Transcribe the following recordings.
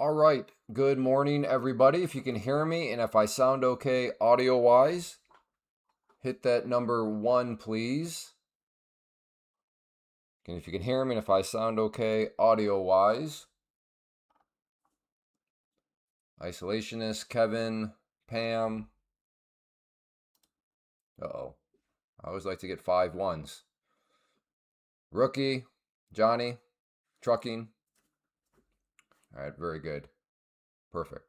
All right. Good morning, everybody. If you can hear me and if I sound okay audio wise, hit that number 1, please. And if you can hear me and if I sound okay audio wise, isolationist, Kevin, Pam. Uh-oh. I always like to get 5 ones. Rookie, Johnny, trucking. All right, very good. Perfect.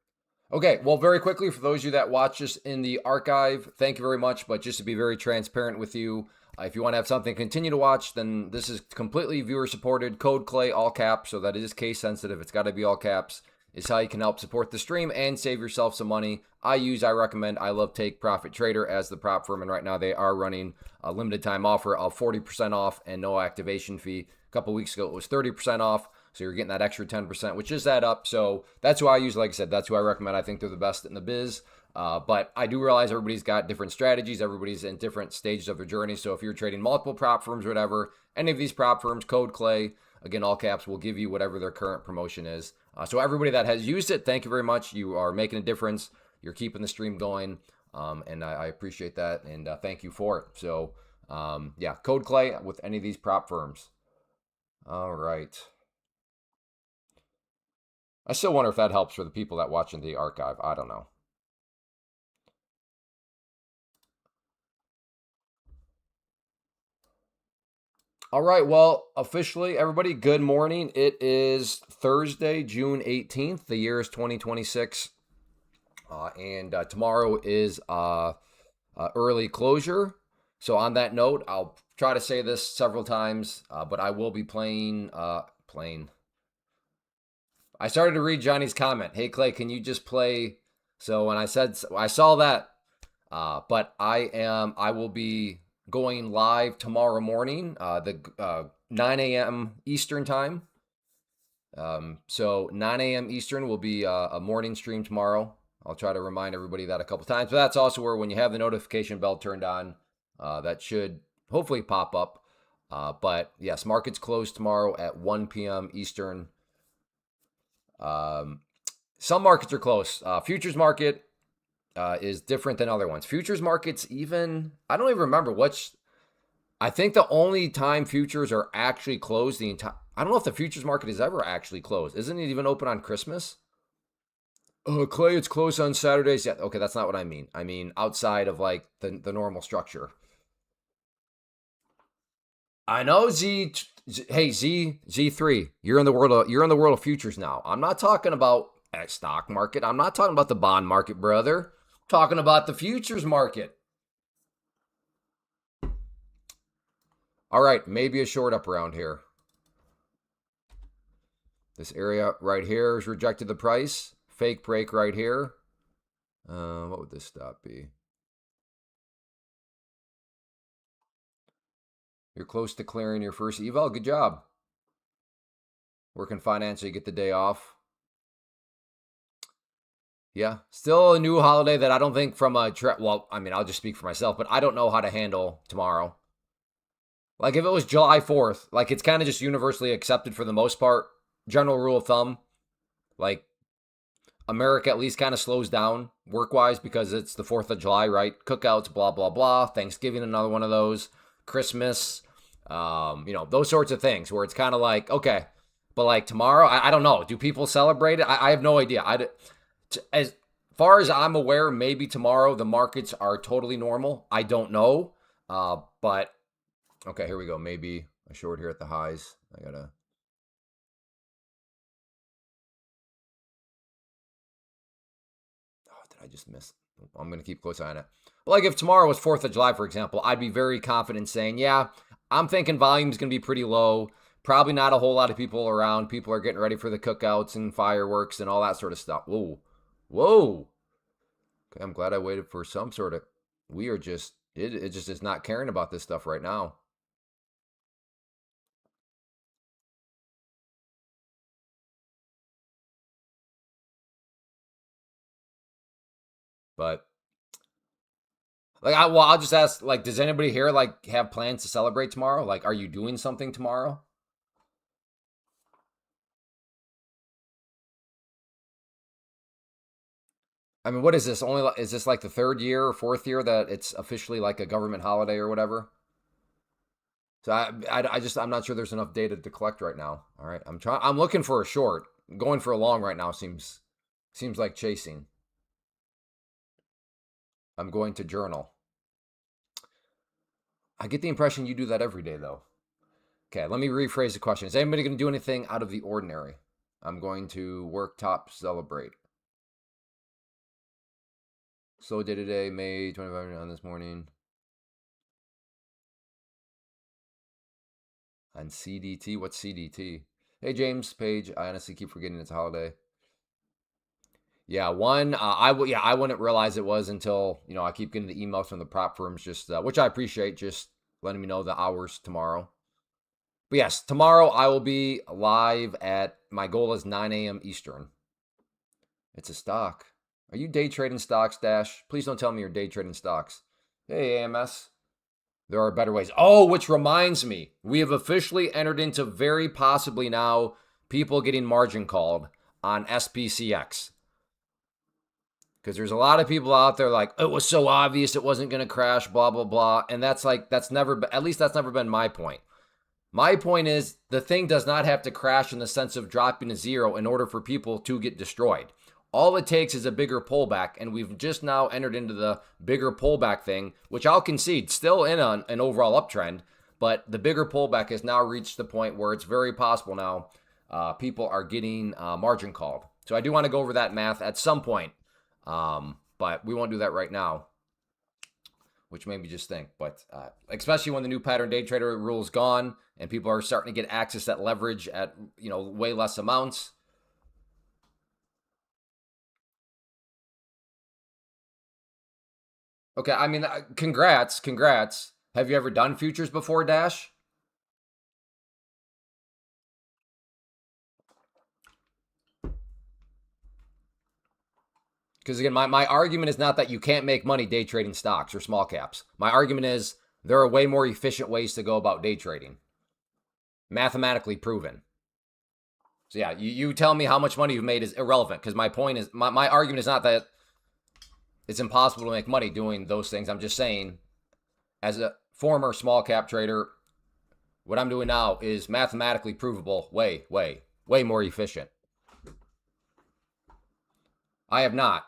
Okay, well, very quickly, for those of you that watch us in the archive, thank you very much. But just to be very transparent with you, if you want to have something continue to watch, then this is completely viewer supported. Code Clay, all caps, so that is case sensitive. It's got to be all caps. Is how you can help support the stream and save yourself some money. I recommend, I love Take Profit Trader as the prop firm, and right now they are running a limited time offer of 40% off and no activation fee. A couple weeks ago, it was 30% off. So you're getting that extra 10%, which is that up. So that's who I use. Like I said, that's who I recommend. I think they're the best in the biz. But I do realize everybody's got different strategies. Everybody's in different stages of their journey. So if you're trading multiple prop firms or whatever, any of these prop firms, Code Clay, again, all caps, will give you whatever their current promotion is. So everybody that has used it, thank you very much. You are making a difference. You're keeping the stream going. And I appreciate that. And thank you for it. So yeah, Code Clay with any of these prop firms. All right. I still wonder if that helps for the people that watch in the archive. I don't know. All right. Well, officially, everybody, good morning. It is Thursday, June 18th. The year is 2026. And tomorrow is early closure. So on that note, I'll try to say this several times, but I will be playing. I started to read Johnny's comment. Hey, Clay, can you just play? So when I said, I saw that, but I will be going live tomorrow morning, the 9 a.m. Eastern time. So 9 a.m. Eastern will be a morning stream tomorrow. I'll try to remind everybody that a couple times, but that's also where when you have the notification bell turned on, that should hopefully pop up. But yes, markets close tomorrow at 1 p.m. Eastern. Some markets are close. Futures market is different than other ones. Futures markets, even I don't even remember which. I think the only time futures are actually closed the entire. I don't know if the futures market is ever actually closed. Isn't it even open on Christmas? Oh, Clay, it's closed on Saturdays. Yeah, okay, that's not what I mean. I mean outside of like the normal structure. I know hey Z3, you're in the world of futures now. I'm not talking about a stock market. I'm not talking about the bond market, brother. I'm talking about the futures market. All right, maybe a short up around here. This area right here has rejected the price. Fake break right here. What would this stop be? You're close to clearing your first eval. Good job. Working finance so you get the day off. Yeah, still a new holiday that I don't think from a well, I mean, I'll just speak for myself, but I don't know how to handle tomorrow. Like if it was July 4th, like it's kind of just universally accepted for the most part. General rule of thumb, like America at least kind of slows down work-wise because it's the 4th of July, right? Cookouts, blah, blah, blah. Thanksgiving, another one of those. Christmas, those sorts of things where it's kind of like, okay, but like tomorrow, I don't know. Do people celebrate it? I have no idea. As far as I'm aware, maybe tomorrow the markets are totally normal. I don't know. But okay, here we go. Maybe a short here at the highs. Oh, did I just miss? I'm going to keep close eye on it. But like if tomorrow was 4th of July, for example, I'd be very confident saying, yeah, I'm thinking volume is going to be pretty low. Probably not a whole lot of people around. People are getting ready for the cookouts and fireworks and all that sort of stuff. Whoa. Whoa. Okay, I'm glad I waited for some sort of. We are just. It just is not caring about this stuff right now. But like, I'll just ask. Like, does anybody here like have plans to celebrate tomorrow? Like, are you doing something tomorrow? I mean, what is this? Only is this like the third year or fourth year that it's officially like a government holiday or whatever? So I'm not sure there's enough data to collect right now. All right, I'm looking for a short. Going for a long right now seems like chasing. I'm going to journal. I get the impression you do that every day though. Okay, let me rephrase the question. Is anybody going to do anything out of the ordinary? I'm going to work top celebrate. Slow day today, May 25 on this morning. On CDT, what's CDT? Hey James Page, I honestly keep forgetting it's a holiday. Yeah, I wouldn't realize it was until I keep getting the emails from the prop firms, just which I appreciate, just letting me know the hours tomorrow. But yes, tomorrow I will be live at my goal is 9 a.m. Eastern. It's a stock. Are you day trading stocks, Dash? Please don't tell me you're day trading stocks. Hey, AMS. There are better ways. Oh, which reminds me, we have officially entered into very possibly now people getting margin called on SPCX. Because there's a lot of people out there like, it was so obvious it wasn't going to crash, blah, blah, blah. And that's never been, at least that's never been my point. My point is the thing does not have to crash in the sense of dropping to zero in order for people to get destroyed. All it takes is a bigger pullback, and we've just now entered into the bigger pullback thing, which I'll concede, still in an overall uptrend, but the bigger pullback has now reached the point where it's very possible now people are getting margin called. So I do want to go over that math at some point, but we won't do that right now, which made me just think. But especially when the new pattern day trader rule is gone and people are starting to get access at leverage at way less amounts. Okay, I mean, congrats. Have you ever done futures before, Dash? Because again, my argument is not that you can't make money day trading stocks or small caps. My argument is there are way more efficient ways to go about day trading, mathematically proven. So yeah, you tell me how much money you've made is irrelevant because my point is my argument is not that it's impossible to make money doing those things. I'm just saying, as a former small cap trader, what I'm doing now is mathematically provable, way more efficient. I have not.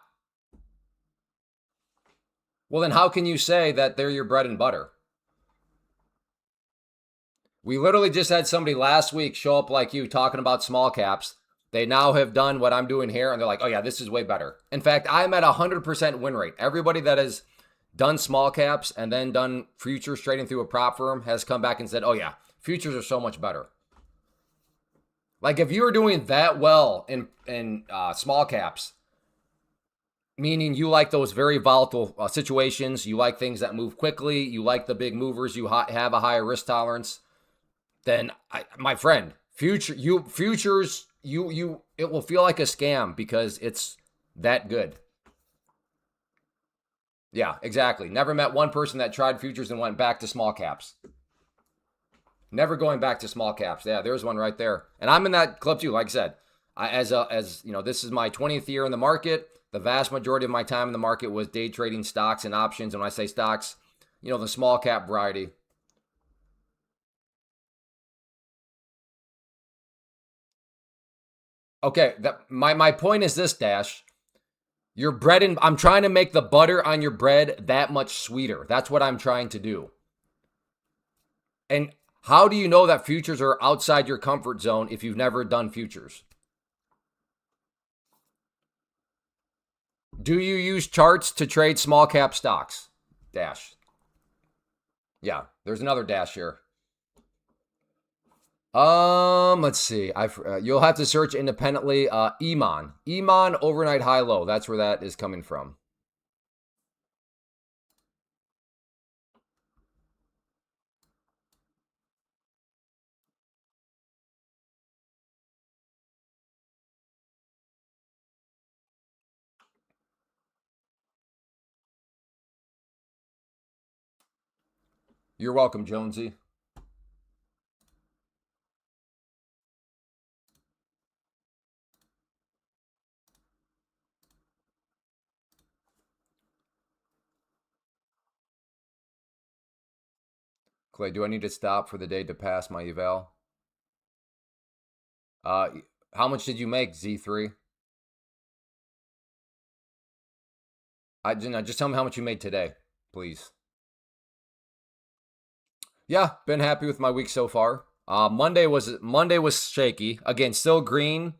Well, then how can you say that they're your bread and butter? We literally just had somebody last week show up like you talking about small caps. They now have done what I'm doing here, and they're like, oh, yeah, this is way better. In fact, I'm at 100% win rate. Everybody that has done small caps and then done futures trading through a prop firm has come back and said, oh, yeah, futures are so much better. Like if you were doing that well in small caps, meaning you like those very volatile situations, you like things that move quickly, you like the big movers, you have a higher risk tolerance, then my friend, futures it will feel like a scam because it's that good. Yeah, exactly. Never met one person that tried futures and went back to small caps. Never going back to small caps. Yeah, there's one right there. And I'm in that club too. Like I said, as you know, this is my 20th year in the market. The vast majority of my time in the market was day trading stocks and options. And when I say stocks, the small cap variety. Okay, my point is this, Dash. Your bread and I'm trying to make the butter on your bread that much sweeter. That's what I'm trying to do. And how do you know that futures are outside your comfort zone if you've never done futures? Do you use charts to trade small cap stocks? Dash. Yeah, there's another dash here. Let's see. You'll have to search independently. Iman overnight high low. That's where that is coming from. You're welcome, Jonesy. Clay, do I need to stop for the day to pass my eval? How much did you make, Z3? Just tell me how much you made today, please. Yeah, been happy with my week so far. Monday was shaky. Again, still green,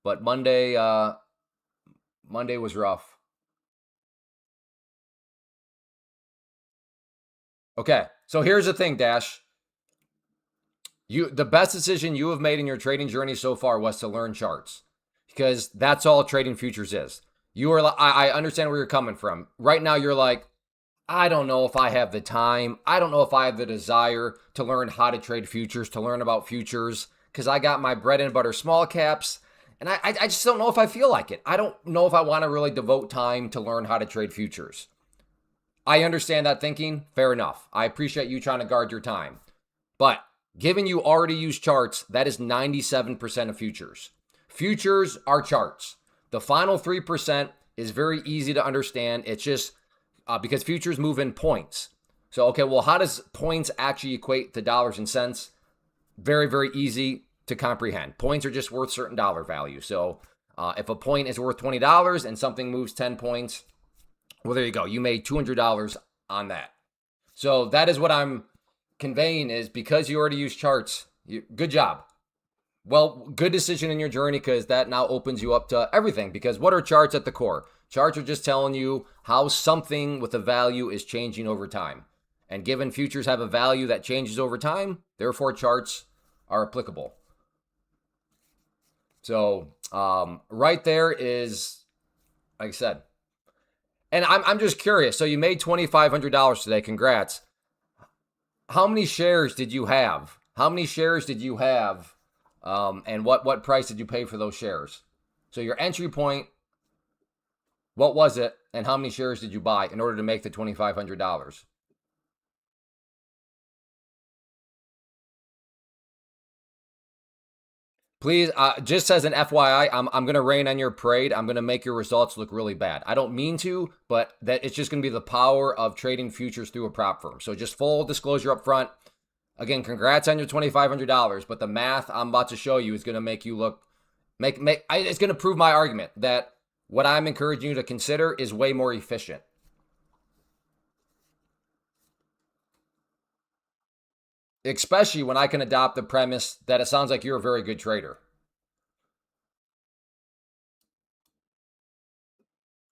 but Monday was rough. Okay, so here's the thing, Dash. The best decision you have made in your trading journey so far was to learn charts, because that's all trading futures is. I understand where you're coming from. Right now, you're like, I don't know if I have the time. I don't know if I have the desire to learn how to trade futures, to learn about futures, because I got my bread and butter small caps, and I just don't know if I feel like it. I don't know if I want to really devote time to learn how to trade futures. I understand that thinking. Fair enough. I appreciate you trying to guard your time. But given you already use charts, that is 97% of futures. Futures are charts. The final 3% is very easy to understand. It's just because futures move in points. So, okay, well, how does points actually equate to dollars and cents? Very, very easy to comprehend. Points are just worth certain dollar value. So if a point is worth $20 and something moves 10 points, well, there you go. You made $200 on that. So that is what I'm conveying, is because you already use charts, good job. Well, good decision in your journey, because that now opens you up to everything. Because what are charts at the core? Charts are just telling you how something with a value is changing over time. And given futures have a value that changes over time, therefore charts are applicable. So right there is, like I said. And I'm just curious. So you made $2,500 today. Congrats. How many shares did you have? And what price did you pay for those shares? So your entry point, what was it? And how many shares did you buy in order to make the $2,500? Please, just as an FYI, I'm going to rain on your parade. I'm going to make your results look really bad. I don't mean to, but that it's just going to be the power of trading futures through a prop firm. So just full disclosure up front. Again, congrats on your $2,500, but the math I'm about to show you is going to make you look, it's going to prove my argument that what I'm encouraging you to consider is way more efficient. Especially when I can adopt the premise that it sounds like you're a very good trader.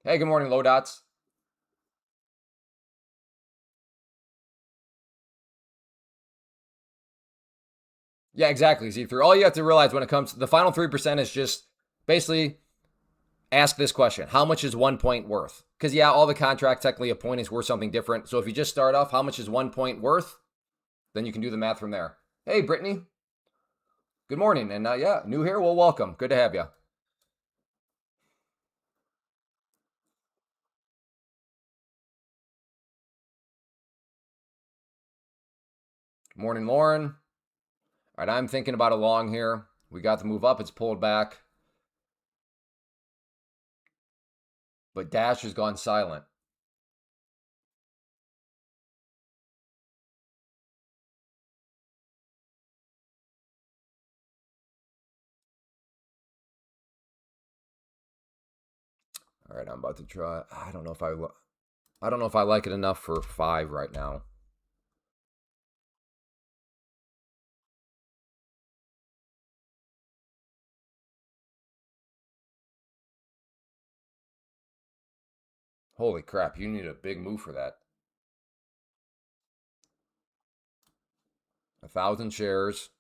Hey, good morning, Low Dots. Yeah, exactly, Z3. All you have to realize when it comes to the final 3% is just basically ask this question. How much is 1 point worth? Because, yeah, all the contracts, technically a point is worth something different. So if you just start off, how much is 1 point worth? Then you can do the math from there. Hey, Brittany. Good morning. And yeah, new here. Well, welcome. Good to have you. Good morning, Lauren. All right, I'm thinking about a long here. We got the move up. It's pulled back. But Dash has gone silent. All right, I'm about to try. I don't know if I like it enough for 5 right now. Holy crap, you need a big move for that. 1,000 shares.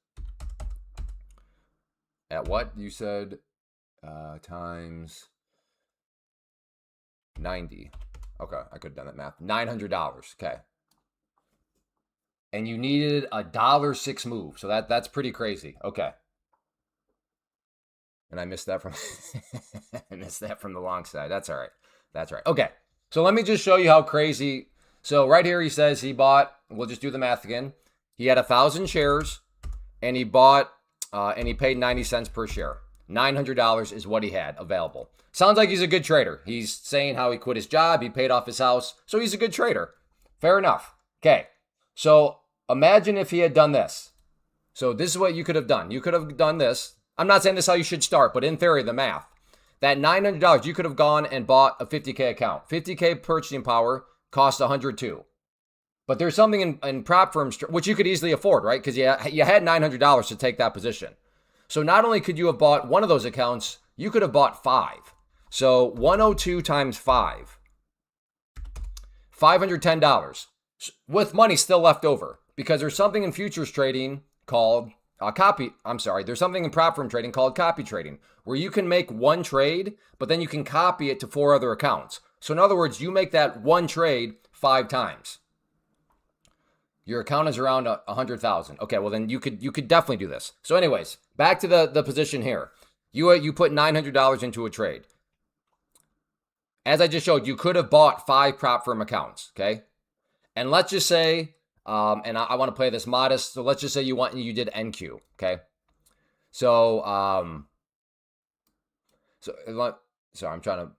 At what? You said times 90. Okay, I could have done that math. $900. Okay. And you needed a $1.06 move. So that's pretty crazy. Okay. And I missed that from I missed that from the long side. That's all right. That's right. Okay. So let me just show you how crazy. So right here he says he bought, we'll just do the math again. He had 1,000 shares and he bought and he paid 90 cents per share. $900 is what he had available. Sounds like he's a good trader. He's saying how he quit his job, he paid off his house, so he's a good trader. Fair enough. Okay. So Imagine if he had done this. So this is what you could have done. You could have done this. I'm not saying this is how you should start, but in theory, the math. That $900, you could have gone and bought a 50K account. 50K purchasing power costs 102. But there's something in prop firms, which you could easily afford, right? Because you had $900 to take that position. So not only could you have bought one of those accounts, you could have bought 5. So 102 times 5. $510 with money still left over, because there's something in futures trading called there's something in prop firm trading called copy trading, where you can make one trade, but then you can copy it to 4 other accounts. So in other words, you make that one trade 5 times. Your account is around 100,000. Okay, well then you could definitely do this. So anyways, back to the position here. You put $900 into a trade. As I just showed, you could have bought 5 prop firm accounts, okay? And let's just say, and I want to play this modest, so let's just say you did NQ, okay? So, I'm trying to,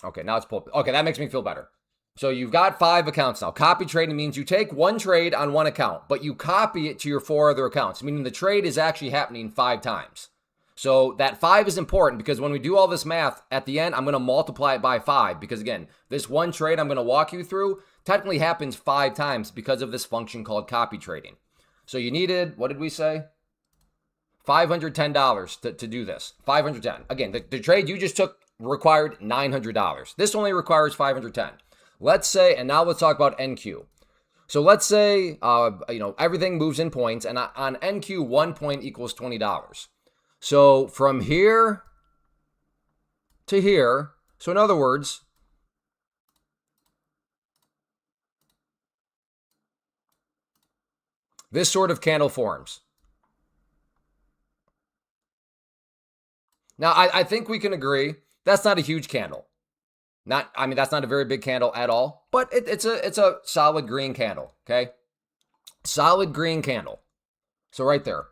okay, now it's pulled. Okay, that makes me feel better. So you've got 5 accounts now. Copy trading means you take one trade on one account, but you copy it to your 4 other accounts, meaning the trade is actually happening 5 times. So that 5 is important, because when we do all this math, at the end, I'm going to multiply it by 5, because again, this one trade I'm going to walk you through technically happens 5 times because of this function called copy trading. So you needed, what did we say? $510 to do this. $510. Again, the trade you just took required $900. This only requires $510. Let's say, and now let's talk about NQ. So let's say, everything moves in points, and on NQ, 1 point equals $20. So from here to here, so in other words, this sort of candle forms. Now, I think we can agree that's not a huge candle. That's not a very big candle at all, but it's a solid green candle, okay? Solid green candle. So right there.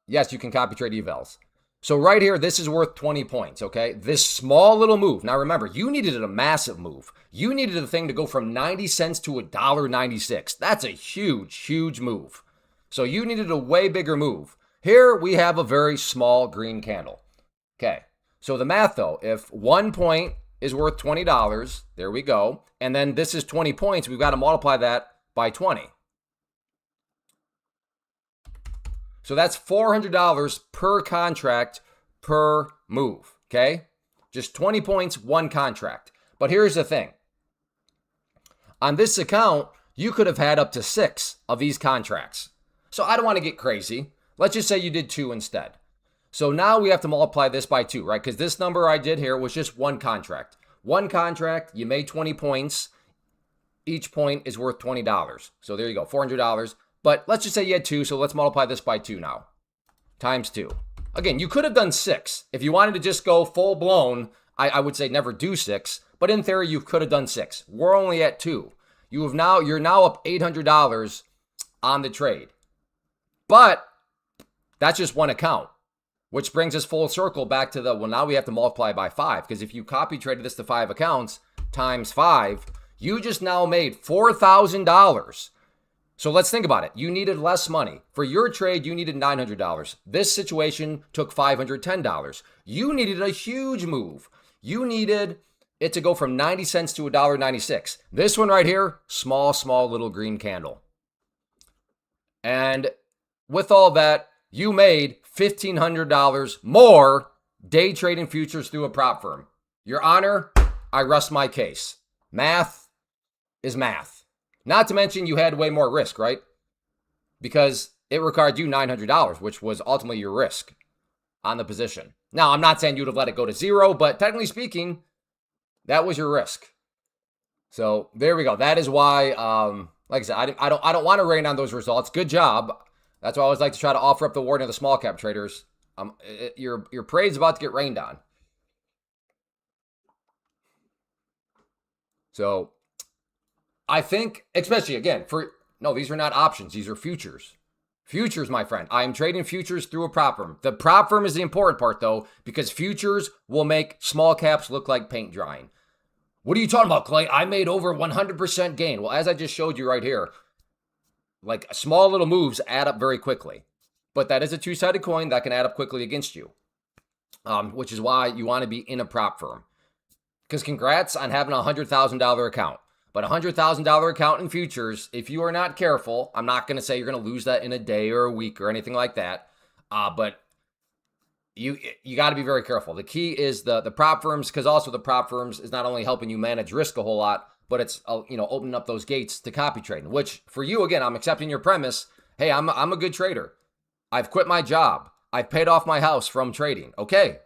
Yes, you can copy trade evals. So right here, this is worth 20 points, okay? This small little move. Now remember, you needed a massive move. You needed the thing to go from 90 cents to $1.96. That's a huge, huge move. So you needed a way bigger move. Here we have a very small green candle. Okay, so the math though, if 1 point is worth $20, there we go, and then this is 20 points, we've got to multiply that by 20. So that's $400 per contract per move, okay? Just 20 points, one contract. But here's the thing. On this account, you could have had up to 6 of these contracts. So I don't want to get crazy. Let's just say you did 2 instead. So now we have to multiply this by 2, right? Because this number I did here was just one contract. One contract, you made 20 points. Each point is worth $20. So there you go, $400. But let's just say you had 2, so let's multiply this by 2 now. Times 2. Again, you could have done 6. If you wanted to just go full blown, I would say never do 6. But in theory, you could have done 6. We're only at 2. You're now up $800 on the trade. But that's just one account, which brings us full circle back to now we have to multiply by 5. Because if you copy traded this to 5 accounts times 5, you just now made $4,000. So let's think about it. You needed less money. For your trade, you needed $900. This situation took $510. You needed a huge move. You needed it to go from 90 cents to $1.96. This one right here, small little green candle. And with all that, you made $1,500 more day trading futures through a prop firm. Your Honor, I rest my case. Math is math. Not to mention you had way more risk, right? Because it required you $900, which was ultimately your risk on the position. Now, I'm not saying you'd have let it go to 0, but technically speaking, that was your risk. So there we go. That is why, like I said, I don't want to rain on those results. Good job. That's why I always like to try to offer up the warning of the small cap traders. Your parade's about to get rained on. So I think, especially again, these are not options. These are futures. Futures, my friend. I am trading futures through a prop firm. The prop firm is the important part, though, because futures will make small caps look like paint drying. What are you talking about, Clay? I made over 100% gain. Well, as I just showed you right here, like small little moves add up very quickly. But that is a two-sided coin that can add up quickly against you, which is why you want to be in a prop firm. Because congrats on having a $100,000 account. But a $100,000 account in futures, if you are not careful, I'm not going to say you're going to lose that in a day or a week or anything like that. But you got to be very careful. The key is the prop firms, because also the prop firms is not only helping you manage risk a whole lot, but it's opening up those gates to copy trading. Which for you, again, I'm accepting your premise. Hey, I'm a good trader. I've quit my job. I've paid off my house from trading. Okay,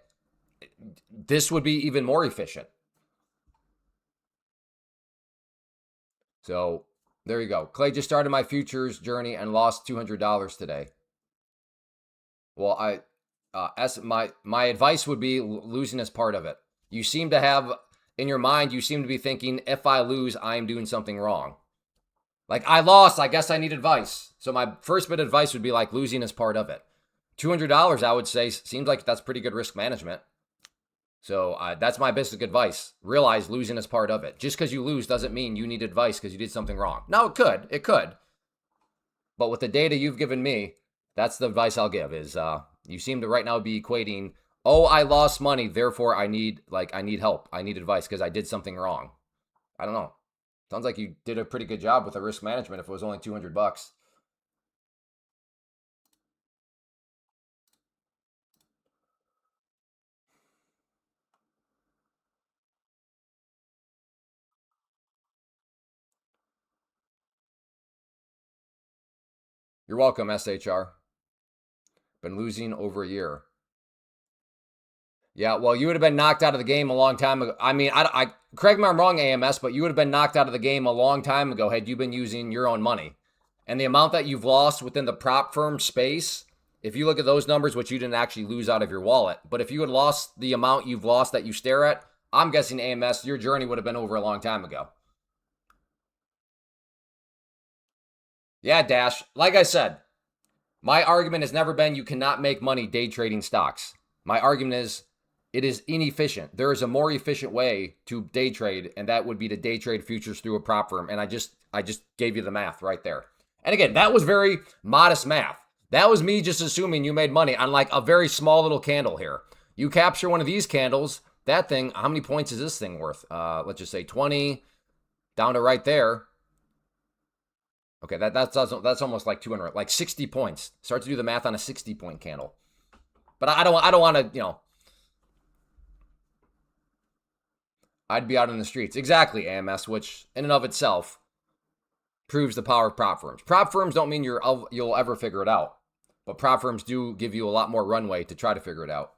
this would be even more efficient. So there you go. Clay just started my futures journey and lost $200 today. Well, my advice would be losing is part of it. You seem to have in your mind, you seem to be thinking, if I lose, I'm doing something wrong. Like, I lost, I guess I need advice. So my first bit of advice would be like, losing is part of it. $200, I would say, seems like that's pretty good risk management. So that's my basic advice. Realize losing is part of it. Just because you lose doesn't mean you need advice because you did something wrong. Now, it could. But with the data you've given me, that's the advice I'll give is you seem to right now be equating, oh, I lost money, therefore I need help. I need advice because I did something wrong. I don't know. Sounds like you did a pretty good job with the risk management if it was only $200. You're welcome, SHR. Been losing over a year. Yeah, well, you would have been knocked out of the game a long time ago. I mean, I correct me if I'm wrong, AMS, but you would have been knocked out of the game a long time ago had you been using your own money. And the amount that you've lost within the prop firm space, if you look at those numbers, which you didn't actually lose out of your wallet, but if you had lost the amount you've lost that you stare at, I'm guessing, AMS, your journey would have been over a long time ago. Yeah, Dash. Like I said, my argument has never been you cannot make money day trading stocks. My argument is it is inefficient. There is a more efficient way to day trade, and that would be to day trade futures through a prop firm. And I just gave you the math right there. And again, that was very modest math. That was me just assuming you made money on like a very small little candle here. You capture one of these candles, that thing, how many points is this thing worth? Let's just say 20 down to right there. Okay, that's almost like 200, like 60 points. Start to do the math on a 60-point candle. But I don't want to, I'd be out in the streets. Exactly, AMS, which in and of itself proves the power of prop firms. Prop firms don't mean you'll ever figure it out, but prop firms do give you a lot more runway to try to figure it out.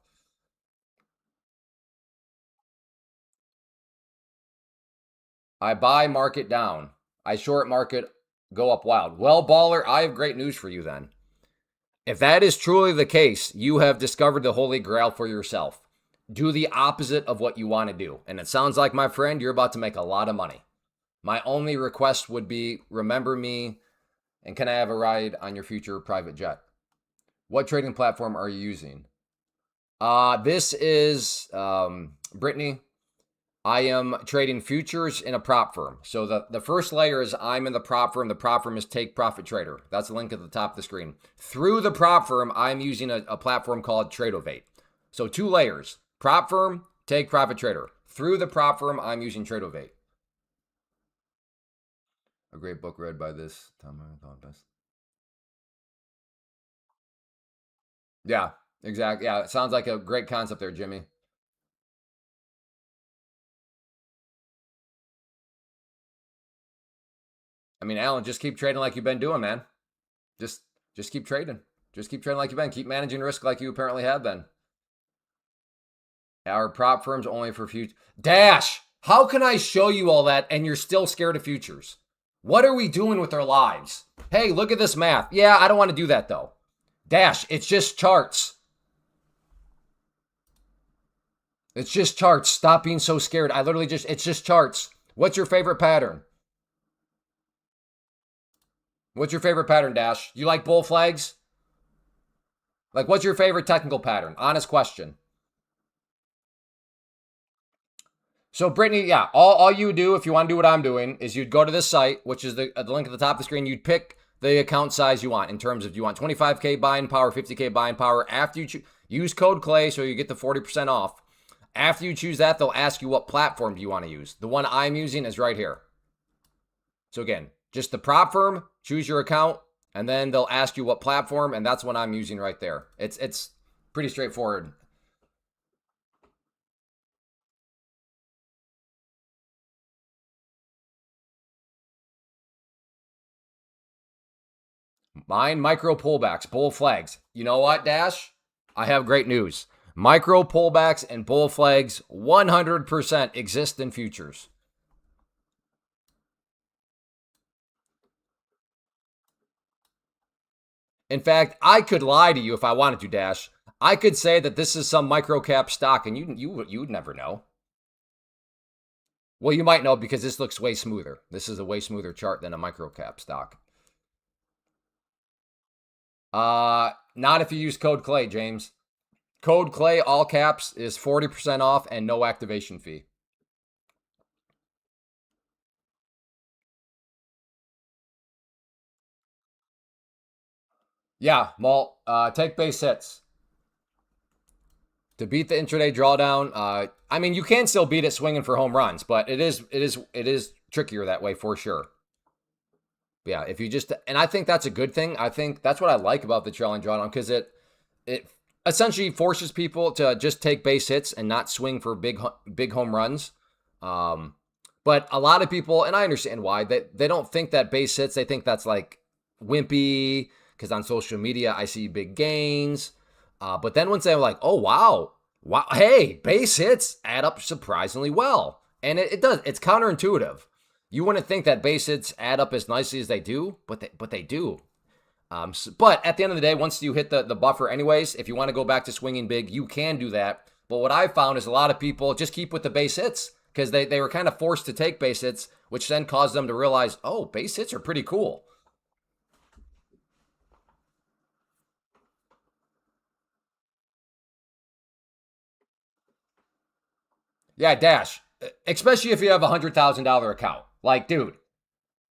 I buy market down. I short market go up wild. Well, baller, I have great news for you then. If that is truly the case, you have discovered the holy grail for yourself. Do the opposite of what you want to do. And it sounds like, my friend, you're about to make a lot of money. My only request would be remember me, and can I have a ride on your future private jet? What trading platform are you using? This is Brittany. I am trading futures in a prop firm. So the first layer is I'm in the prop firm. The prop firm is Take Profit Trader. That's the link at the top of the screen. Through the prop firm, I'm using a platform called Tradeovate. So 2 layers. Prop firm, Take Profit Trader. Through the prop firm, I'm using Tradeovate. A great book read by this time I thought best. Yeah, exactly. Yeah, it sounds like a great concept there, Jimmy. I mean, Alan, just keep trading like you've been doing, man. Just keep trading. Just keep trading like you've been. Keep managing risk like you apparently have been. Our prop firms only for futures. Dash, how can I show you all that and you're still scared of futures? What are we doing with our lives? Hey, look at this math. Yeah, I don't want to do that though. Dash, it's just charts. It's just charts. Stop being so scared. It's just charts. What's your favorite pattern? What's your favorite pattern, Dash? You like bull flags? Like, what's your favorite technical pattern? Honest question. So, Brittany, yeah, all you do if you want to do what I'm doing is you'd go to this site, which is the link at the top of the screen. You'd pick the account size you want in terms of, do you want 25K buying power, 50K buying power? After you use code Clay so you get the 40% off. After you choose that, they'll ask you what platform do you want to use. The one I'm using is right here. So again, just the prop firm, choose your account, and then they'll ask you what platform, and that's what I'm using right there. It's pretty straightforward. Mine, micro pullbacks, bull flags. You know what, Dash? I have great news. Micro pullbacks and bull flags 100% exist in futures. In fact, I could lie to you if I wanted to, Dash. I could say that this is some micro cap stock, and you'd never know. Well, you might know because this looks way smoother. This is a way smoother chart than a micro cap stock. Not if you use code Clay, James. Code Clay, all caps, is 40% off and no activation fee. Yeah, Malt, take base hits. To beat the intraday drawdown, I mean, you can still beat it swinging for home runs, but it is trickier that way for sure. But yeah, if you just, and I think that's a good thing. I think that's what I like about the trailing drawdown, because it essentially forces people to just take base hits and not swing for big home runs. But a lot of people, and I understand why, they don't think that base hits. They think that's like wimpy, because on social media I see big gains. But then once they're like, oh, wow, hey, base hits add up surprisingly well. And it does. It's counterintuitive. You wouldn't think that base hits add up as nicely as they do, but they do. But at the end of the day, once you hit the buffer anyways, if you want to go back to swinging big, you can do that. But what I've found is a lot of people just keep with the base hits because they were kind of forced to take base hits, which then caused them to realize, oh, base hits are pretty cool. Yeah, Dash. Especially if you have a $100,000 account. Like, dude,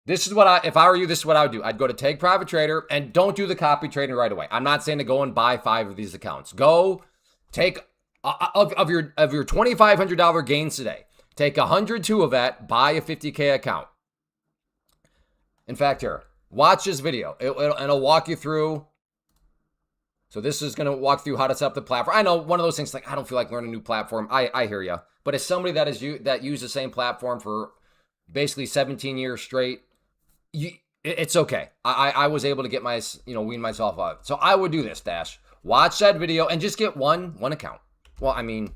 this is what if I were you, this is what I would do. I'd go to Take Private Trader and don't do the copy trading right away. I'm not saying to go and buy 5 of these accounts. Go take of your $2,500 gains today. Take 102 of that, buy a 50K account. In fact, here, watch this video. It'll walk you through. So this is going to walk through how to set up the platform. I know one of those things like I don't feel like learning a new platform. I hear you. But as somebody that used the same platform for basically 17 years straight, it's okay. I was able to get wean myself out. So I would do this, Dash. Watch that video and just get one account. Well, I mean,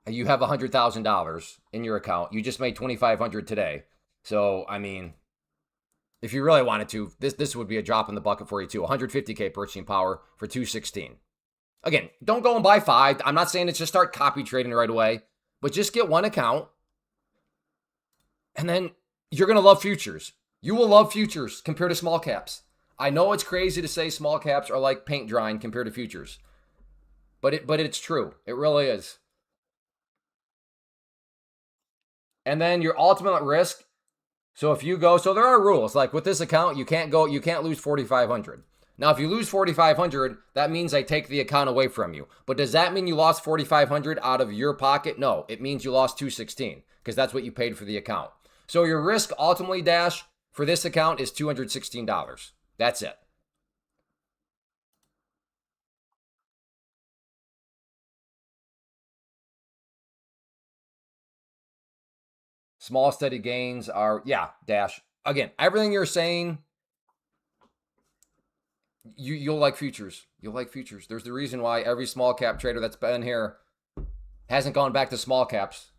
you have $100,000 in your account. You just made $2,500 today. So I mean, if you really wanted to, this would be a drop in the bucket for you too. 150K purchasing power for 216. Again, don't go and buy 5. I'm not saying it's just start copy trading right away, but just get one account. And then you're going to love futures. You will love futures compared to small caps. I know it's crazy to say small caps are like paint drying compared to futures. But it's true. It really is. And then your ultimate risk. So if you go, so there are rules. Like with this account, you can't lose 4,500. Now, if you lose 4,500, that means I take the account away from you. But does that mean you lost 4,500 out of your pocket? No, it means you lost 216 because that's what you paid for the account. So your risk ultimately, Dash, for this account is $216. That's it. Small steady gains are, yeah, Dash. Again, everything you're saying, you'll like futures. You'll like futures. There's the reason why every small cap trader that's been here hasn't gone back to small caps.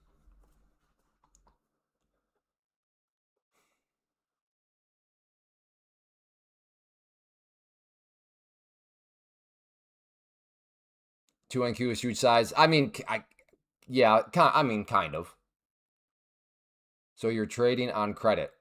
Two NQ is huge size. I mean, kind of. So you're trading on credit.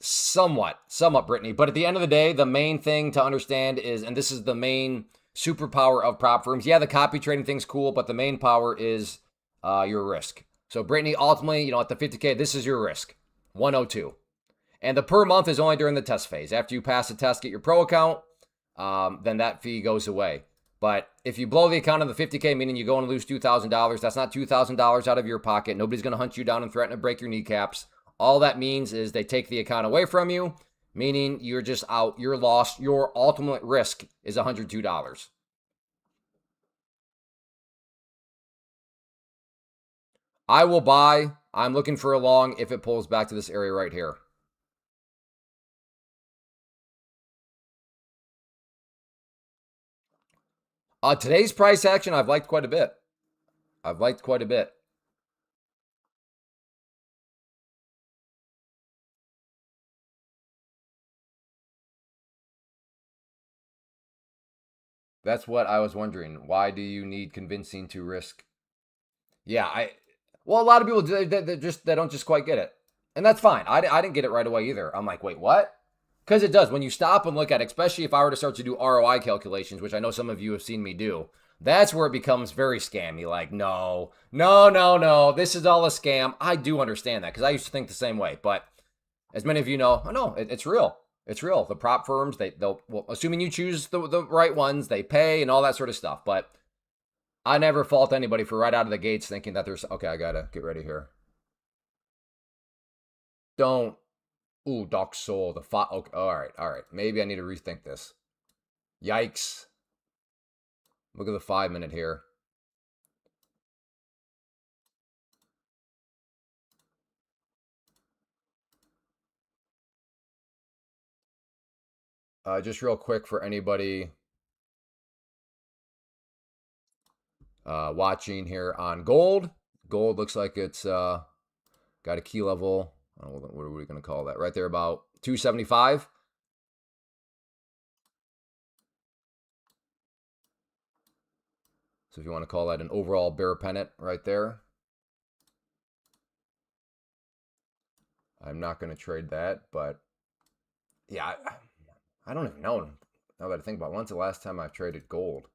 Somewhat, Brittany. But at the end of the day, the main thing to understand is, and this is the main superpower of prop firms. Yeah, the copy trading thing's cool, but the main power is your risk. So Brittany, ultimately, at the 50K, this is your risk, 102. And the per month is only during the test phase. After you pass the test, get your pro account, then that fee goes away. But if you blow the account on the 50K, meaning you're going to lose $2,000, that's not $2,000 out of your pocket. Nobody's going to hunt you down and threaten to break your kneecaps. All that means is they take the account away from you, meaning you're just out, you're lost. Your ultimate risk is $102. I will buy. I'm looking for a long if it pulls back to this area right here. Today's price action, I've liked quite a bit. That's what I was wondering. Why do you need convincing to risk? Yeah, well, a lot of people they don't just quite get it, and that's fine. I didn't get it right away either. I'm like, wait, what? Because it does when you stop and look at it, especially if I were to start to do ROI calculations, which I know some of you have seen me do. That's where it becomes very scammy. Like, no, this is all a scam. I do understand that because I used to think the same way, but as many of you know, I know it's real. It's real. The prop firms, they'll well, assuming you choose the right ones, they pay and all that sort of stuff. But I never fault anybody for right out of the gates thinking that there's okay. I gotta get ready here. Don't. Ooh, Doc Soul. The five. Okay, all right. Maybe I need to rethink this. Yikes. Look at the 5 minute here. Just real quick for anybody watching here on gold. Gold looks like it's got a key level. What are we going to call that? Right there, about 275. So if you want to call that an overall bear pennant right there. I'm not going to trade that, but yeah, I don't even know. Now that I think about it, when's the last time I've traded gold?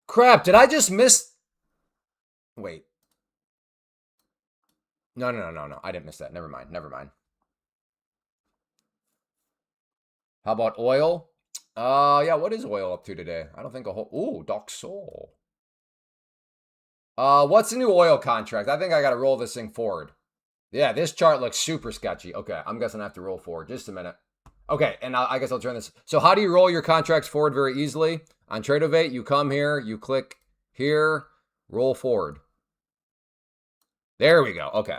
Crap, did I just miss? Wait. No. I didn't miss that. Never mind. How about oil? Yeah, what is oil up to today? I don't think a whole. Ooh, Doc Soul. What's the new oil contract? I think I got to roll this thing forward. Yeah, this chart looks super sketchy. Okay, I'm guessing I have to roll forward. Just a minute. Okay, and I guess I'll turn this. So how do you roll your contracts forward very easily? On Tradeovate, you come here, you click here, roll forward. There we go. Okay.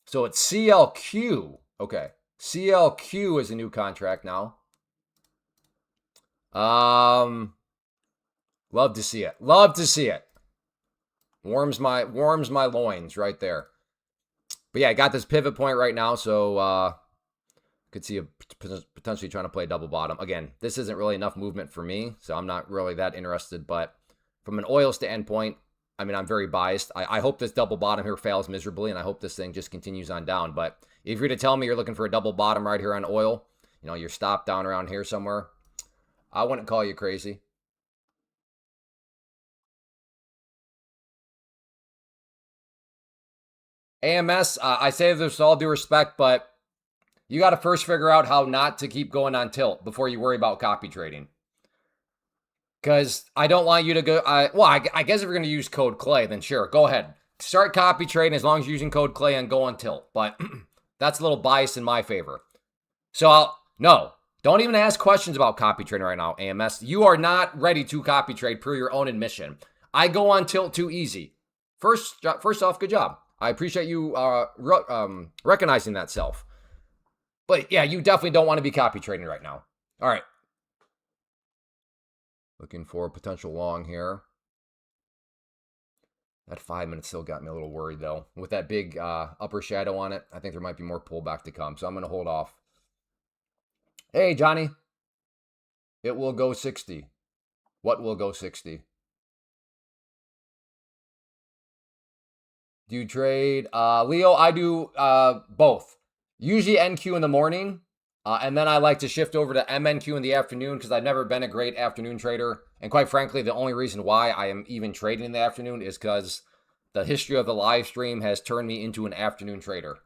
So it's CLQ. Okay. CLQ is a new contract now. Love to see it. Warms my loins right there. But yeah, I got this pivot point right now, so could see a potentially trying to play a double bottom. Again, this isn't really enough movement for me, so I'm not really that interested. But from an oil standpoint, I mean, I'm very biased. I hope this double bottom here fails miserably, and I hope this thing just continues on down. But if you're to tell me you're looking for a double bottom right here on oil, you know, you're stopped down around here somewhere, I wouldn't call you crazy. AMS, I say this with all due respect, but you got to first figure out how not to keep going on tilt before you worry about copy trading. Because I don't want you to go. I guess if you're going to use code Clay, then sure, go ahead. Start copy trading as long as you're using code Clay and go on tilt. But that's a little biased in my favor. So don't even ask questions about copy trading right now, AMS. You are not ready to copy trade per your own admission. I go on tilt too easy. First off, good job. I appreciate you recognizing that self. But yeah, you definitely don't want to be copy trading right now. All right. Looking for a potential long here. That 5 minutes still got me a little worried, though. With that big upper shadow on it, I think there might be more pullback to come. So I'm going to hold off. Hey, Johnny. It will go 60. What will go 60? Do you trade? Leo, I do both. Usually NQ in the morning. And then I like to shift over to MNQ in the afternoon because I've never been a great afternoon trader. And quite frankly, the only reason why I am even trading in the afternoon is because the history of the live stream has turned me into an afternoon trader.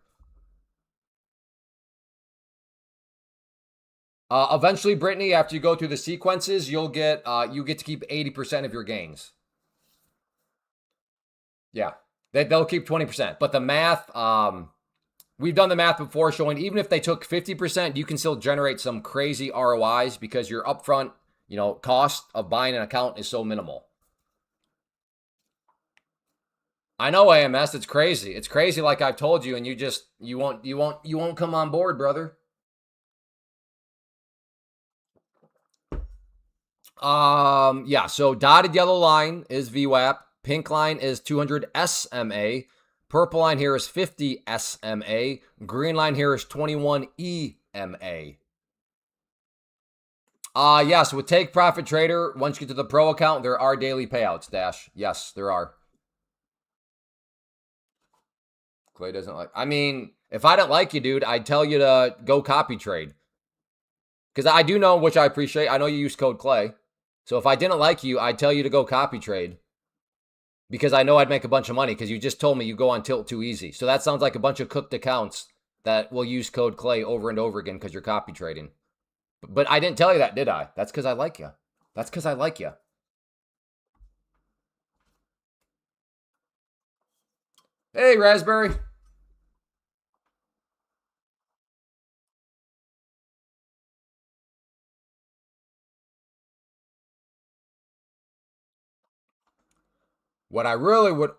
Eventually, Brittany, after you go through the sequences, you get to keep 80% of your gains. Yeah, they'll keep 20%. But the math, we've done the math before showing even if they took 50%, you can still generate some crazy ROIs because your upfront, cost of buying an account is so minimal. I know AMS, it's crazy. It's crazy like I've told you, and you won't come on board, brother. Yeah, so dotted yellow line is VWAP, pink line is 200 SMA, purple line here is 50 SMA, green line here is 21 EMA. Yeah, so with Take Profit Trader, once you get to the pro account, there are daily payouts, Dash. Yes, there are. Clay doesn't like, I mean, if I didn't like you, dude, I'd tell you to go copy trade. Because I do know, which I appreciate, I know you use code Clay. So if I didn't like you, I'd tell you to go copy trade. Because I know I'd make a bunch of money because you just told me you go on tilt too easy. So that sounds like a bunch of cooked accounts that will use code Clay over and over again because you're copy trading. But I didn't tell you that, did I? That's because I like you. That's because I like you. Hey, Raspberry. What I really would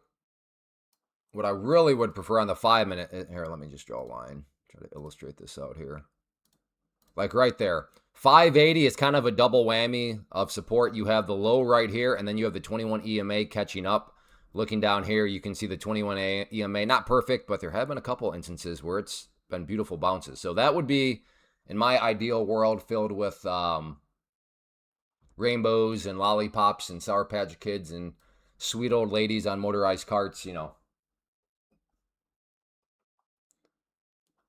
prefer on the 5-minute, here, let me just draw a line. Try to illustrate this out here. Like right there. 580 is kind of a double whammy of support. You have the low right here, and then you have the 21 EMA catching up. Looking down here, you can see the 21 EMA. Not perfect, but there have been a couple instances where it's been beautiful bounces. So that would be, in my ideal world, filled with rainbows and lollipops and Sour Patch Kids and sweet old ladies on motorized carts,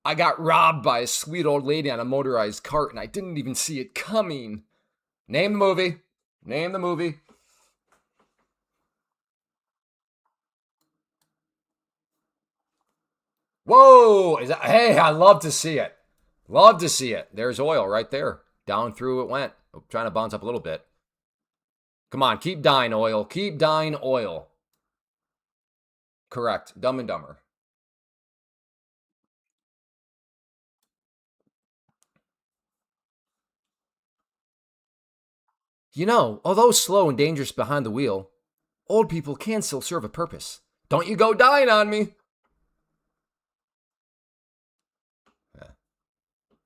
I got robbed by a sweet old lady on a motorized cart and I didn't even see it coming. Name the movie. Name the movie. Whoa! Hey, I love to see it. Love to see it. There's oil right there. Down through it went. I'm trying to bounce up a little bit. Come on, keep dying, oil. Keep dying, oil. Correct. Dumb and Dumber. Although slow and dangerous behind the wheel, old people can still serve a purpose. Don't you go dying on me.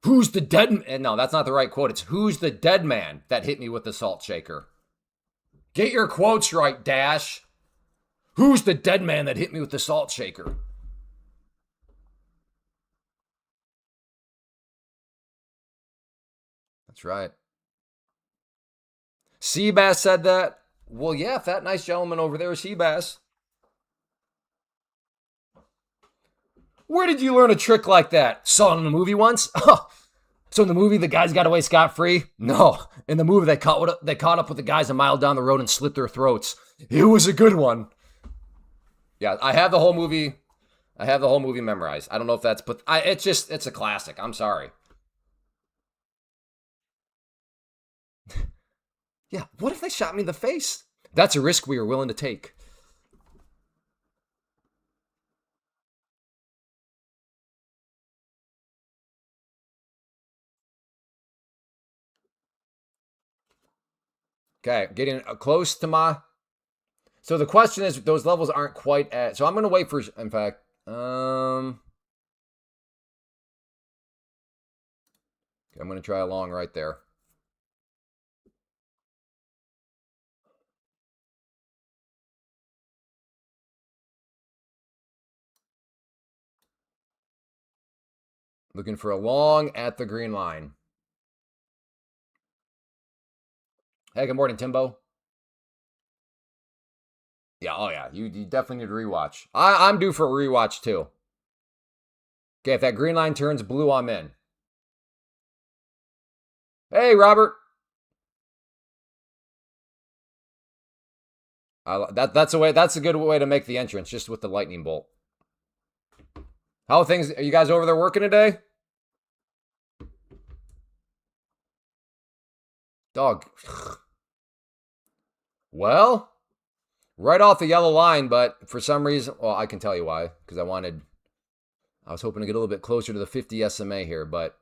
Who's the dead man? No, that's not the right quote. It's who's the dead man that hit me with the salt shaker? Get your quotes right, Dash. Who's the dead man that hit me with the salt shaker? That's right. Seabass said that. Well, yeah, if that nice gentleman over there is Seabass. Where did you learn a trick like that? Saw it in a movie once? So in the movie, the guys got away scot-free? No. In the movie, they caught up with the guys a mile down the road and slit their throats. It was a good one. Yeah, I have the whole movie. I have the whole movie memorized. I don't know if that's, but it's a classic. I'm sorry. Yeah, what if they shot me in the face? That's a risk we are willing to take. Okay, getting close to my. So the question is, those levels aren't quite at. So I'm going to wait for. In fact, I'm going to try a long right there. Looking for a long at the green line. Hey, good morning, Timbo. Yeah, oh yeah, you definitely need to rewatch. I'm due for a rewatch too. Okay, if that green line turns blue, I'm in. Hey, Robert. That's a way. That's a good way to make the entrance, just with the lightning bolt. How are things? Are you guys over there working today? Dog. Well, right off the yellow line, but for some reason, well, I can tell you why. Because I was hoping to get a little bit closer to the 50 SMA here, but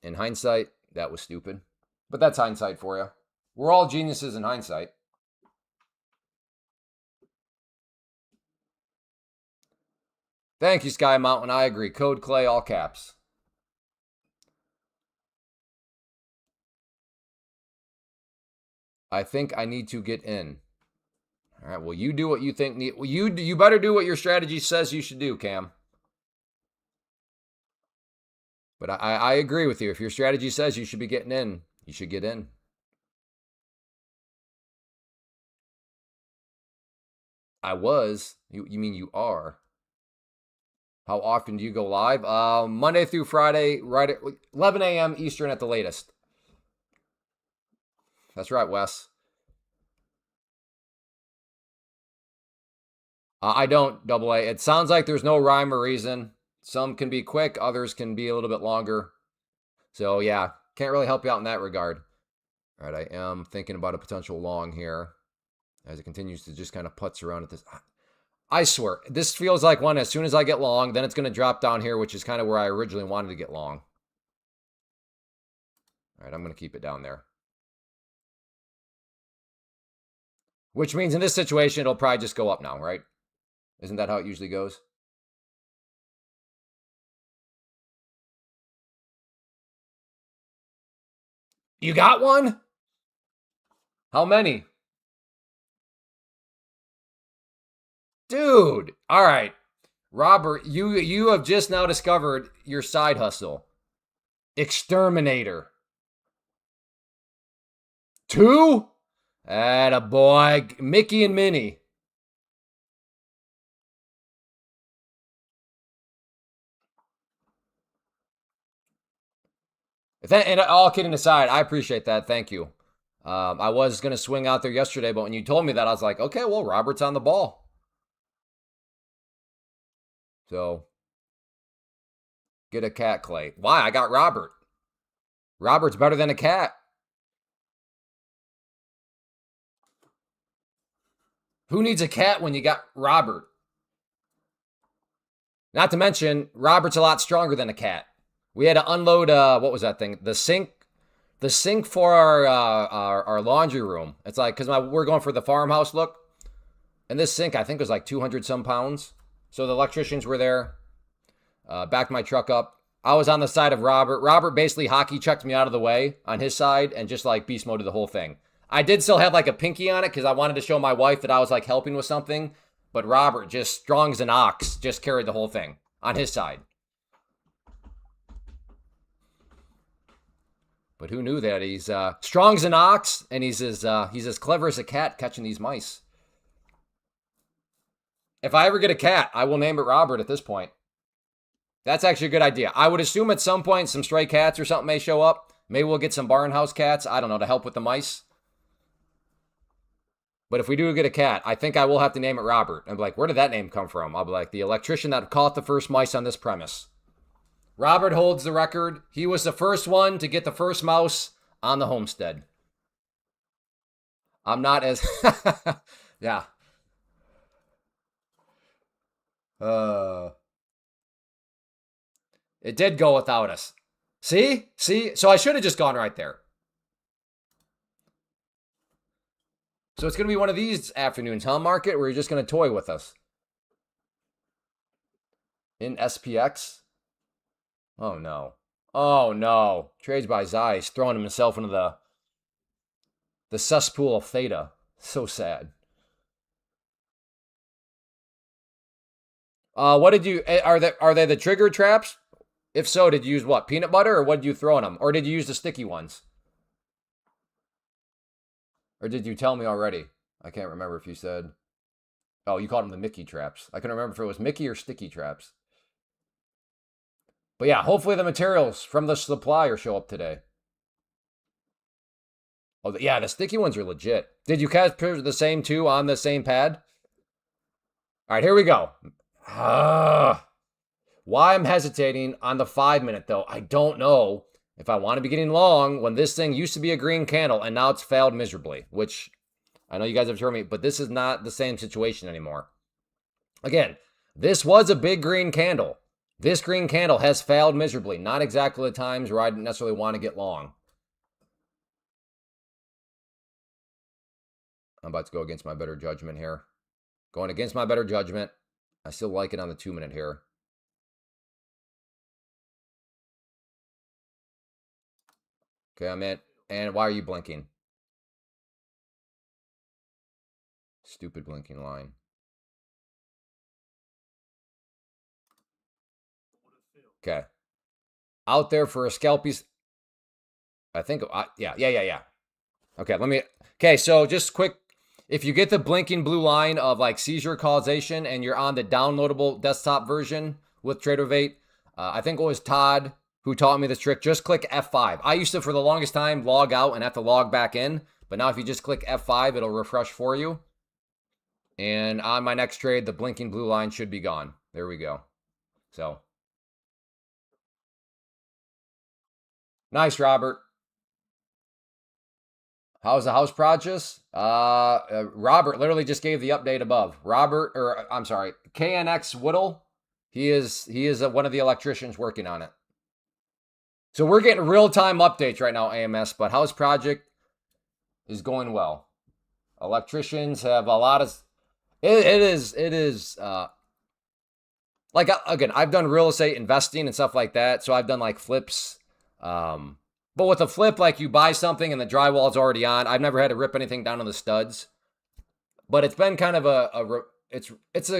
in hindsight, that was stupid. But that's hindsight for you. We're all geniuses in hindsight. Thank you, Sky Mountain. I agree. Code Clay, all caps. I think I need to get in. All right. Well, you do what you think. Well, you better do what your strategy says you should do, Cam. But I agree with you. If your strategy says you should be getting in, you should get in. I was. You mean you are? How often do you go live? Monday through Friday, right at 11 a.m. Eastern at the latest. That's right, Wes. I don't, double A. It sounds like there's no rhyme or reason. Some can be quick, others can be a little bit longer. So, yeah, can't really help you out in that regard. All right, I am thinking about a potential long here as it continues to just kind of putz around at this. I swear, this feels like one as soon as I get long, then it's going to drop down here, which is kind of where I originally wanted to get long. All right, I'm going to keep it down there. Which means in this situation, it'll probably just go up now, right? Isn't that how it usually goes? You got one? How many? Dude, all right. Robert, you have just now discovered your side hustle. Exterminator. 2? Attaboy. Mickey and Minnie. And all kidding aside, I appreciate that. Thank you. I was going to swing out there yesterday, but when you told me that, I was like, okay, well, Robert's on the ball. So, get a cat, Clay. Why? I got Robert. Robert's better than a cat. Who needs a cat when you got Robert? Not to mention, Robert's a lot stronger than a cat. We had to unload, what was that thing? The sink for our laundry room. It's like, because we're going for the farmhouse look. And this sink, I think, was like 200 some pounds. So the electricians were there. Backed my truck up. I was on the side of Robert. Robert basically hockey checked me out of the way on his side and just like beast moded the whole thing. I did still have like a pinky on it because I wanted to show my wife that I was like helping with something. But Robert, just strong as an ox, just carried the whole thing on his side. But who knew that? He's strong as an ox, and he's as clever as a cat catching these mice. If I ever get a cat, I will name it Robert at this point. That's actually a good idea. I would assume at some point some stray cats or something may show up. Maybe we'll get some barn house cats. I don't know, to help with the mice. But if we do get a cat, I think I will have to name it Robert. And be like, where did that name come from? I'll be like, the electrician that caught the first mice on this premise. Robert holds the record. He was the first one to get the first mouse on the homestead. I'm not as... yeah. It did go without us. See? So I should have just gone right there. So it's going to be one of these afternoons, huh, Market, where you're just going to toy with us. In SPX? Oh, no. Oh, no. Trades by Zeiss, throwing himself into the cesspool of Theta. So sad. What did you... Are they the trigger traps? If so, did you use what? Peanut butter, or what did you throw in them? Or did you use the sticky ones? Or did you tell me already? I can't remember if you said... Oh, you called them the Mickey traps. I couldn't remember if it was Mickey or sticky traps. But yeah, hopefully the materials from the supplier show up today. Oh, yeah, the sticky ones are legit. Did you catch the same two on the same pad? All right, here we go. Why I'm hesitating on the 5 minute though, I don't know if I want to be getting long when this thing used to be a green candle and now it's failed miserably, which I know you guys have told me, but this is not the same situation anymore. Again, this was a big green candle. This green candle has failed miserably. Not exactly the times where I didn't necessarily want to get long. I'm about to go against my better judgment here. Going against my better judgment. I still like it on the 2 minute here. Okay, I'm in. And why are you blinking? Stupid blinking line. Okay. Out there for a scalpies. I think, yeah. Okay, okay, so just quick. If you get the blinking blue line of like seizure causation and you're on the downloadable desktop version with TraderVate, I think it was Todd who taught me this trick. Just click F5. I used to, for the longest time, log out and have to log back in. But now if you just click F5, it'll refresh for you. And on my next trade, the blinking blue line should be gone. There we go. So, nice, Robert. How's the house projects? Robert literally just gave the update above. Robert, or I'm sorry, KNX Whittle. He is one of the electricians working on it. So we're getting real-time updates right now, AMS, but house project is going well. Electricians have a lot of it is like, again, I've done real estate investing and stuff like that, so I've done like flips. But with a flip, like you buy something and the drywall's already on. I've never had to rip anything down on the studs. But it's been kind of it's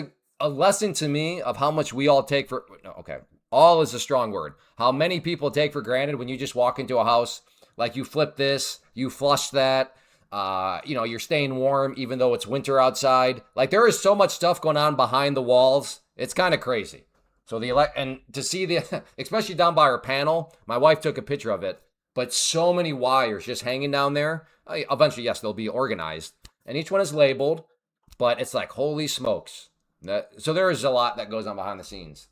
a lesson to me of how much we all take for, no, okay, all is a strong word. How many people take for granted when you just walk into a house, like you flip this, you flush that, you're staying warm even though it's winter outside. Like there is so much stuff going on behind the walls. It's kind of crazy. So and to see especially down by our panel, my wife took a picture of it, but so many wires just hanging down there. Eventually, yes, they'll be organized and each one is labeled, but it's like, holy smokes. So there is a lot that goes on behind the scenes.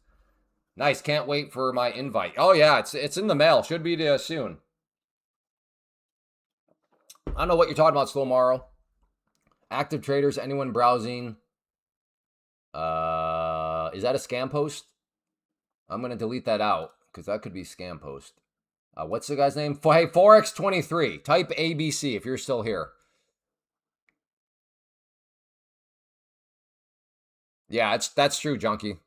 Nice. Can't wait for my invite. Oh yeah, it's in the mail. Should be soon. I don't know what you're talking about, Slow Morrow. Active traders, anyone browsing? Is that a scam post? I'm gonna delete that out because that could be scam post. What's the guy's name? Hey, Forex23. Type ABC if you're still here. Yeah, that's true, Junkie.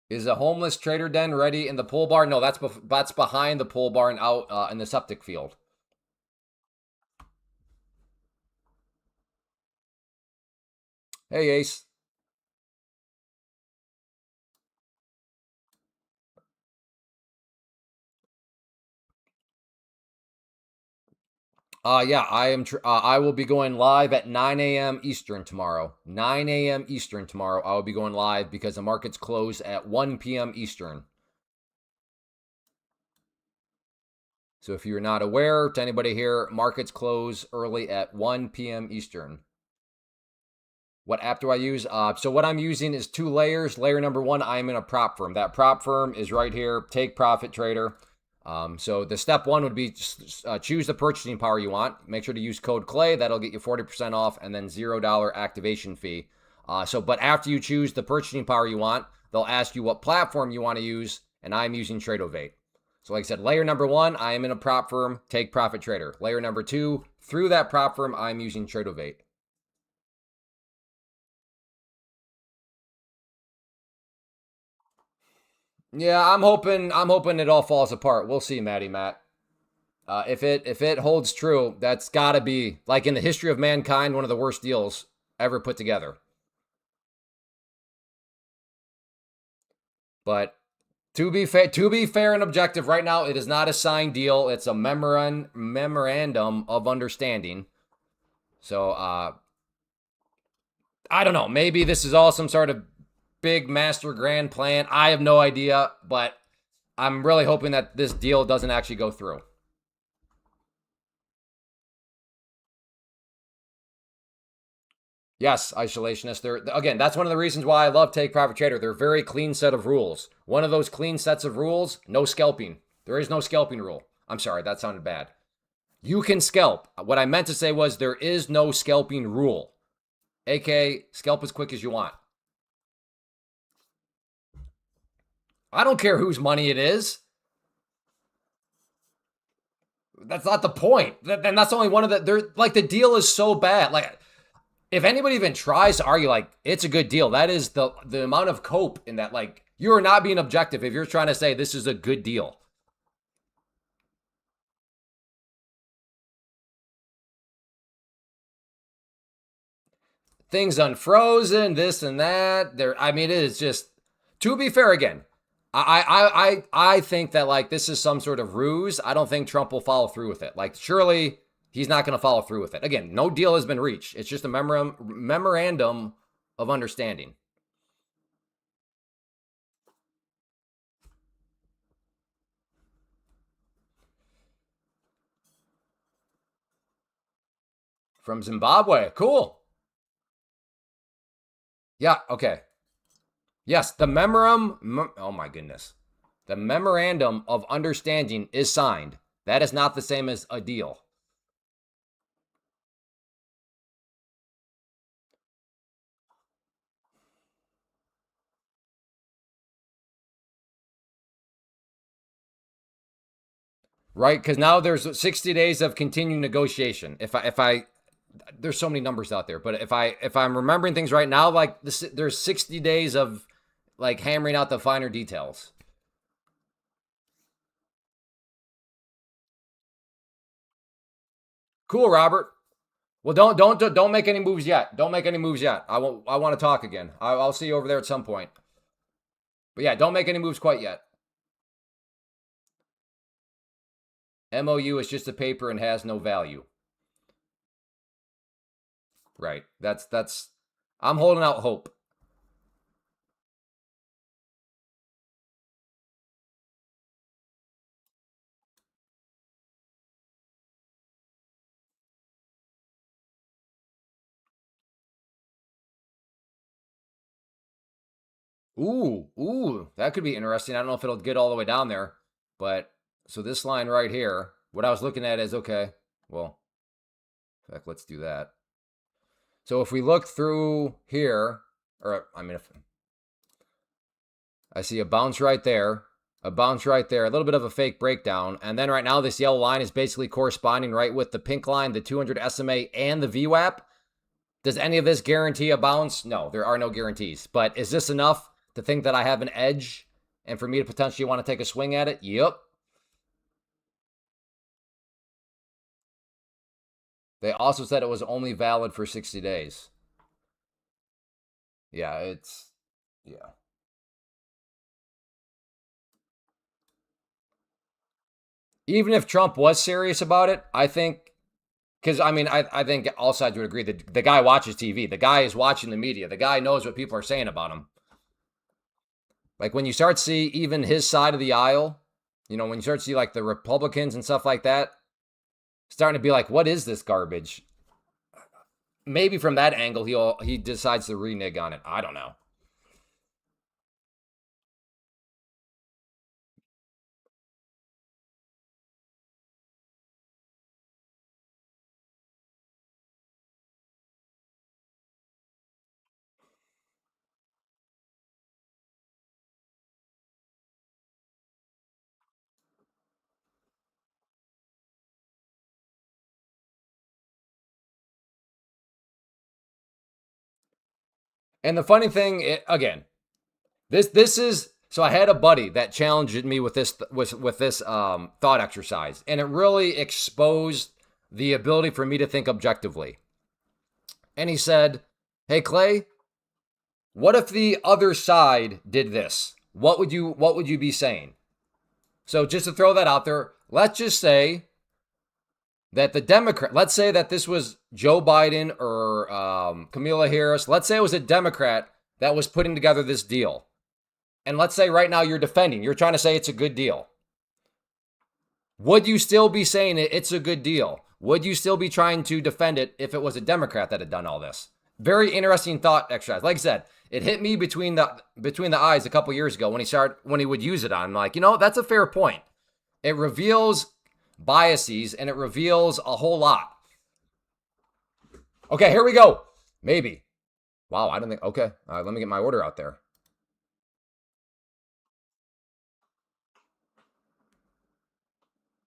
Is a homeless trader den ready in the pole barn? No, that's behind the pole barn out in the septic field. Hey, Ace. Yeah, I am. I will be going live at 9 a.m. Eastern tomorrow. 9 a.m. Eastern tomorrow. I will be going live because the markets close at 1 p.m. Eastern. So if you're not aware, to anybody here, markets close early at 1 p.m. Eastern. What app do I use? So what I'm using is 2 layers. Layer number 1, I am in a prop firm. That prop firm is right here. Take Profit Trader. So the step 1 would be just, choose the purchasing power you want. Make sure to use code CLAY. That'll get you 40% off and then $0 activation fee. But after you choose the purchasing power you want, they'll ask you what platform you want to use, and I'm using TradeOvate. So like I said, layer number 1, I am in a prop firm, Take Profit Trader. Layer number 2, through that prop firm, I'm using TradeOvate. Yeah, I'm hoping it all falls apart. We'll see, Matt. If it holds true, that's got to be, like, in the history of mankind, one of the worst deals ever put together. But to be fair and objective, right now it is not a signed deal. It's a memorandum of understanding. So I don't know. Maybe this is all some sort of big master grand plan. I have no idea, but I'm really hoping that this deal doesn't actually go through. Yes, isolationists. They're again, that's one of the reasons why I love Take Profit Trader. They're a very clean set of rules. One of those clean sets of rules, no scalping. There is no scalping rule. I'm sorry, that sounded bad. You can scalp. What I meant to say was there is no scalping rule. AKA scalp as quick as you want. I don't care whose money it is. That's not the point. And that's only one of the. They're like the deal is so bad. Like if anybody even tries to argue like it's a good deal, that is the amount of cope in that. Like you are not being objective if you're trying to say this is a good deal. Things unfrozen, this and that. There, I mean, it is just. To be fair, again, I think that like this is some sort of ruse. I don't think Trump will follow through with it. Like surely he's not going to follow through with it. Again, no deal has been reached. It's just a memorandum of understanding. From Zimbabwe. Cool. Yeah, okay. Yes, the memorandum. Oh my goodness. The memorandum of understanding is signed. That is not the same as a deal. Right? Because now there's 60 days of continuing negotiation. If I there's so many numbers out there, but if I'm remembering things right now, like this, there's 60 days of like hammering out the finer details. Cool, Robert. Well, don't make any moves yet. Don't make any moves yet. I want to talk again. I'll see you over there at some point. But yeah, don't make any moves quite yet. MOU is just a paper and has no value. Right. That's I'm holding out hope. Ooh, that could be interesting. I don't know if it'll get all the way down there, but so this line right here, what I was looking at is okay. Well, in fact, let's do that. So if we look through here, or I mean, if I see a bounce right there, a bounce right there, a little bit of a fake breakdown, and then right now this yellow line is basically corresponding right with the pink line, the 200 SMA, and the VWAP. Does any of this guarantee a bounce? No, there are no guarantees. But is this enough to think that I have an edge and for me to potentially want to take a swing at it? Yep. They also said it was only valid for 60 days. Yeah, yeah. Even if Trump was serious about it, I think, because I mean, I think all sides would agree that the guy watches TV. The guy is watching the media. The guy knows what people are saying about him. Like when you start to see even his side of the aisle, when you start to see like the Republicans and stuff like that, starting to be like, what is this garbage? Maybe from that angle, he decides to renege on it. I don't know. And the funny thing, again, this is so I had a buddy that challenged me with this thought exercise, and it really exposed the ability for me to think objectively. And he said, "Hey Clay, what if the other side did this? What would you be saying?" So just to throw that out there, let's just say that let's say that this was Joe Biden or Kamala Harris. Let's say it was a Democrat that was putting together this deal. and let's say right now you're defending, you're trying to say it's a good deal. Would you still be saying it's a good deal? Would you still be trying to defend it if it was a Democrat that had done all this? Very interesting thought exercise. Like I said, it hit me between the eyes a couple years ago when he would use it on. I'm like, that's a fair point. It reveals biases and it reveals a whole lot. Okay, here we go. Maybe. Wow, I don't think. Okay, let me get my order out there.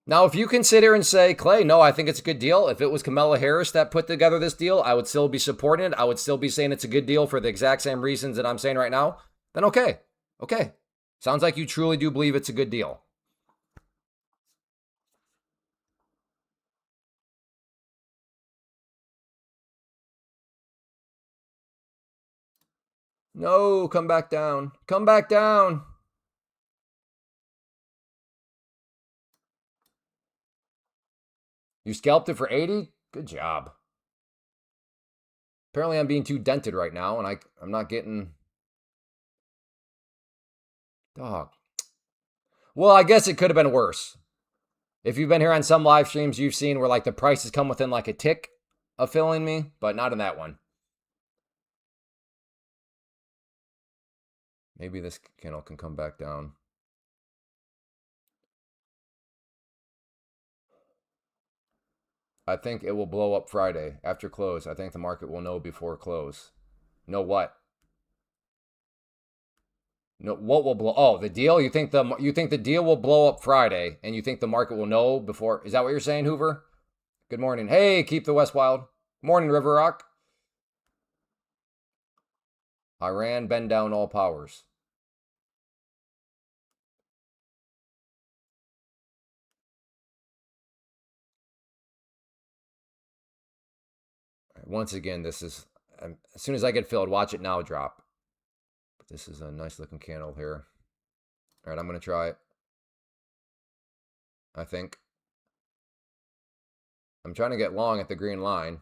Now, if you consider and say, Clay, no, I think it's a good deal. If it was Kamala Harris that put together this deal, I would still be supporting it. I would still be saying it's a good deal for the exact same reasons that I'm saying right now. Then okay. Okay. Sounds like you truly do believe it's a good deal. No, come back down. Come back down. You scalped it for 80? Good job. Apparently I'm being too dented right now, and I'm not getting... Dog. Well, I guess it could have been worse. If you've been here on some live streams, you've seen where like the prices come within like a tick of filling me, but not in that one. Maybe this candle can come back down. I think it will blow up Friday after close. I think the market will know before close. Know what? No, what will blow? Oh, the deal. You think the deal will blow up Friday, and you think the market will know before? Is that what you're saying, Hoover? Good morning. Hey, keep the West wild. Morning, River Rock. Iran bend down all powers. Once again, this is, as soon as I get filled, watch it now drop. But this is a nice looking candle here. All right, I'm going to try it. I think. I'm trying to get long at the green line.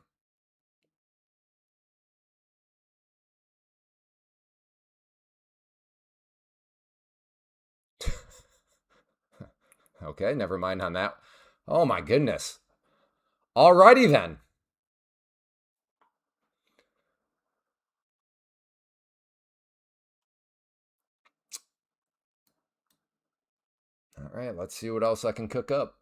Okay, never mind on that. Oh my goodness. Alrighty then. All right, let's see what else I can cook up.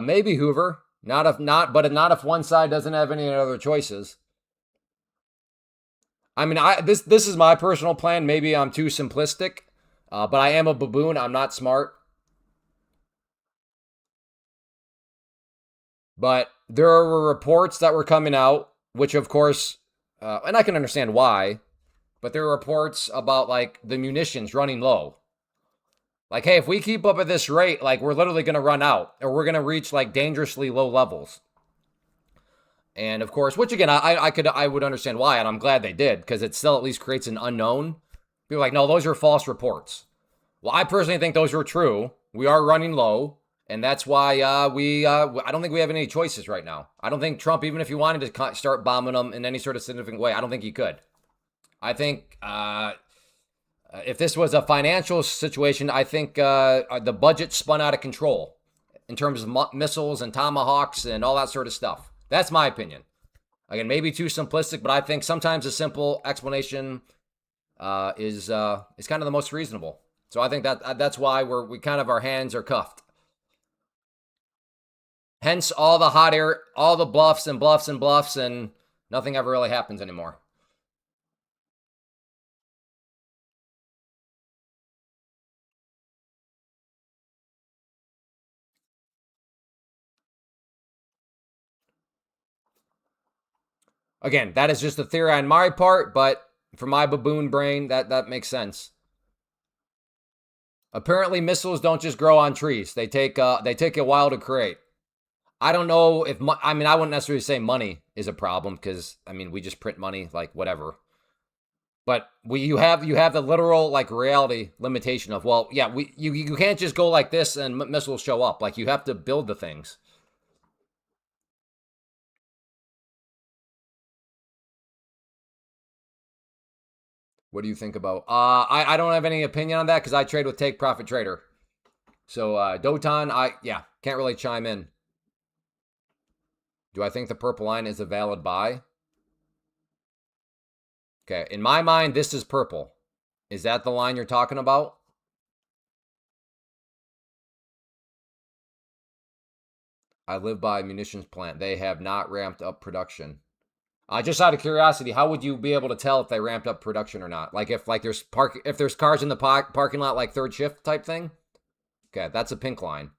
Maybe Hoover. Not if one side doesn't have any other choices. I mean, this is my personal plan. Maybe I'm too simplistic, but I am a baboon. I'm not smart. But there were reports that were coming out, which of course, and I can understand why, but there were reports about like the munitions running low. Like, hey, if we keep up at this rate, like we're literally going to run out, or we're going to reach like dangerously low levels. And of course, which again, I would understand why, and I'm glad they did, because it still at least creates an unknown. People are like, no, those are false reports. Well, I personally think those were true. We are running low, and that's why I don't think we have any choices right now. I don't think Trump, even if he wanted to start bombing them in any sort of significant way, I don't think he could. I think if this was a financial situation, I think the budget spun out of control in terms of missiles and tomahawks and all that sort of stuff. That's my opinion. Again, maybe too simplistic, but I think sometimes a simple explanation is kind of the most reasonable. So I think that's why we kind of, our hands are cuffed. Hence all the hot air, all the bluffs and bluffs and bluffs, and nothing ever really happens anymore. Again, that is just a theory on my part, but for my baboon brain, that makes sense. Apparently, missiles don't just grow on trees. They take a while to create. I don't know if I wouldn't necessarily say money is a problem, because I mean we just print money like whatever. But you have the literal like reality limitation of, well, yeah, you can't just go like this and missiles show up. Like you have to build the things. What do you think about? I don't have any opinion on that because I trade with Take Profit Trader. So Doton, I yeah can't really chime in. Do I think the purple line is a valid buy? Okay, in my mind, this is purple. Is that the line you're talking about? I live by a munitions plant. They have not ramped up production. Just out of curiosity, how would you be able to tell if they ramped up production or not? Like if there's cars in the parking lot, like third shift type thing. Okay, that's a pink line.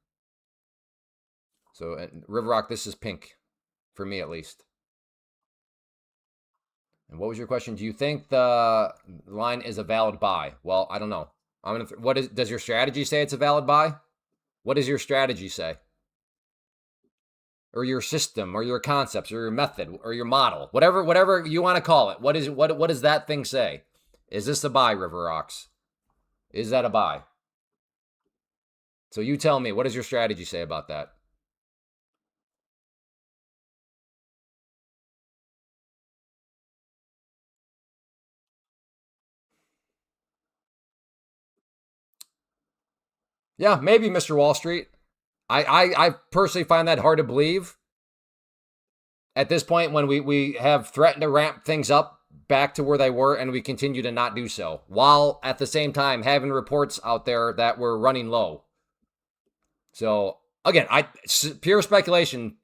So River Rock, this is pink for me at least. And what was your question? Do you think the line is a valid buy? Well, I don't know. I'm gonna. What is? Does your strategy say it's a valid buy? What does your strategy say? Or your system, or your concepts, or your method, or your model, whatever you want to call it. What does that thing say? Is this a buy, River Rocks? Is that a buy? So you tell me. What does your strategy say about that? Yeah, maybe Mr. Wall Street. I personally find that hard to believe at this point when we have threatened to ramp things up back to where they were and we continue to not do so, while at the same time having reports out there that we're running low. So again, pure speculation,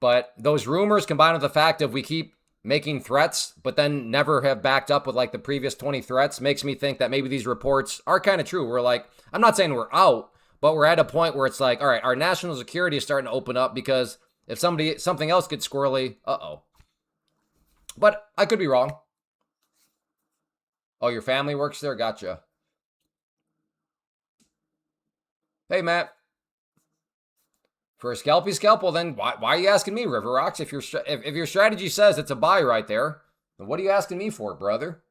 but those rumors combined with the fact of we keep making threats but then never have backed up with like the previous 20 threats makes me think that maybe these reports are kind of true. We're like, I'm not saying we're out, but we're at a point where it's like, all right, our national security is starting to open up because if something else gets squirrely, uh-oh. But I could be wrong. Oh, your family works there? Gotcha. Hey, Matt. For a scalpy scalp, well then why are you asking me, River Rocks? If your strategy says it's a buy right there, then what are you asking me for, brother?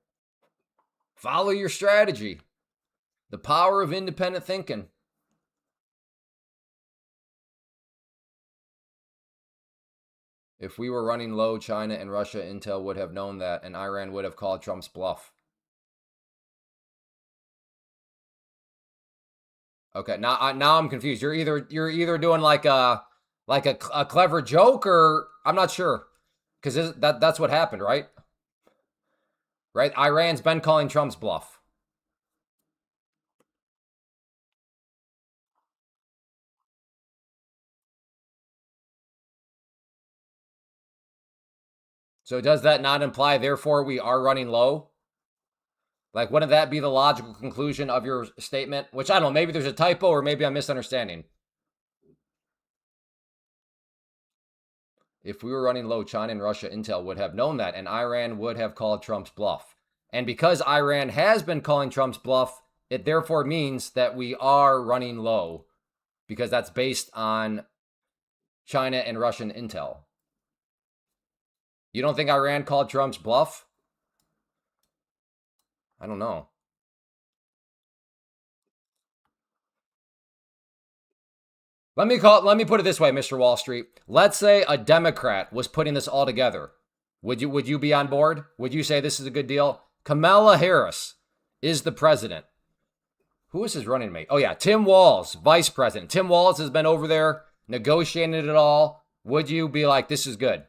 Follow your strategy. The power of independent thinking. If we were running low, China and Russia intel would have known that, and Iran would have called Trump's bluff. Okay, now I'm confused. You're either doing like a clever joke, or I'm not sure because that's what happened, right? Right? Iran's been calling Trump's bluff. So does that not imply, therefore, we are running low? Like, wouldn't that be the logical conclusion of your statement? Which I don't know. Maybe there's a typo, or maybe I'm misunderstanding. If we were running low, China and Russia intel would have known that, and Iran would have called Trump's bluff. And because Iran has been calling Trump's bluff, it therefore means that we are running low because that's based on China and Russian intel. You don't think Iran called Trump's bluff? I don't know. Let me put it this way, Mr. Wall Street. Let's say a Democrat was putting this all together. Would you be on board? Would you say this is a good deal? Kamala Harris is the president. Who is his running mate? Oh yeah, Tim Walz, vice president. Tim Walz has been over there negotiating it all. Would you be like, this is good?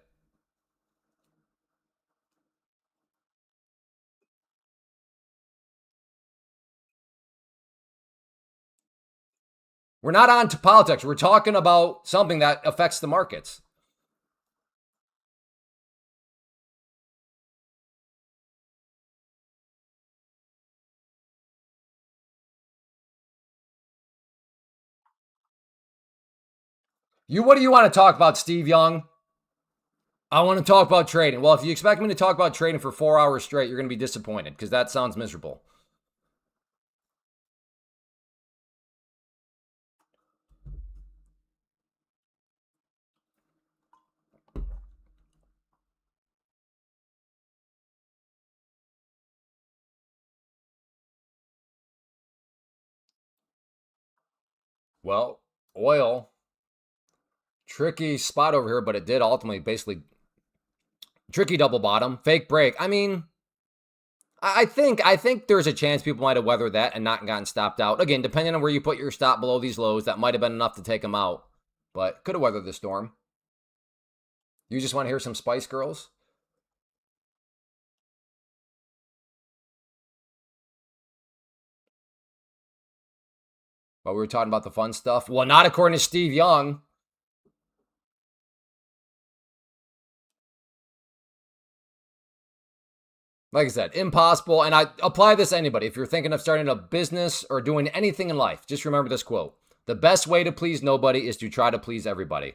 We're not on to politics. We're talking about something that affects the markets. What do you want to talk about, Steve Young? I want to talk about trading. Well, if you expect me to talk about trading for 4 hours straight, you're going to be disappointed because that sounds miserable. Well, oil, tricky spot over here, but it did ultimately basically tricky double bottom, fake break. I mean, I think there's a chance people might have weathered that and not gotten stopped out. Again, depending on where you put your stop below these lows, that might have been enough to take them out, but could have weathered the storm. You just want to hear some Spice Girls? While we were talking about the fun stuff. Well, not according to Steve Young. Like I said, impossible. And I apply this to anybody. If you're thinking of starting a business or doing anything in life, just remember this quote. The best way to please nobody is to try to please everybody.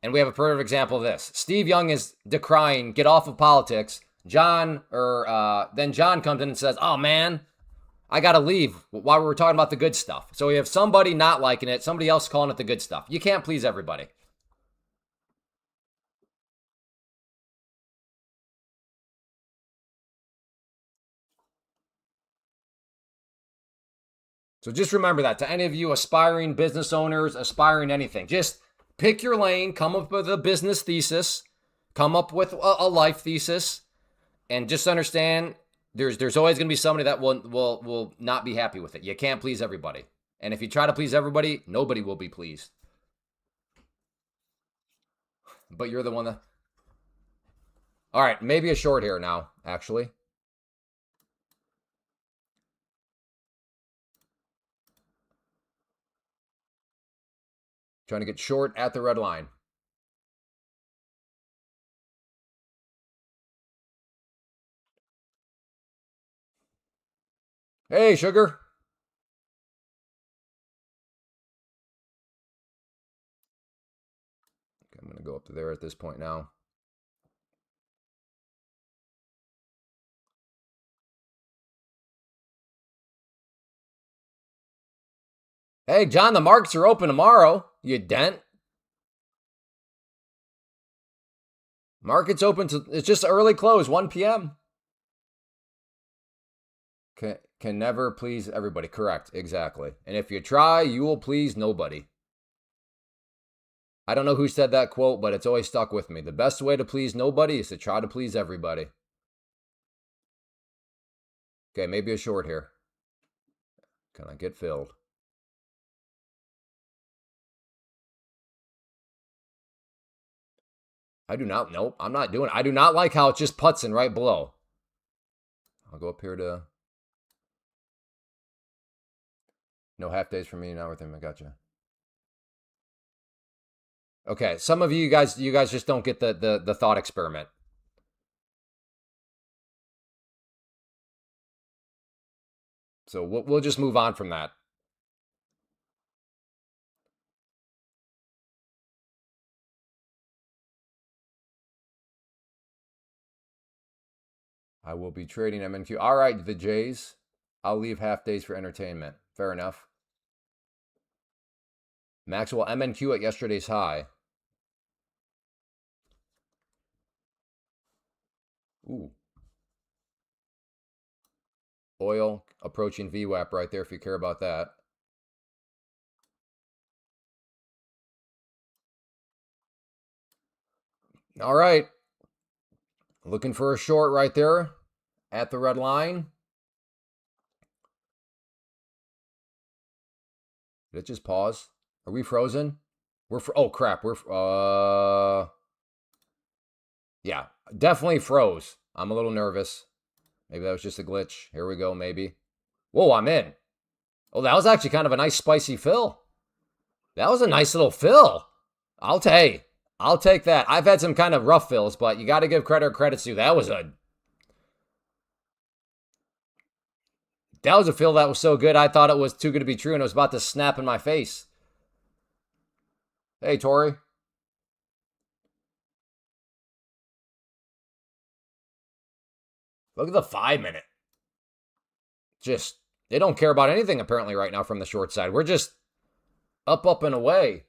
And we have a perfect example of this. Steve Young is decrying, get off of politics. Then John comes in and says, oh man, I got to leave while we were talking about the good stuff. So we have somebody not liking it, somebody else calling it the good stuff. You can't please everybody. So just remember that to any of you aspiring business owners, aspiring anything, just pick your lane, come up with a business thesis, come up with a life thesis, and just understand there's always going to be somebody that will not be happy with it. You can't please everybody. And if you try to please everybody, nobody will be pleased. But you're the one that... All right, maybe a short here now, actually. Trying to get short at the red line. Hey, sugar. Okay, I'm going to go up to there at this point now. Hey, John, the markets are open tomorrow. You dent. Markets open it's just early close, 1 p.m. Can never please everybody. Correct. Exactly. And if you try, you will please nobody. I don't know who said that quote, but it's always stuck with me. The best way to please nobody is to try to please everybody. Okay, maybe a short here. Can I get filled? Nope, I'm not doing it. I do not like how it's just putzing right below. I'll go up here to... No half days for me, not worth it. I gotcha. Okay, some of you guys just don't get the thought experiment. So we'll just move on from that. I will be trading MNQ. All right, the Jays. I'll leave half days for entertainment. Fair enough. Maxwell MNQ at yesterday's high. Ooh. Oil approaching VWAP right there if you care about that. All right. Looking for a short right there at the red line. Did it just pause? Are we frozen? Oh crap, yeah, definitely froze. I'm a little nervous. Maybe that was just a glitch. Here we go, maybe. Whoa, I'm in. Oh, that was actually kind of a nice spicy fill. That was a nice little fill. I'll take that. I've had some kind of rough fills, but you got to give credit where credit's due. That was a fill that was so good, I thought it was too good to be true, and it was about to snap in my face. Hey, Tori. Look at the 5 minute. Just, they don't care about anything apparently right now from the short side. We're just up, and away.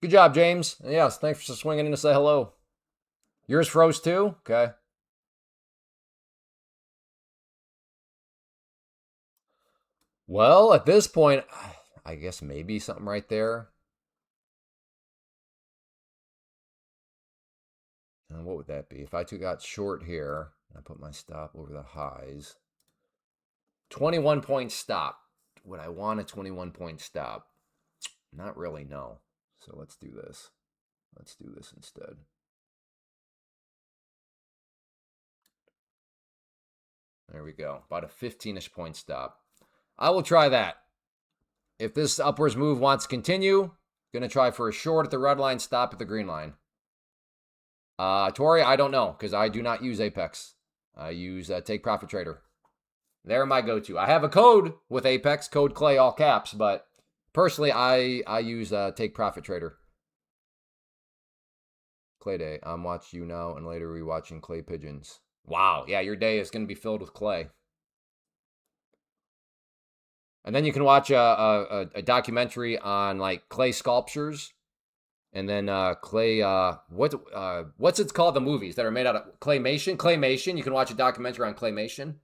Good job, James. Yes, thanks for swinging in to say hello. Yours froze too? Okay. Well, at this point, I guess maybe something right there. And what would that be? If I got short here, I put my stop over the highs. 21-point stop. Would I want a 21-point stop? Not really, no. So let's do this. Let's do this instead. There we go. About a 15-ish point stop. I will try that. If this upwards move wants to continue, going to try for a short at the red line, stop at the green line. Tori, I don't know because I do not use Apex. I use Take Profit Trader. They're my go-to. I have a code with Apex, code Clay, all caps, but personally, I use Take Profit Trader. Clay Day. I'm watching you now and later rewatching Clay Pigeons. Wow. Yeah, your day is going to be filled with clay. And then you can watch a documentary on like clay sculptures, and then clay. What's it called? The movies that are made out of claymation. Claymation. You can watch a documentary on claymation.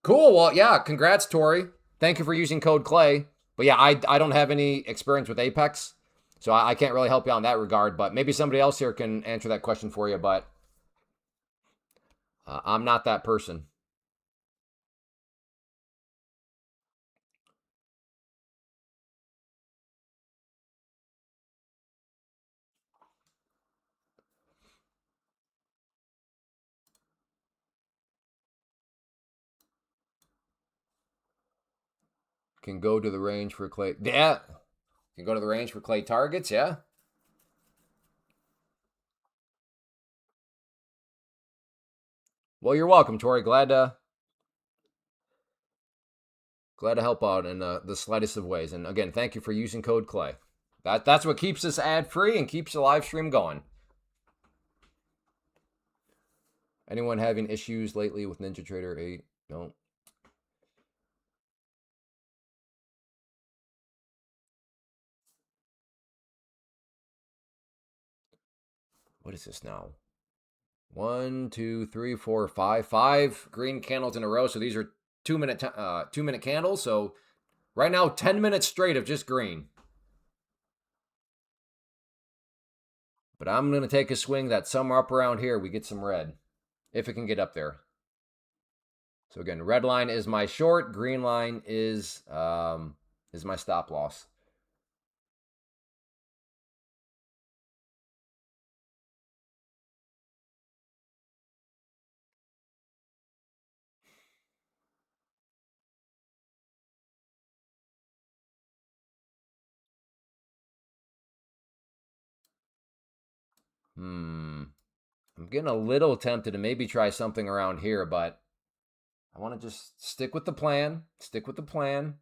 Cool. Well, yeah. Congrats, Tori. Thank you for using code Clay. But yeah, I don't have any experience with Apex, so I can't really help you out in that regard. But maybe somebody else here can answer that question for you. But I'm not that person. Can go to the range for clay. Yeah. Can go to the range for clay targets. Yeah. Well, you're welcome, Tori. Glad to help out in the slightest of ways. And again, thank you for using code Clay. That's what keeps this ad free and keeps the live stream going. Anyone having issues lately with NinjaTrader 8? No. What is this now? 1, 2, 3, 4, 5. 5 green candles in a row. So these are 2-minute candles. So right now, 10 minutes straight of just green. But I'm going to take a swing that somewhere up around here we get some red, if it can get up there. So again, red line is my short, green line is my stop loss. I'm getting a little tempted to maybe try something around here, but I want to just stick with the plan. Stick with the plan.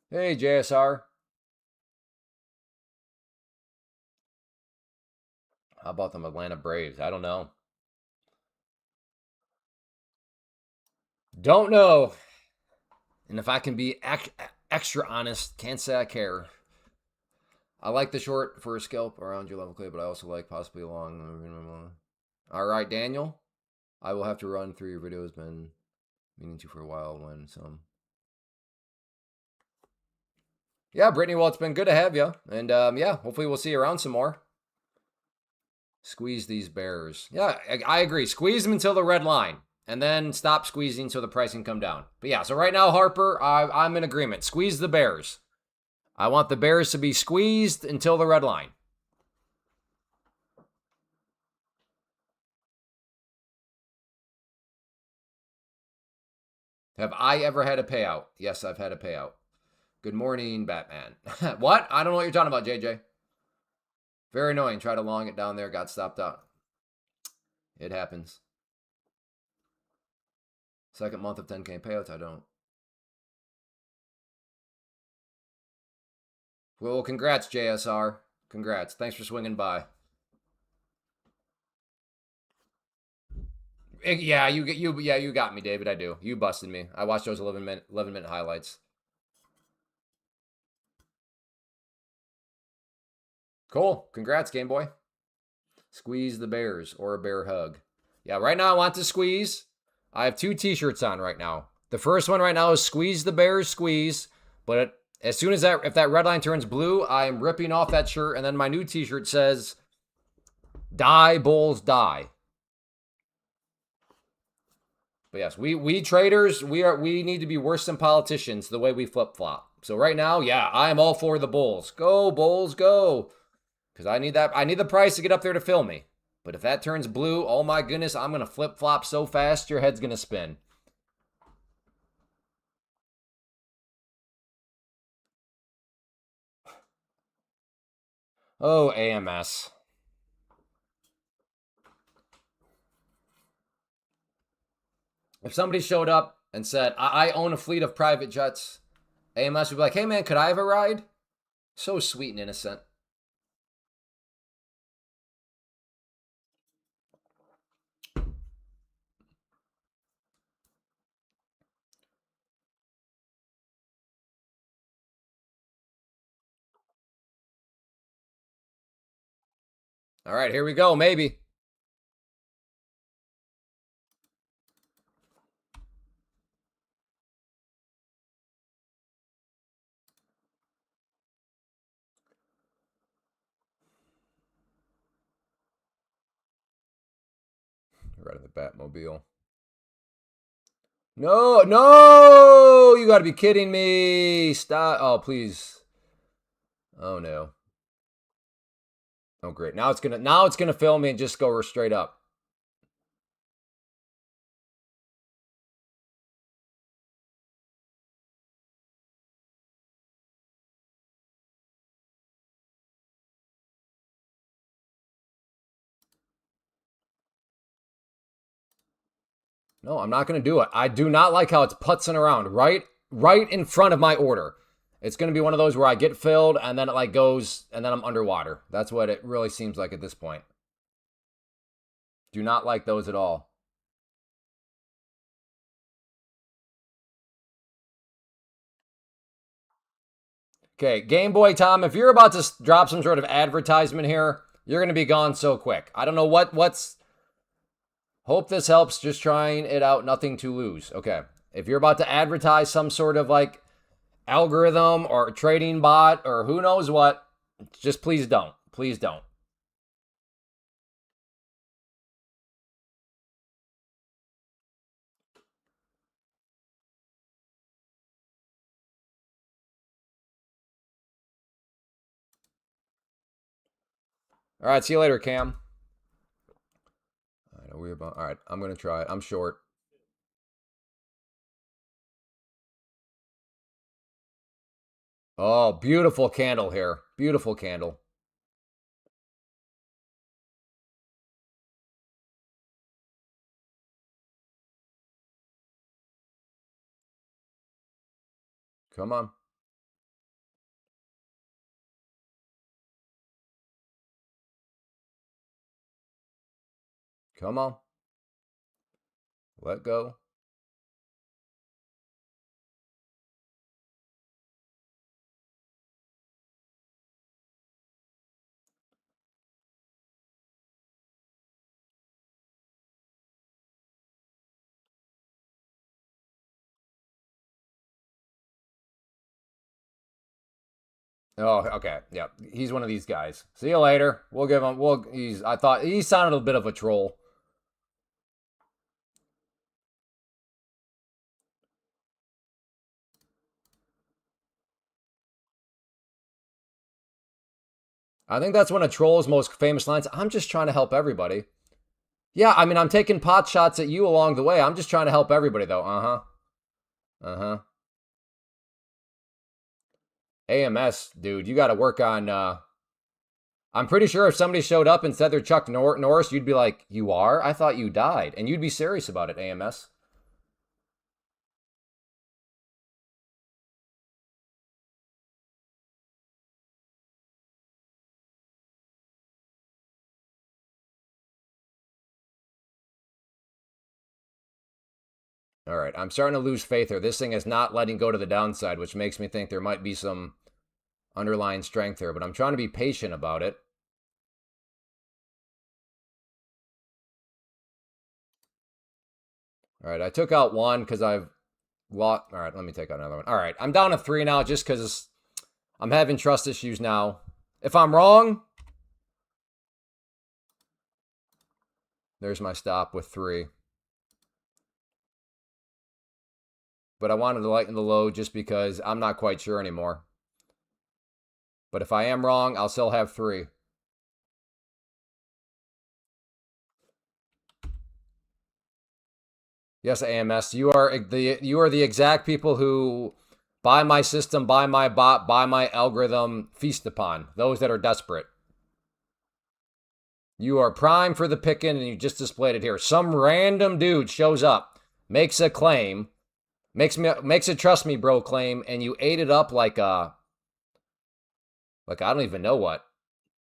Hey, JSR. How about them Atlanta Braves? I don't know. Don't know. And if I can be extra honest, can't say I care. I like the short for a scalp around your level clay, but I also like possibly long. All right, Daniel. I will have to run through your videos. Been meaning to for a while when some. Yeah, Brittany, well, it's been good to have you. And yeah, hopefully we'll see you around some more. Squeeze these bears. Yeah, I agree. Squeeze them until the red line. And then stop squeezing so the price can come down. But yeah, so right now, Harper, I'm in agreement. Squeeze the bears. I want the bears to be squeezed until the red line. Have I ever had a payout? Yes, I've had a payout. Good morning, Batman. What? I don't know what you're talking about, JJ. Very annoying. Tried to long it down there, got stopped out. It happens. Second month of 10K payouts, I don't. Well, congrats, JSR. Congrats. Thanks for swinging by. Yeah, you got me, David. I do. You busted me. I watched those 11-minute highlights. Cool. Congrats, Game Boy. Squeeze the bears or a bear hug. Yeah, right now I want to squeeze. I have two t-shirts on right now. The first one right now is squeeze the bears, squeeze. But as soon as if that red line turns blue, I'm ripping off that shirt. And then my new t-shirt says, die, bulls, die. But yes, we traders, we need to be worse than politicians the way we flip-flop. So right now, yeah, I am all for the bulls. Go, bulls, go. Because I need the price to get up there to fill me. But if that turns blue, oh my goodness, I'm gonna flip-flop so fast your head's gonna spin. Oh, AMS. If somebody showed up and said, I own a fleet of private jets, AMS would be like, hey man, could I have a ride? So sweet and innocent. All right, here we go, maybe. Right in the Batmobile. No, no! You gotta be kidding me. Stop. Oh, please. Oh no. Oh great. Now it's gonna fill me and just go straight up. No, I'm not going to do it. I do not like how it's putzing around right in front of my order. It's going to be one of those where I get filled and then it like goes and then I'm underwater. That's what it really seems like at this point. Do not like those at all. Okay, Game Boy Tom, if you're about to drop some sort of advertisement here, you're going to be gone so quick. I don't know what's hope this helps, just trying it out, nothing to lose. Okay. If you're about to advertise some sort of like algorithm or trading bot or who knows what, just please don't. Please don't. All right, see you later, Cam. All right, all right, I'm gonna try it. I'm short. Oh, beautiful candle here. Beautiful candle. Come on. Come on. Let go. Oh, okay. Yeah. He's one of these guys. See you later. We'll give him I thought he sounded a bit of a troll. I think that's one of Troll's most famous lines. I'm just trying to help everybody. Yeah, I mean, I'm taking pot shots at you along the way. I'm just trying to help everybody, though. Uh huh. Uh huh. AMS, dude, you got to work on. I'm pretty sure if somebody showed up and said they're Chuck Norris, you'd be like, "You are? I thought you died," and you'd be serious about it. AMS. All right, I'm starting to lose faith here. This thing is not letting go to the downside, which makes me think there might be some underlying strength here, but I'm trying to be patient about it. All right, I took out one because I've lost. All right, let me take out another one. All right, I'm down to 3 now just because I'm having trust issues now. If I'm wrong, there's my stop with 3. But I wanted to lighten the load just because I'm not quite sure anymore. But if I am wrong, I'll still have 3. Yes, AMS, you are the exact people who buy my system, buy my bot, buy my algorithm, feast upon those that are desperate. You are prime for the picking, and you just displayed it here. Some random dude shows up, makes a claim, makes a trust me bro claim, and you ate it up like I don't even know what.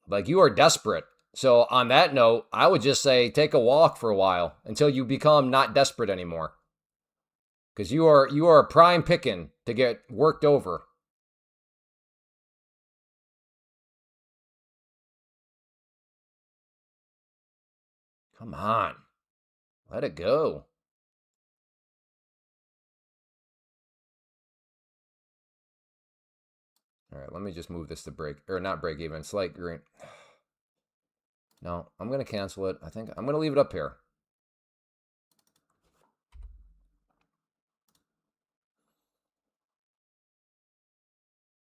Like you are desperate. So on that note, I would just say take a walk for a while until you become not desperate anymore. Because you are a prime picking to get worked over. Come on. Let it go. All right, let me just move this to break, or not break even, slight green. No, I'm going to cancel it. I think I'm going to leave it up here.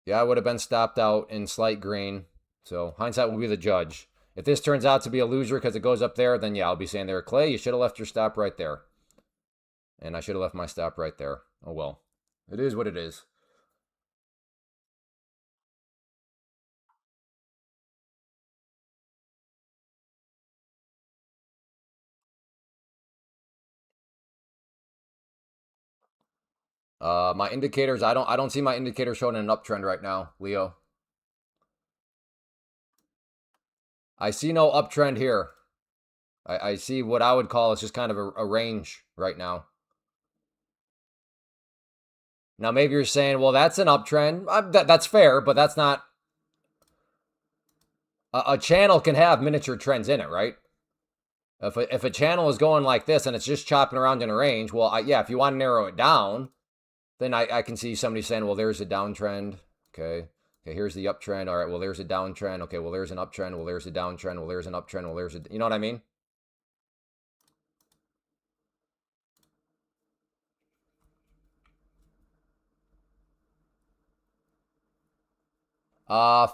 Yeah, I would have been stopped out in slight green. So hindsight will be the judge. If this turns out to be a loser because it goes up there, then yeah, I'll be saying there, Clay, you should have left your stop right there. And I should have left my stop right there. Oh well. It is what it is. My indicators, I don't see my indicator showing an uptrend right now, Leo. I see no uptrend here. I see what I would call is just kind of a range right now. Now maybe you're saying, well, that's an uptrend. That's fair, but that's not. A channel can have miniature trends in it, right? If a channel is going like this and it's just chopping around in a range, well, yeah, if you want to narrow it down, then I can see somebody saying, well, there's a downtrend. Okay. Okay, here's the uptrend. All right, well, there's a downtrend. Okay, well, there's an uptrend. Well, there's a downtrend. Well, there's an uptrend. Well, there's a, you know what I mean?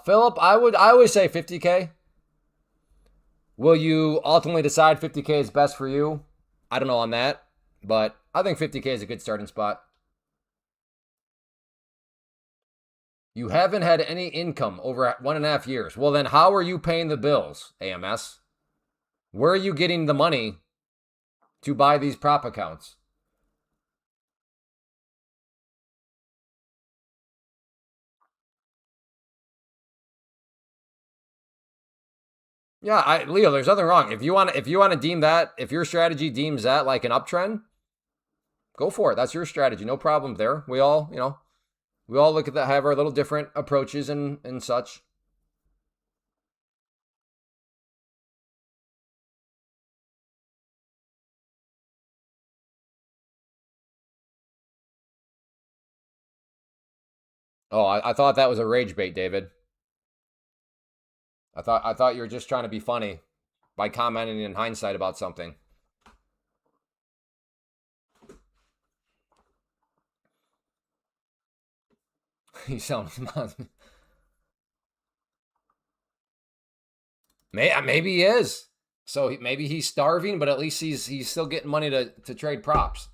Philip, I always say 50K. Will you ultimately decide 50K is best for you? I don't know on that, but I think 50K is a good starting spot. You haven't had any income over 1.5 years. Well, then how are you paying the bills, AMS? Where are you getting the money to buy these prop accounts? Yeah, Leo, there's nothing wrong. If you want to deem that, if your strategy deems that like an uptrend, go for it. That's your strategy. No problem there. We all look at that, have our little different approaches and such. Oh, I thought that was a rage bait, David. I thought you were just trying to be funny by commenting in hindsight about something. He sounds maybe he is. So maybe he's starving, but at least he's still getting money to trade props.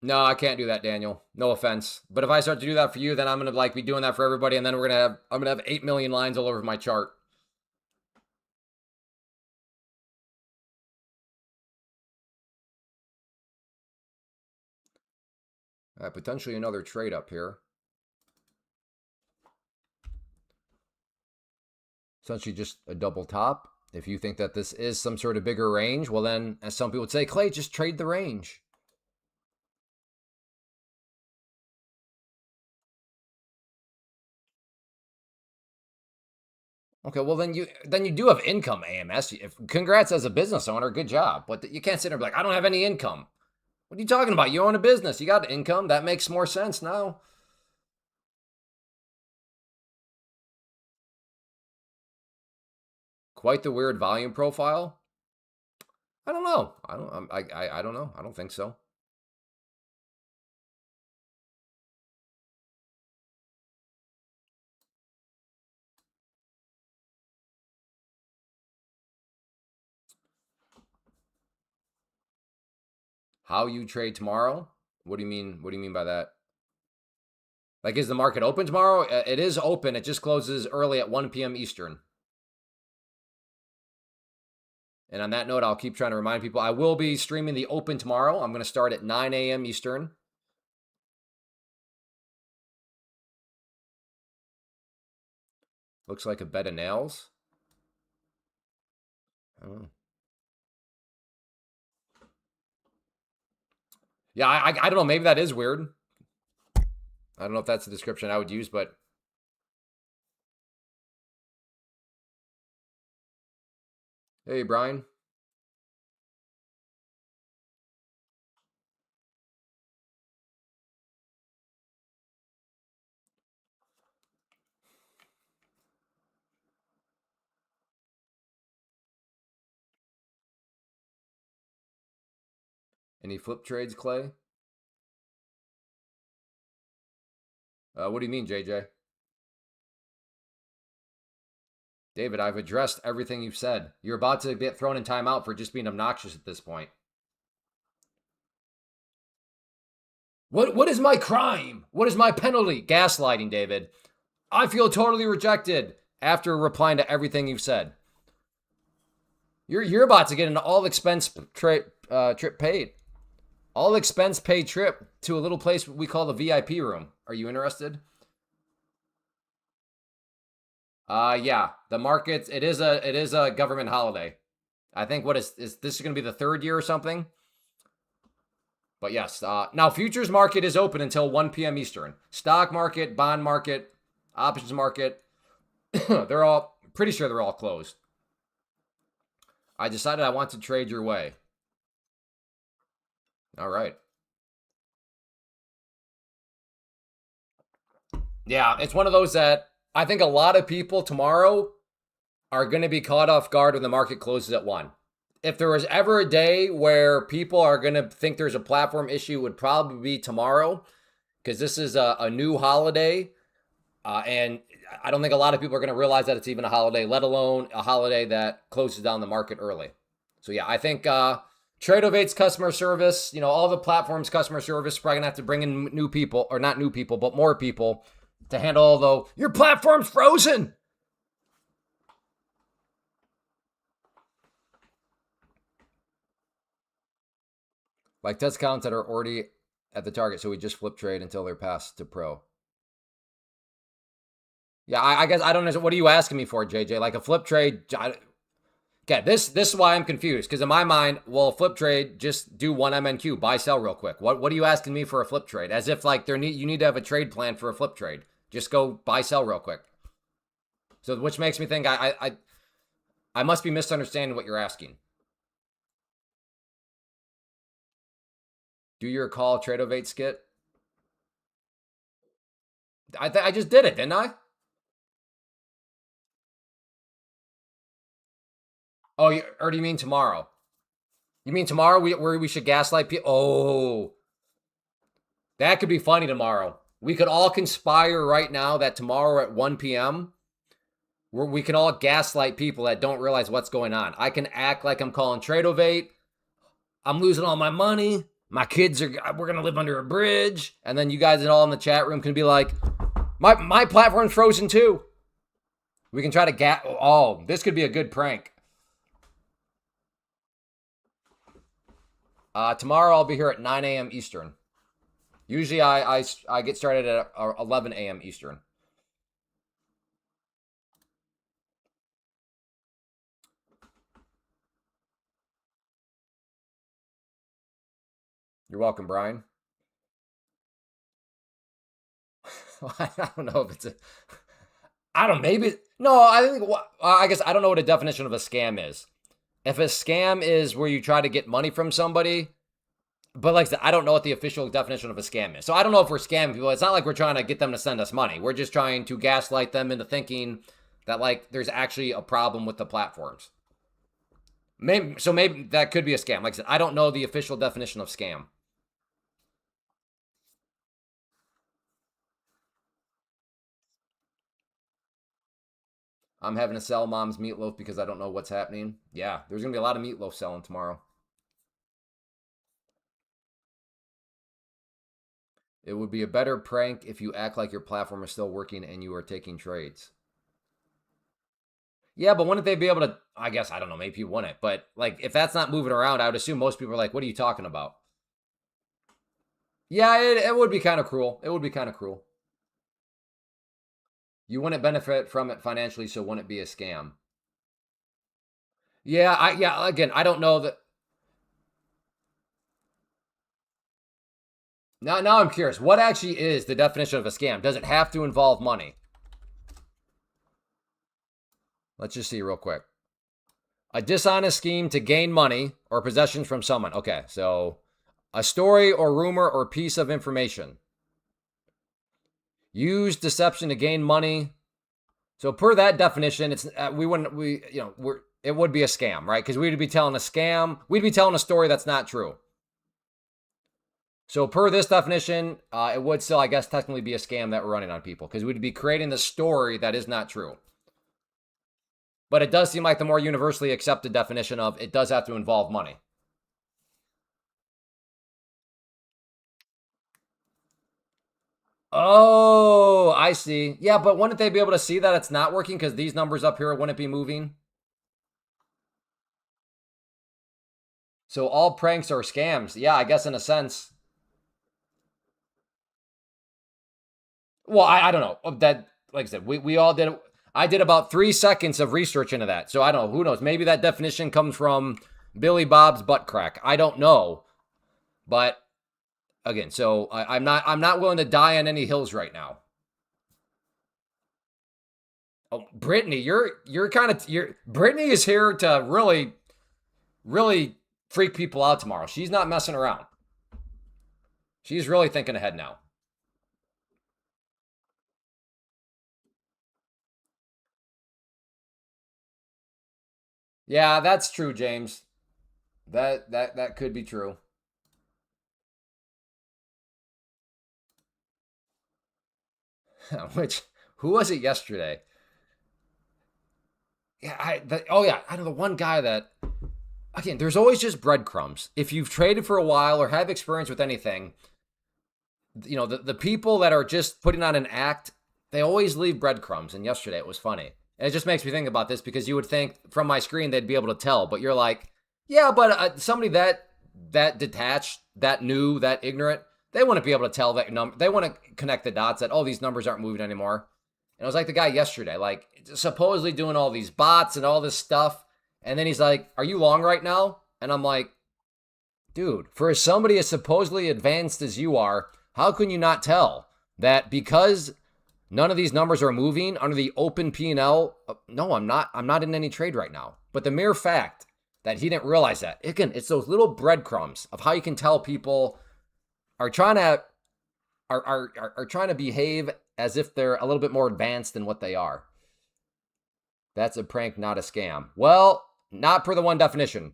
No, I can't do that, Daniel. No offense, but if I start to do that for you, then I'm gonna like be doing that for everybody, and then I'm gonna have 8 million lines all over my chart. Potentially another trade up here. Essentially just a double top If you think that this is some sort of bigger range, well then, as some people would say, Clay, just trade the range. Okay, well then you do have income, AMS. Congrats as a business owner, good job. But you can't sit there and be like, I don't have any income. What are you talking about? You own a business. You got income. That makes more sense now. Quite the weird volume profile. I don't know. I don't know. I don't think so. How you trade tomorrow? What do you mean? What do you mean by that? Like, is the market open tomorrow? It is open. It just closes early at 1 p.m. Eastern. And on that note, I'll keep trying to remind people I will be streaming the open tomorrow. I'm going to start at 9 a.m. Eastern. Looks like a bed of nails. I don't know. Yeah, I don't know. Maybe that is weird. I don't know if that's the description I would use, but hey, Brian. Any flip trades, Clay? What do you mean, JJ? David, I've addressed everything you've said. You're about to get thrown in timeout for just being obnoxious at this point. What is my crime? What is my penalty? Gaslighting, David. I feel totally rejected after replying to everything you've said. You're about to get an all expense trip paid. All expense paid trip to a little place we call the VIP room. Are you interested? Yeah. The markets, it is a government holiday. I think what is this going to be the third year or something? But yes, now futures market is open until 1 p.m. Eastern. Stock market, bond market, options market, they're all pretty sure they're all closed. I decided I want to trade your way. All right. Yeah, it's one of those that I think a lot of people tomorrow are going to be caught off guard when the market closes at 1. If there was ever a day where people are going to think there's a platform issue, it would probably be tomorrow, because this is a new holiday. And I don't think a lot of people are going to realize that it's even a holiday, let alone a holiday that closes down the market early. So yeah, I think Tradovate's customer service, all the platforms' customer service, probably going to have to bring in new people, or not new people, but more people to handle all the, your platform's frozen. Like test counts that are already at the target, so we just flip trade until they're passed to pro. Yeah, I guess I don't know. What are you asking me for, JJ? Like a flip trade? Okay, this is why I'm confused. Because in my mind, well, flip trade, just do one MNQ, buy sell real quick. What are you asking me for a flip trade? As if like you need to have a trade plan for a flip trade. Just go buy sell real quick. So which makes me think I must be misunderstanding what you're asking. Do your call Tradovate skit? I just did it, didn't I? Oh, or do you mean tomorrow? You mean tomorrow where we should gaslight people? Oh, that could be funny tomorrow. We could all conspire right now that tomorrow at 1 p.m. we can all gaslight people that don't realize what's going on. I can act like I'm calling Tradovate. I'm losing all my money. My kids we're going to live under a bridge. And then you guys all in the chat room can be like, my platform's frozen too. We can try to this could be a good prank. Tomorrow I'll be here at 9 a.m. Eastern. Usually I get started at 11 a.m. Eastern. You're welcome, Brian. I don't know if it's a. I don't. Maybe no. I think. I guess I don't know what a definition of a scam is. If a scam is where you try to get money from somebody, but like I said, I don't know what the official definition of a scam is. So I don't know if we're scamming people. It's not like we're trying to get them to send us money. We're just trying to gaslight them into thinking that like there's actually a problem with the platforms. Maybe that could be a scam. Like I said, I don't know the official definition of scam. I'm having to sell mom's meatloaf because I don't know what's happening. Yeah, there's gonna be a lot of meatloaf selling tomorrow. It would be a better prank if you act like your platform is still working and you are taking trades. Yeah, but wouldn't they be able to? I guess I don't know. Maybe you wouldn't, but like if that's not moving around, I would assume most people are like, "What are you talking about?" Yeah, it would be kind of cruel. It would be kind of cruel. You wouldn't benefit from it financially, so wouldn't it be a scam? Yeah. Again, I don't know that. Now I'm curious. What actually is the definition of a scam? Does it have to involve money? Let's just see real quick. A dishonest scheme to gain money or possessions from someone. Okay, so a story or rumor or piece of information. Use deception to gain money. So per that definition, it's we wouldn't we you know we're it would be a scam, right? Because we'd be telling a scam. We'd be telling a story that's not true. So per this definition, it would still, I guess, technically be a scam that we're running on people because we'd be creating the story that is not true. But it does seem like the more universally accepted definition of it does have to involve money. Oh, I see. Yeah, but wouldn't they be able to see that it's not working because these numbers up here wouldn't be moving? So all pranks are scams. Yeah, I guess in a sense. Well, I don't know. That like I said, we all did. I did about 3 seconds of research into that. So I don't know. Who knows? Maybe that definition comes from Billy Bob's butt crack. I don't know. But again, so I'm not willing to die on any hills right now. Oh, Brittany, you're kind of you're Brittany is here to really freak people out tomorrow. She's not messing around. She's really thinking ahead now. Yeah, that's true, James. That could be true. Which who was it yesterday? Yeah, I know the one guy that again. There's always just breadcrumbs. If you've traded for a while or have experience with anything, the people that are just putting on an act, they always leave breadcrumbs. And yesterday it was funny. And it just makes me think about this because you would think from my screen they'd be able to tell, but you're like, yeah, but somebody that detached, that new, that ignorant, they wouldn't be able to tell that number. They want to connect the dots that these numbers aren't moving anymore. And it was like the guy yesterday, like supposedly doing all these bots and all this stuff, and then he's like, "Are you long right now?" And I'm like, dude, for somebody as supposedly advanced as you are, how can you not tell that because none of these numbers are moving under the open P&L? No, I'm not. I'm not in any trade right now. But the mere fact that he didn't realize that, again, it's those little breadcrumbs of how you can tell people are trying to are trying to behave as if they're a little bit more advanced than what they are. That's a prank, not a scam. Well, not per the one definition.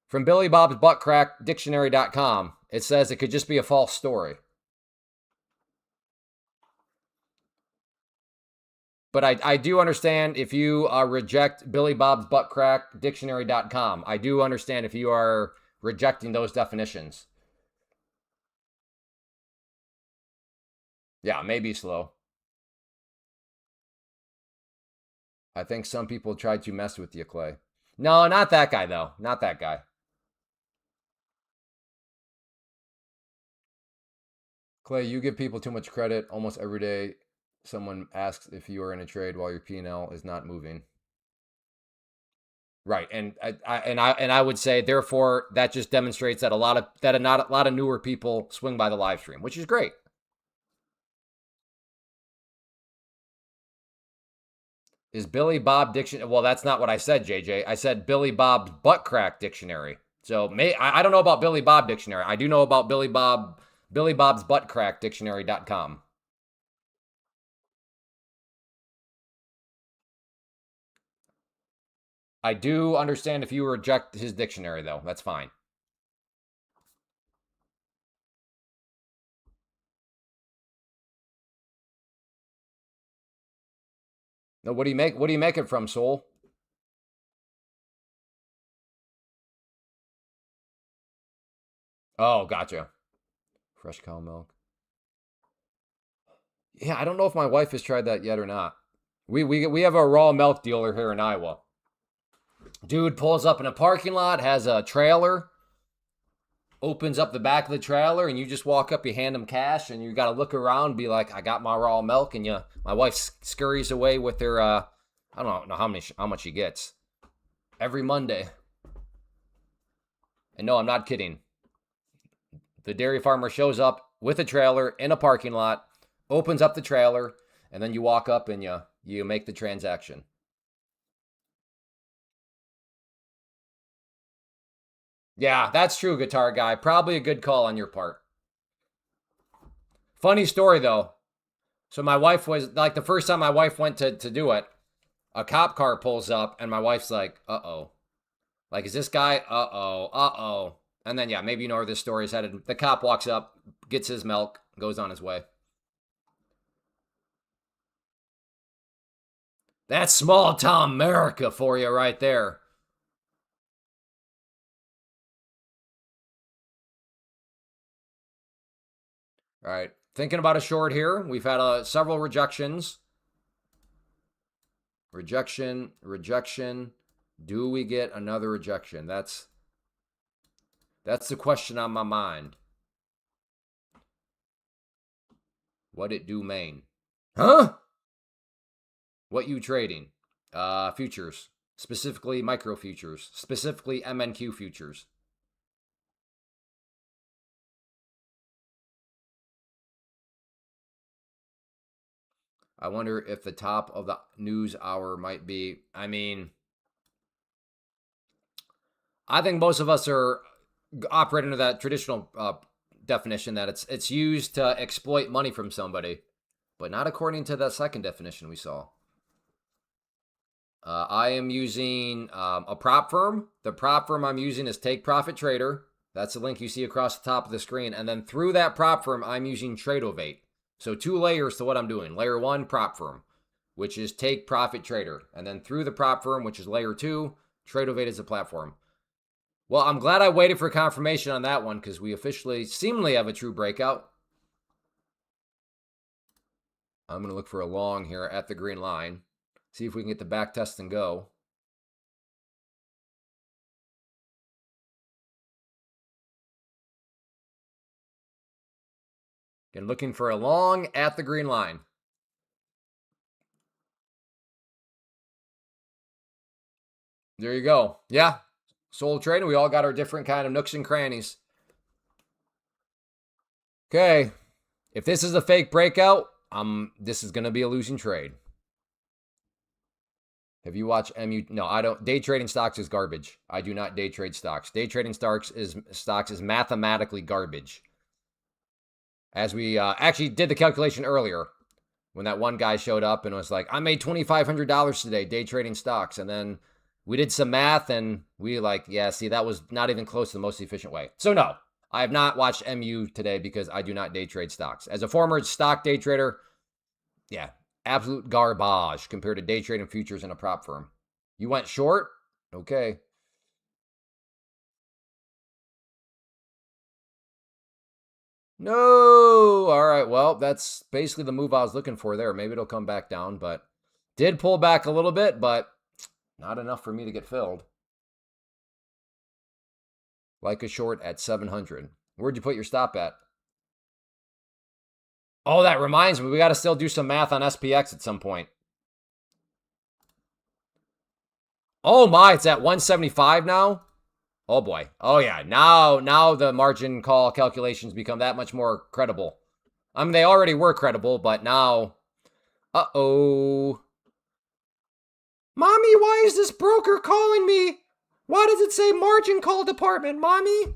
From Billy Bob's Butt Crack Dictionary.com, it says it could just be a false story. But I do understand if you reject Billy Bob's Butt Crack Dictionary.com. I do understand if you are rejecting those definitions. Yeah, maybe slow. I think some people tried to mess with you, Clay. No, not that guy, though. Not that guy. Clay, you give people too much credit. Almost every day, someone asks if you are in a trade while your P&L is not moving. Right, and I would say therefore that just demonstrates that not a lot of newer people swing by the live stream, which is great. Is Billy Bob dictionary? Well, that's not what I said, JJ. I said Billy Bob's butt crack dictionary. So I don't know about Billy Bob dictionary. I do know about Billy Bob's butt crack dictionary.com. I do understand if you reject his dictionary though. That's fine. No, what do you make it from, Soul? Oh, gotcha. Fresh cow milk. Yeah, I don't know if my wife has tried that yet or not. We have a raw milk dealer here in Iowa. Dude pulls up in a parking lot, has a trailer, opens up the back of the trailer, and you just walk up, you hand him cash, and you got to look around, be like, "I got my raw milk," and my wife scurries away with her. I don't know how much she gets every Monday. And no, I'm not kidding. The dairy farmer shows up with a trailer in a parking lot, opens up the trailer, and then you walk up and you make the transaction. Yeah, that's true, guitar guy. Probably a good call on your part. Funny story though. So my wife was like the first time my wife went to do it, a cop car pulls up and my wife's like, "Uh-oh." Like, is this guy? Uh-oh. Uh-oh. And then yeah, maybe you know where this story is headed. The cop walks up, gets his milk, goes on his way. That's small town America for you right there. All right. Thinking about a short here. We've had several rejections. Rejection, rejection. Do we get another rejection? That's the question on my mind. What it do mean? Huh? What you trading? Futures. Specifically micro futures. Specifically MNQ futures. I wonder if the top of the news hour might be. I mean, I think most of us are operating under that traditional definition that it's used to exploit money from somebody, but not according to that second definition we saw. I am using a prop firm. The prop firm I'm using is Take Profit Trader. That's the link you see across the top of the screen. And then through that prop firm, I'm using Tradeovate. So two layers to what I'm doing. Layer one, prop firm, which is Take Profit Trader. And then through the prop firm, which is layer two, Tradeovate is the platform. Well, I'm glad I waited for confirmation on that one because we officially seemingly have a true breakout. I'm going to look for a long here at the green line. See if we can get the back test and go. Again, looking for a long at the green line. There you go. Yeah. Soul trading. We all got our different kind of nooks and crannies. Okay. If this is a fake breakout, this is going to be a losing trade. Have you watched MU? No, I don't. Day trading stocks is garbage. I do not day trade stocks. Day trading stocks is mathematically garbage. As we actually did the calculation earlier when that one guy showed up and was like, I made $2,500 today day trading stocks. And then we did some math and we like, yeah, see, that was not even close to the most efficient way. So no, I have not watched MU today because I do not day trade stocks. As a former stock day trader, yeah, absolute garbage compared to day trading futures in a prop firm. You went short? Okay. No. All right. Well, that's basically the move I was looking for there. Maybe it'll come back down, but did pull back a little bit, but not enough for me to get filled. Like a short at 700. Where'd you put your stop at? Oh, that reminds me. We got to still do some math on SPX at some point. Oh my, it's at 175 now. Oh boy. Oh yeah. Now the margin call calculations become that much more credible. I mean, they already were credible, but now, uh-oh. Mommy, why is this broker calling me? Why does it say margin call department, Mommy?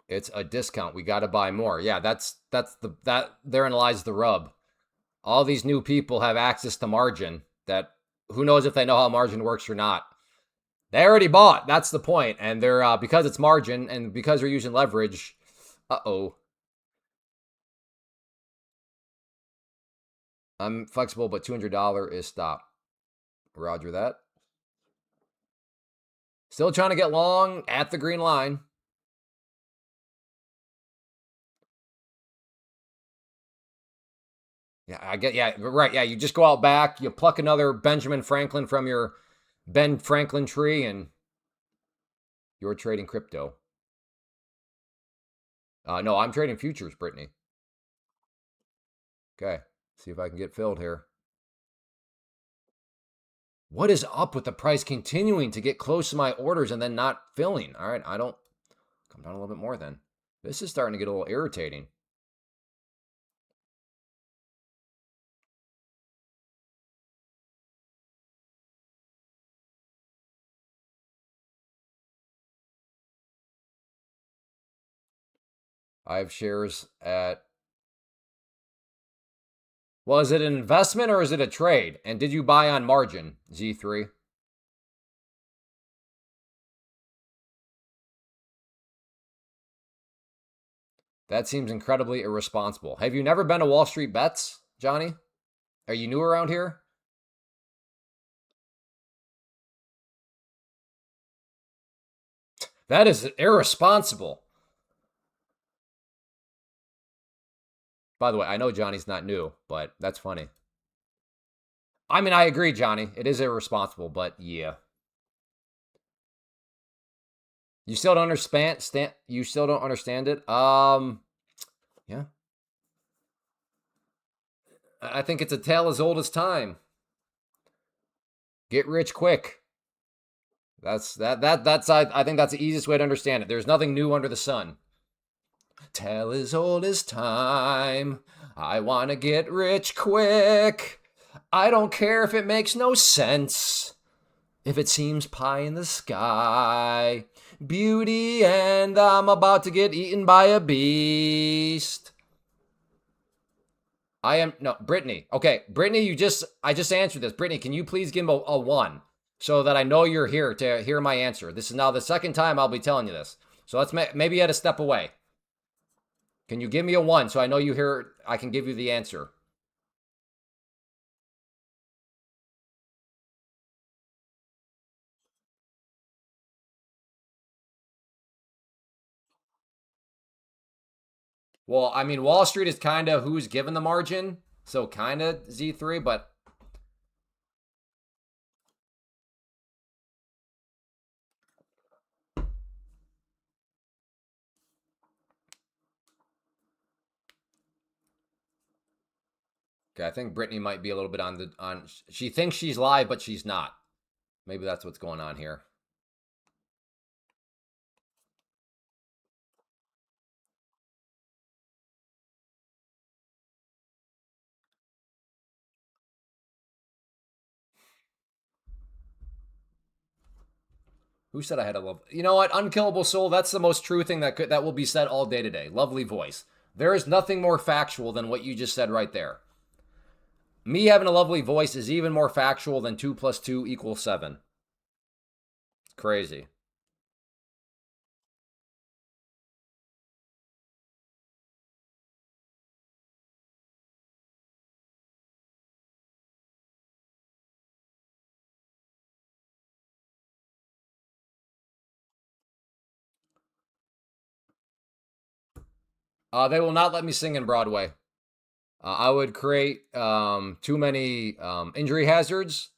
It's a discount. We got to buy more. Yeah, that therein lies the rub. All these new people have access to margin that who knows if they know how margin works or not. They already bought. That's the point. And they're because it's margin and because they're using leverage. Uh-oh. I'm flexible, but $200 is stop. Roger that. Still trying to get long at the green line. Yeah, I get. Yeah, right. Yeah, you just go out back, you pluck another Benjamin Franklin from your Ben Franklin tree, and you're trading crypto. No, I'm trading futures, Brittany. Okay, see if I can get filled here. What is up with the price continuing to get close to my orders and then not filling? All right, I don't come down a little bit more then. This is starting to get a little irritating. I have shares at. Well, is it an investment or is it a trade? And did you buy on margin, Z3? That seems incredibly irresponsible. Have you never been to Wall Street Bets, Johnny? Are you new around here? That is irresponsible. By the way, I know Johnny's not new, but that's funny. I mean, I agree, Johnny. It is irresponsible, but yeah. You still don't understand you still don't understand it? Yeah. I think it's a tale as old as time. Get rich quick. I think that's the easiest way to understand it. There's nothing new under the sun. Tale as old as time. I want to get rich quick. I don't care if it makes no sense. If it seems pie in the sky. Beauty and I'm about to get eaten by a beast. I am no Brittany. Okay, Brittany, I just answered this. Brittany, can you please give him a 1 so that I know you're here to hear my answer? This is now the second time I'll be telling you this. So let's maybe you had to step away. Can you give me a 1 so I know you hear I can give you the answer? Well, I mean, Wall Street is kind of who's given the margin, so kind of Z3, but okay, I think Brittany might be a little bit on. She thinks she's live, but she's not. Maybe that's what's going on here. Who said I had a love? You know what? Unkillable soul. That's the most true thing that will be said all day today. Lovely voice. There is nothing more factual than what you just said right there. Me having a lovely voice is even more factual than 2 plus 2 equals 7. Crazy. They will not let me sing in Broadway. I would create too many injury hazards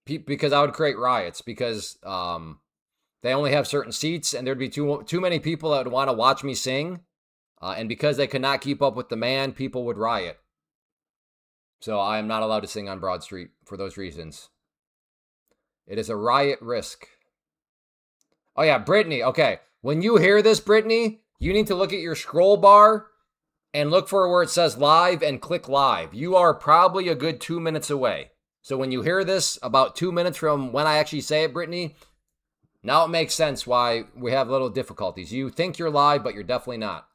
because I would create riots because they only have certain seats, and there'd be too many people that would want to watch me sing. And because they could not keep up with the man, people would riot. So I am not allowed to sing on Broad Street for those reasons. It is a riot risk. Oh, yeah, Brittany. Okay. When you hear this, Brittany, you need to look at your scroll bar and look for where it says live and click live. You are probably a good 2 minutes away. So when you hear this about 2 minutes from when I actually say it, Brittany, now it makes sense why we have little difficulties. You think you're live, but you're definitely not.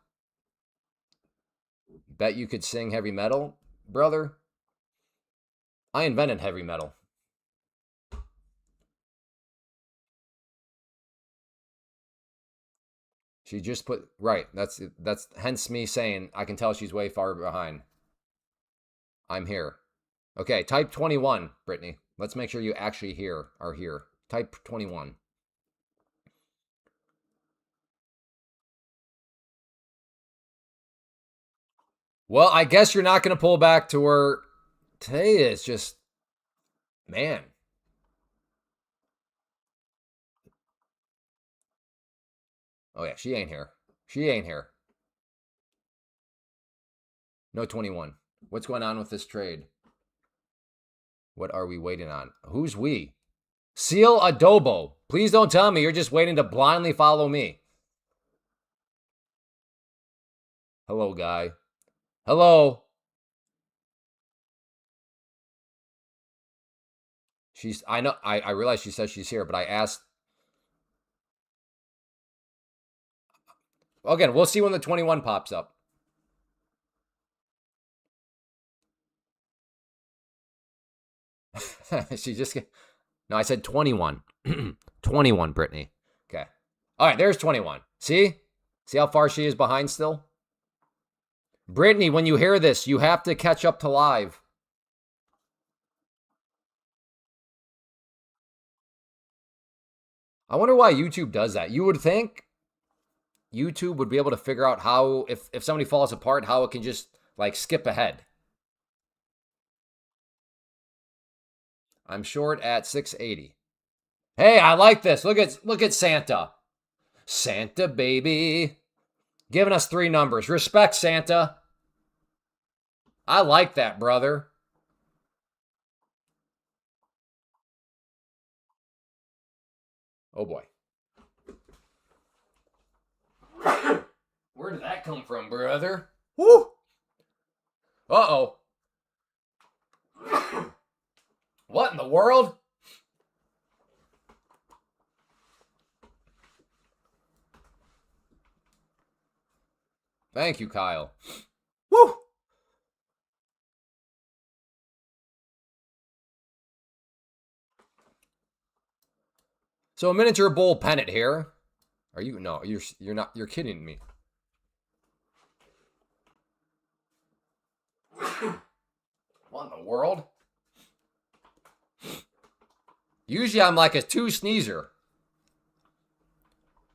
Bet you could sing heavy metal, brother? I invented heavy metal. She just put, right, that's hence me saying I can tell she's way far behind. I'm here. Okay, type 21, Brittany. Let's make sure you actually are here. Type 21. Well, I guess you're not going to pull back to where today is just, man. Oh, yeah, she ain't here. She ain't here. No 21. What's going on with this trade? What are we waiting on? Who's we? Seal Adobo. Please don't tell me you're just waiting to blindly follow me. Hello, guy. Hello. I know, I realize she says she's here, but I asked. Again, we'll see when the 21 pops up. She just, no, I said 21. 21, Brittany. Okay. All right, there's 21. See? See how far she is behind still? Brittany, when you hear this, you have to catch up to live. I wonder why YouTube does that. You would think YouTube would be able to figure out how, if somebody falls apart, how it can just like skip ahead. I'm short at 680. Hey, I like this. Look at Santa. Santa, baby. Giving us 3 numbers. Respect, Santa. I like that, brother. Oh, boy. Where did that come from, brother? Woo! Uh-oh. What in the world? Thank you, Kyle. Woo! So a miniature bull pennant here. Are you? No, you're not. You're kidding me. What in the world? Usually I'm like a 2 sneezer.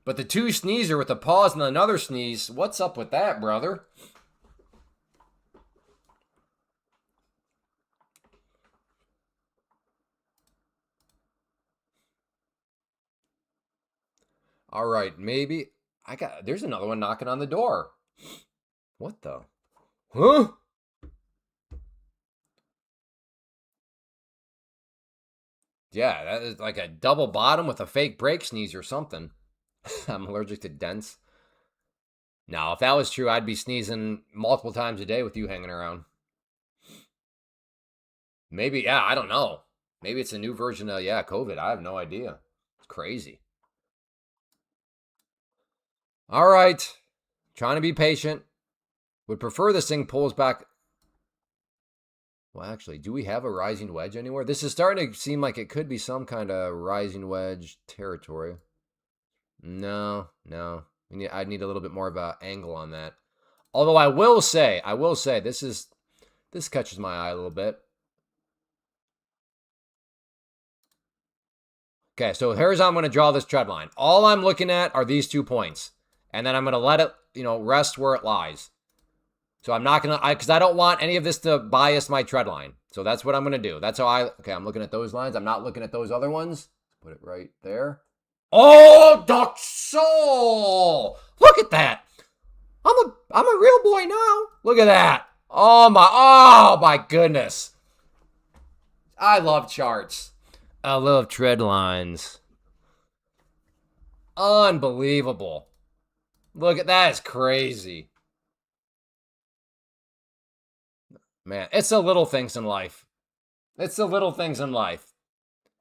But the 2 sneezer with a pause and another sneeze, what's up with that, brother? All right, maybe there's another one knocking on the door. What the? Huh? Yeah, that is like a double bottom with a fake brake sneeze or something. I'm allergic to dents. Now, if that was true, I'd be sneezing multiple times a day with you hanging around. Maybe, yeah, I don't know. Maybe it's a new version of, COVID. I have no idea. It's crazy. All right. Trying to be patient. Would prefer this thing pulls back. Well, actually, do we have a rising wedge anywhere? This is starting to seem like it could be some kind of rising wedge territory. No. I'd need a little bit more of an angle on that. Although I will say, this catches my eye a little bit. Okay, so here's how I'm going to draw this trend line. All I'm looking at are these 2 points. And then I'm going to let it, rest where it lies. So I'm not going to, because I don't want any of this to bias my tread line. So that's what I'm going to do. That's how I'm looking at those lines. I'm not looking at those other ones. Put it right there. Oh, Duck Soul! Look at that. I'm a real boy now. Look at that. Oh my goodness. I love charts. I love tread lines. Unbelievable. Look at that. Is crazy. Man, it's the little things in life. It's the little things in life.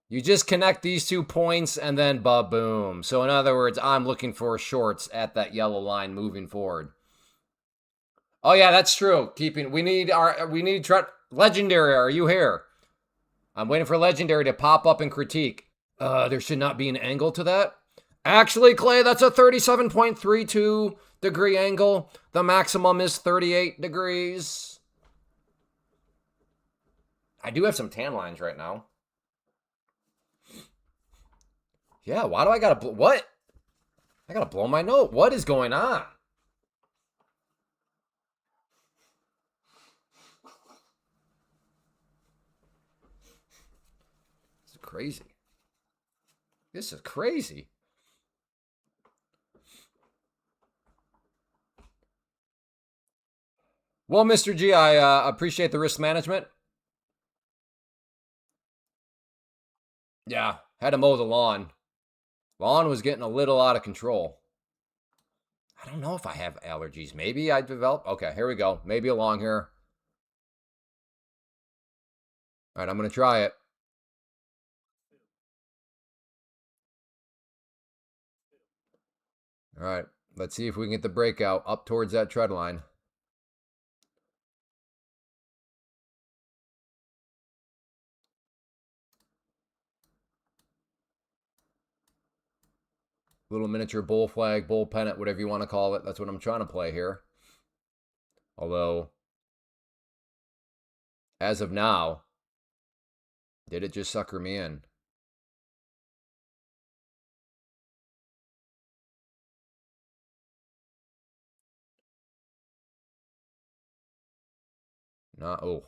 You just connect these 2 points and then ba-boom. So in other words, I'm looking for shorts at that yellow line moving forward. Oh yeah, that's true. We need Legendary, are you here? I'm waiting for Legendary to pop up and critique. There should not be an angle to that. Actually, Clay, that's a 37.32 degree angle. The maximum is 38 degrees. I do have some tan lines right now. Yeah, why do I gotta what? I gotta blow my nose. What is going on? This is crazy. This is crazy. Well, Mr. G, I appreciate the risk management. Yeah, had to mow the lawn. Lawn was getting a little out of control. I don't know if I have allergies. Maybe I developed. Okay, here we go. Maybe along here. All right, I'm going to try it. All right, let's see if we can get the breakout up towards that tread line. Little miniature bull flag, bull pennant, whatever you want to call it. That's what I'm trying to play here. Although, as of now, did it just sucker me in? Not, oh.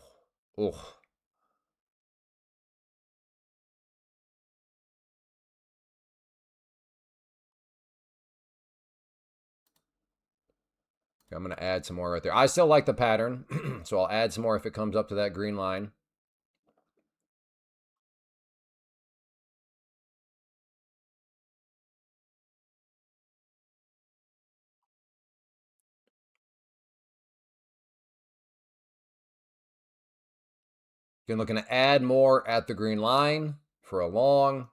I'm going to add some more right there. I still like the pattern, so I'll add some more if it comes up to that green line. Again, looking to add more at the green line for a long.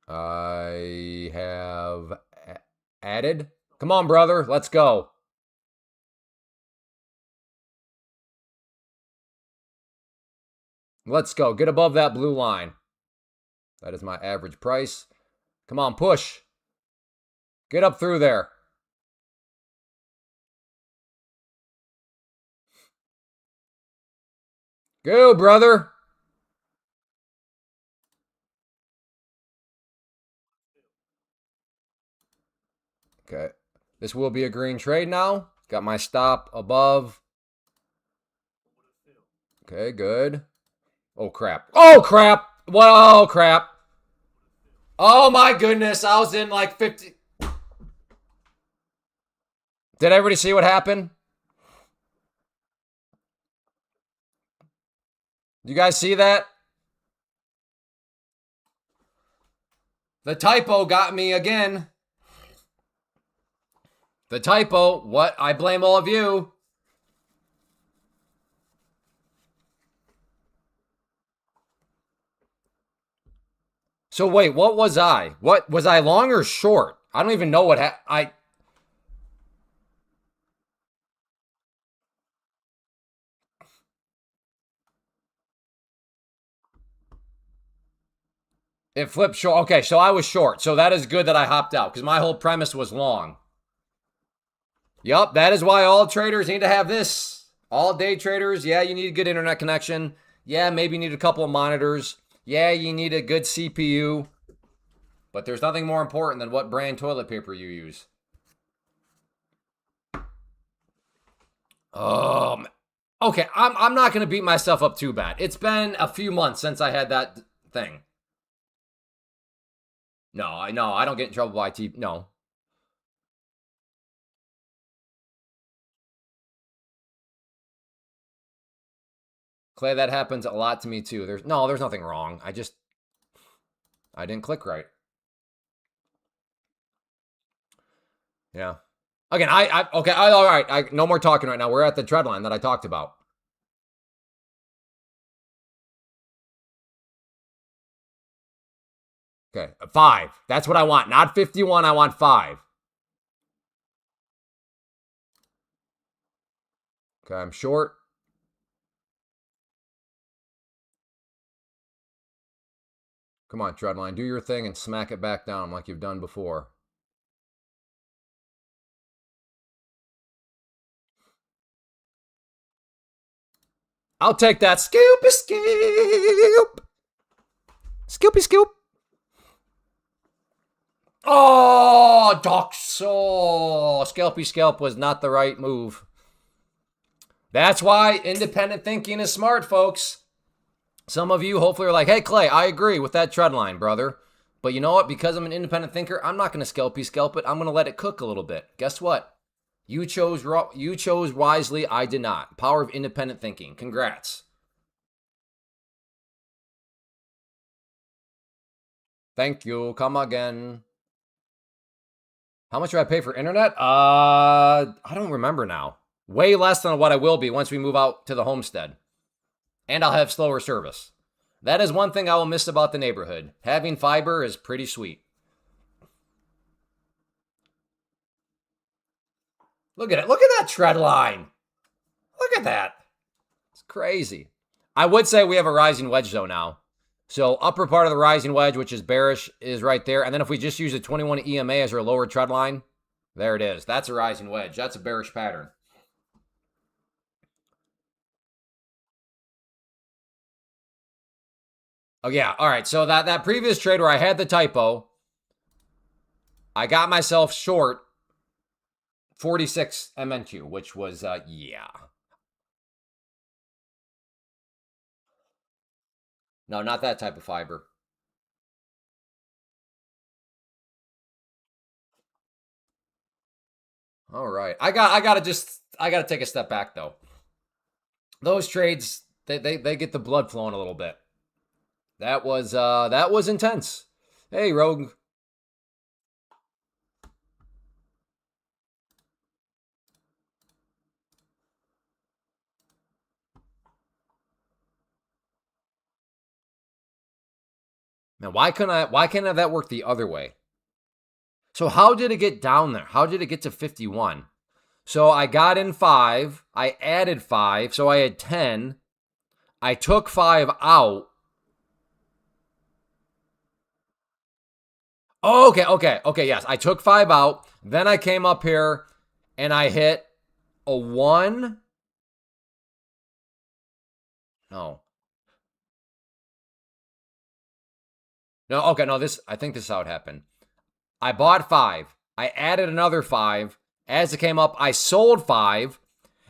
I have added. Come on, brother. Let's go. Let's go. Get above that blue line. That is my average price. Come on, push. Get up through there. Go, brother. Okay. This will be a green trade now. Got my stop above. Okay, good. Oh, crap. Oh, crap. Oh, crap. Oh, my goodness. I was in like 50. Did everybody see what happened? You guys see that? The typo got me again. The typo. What? I blame all of you. So wait, what was I? What was I, long or short? I don't even know what It flipped short. Okay, so I was short. So that is good that I hopped out because my whole premise was long. Yup, that is why all traders need to have this. All day traders, yeah, you need a good internet connection. Yeah, maybe you need a couple of monitors. Yeah, you need a good CPU. But there's nothing more important than what brand toilet paper you use. Okay, I'm not gonna beat myself up too bad. It's been a few months since I had that thing. No, I don't get in trouble by IT. No. Clay, that happens a lot to me too. There's nothing wrong. I didn't click right. Yeah. Again, okay, all right. No more talking right now. We're at the tread line that I talked about. Okay, 5. That's what I want. Not 51. I want 5. Okay, I'm short. Come on, tread line. Do your thing and smack it back down like you've done before. I'll take that. Scoopy scoop. Scoopy scoop. Oh, Doxo. Scalpy scalp was not the right move. That's why independent thinking is smart, folks. Some of you hopefully are like, hey, Clay, I agree with that tread line, brother. But you know what? Because I'm an independent thinker, I'm not going to scalp it. I'm going to let it cook a little bit. Guess what? You chose wisely. I did not. Power of independent thinking. Congrats. Thank you. Come again. How much do I pay for internet? I don't remember now. Way less than what I will be once we move out to the homestead. And I'll have slower service. That is one thing I will miss about the neighborhood. Having fiber is pretty sweet. Look at it. Look at that tread line. Look at that. It's crazy. I would say we have a rising wedge though now. So upper part of the rising wedge, which is bearish, is right there. And then if we just use a 21 EMA as our lower tread line, there it is. That's a rising wedge. That's a bearish pattern. Oh, yeah. All right. So that previous trade where I had the typo, I got myself short 46 MNQ, which was, yeah. No, not that type of fiber. All right. I gotta take a step back though. Those trades, they get the blood flowing a little bit. That was intense. Hey, Rogue. Now, why can't I have that work the other way? So how did it get down there? How did it get to 51? So I got in 5, I added 5, so I had 10. I took 5 out. Oh, okay, yes. I took 5 out. Then I came up here and I hit a 1. No. No, okay, no, I think this is how it happened. I bought 5. I added another 5. As it came up, I sold 5.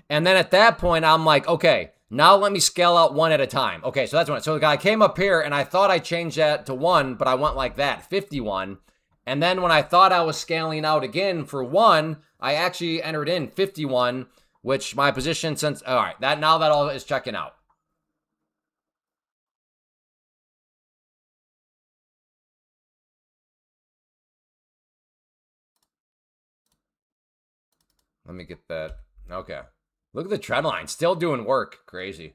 And then at that point, I'm like, okay, now let me scale out 1 at a time. Okay, so that's one. So the guy came up here and I thought I changed that to 1, but I went like that, 51. And then when I thought I was scaling out again for 1, I actually entered in 51, which my position since, all right, now that all is checking out. Let me get that. Okay. Look at the trend line. Still doing work. Crazy.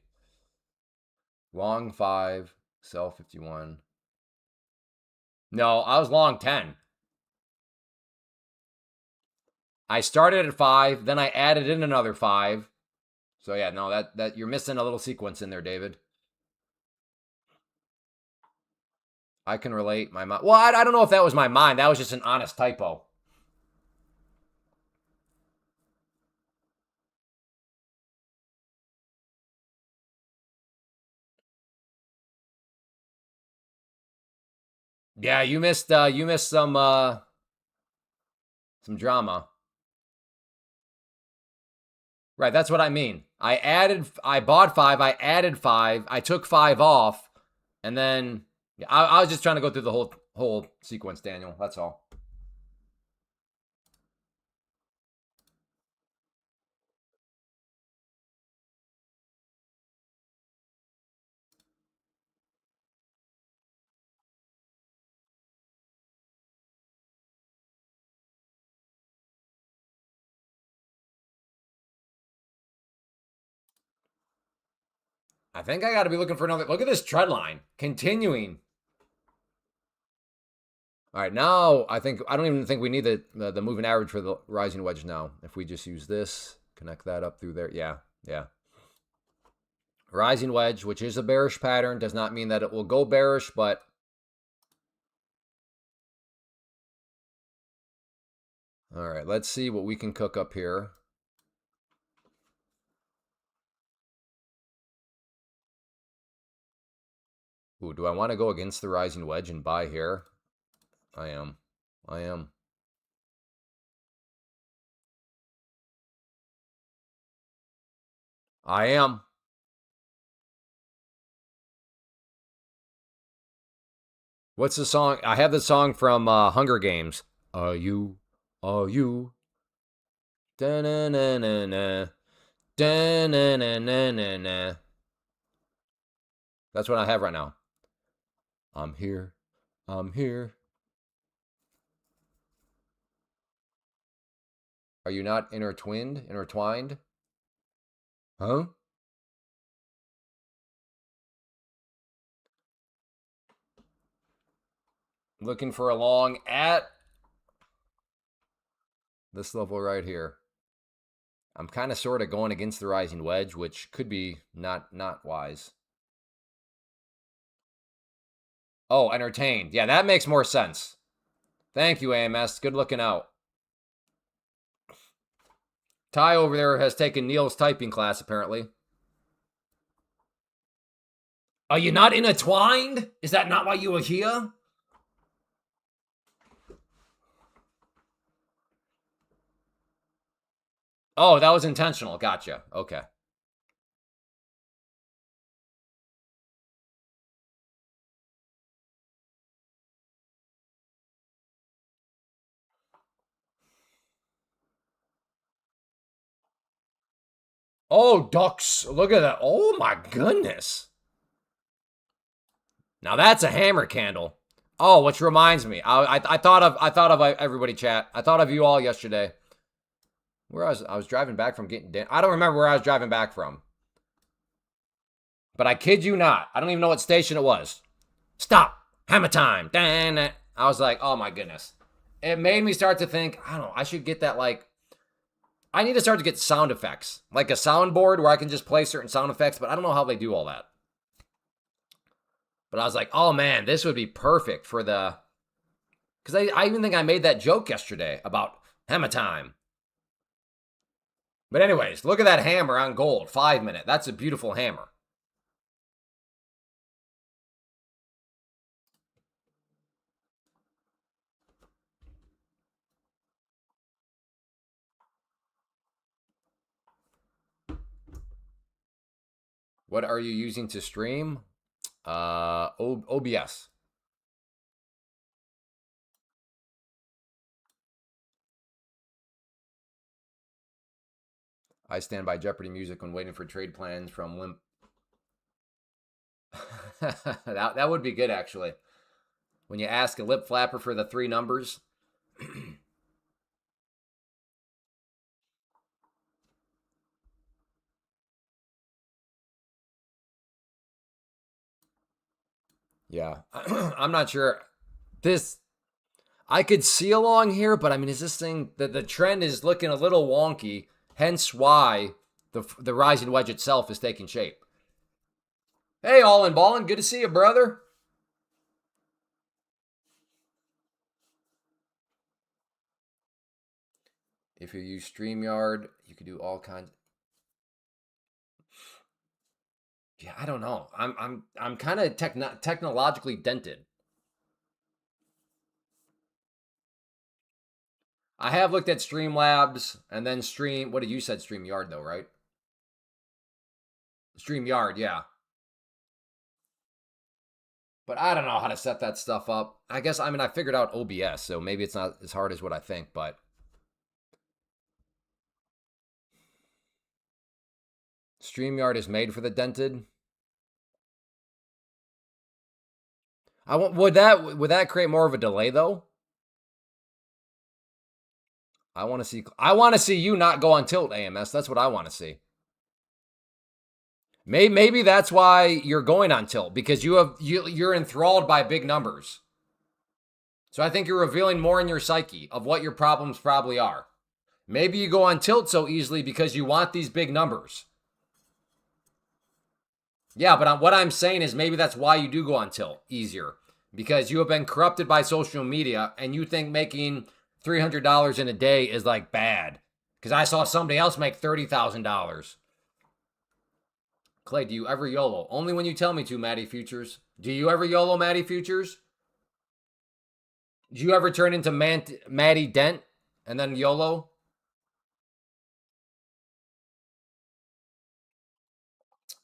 Long 5, sell 51. No, I was long 10. I started at 5, then I added in another 5. So yeah, no, that you're missing a little sequence in there, David. I can relate my mind. Well, I don't know if that was my mind. That was just an honest typo. Yeah, you missed some drama. Right, that's what I mean. I bought 5, I added 5, I took 5 off, and then I was just trying to go through the whole sequence, Daniel. That's all. I think I got to be looking for another. Look at this trend line continuing. All right, now I don't even think we need the moving average for the rising wedge now. If we just use this, connect that up through there. Yeah, yeah. Rising wedge, which is a bearish pattern, does not mean that it will go bearish, but all right, let's see what we can cook up here. Ooh, do I want to go against the rising wedge and buy here? I am. I am. I am. What's the song? I have the song from Hunger Games. Are you? Are you? Da-na-na-na-na. Da-na-na-na-na-na. That's what I have right now. I'm here. I'm here. Are you not intertwined? Huh? Looking for a long at this level right here. I'm kind of sort of going against the rising wedge, which could be not wise. Oh, entertained. Yeah, that makes more sense. Thank you, AMS. Good looking out. Ty over there has taken Neil's typing class, apparently. Are you not intertwined? Is that not why you were here? Oh, that was intentional. Gotcha. Okay. Oh, ducks. Look at that. Oh, my goodness. Now that's a hammer candle. Oh, which reminds me. I thought of everybody chat. I thought of you all yesterday. I was driving back from getting dinner. I don't remember where I was driving back from. But I kid you not. I don't even know what station it was. Stop. Hammer time. I was like, oh my goodness. It made me start to think, I don't know, I should get that I need to start to get sound effects. Like a soundboard where I can just play certain sound effects, but I don't know how they do all that. But I was like, oh man, this would be perfect for the... Because I even think I made that joke yesterday about hammer time. But anyways, look at that hammer on gold. 5 minute. That's a beautiful hammer. What are you using to stream? OBS. I stand by Jeopardy music when waiting for trade plans from Limp. that would be good, actually. When you ask a lip flapper for the 3 numbers. Yeah. I'm not sure. I could see along here, but I mean, is this thing, the trend is looking a little wonky, hence why the rising wedge itself is taking shape. Hey, all in ballin', good to see you, brother. If you use StreamYard, you could do all kinds. Yeah, I don't know. I'm kind of technologically dented. I have looked at Streamlabs and then Stream. What did you said? StreamYard though, right? StreamYard, yeah. But I don't know how to set that stuff up. I guess, I mean, I figured out OBS, so maybe it's not as hard as what I think, but. StreamYard is made for the dented. Would that create more of a delay though? I want to see you not go on tilt, AMS. That's what I want to see. Maybe that's why you're going on tilt, because you're enthralled by big numbers. So I think you're revealing more in your psyche of what your problems probably are. Maybe you go on tilt so easily because you want these big numbers. Yeah, but what I'm saying is maybe that's why you do go on tilt easier, because you have been corrupted by social media and you think making $300 in a day is like bad. Because I saw somebody else make $30,000. Clay, do you ever YOLO? Only when you tell me to, Matty Futures. Do you ever YOLO, Matty Futures? Do you ever turn into Matty Dent and then YOLO?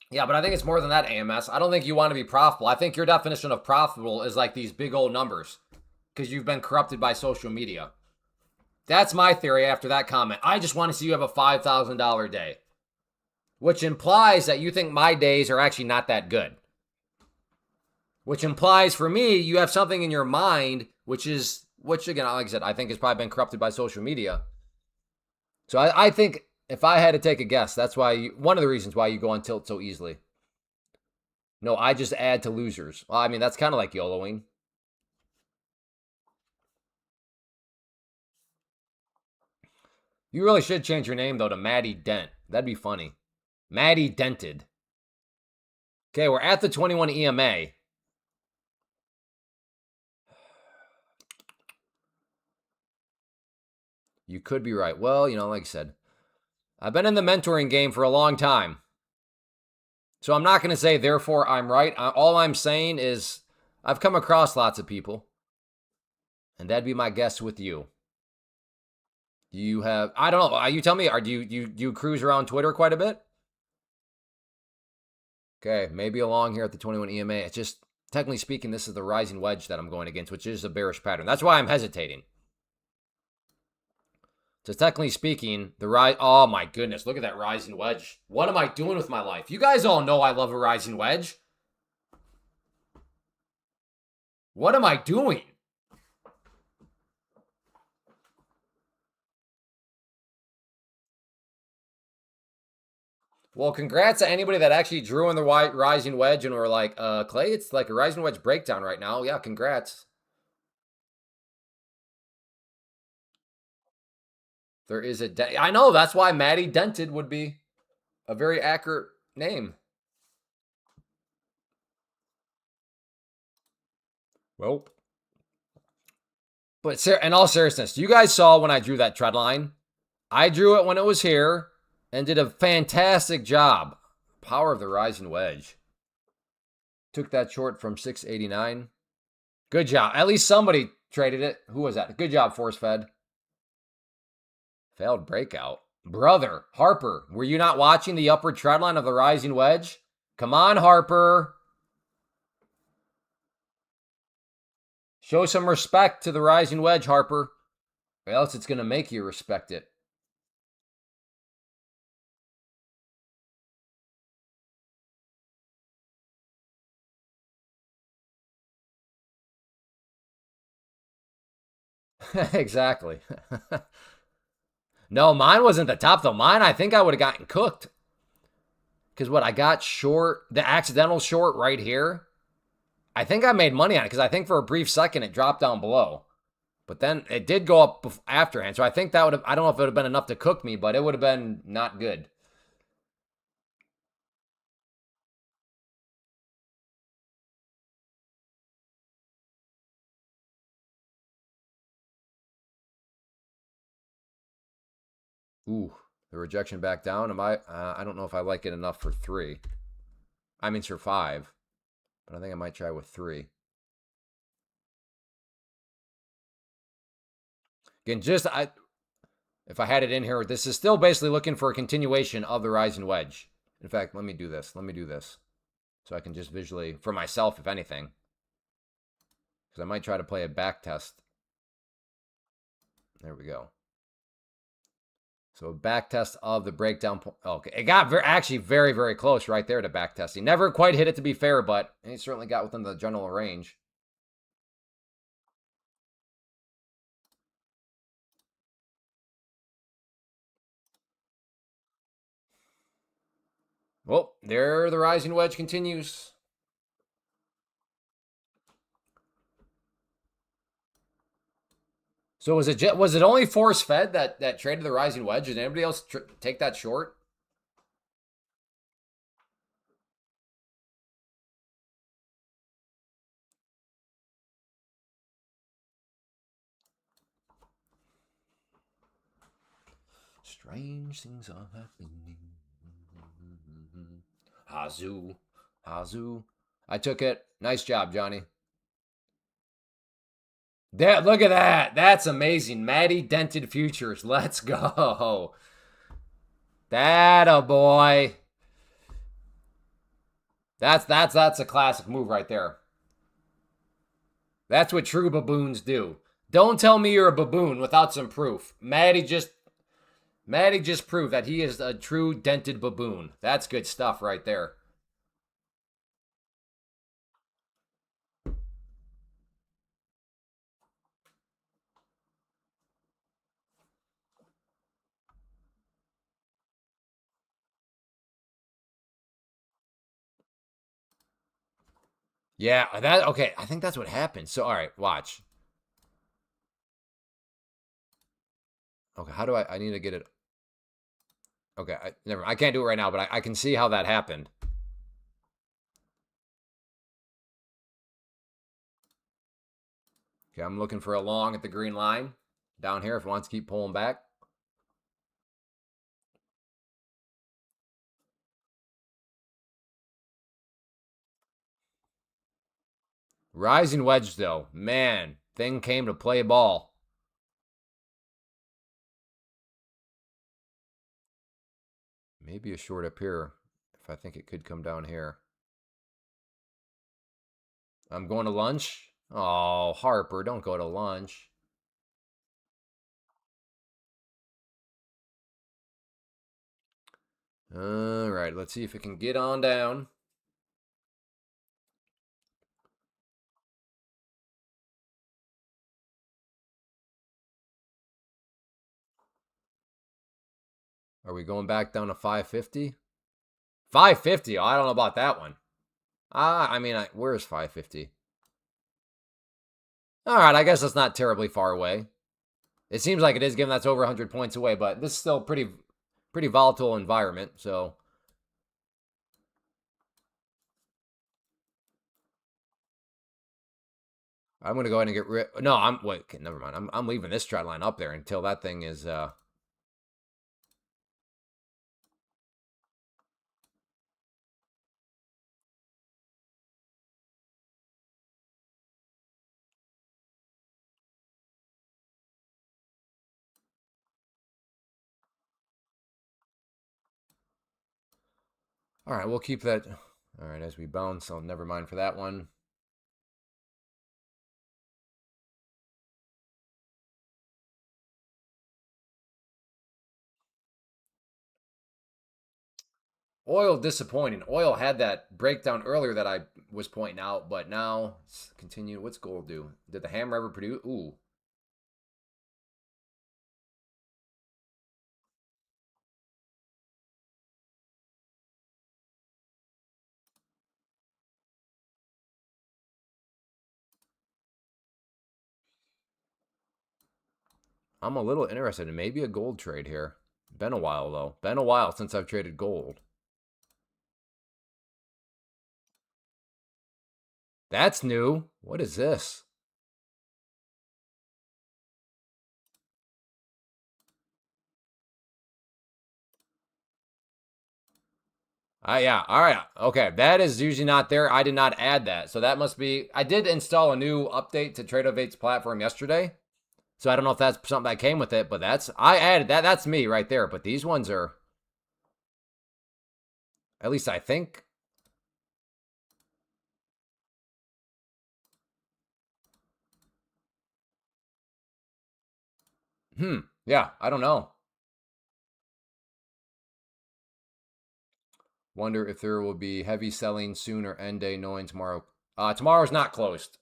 Yeah, but I think it's more than that, AMS. I don't think you want to be profitable. I think your definition of profitable is like these big old numbers because you've been corrupted by social media. That's my theory after that comment. I just want to see you have a $5,000 day, which implies that you think my days are actually not that good. Which implies for me, you have something in your mind, which again, like I said, I think has probably been corrupted by social media. So I think if I had to take a guess, that's why one of the reasons why you go on tilt so easily. No, I just add to losers. Well, I mean, that's kind of like YOLOing. You really should change your name, though, to Matty Dent. That'd be funny. Matty Dented. Okay, we're at the 21 EMA. You could be right. Well, like I said, I've been in the mentoring game for a long time. So I'm not going to say, therefore, I'm right. All I'm saying is I've come across lots of people. And that'd be my guess with you. You have, I don't know. You tell me, do you cruise around Twitter quite a bit? Okay, maybe along here at the 21 EMA. It's just, technically speaking, this is the rising wedge that I'm going against, which is a bearish pattern. That's why I'm hesitating. So technically speaking, oh my goodness, look at that rising wedge. What am I doing with my life? You guys all know I love a rising wedge. What am I doing? Well, congrats to anybody that actually drew in the rising wedge and were like, Clay, it's like a rising wedge breakdown right now. Yeah, congrats. There is I know, that's why Matty Dented would be a very accurate name. Well, but in all seriousness, you guys saw when I drew that trend line. I drew it when it was here and did a fantastic job. Power of the rising wedge. Took that short from 689. Good job. At least somebody traded it. Who was that? Good job, Force Fed. Failed breakout. Brother, Harper, were you not watching the upward trend line of the rising wedge? Come on, Harper. Show some respect to the rising wedge, Harper, or else it's going to make you respect it. Exactly. No, mine wasn't the top, though. Mine, I think I would have gotten cooked. Because I got short, the accidental short right here. I think I made money on it because I think for a brief second it dropped down below. But then it did go up afterhand. So I think that would have, I don't know if it would have been enough to cook me, but it would have been not good. Ooh, the rejection back down. I don't know if I like it enough for 3. I mean, for 5. But I think I might try with 3. Again, If I had it in here, this is still basically looking for a continuation of the rising wedge. In fact, let me do this. Let me do this. So I can just visually, for myself, if anything. Because I might try to play a back test. There we go. So a back test of the breakdown point. Okay, it got actually very, very close right there to back testing. Never quite hit it to be fair, but he certainly got within the general range. Well, there the rising wedge continues. So was it only force fed that traded the rising wedge? Did anybody else take that short? Strange things are happening. Hazu. I took it. Nice job, Johnny. Look at that. That's amazing. Maddie Dented Futures. Let's go. That a boy. That's a classic move right there. That's what true baboons do. Don't tell me you're a baboon without some proof. Maddie just proved that he is a true dented baboon. That's good stuff right there. Yeah, okay. I think that's what happened. So, all right, watch. Okay, how do I need to get it? Okay, I can't do it right now, but I can see how that happened. Okay, I'm looking for a long at the green line down here if it wants to keep pulling back. Rising wedge, though. Man, thing came to play ball. Maybe a short up here if I think it could come down here. I'm going to lunch. Oh, Harper, don't go to lunch. All right, let's see if it can get on down. Are we going back down to 550? 550? Oh, I don't know about that one. I mean, where's 550? All right, I guess that's not terribly far away. It seems like it is, given that's over 100 points away, but this is still pretty volatile environment, so. I'm going to go ahead and get rid. No, wait, okay, never mind. I'm leaving this trend line up there until that thing is, all right, we'll keep that. All right, as we bounce, so never mind for that one. Oil disappointing. Oil had that breakdown earlier that I was pointing out, but now it's continue. What's gold do? Did the hammer ever produce? Ooh. I'm a little interested in maybe a gold trade here. Been a while, though. Been a while since I've traded gold. That's new. What is this? Yeah, all right. Okay, that is usually not there. I did not add that. So that must be, I did install a new update to Tradeovate's platform yesterday. So I don't know if that's something that came with it, but I added that. That's me right there. But these ones are, at least I think. Yeah, I don't know. Wonder if there will be heavy selling soon or end day knowing tomorrow. Tomorrow's not closed.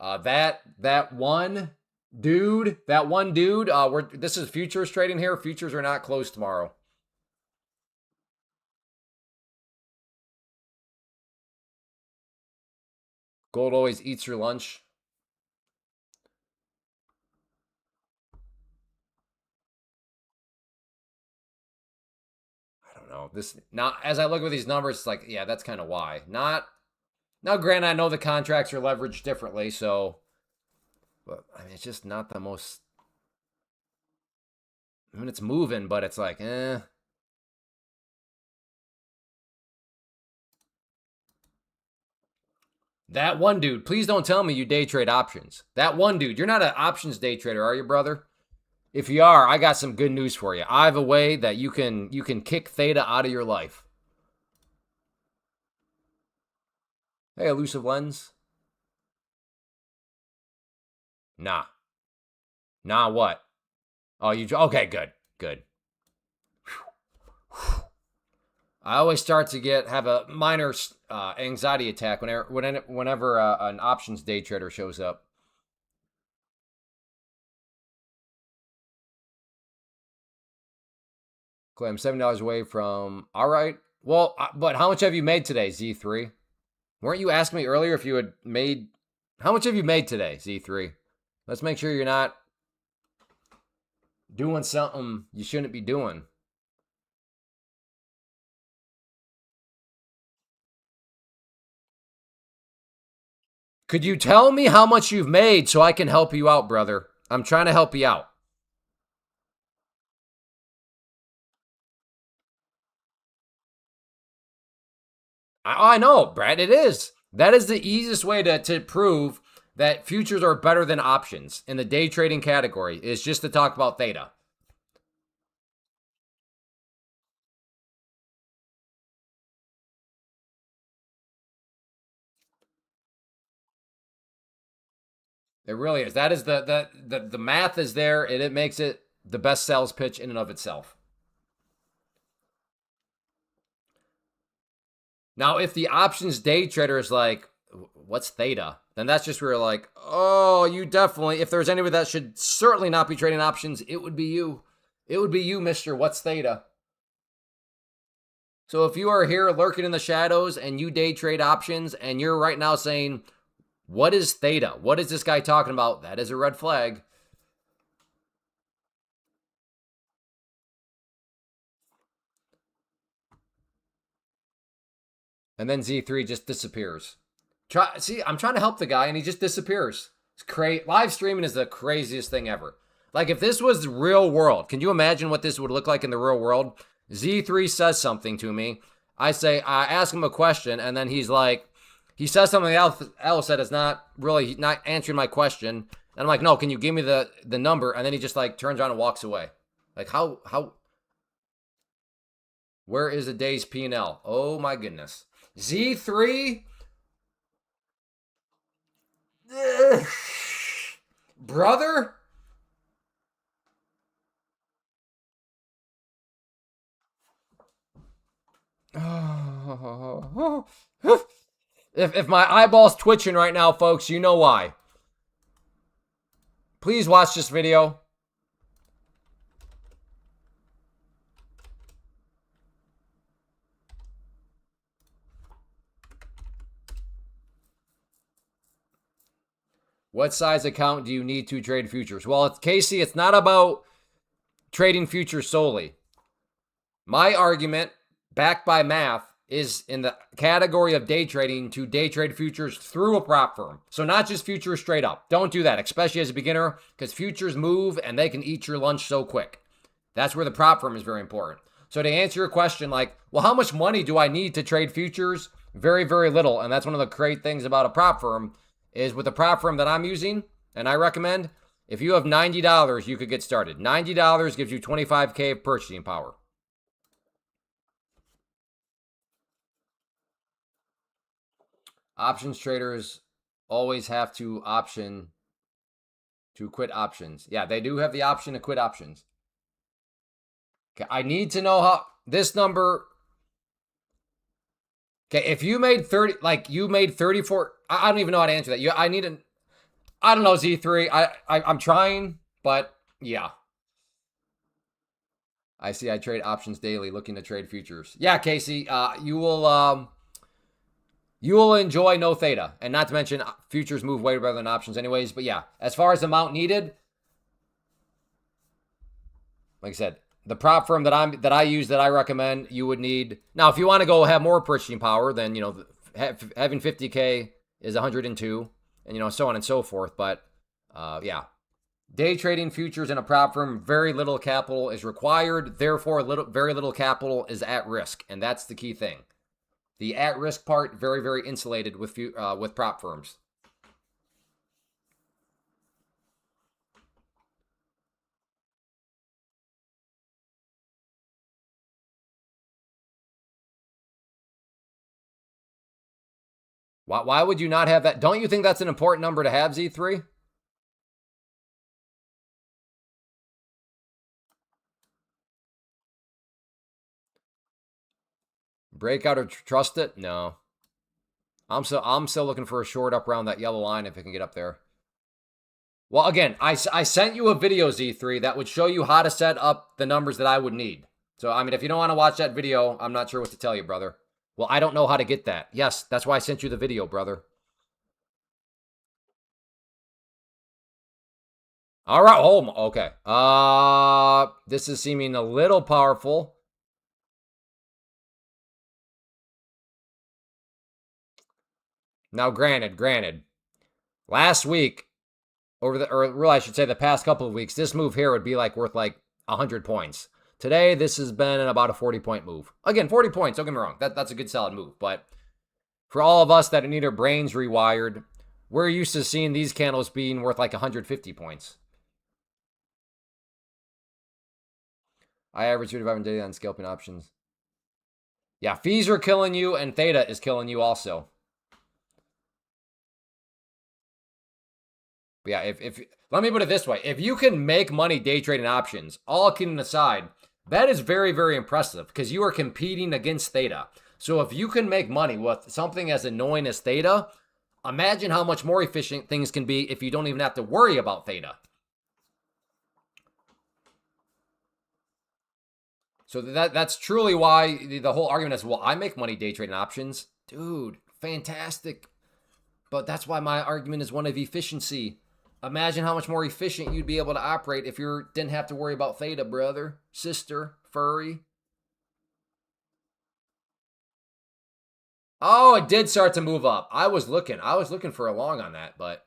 That one dude, this is futures trading here. Futures are not closed tomorrow. Gold always eats your lunch. I don't know. This now, as I look at these numbers, it's like, yeah, that's kind of why. Not now. Granted, I know the contracts are leveraged differently, so, but I mean, it's just not the most. I mean, it's moving, but it's like, eh. That one dude, please don't tell me you day trade options. That one dude, you're not an options day trader, are you, brother? If you are, I got some good news for you. I have a way that you can kick theta out of your life. Hey, elusive lens. Nah. Nah, what? Oh, you okay? Good, good. I always start to have a minor anxiety attack whenever an options day trader shows up. Clay, I'm $7 away from. All right. Well, but how much have you made today, Z3? Weren't you asking me earlier if you had made? How much have you made today, Z3? Let's make sure you're not doing something you shouldn't be doing. Could you tell me how much you've made so I can help you out, brother? I'm trying to help you out. I know, Brad, it is. That is the easiest way to prove that futures are better than options in the day trading category is just to talk about theta. It really is. That is the math is there, and it makes it the best sales pitch in and of itself. Now, if the options day trader is like, what's theta? Then that's just where you're like, oh, you definitely, if there's anybody that should certainly not be trading options, it would be you. It would be you, Mr. What's theta? So if you are here lurking in the shadows and you day trade options and you're right now saying, what is theta? What is this guy talking about? That is a red flag. And then Z3 just disappears. See, I'm trying to help the guy and he just disappears. It's live streaming is the craziest thing ever. Like if this was the real world, can you imagine what this would look like in the real world? Z3 says something to me. I ask him a question, and then he's like, he says something else that is not answering my question. And I'm like, no, can you give me the number? And then he just like turns around and walks away. Like where is the day's P&L? Oh my goodness. Z3? Brother? If my eyeball's twitching right now, folks, you know why. Please watch this video. What size account do you need to trade futures? Well, Casey, it's not about trading futures solely. My argument, backed by math, is in the category of day trading to day trade futures through a prop firm. So not just futures straight up. Don't do that, especially as a beginner, because futures move and they can eat your lunch so quick. That's where the prop firm is very important. So to answer your question, like, well, how much money do I need to trade futures? Very, very little. And that's one of the great things about a prop firm is with the prop firm that I'm using and I recommend, If you have $90, you could get started. $90 gives you 25K of purchasing power. Options traders always have to option to quit options. Yeah, they do have the option to quit options. Okay, I need to know how this number. Okay, if you made 30, like you made 34, I don't even know how to answer that. I need an, I don't know, Z3. I'm trying, but yeah. I see I trade options daily, looking to trade futures. Yeah, Casey, you will enjoy no theta. And not to mention futures move way better than options anyways. But yeah, as far as amount needed, like I said, the prop firm that I use that I recommend, you would need. Now, if you want to go have more purchasing power, then having 50K is 102, and so on and so forth. But yeah, day trading futures in a prop firm, very little capital is required. Therefore, very little capital is at risk, and that's the key thing. The at risk part, very very insulated with prop firms. Why would you not have that? Don't you think that's an important number to have, Z3? Breakout or trust it? No. I'm still looking for a short up around that yellow line if it can get up there. Well, again, I sent you a video, Z3, that would show you how to set up the numbers that I would need. So, I mean, if you don't want to watch that video, I'm not sure what to tell you, brother. Well, I don't know how to get that. Yes, that's why I sent you the video, brother. All right. Oh, okay. This is seeming a little powerful. Now, granted, last week or really, I should say the past couple of weeks, this move here would be worth 100 points. Today, this has been about a 40-point move. Again, 40 points. Don't get me wrong. That's a good solid move. But for all of us that need our brains rewired, we're used to seeing these candles being worth 150 points. I average 35 daily on scalping options. Yeah, fees are killing you, and theta is killing you also. But yeah, if let me put it this way. If you can make money day trading options, all kidding aside, that is very, very impressive because you are competing against theta. So if you can make money with something as annoying as theta, imagine how much more efficient things can be if you don't even have to worry about theta. So that's truly why the whole argument is, well, I make money day trading options. Dude, fantastic. But that's why my argument is one of efficiency. Imagine how much more efficient you'd be able to operate if you didn't have to worry about theta, brother, sister, furry. Oh, it did start to move up. I was looking for a long on that, but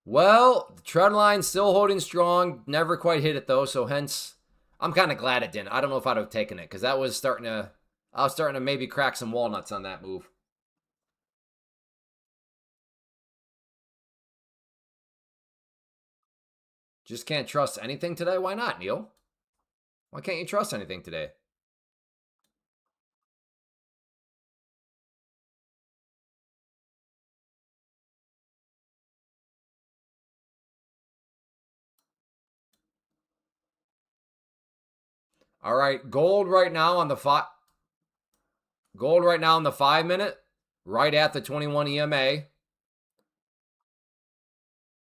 well, the trend line still holding strong. Never quite hit it though, so hence I'm kind of glad it didn't. I don't know if I'd have taken it because I was starting to maybe crack some walnuts on that move. Just can't trust anything today? Why not, Neil? Why can't you trust anything today? All right, gold right now on the 5 minute, right at the 21 EMA.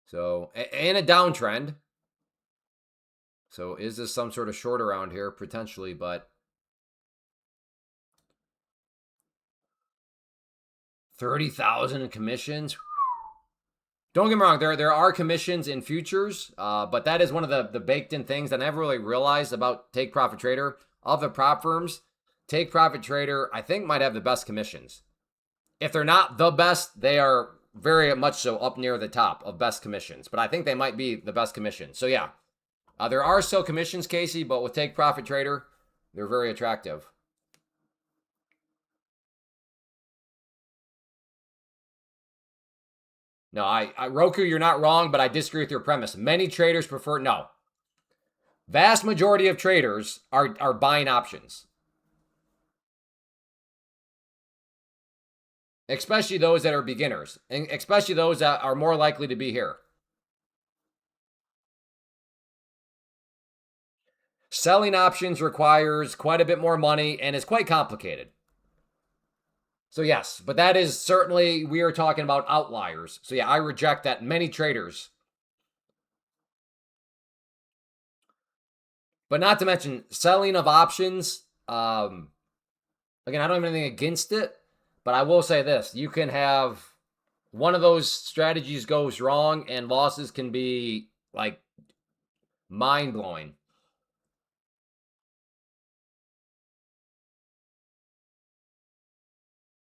So, in a downtrend. So, is this some sort of short around here? Potentially, but 30,000 in commissions. Don't get me wrong, there are commissions in futures, but that is one of the baked in things I never really realized about Take Profit Trader. Of the prop firms, Take Profit Trader, I think, might have the best commissions. If they're not the best, they are very much so up near the top of best commissions, but I think they might be the best commission. So yeah, there are still commissions, Casey, but with Take Profit Trader, they're very attractive. No, Roku, you're not wrong, but I disagree with your premise. Many traders prefer, no. Vast majority of traders are buying options. Especially those that are beginners, and especially those that are more likely to be here. Selling options requires quite a bit more money and is quite complicated. So yes, but that is certainly, we are talking about outliers. So yeah, I reject that. Many traders. But not to mention selling of options. Again, I don't have anything against it, but I will say this. You can have one of those strategies goes wrong and losses can be like mind-blowing.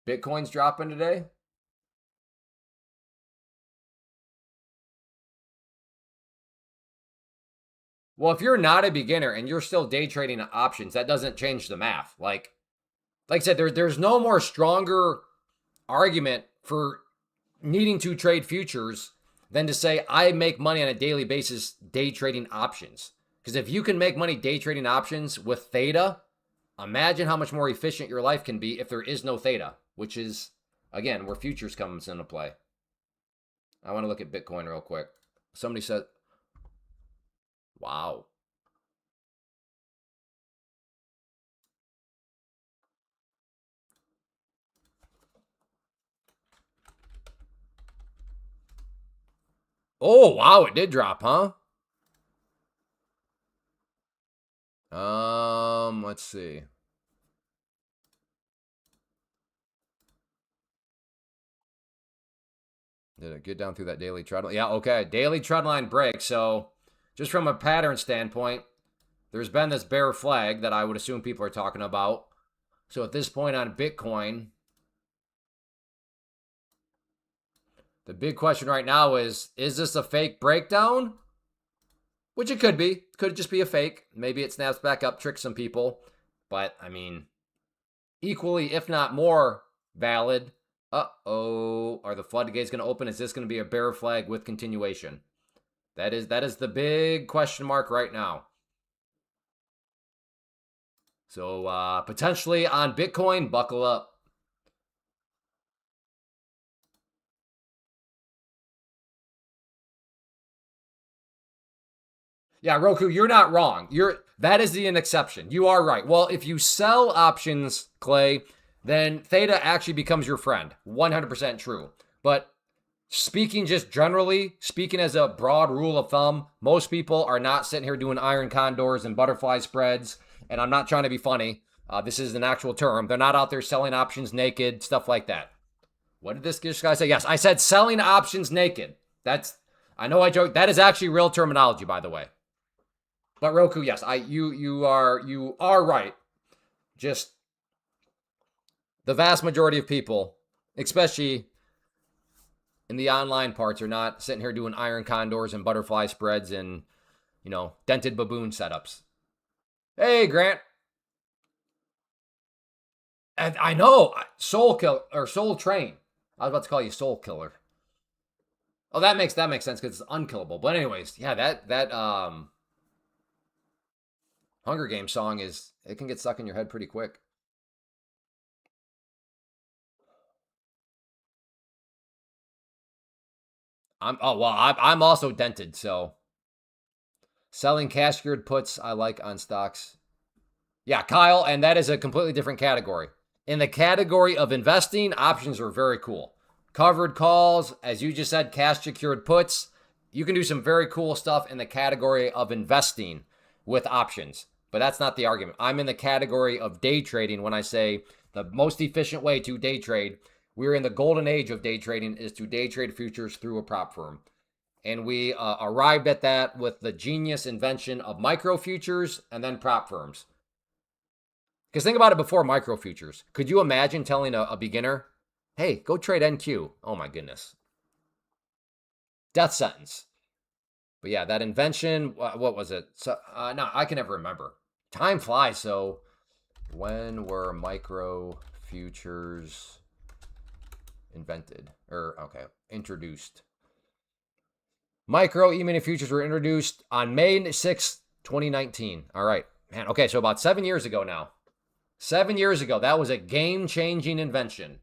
Bitcoin's dropping today. Well, if you're not a beginner and you're still day trading options, that doesn't change the math. Like I said, there's no more stronger argument for needing to trade futures than to say I make money on a daily basis day trading options. Because if you can make money day trading options with theta, imagine how much more efficient your life can be if there is no theta, which is, again, where futures comes into play. I want to look at Bitcoin real quick. Somebody said, wow. Oh, wow, it did drop, huh? Let's see. Did it get down through that daily trend line? Yeah, okay. Daily trend line break. So just from a pattern standpoint, there's been this bear flag that I would assume people are talking about. So at this point on Bitcoin, the big question right now is this a fake breakdown? Which it could be. It could just be a fake. Maybe it snaps back up, tricks some people. But, I mean, equally, if not more valid, uh-oh, are the floodgates going to open? Is this going to be a bear flag with continuation? That is the big question mark right now. So potentially on Bitcoin, buckle up. Yeah, Roku, you're not wrong. That is an exception. You are right. Well, if you sell options, Clay, then theta actually becomes your friend. 100% true. But speaking just generally, speaking as a broad rule of thumb, most people are not sitting here doing iron condors and butterfly spreads. And I'm not trying to be funny. This is an actual term. They're not out there selling options naked, stuff like that. What did this guy say? Yes, I said selling options naked. I know I joke. That is actually real terminology, by the way. But Roku, yes, you are right. Just the vast majority of people, especially in the online parts, are not sitting here doing iron condors and butterfly spreads and, dented baboon setups. Hey, Grant. And I know, Soul Kill or Soul Train. I was about to call you Soul Killer. Oh, that makes sense because it's unkillable. But anyways, yeah, that Hunger Games song it can get stuck in your head pretty quick. I'm also dented, so selling cash secured puts I like on stocks. Yeah, Kyle, and that is a completely different category. In the category of investing, options are very cool. Covered calls, as you just said, cash secured puts. You can do some very cool stuff in the category of investing with options, but that's not the argument. I'm in the category of day trading when I say the most efficient way to day trade. We're in the golden age of day trading is to day trade futures through a prop firm. And we arrived at that with the genius invention of micro futures and then prop firms. Because think about it before micro futures. Could you imagine telling a beginner, hey, go trade NQ? Oh my goodness. Death sentence. But yeah, that invention, what was it? So, no, I can never remember. Time flies. So when were micro futures invented. Introduced. Micro E-mini futures were introduced on May 6th, 2019. All right. Man, okay, so about 7 years ago now. 7 years ago, that was a game-changing invention.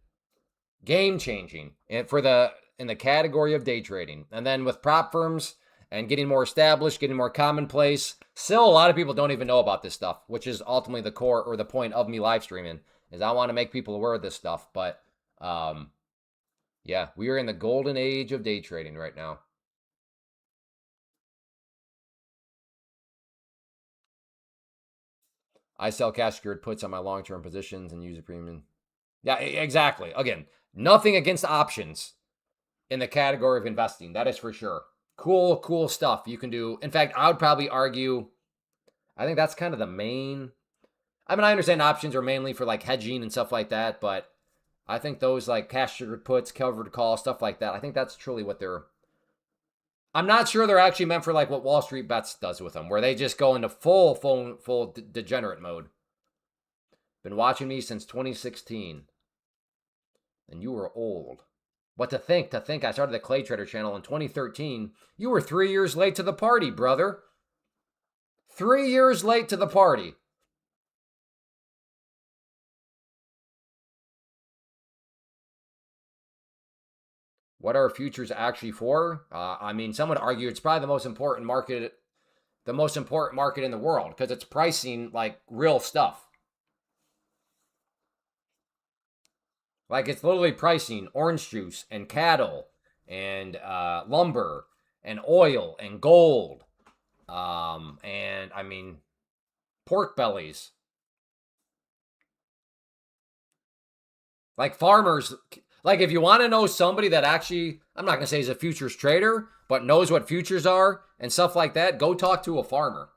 Game-changing in the category of day trading. And then with prop firms and getting more established, getting more commonplace, still a lot of people don't even know about this stuff, which is ultimately the core or the point of me live streaming, is I want to make people aware of this stuff. But yeah, we are in the golden age of day trading right now. I sell cash secured puts on my long-term positions and use a premium. Yeah, exactly. Again, nothing against options in the category of investing. That is for sure. Cool stuff you can do. In fact, I would probably argue, I think that's kind of the main. I mean, I understand options are mainly for like hedging and stuff like that, but I think those like cash secured puts, covered call, stuff like that, I think that's truly what they're. I'm not sure they're actually meant for like what Wall Street Bets does with them, where they just go into full degenerate mode. Been watching me since 2016. And you were old. What to think I started the Clay Trader channel in 2013. You were 3 years late to the party, brother. 3 years late to the party. What are futures actually for? I mean, some would argue it's probably the most important market in the world because it's pricing like real stuff. Like it's literally pricing orange juice and cattle and lumber and oil and gold. And I mean, pork bellies. Like farmers, like if you want to know somebody that actually, I'm not going to say is a futures trader, but knows what futures are and stuff like that, go talk to a farmer.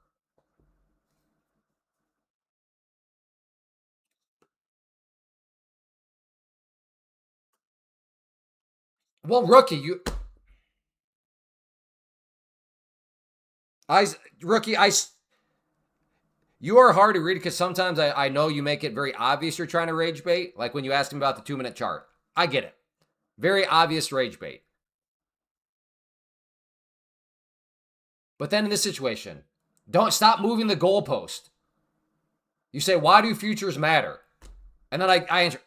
Well, rookie, you are hard to read because sometimes I know you make it very obvious you're trying to rage bait. Like when you ask him about the 2-minute chart. I get it. Very obvious rage bait. But then in this situation, don't stop moving the goalpost. You say, why do futures matter? And then I answer,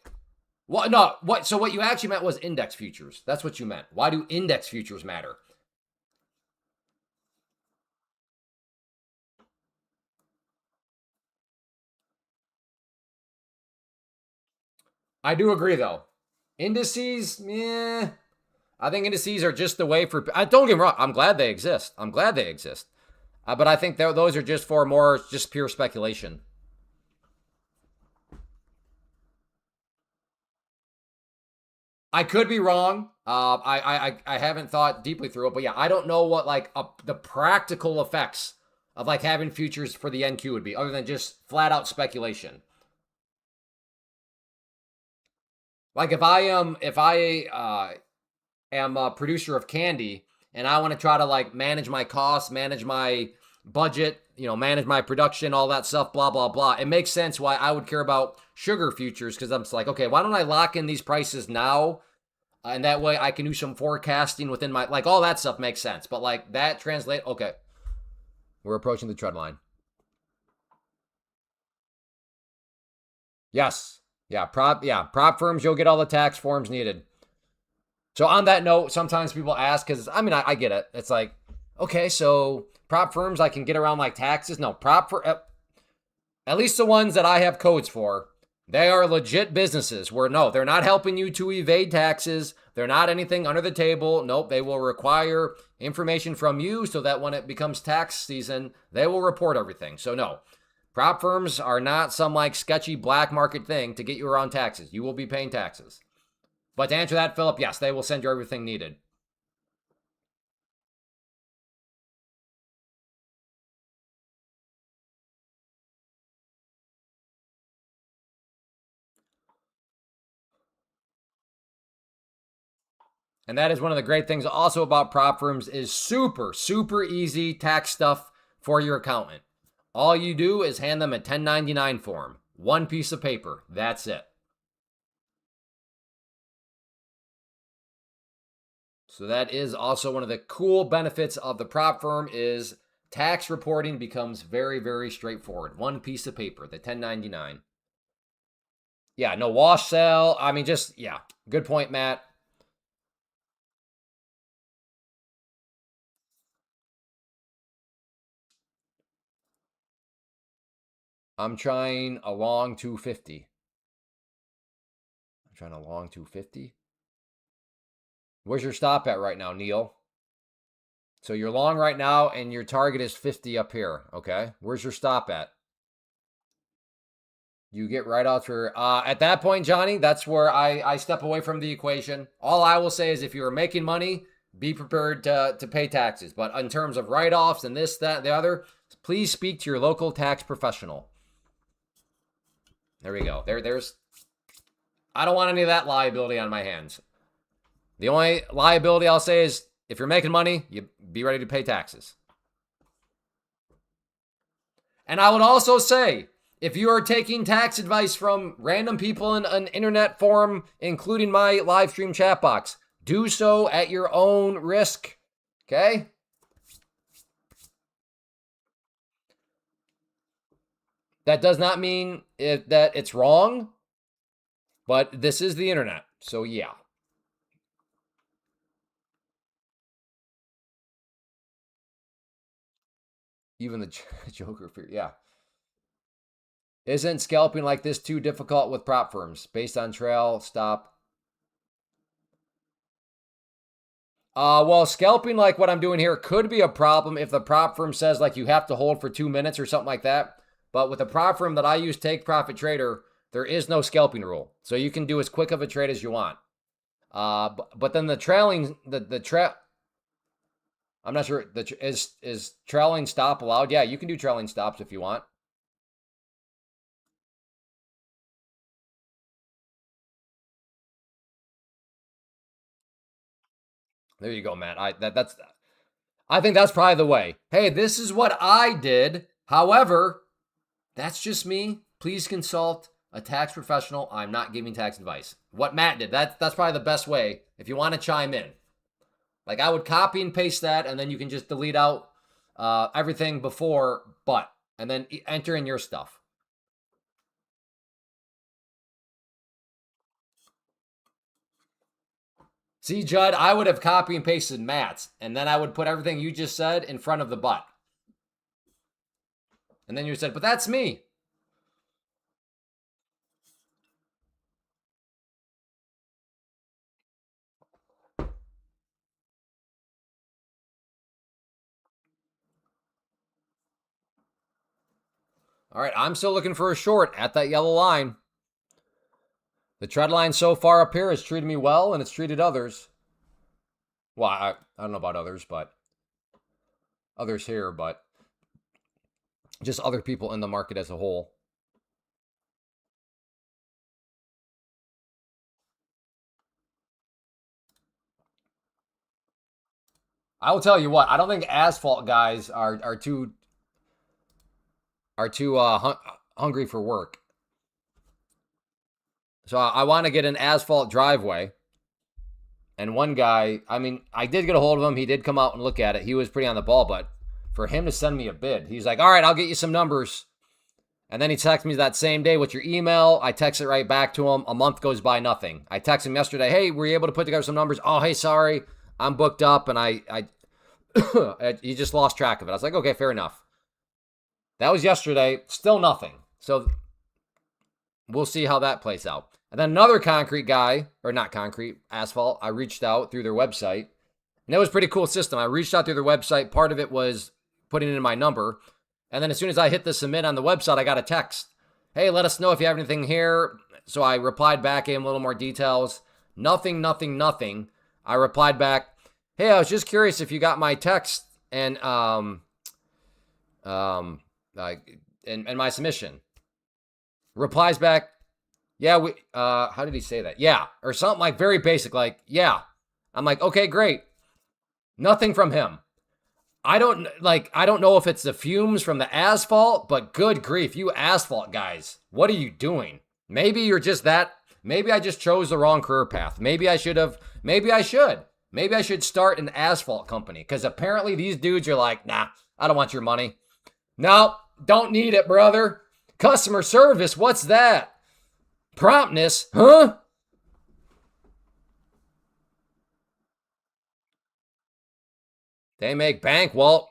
what? No, what? So what you actually meant was index futures. That's what you meant. Why do index futures matter? I do agree, though. Indices, I think indices are just the way for. Don't get me wrong. I'm glad they exist. But I think those are just for more just pure speculation. I could be wrong. I haven't thought deeply through it, but yeah, I don't know what like the practical effects of like having futures for the NQ would be, other than just flat out speculation. Like if I am a producer of candy and I want to try to like manage my costs, manage my budget, manage my production, all that stuff, blah, blah, blah. It makes sense why I would care about sugar futures because I'm just like, okay, why don't I lock in these prices now? And that way I can do some forecasting within my, like all that stuff makes sense. But like that translate, okay. We're approaching the trend line. Yes. Yeah, prop firms, you'll get all the tax forms needed. So on that note, sometimes people ask, because I mean, I get it. It's like, okay, so prop firms, I can get around like taxes. No, at least the ones that I have codes for, they are legit businesses where no, they're not helping you to evade taxes. They're not anything under the table. Nope, they will require information from you so that when it becomes tax season, they will report everything. So no, prop firms are not some like sketchy black market thing to get you around taxes. You will be paying taxes. But to answer that, Philip, yes, they will send you everything needed. And that is one of the great things also about prop firms is super, super easy tax stuff for your accountant. All you do is hand them a 1099 form, one piece of paper. That's it. So that is also one of the cool benefits of the prop firm is tax reporting becomes very, very straightforward. One piece of paper, the 1099. Yeah, no wash sale. I mean, just, yeah. Good point, Matt. I'm trying a long 250. I'm trying a long 250. Where's your stop at right now, Neil? So you're long right now and your target is 50 up here. Okay. Where's your stop at? You get right out for, at that point, Johnny, that's where I step away from the equation. All I will say is if you are making money, be prepared to pay taxes. But in terms of write-offs and this, that, the other, please speak to your local tax professional. There we go. There's, I don't want any of that liability on my hands. The only liability I'll say is if you're making money, you be ready to pay taxes. And I would also say, if you are taking tax advice from random people in an internet forum, including my live stream chat box, do so at your own risk. Okay? That does not mean that it's wrong, but this is the internet. So yeah. Even the Joker fear, yeah. Isn't scalping like this too difficult with prop firms based on trail stop? Well, scalping like what I'm doing here could be a problem if the prop firm says like you have to hold for 2 minutes or something like that. But with the prop firm that I use, Take Profit Trader, there is no scalping rule. So you can do as quick of a trade as you want. But then the trailing, I'm not sure, is trailing stop allowed? Yeah, you can do trailing stops if you want. There you go, man. I think that's probably the way. Hey, this is what I did. However, that's just me. Please consult a tax professional. I'm not giving tax advice. What Matt did, that's probably the best way if you want to chime in. Like I would copy and paste that, and then you can just delete out everything before but, and then enter in your stuff. See, Judd, I would have copy and pasted Matt's, and then I would put everything you just said in front of the but. And then you said, but that's me. All right, I'm still looking for a short at that yellow line. The trend line so far up here has treated me well, and it's treated others. Well, I don't know about others, but others here, but just other people in the market as a whole. I will tell you what, I don't think asphalt guys are too hungry for work. So I want to get an asphalt driveway. And one guy, I mean, I did get a hold of him. He did come out and look at it. He was pretty on the ball, but for him to send me a bid, he's like, all right, I'll get you some numbers. And then he texted me that same day, what's your email? I text it right back to him. A month goes by, nothing. I text him yesterday, hey, were you able to put together some numbers? Oh, hey, sorry, I'm booked up. And he just lost track of it. I was like, okay, fair enough. That was yesterday. Still nothing. So we'll see how that plays out. And then another concrete guy, or not concrete, asphalt, I reached out through their website. And it was a pretty cool system. I reached out through their website. Part of it was putting in my number. And then as soon as I hit the submit on the website, I got a text. Hey, let us know if you have anything here. So I replied back, gave him a little more details. Nothing. I replied back, hey, I was just curious if you got my text and my submission. Replies back, yeah, how did he say that? Yeah, or something like very basic, like, yeah. I'm like, okay, great. Nothing from him. I don't know if it's the fumes from the asphalt, but good grief, you asphalt guys, what are you doing? Maybe you're just that, maybe I just chose the wrong career path. Maybe I should. Maybe I should start an asphalt company because apparently these dudes are like, nah, I don't want your money. No, don't need it, brother. Customer service, what's that? Promptness, huh? They make bank. Well,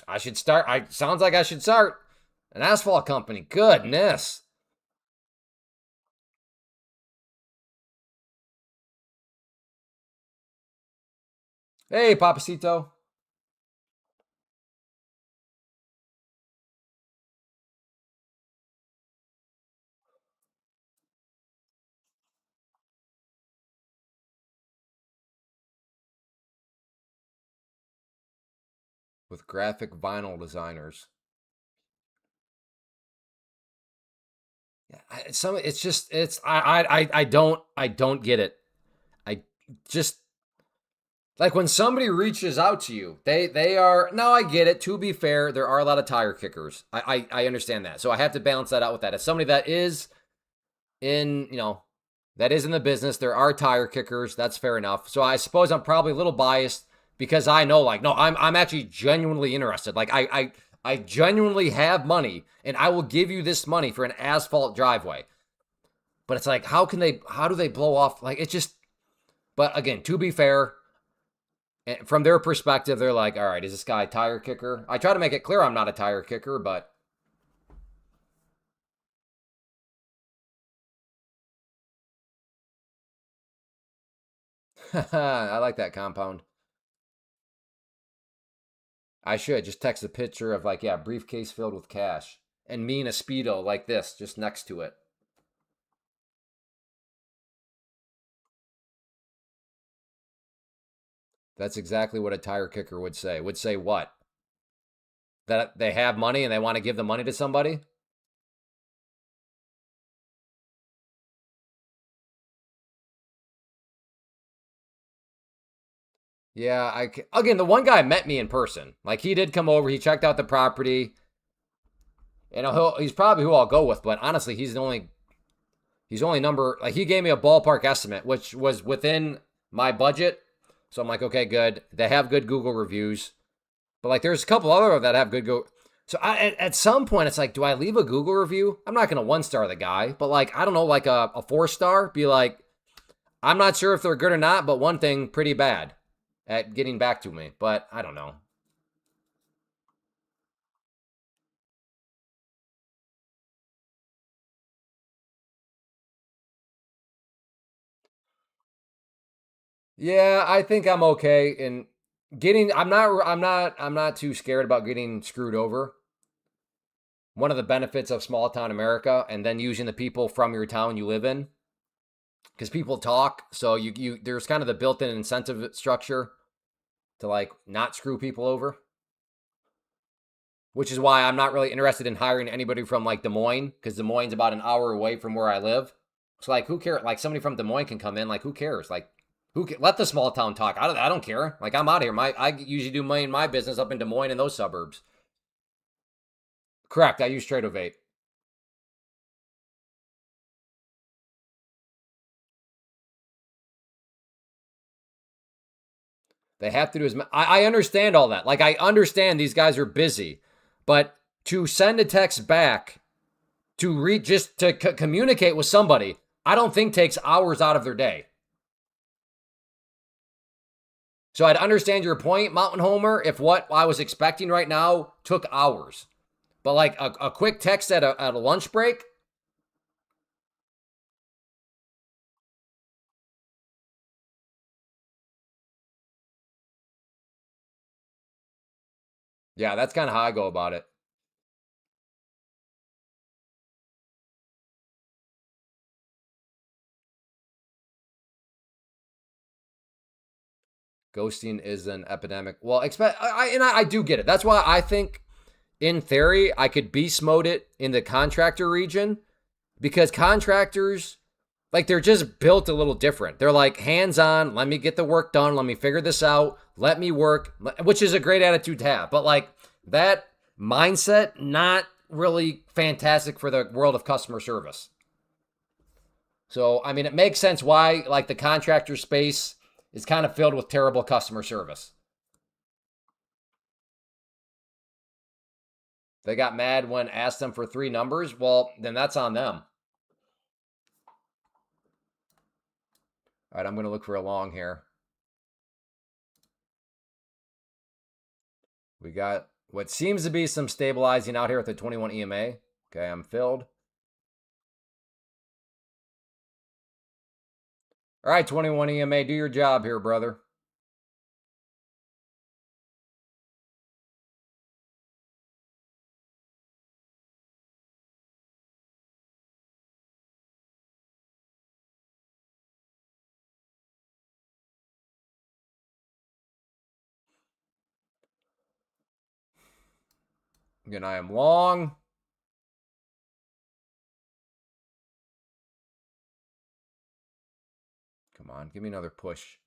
I should start. Sounds like I should start an asphalt company. Goodness. Hey, Papacito. With graphic vinyl designers. It's just it's I don't get it. I just like when somebody reaches out to you, they are no, I get it. To be fair, there are a lot of tire kickers. I understand that. So I have to balance that out with that. As somebody that is in, that is in the business, there are tire kickers. That's fair enough. So I suppose I'm probably a little biased because I know, like, no, I'm actually genuinely interested. Like I genuinely have money and I will give you this money for an asphalt driveway. But it's like, how do they blow off? Like, it's just, but again, to be fair, from their perspective, they're like, all right, is this guy a tire kicker? I try to make it clear I'm not a tire kicker, but I like that compound. I should just text a picture of like, yeah, briefcase filled with cash and me in a Speedo like this, just next to it. That's exactly what a tire kicker would say. Would say what? That they have money and they want to give the money to somebody? Yeah, again, the one guy met me in person. Like he did come over, he checked out the property. He's probably who I'll go with, but honestly, he's only number like he gave me a ballpark estimate, which was within my budget. So I'm like, okay, good. They have good Google reviews, but like there's a couple other that have good go. So at some point, it's like, do I leave a Google review? I'm not gonna 1-star the guy, but like I don't know, like a 4-star. Be like, I'm not sure if they're good or not, but one thing, pretty bad at getting back to me. But I don't know. Yeah, I think I'm okay in getting. I'm not too scared about getting screwed over. One of the benefits of small town America, and then using the people from your town you live in, because people talk. So you there's kind of the built-in incentive structure to like not screw people over, which is why I'm not really interested in hiring anybody from like Des Moines, because Des Moines is about an hour away from where I live. So like, who cares? Like somebody from Des Moines can come in. Like, who cares? Like, let the small town talk. I don't care. Like, I'm out of here. I usually do my business up in Des Moines and those suburbs. Correct. I use Tradovate. They have to do as I understand all that. Like, I understand these guys are busy, but to send a text back to read just to communicate with somebody, I don't think takes hours out of their day. So I'd understand your point, Mountain Homer, if what I was expecting right now took hours. But like a quick text at a lunch break, yeah, that's kind of how I go about it. Ghosting is an epidemic. Well, I do get it. That's why I think, in theory, I could beast mode it in the contractor region because contractors, like, they're just built a little different. They're like hands on. Let me get the work done. Let me figure this out. Let me work, which is a great attitude to have. But like that mindset, not really fantastic for the world of customer service. So, I mean, it makes sense why like the contractor space is kind of filled with terrible customer service. They got mad when asked them for 3 numbers. Well, then that's on them. All right, I'm going to look for a long here. We got what seems to be some stabilizing out here at the 21 EMA. Okay, I'm filled. All right, 21 EMA, do your job here, brother. Again, I am long. Come on, give me another push.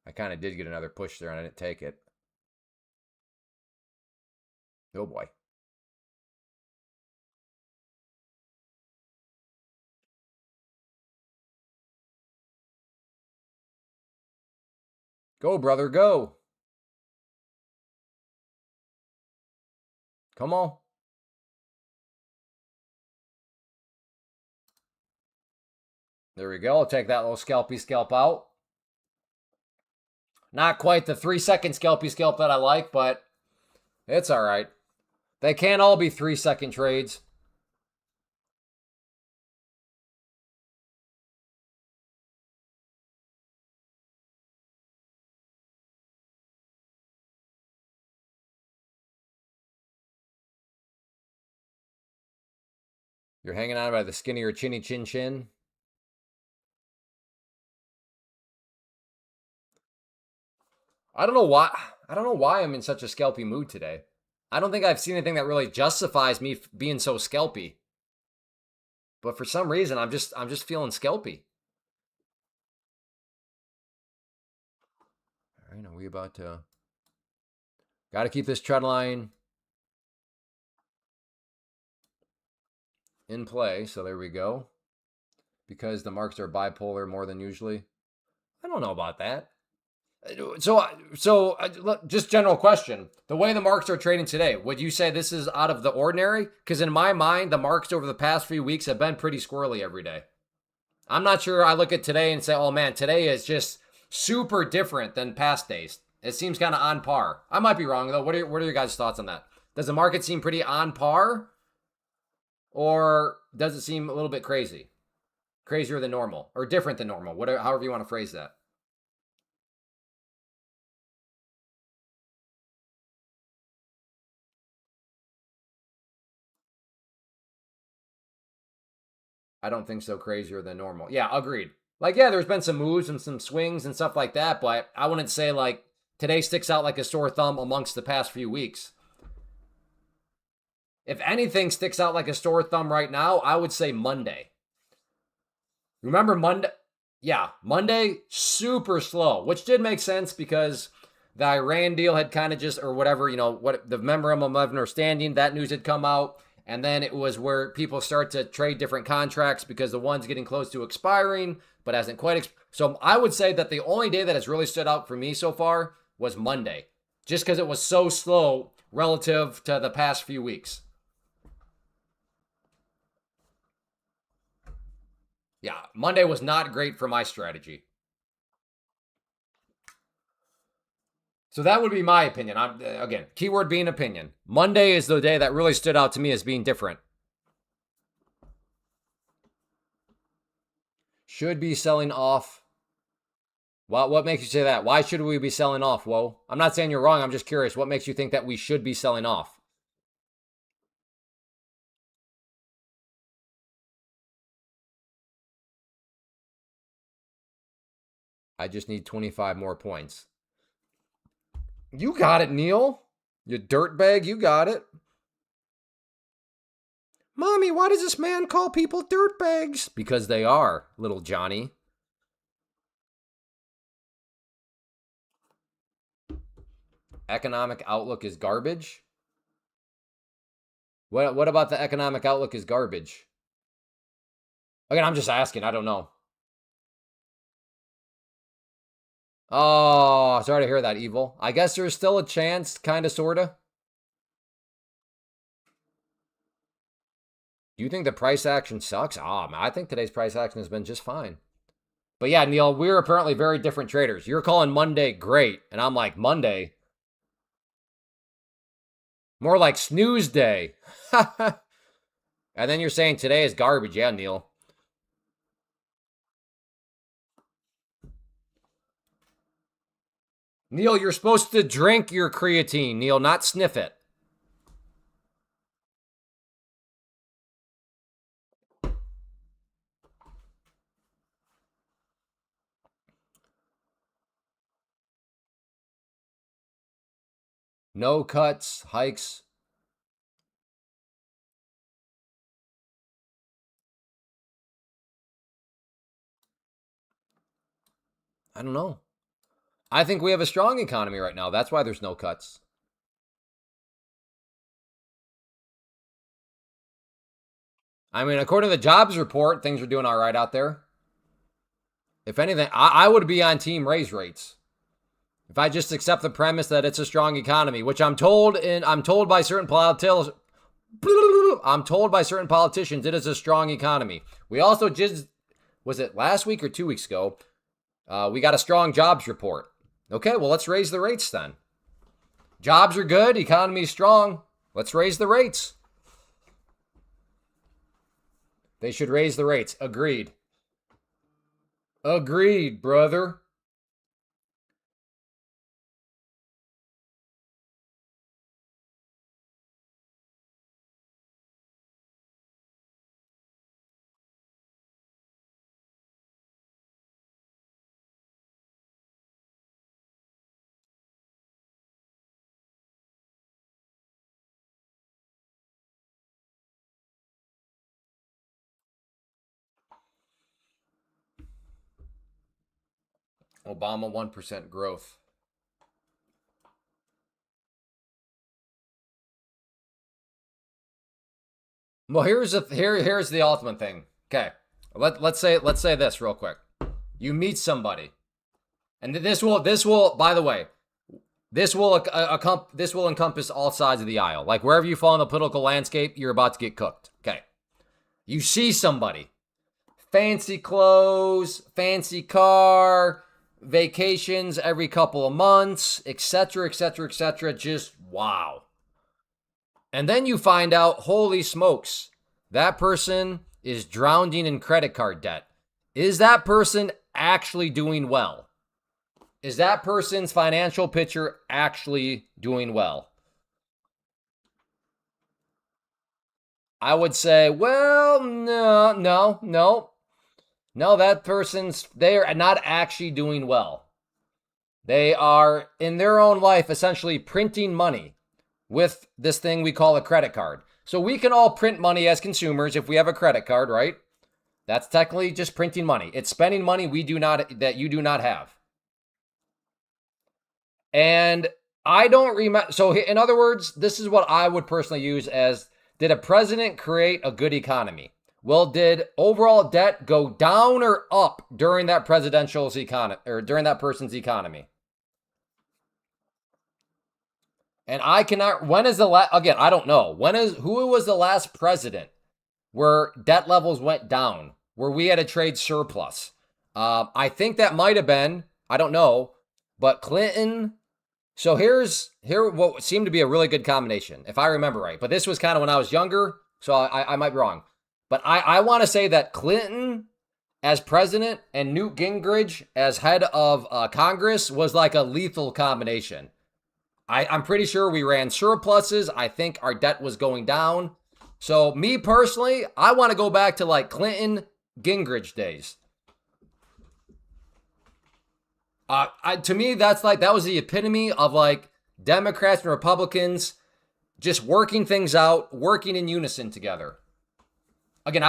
I kind of did get another push there and I didn't take it. Oh boy. Go, brother, go. Come on. There we go. I'll take that little scalpy scalp out. Not quite the 3-second scalpy scalp that I like, but it's all right. They can't all be 3-second trades. You're hanging on by the skin of your chinny chin chin. I don't know why. I don't know why I'm in such a scalpy mood today. I don't think I've seen anything that really justifies me being so scalpy. But for some reason, I'm just feeling scalpy. All right, are we about to? Got to keep this trend line in play. So there we go. Because the marks are bipolar more than usually. I don't know about that. So just general question. The way the marks are trading today, would you say this is out of the ordinary? Because in my mind, the marks over the past few weeks have been pretty squirrely every day. I'm not sure I look at today and say, oh man, today is just super different than past days. It seems kind of on par. I might be wrong though. What are your guys' thoughts on that? Does the market seem pretty on par? Or does it seem a little bit crazy? Crazier than normal or different than normal? Whatever, however you want to phrase that. I don't think so crazier than normal. Yeah, agreed. Like, yeah, there's been some moves and some swings and stuff like that, but I wouldn't say like today sticks out like a sore thumb amongst the past few weeks. If anything sticks out like a sore thumb right now, I would say Monday. Remember Monday? Yeah, Monday, super slow, which did make sense because the Iran deal had kind of just, or whatever, what the memorandum of understanding, that news had come out. And then it was where people start to trade different contracts because the one's getting close to expiring, but hasn't quite. So I would say that the only day that has really stood out for me so far was Monday, just because it was so slow relative to the past few weeks. Yeah, Monday was not great for my strategy. So that would be my opinion. Again, keyword being opinion. Monday is the day that really stood out to me as being different. Should be selling off. What makes you say that? Why should we be selling off, Whoa? I'm not saying you're wrong. I'm just curious. What makes you think that we should be selling off? I just need 25 more points. You got it, Neil. You dirtbag, you got it. Mommy, why does this man call people dirtbags? Because they are, little Johnny. Economic outlook is garbage. What about the economic outlook is garbage? Again, I'm just asking. I don't know. Oh, sorry to hear that, Evil. I guess there's still a chance, kind of, sort of. Do you think the price action sucks? Man, I think today's price action has been just fine. But yeah, Neil, we're apparently very different traders. You're calling Monday great, and I'm like, Monday? More like snooze day. And then you're saying today is garbage. Yeah, Neil. Neil, you're supposed to drink your creatine, Neil, not sniff it. No cuts, hikes. I don't know. I think we have a strong economy right now. That's why there's no cuts. I mean, according to the jobs report, things are doing all right out there. If anything, I would be on team raise rates. If I just accept the premise that it's a strong economy, which I'm told by certain politicians, it is a strong economy. We also just, was it last week or 2 weeks ago? We got a strong jobs report. Okay, well, let's raise the rates then. Jobs are good, economy's strong. Let's raise the rates. They should raise the rates. Agreed. Agreed, brother. Obama 1% growth. Well, here's the ultimate thing. Okay. Let's say this real quick. You meet somebody. And this will by the way, this will encompass all sides of the aisle. Like wherever you fall in the political landscape, you're about to get cooked. Okay. You see somebody. Fancy clothes, fancy car, vacations every couple of months, etc., etc., etc. Just wow. And then you find out, holy smokes, that person is drowning in credit card debt. Is that person actually doing well? Is that person's financial picture actually doing well? I would say, well, no. That they are not actually doing well. They are, in their own life, essentially printing money with this thing we call a credit card. So we can all print money as consumers if we have a credit card, right? That's technically just printing money. It's spending money that you do not have. And I don't remember. So in other words, this is what I would personally use as, did a president create a good economy? Well, did overall debt go down or up during that presidential's economy or during that person's economy? And I cannot, when is the last, again, I don't know. Who was the last president where debt levels went down, where we had a trade surplus? I think that might have been, I don't know, but Clinton. So here what seemed to be a really good combination, if I remember right. But this was kind of when I was younger, so I might be wrong. But I want to say that Clinton as president and Newt Gingrich as head of Congress was like a lethal combination. I'm pretty sure we ran surpluses. I think our debt was going down. So me personally, I want to go back to like Clinton Gingrich days. To me, that was the epitome of like Democrats and Republicans just working things out, working in unison together. Again,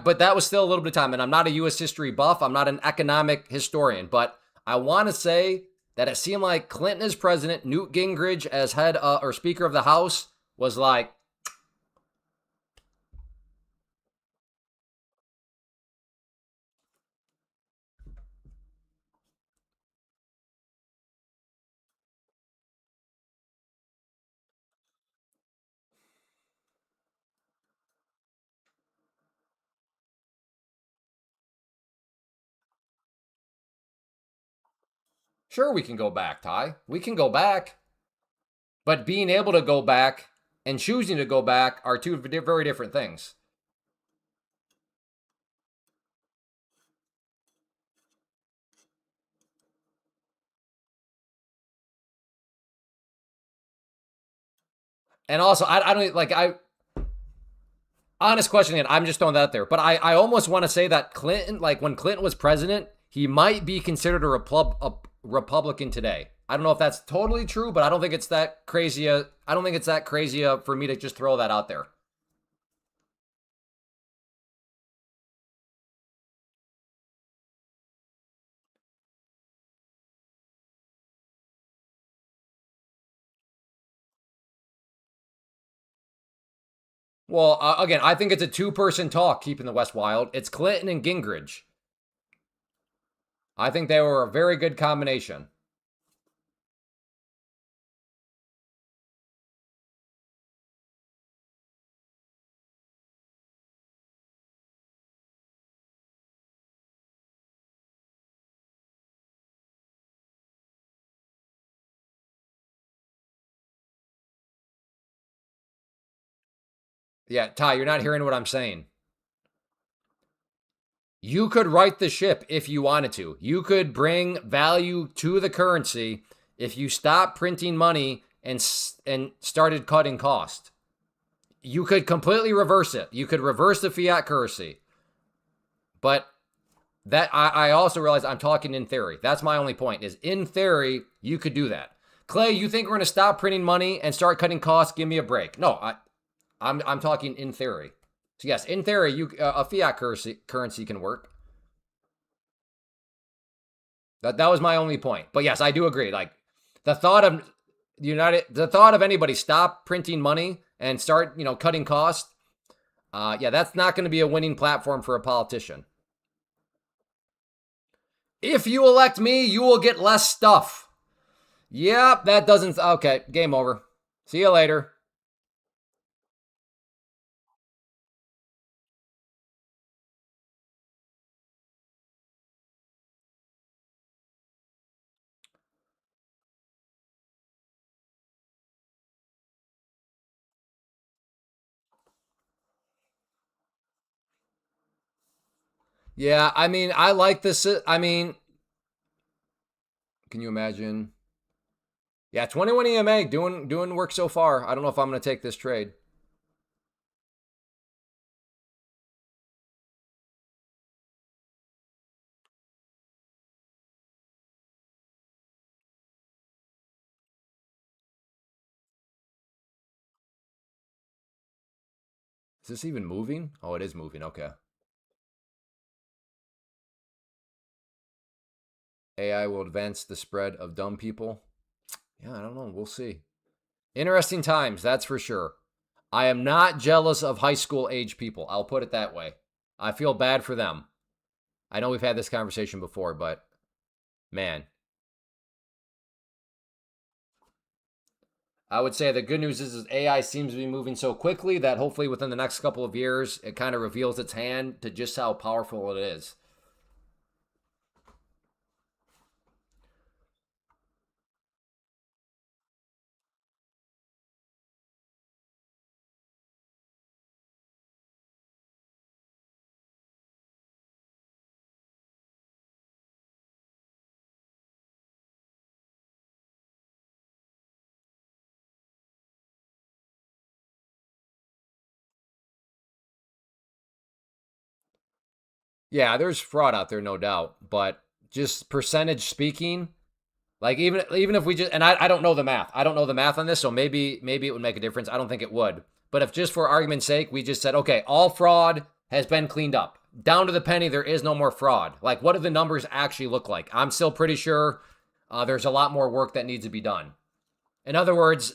but that was still a little bit of time, and I'm not a U.S. history buff. I'm not an economic historian, but I want to say that it seemed like Clinton as president, Newt Gingrich as head or Speaker of the House was like, Sure, we can go back, Ty. We can go back. But being able to go back and choosing to go back are two very different things. And also, I don't like, honest question, and I'm just throwing that out there. But I almost want to say that Clinton, like when Clinton was president, he might be considered a Republican today. I don't know if that's totally true, but I don't think it's that crazy. I don't think it's that crazy for me to just throw that out there. Well, again, I think it's a two-person talk keeping the West wild. It's Clinton and Gingrich. I think they were a very good combination. Yeah, Ty, you're not hearing what I'm saying. You could right the ship if you wanted to. You could bring value to the currency if you stop printing money and started cutting cost. You could completely reverse it. You could reverse the fiat currency. But that I also realize I'm talking in theory. That's my only point is in theory, you could do that. Clay, you think we're going to stop printing money and start cutting costs? Give me a break. No, I'm talking in theory. So yes, in theory, a fiat currency can work. That was my only point. But yes, I do agree. Like the thought of the thought of anybody stop printing money and start, cutting costs. Yeah, that's not going to be a winning platform for a politician. If you elect me, you will get less stuff. Yep, that doesn't. Okay, game over. See you later. Yeah, I mean, I like this. I mean, can you imagine? Yeah, 21 EMA doing work so far. I don't know if I'm going to take this trade. Is this even moving? Oh, it is moving. Okay. AI will advance the spread of dumb people. Yeah, I don't know. We'll see. Interesting times, that's for sure. I am not jealous of high school age people. I'll put it that way. I feel bad for them. I know we've had this conversation before, but man, I would say the good news is AI seems to be moving so quickly that hopefully within the next couple of years, it kind of reveals its hand to just how powerful it is. Yeah, there's fraud out there, no doubt, but just percentage speaking, like even if we just and I don't know the math. I don't know the math on this, so maybe it would make a difference. I don't think it would. But if just for argument's sake, we just said, okay, all fraud has been cleaned up. Down to the penny, there is no more fraud. Like, what do the numbers actually look like? I'm still pretty sure there's a lot more work that needs to be done. In other words,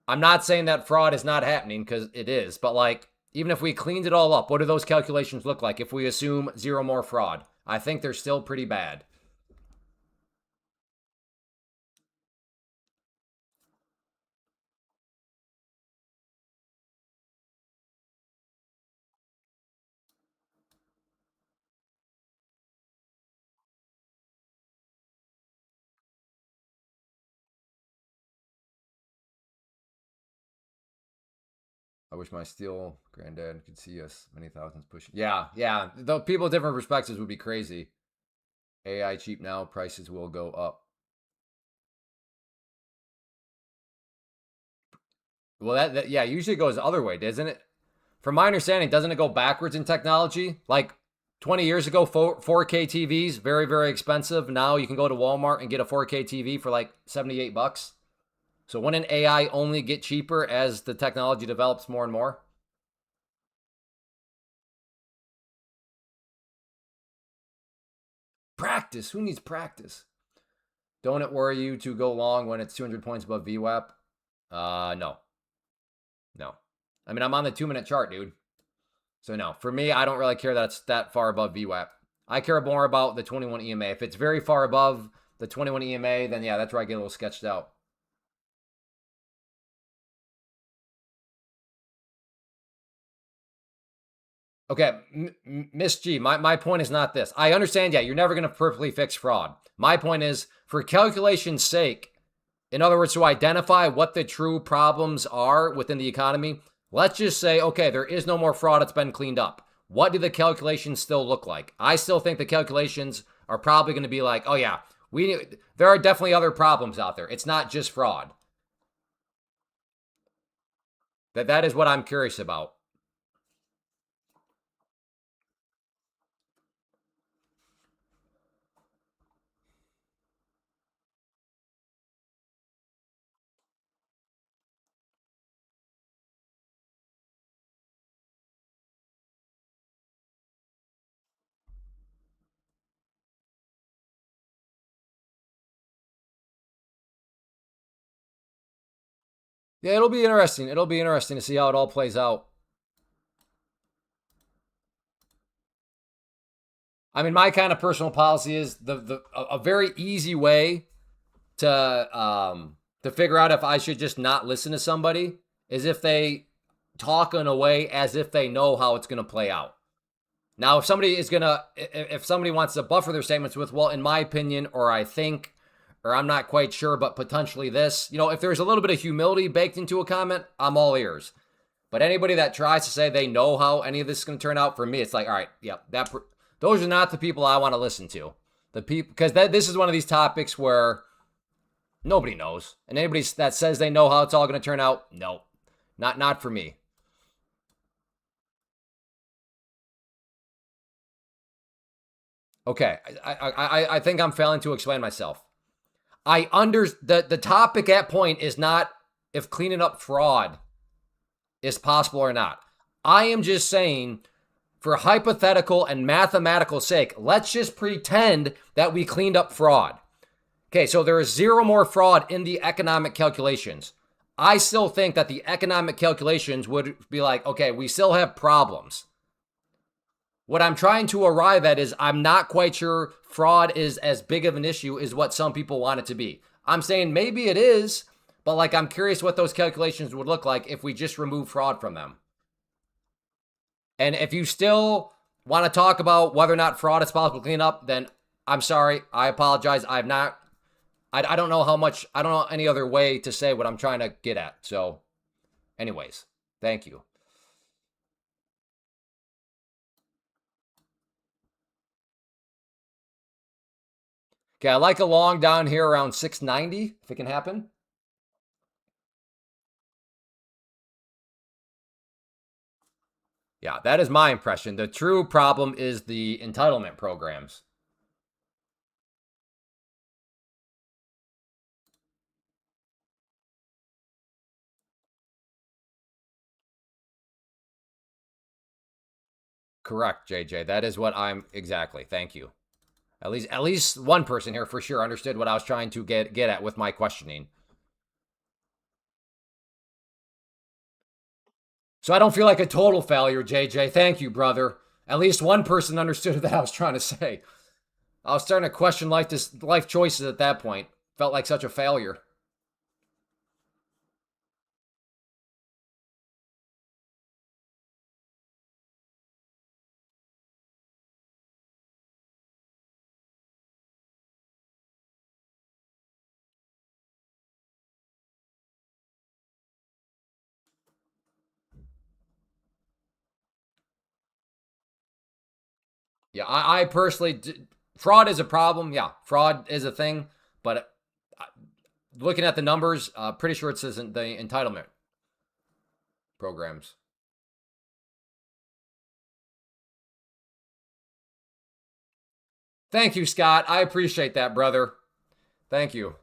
I'm not saying that fraud is not happening because it is, but like, even if we cleaned it all up, what do those calculations look like if we assume zero more fraud? I think they're still pretty bad. I wish my steel granddad could see us many thousands pushing. Yeah, yeah. The people with different perspectives would be crazy. AI cheap now, prices will go up. Well, that yeah, usually goes the other way, doesn't it? From my understanding, doesn't it go backwards in technology? Like 20 years ago, 4K TVs, very, very expensive. Now you can go to Walmart and get a 4K TV for like 78 bucks. So wouldn't AI only get cheaper as the technology develops more and more? Practice. Who needs practice? Don't it worry you to go long when it's 200 points above VWAP? No. No. I mean, I'm on the 2-minute chart, dude. So no, for me, I don't really care that it's that far above VWAP. I care more about the 21 EMA. If it's very far above the 21 EMA, then yeah, that's where I get a little sketched out. Okay, Miss G, my point is not this. I understand, yeah, you're never going to perfectly fix fraud. My point is, for calculation's sake, in other words, to identify what the true problems are within the economy, let's just say, okay, there is no more fraud. It's been cleaned up. What do the calculations still look like? I still think the calculations are probably going to be like, oh yeah, there are definitely other problems out there. It's not just fraud. That is what I'm curious about. Yeah, it'll be interesting. It'll be interesting to see how it all plays out. I mean, my kind of personal policy is the a very easy way to figure out if I should just not listen to somebody is if they talk in a way as if they know how it's going to play out. Now, if somebody wants to buffer their statements with, well, in my opinion, or I think, or I'm not quite sure, but potentially this, if there's a little bit of humility baked into a comment, I'm all ears. But anybody that tries to say they know how any of this is going to turn out, for me, it's like, all right, yep, those are not the people I want to listen to. The people, because this is one of these topics where nobody knows, and anybody that says they know how it's all going to turn out, no, not for me. Okay, I think I'm failing to explain myself. The topic at point is not if cleaning up fraud is possible or not. I am just saying, for hypothetical and mathematical sake, let's just pretend that we cleaned up fraud. Okay, so there is zero more fraud in the economic calculations. I still think that the economic calculations would be like, okay, we still have problems. What I'm trying to arrive at is I'm not quite sure fraud is as big of an issue as what some people want it to be. I'm saying maybe it is, but like I'm curious what those calculations would look like if we just remove fraud from them. And if you still want to talk about whether or not fraud is possible to clean up, then I'm sorry. I apologize. I don't know how much, I don't know any other way to say what I'm trying to get at. So, anyways, thank you. Okay, I like a long down here around 690, if it can happen. Yeah, that is my impression. The true problem is the entitlement programs. Correct, JJ. That is what I'm exactly. Thank you. At least one person here for sure understood what I was trying to get at with my questioning. So I don't feel like a total failure, JJ. Thank you, brother. At least one person understood what I was trying to say. I was starting to question life choices at that point. Felt like such a failure. Yeah, I personally, fraud is a problem. Yeah, fraud is a thing. But looking at the numbers, pretty sure it says the entitlement programs. Thank you, Scott. I appreciate that, brother. Thank you.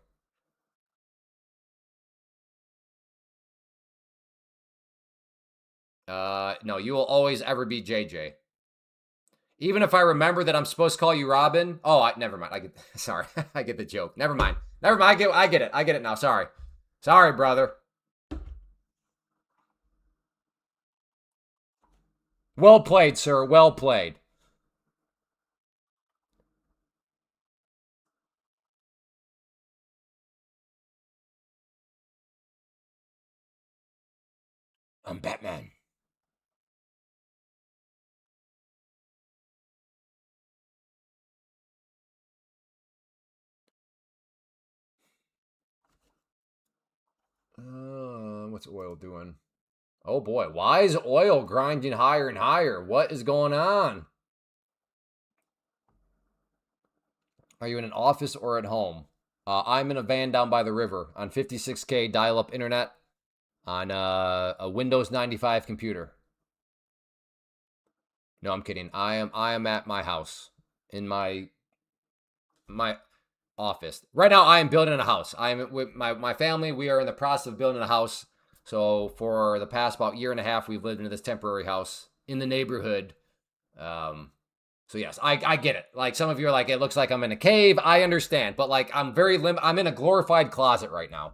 No, you will always ever be JJ. Even if I remember that I'm supposed to call you Robin. Oh, never mind. I get sorry. I get the joke. Never mind. Never mind. I get it. I get it now. Sorry. Sorry, brother. Well played, sir. Well played. I'm Batman. What's oil doing? Oh boy, why is oil grinding higher and higher? What is going on? Are you in an office or at home? I'm in a van down by the river on 56K dial up internet on a Windows 95 computer. No, I'm kidding. I am at my house in my office. Right now I am building a house. I am with my family. We are in the process of building a house. So for the past about year and a half, we've lived in this temporary house in the neighborhood. So yes, I get it. Like some of you are like, it looks like I'm in a cave. I understand, but like I'm in a glorified closet right now.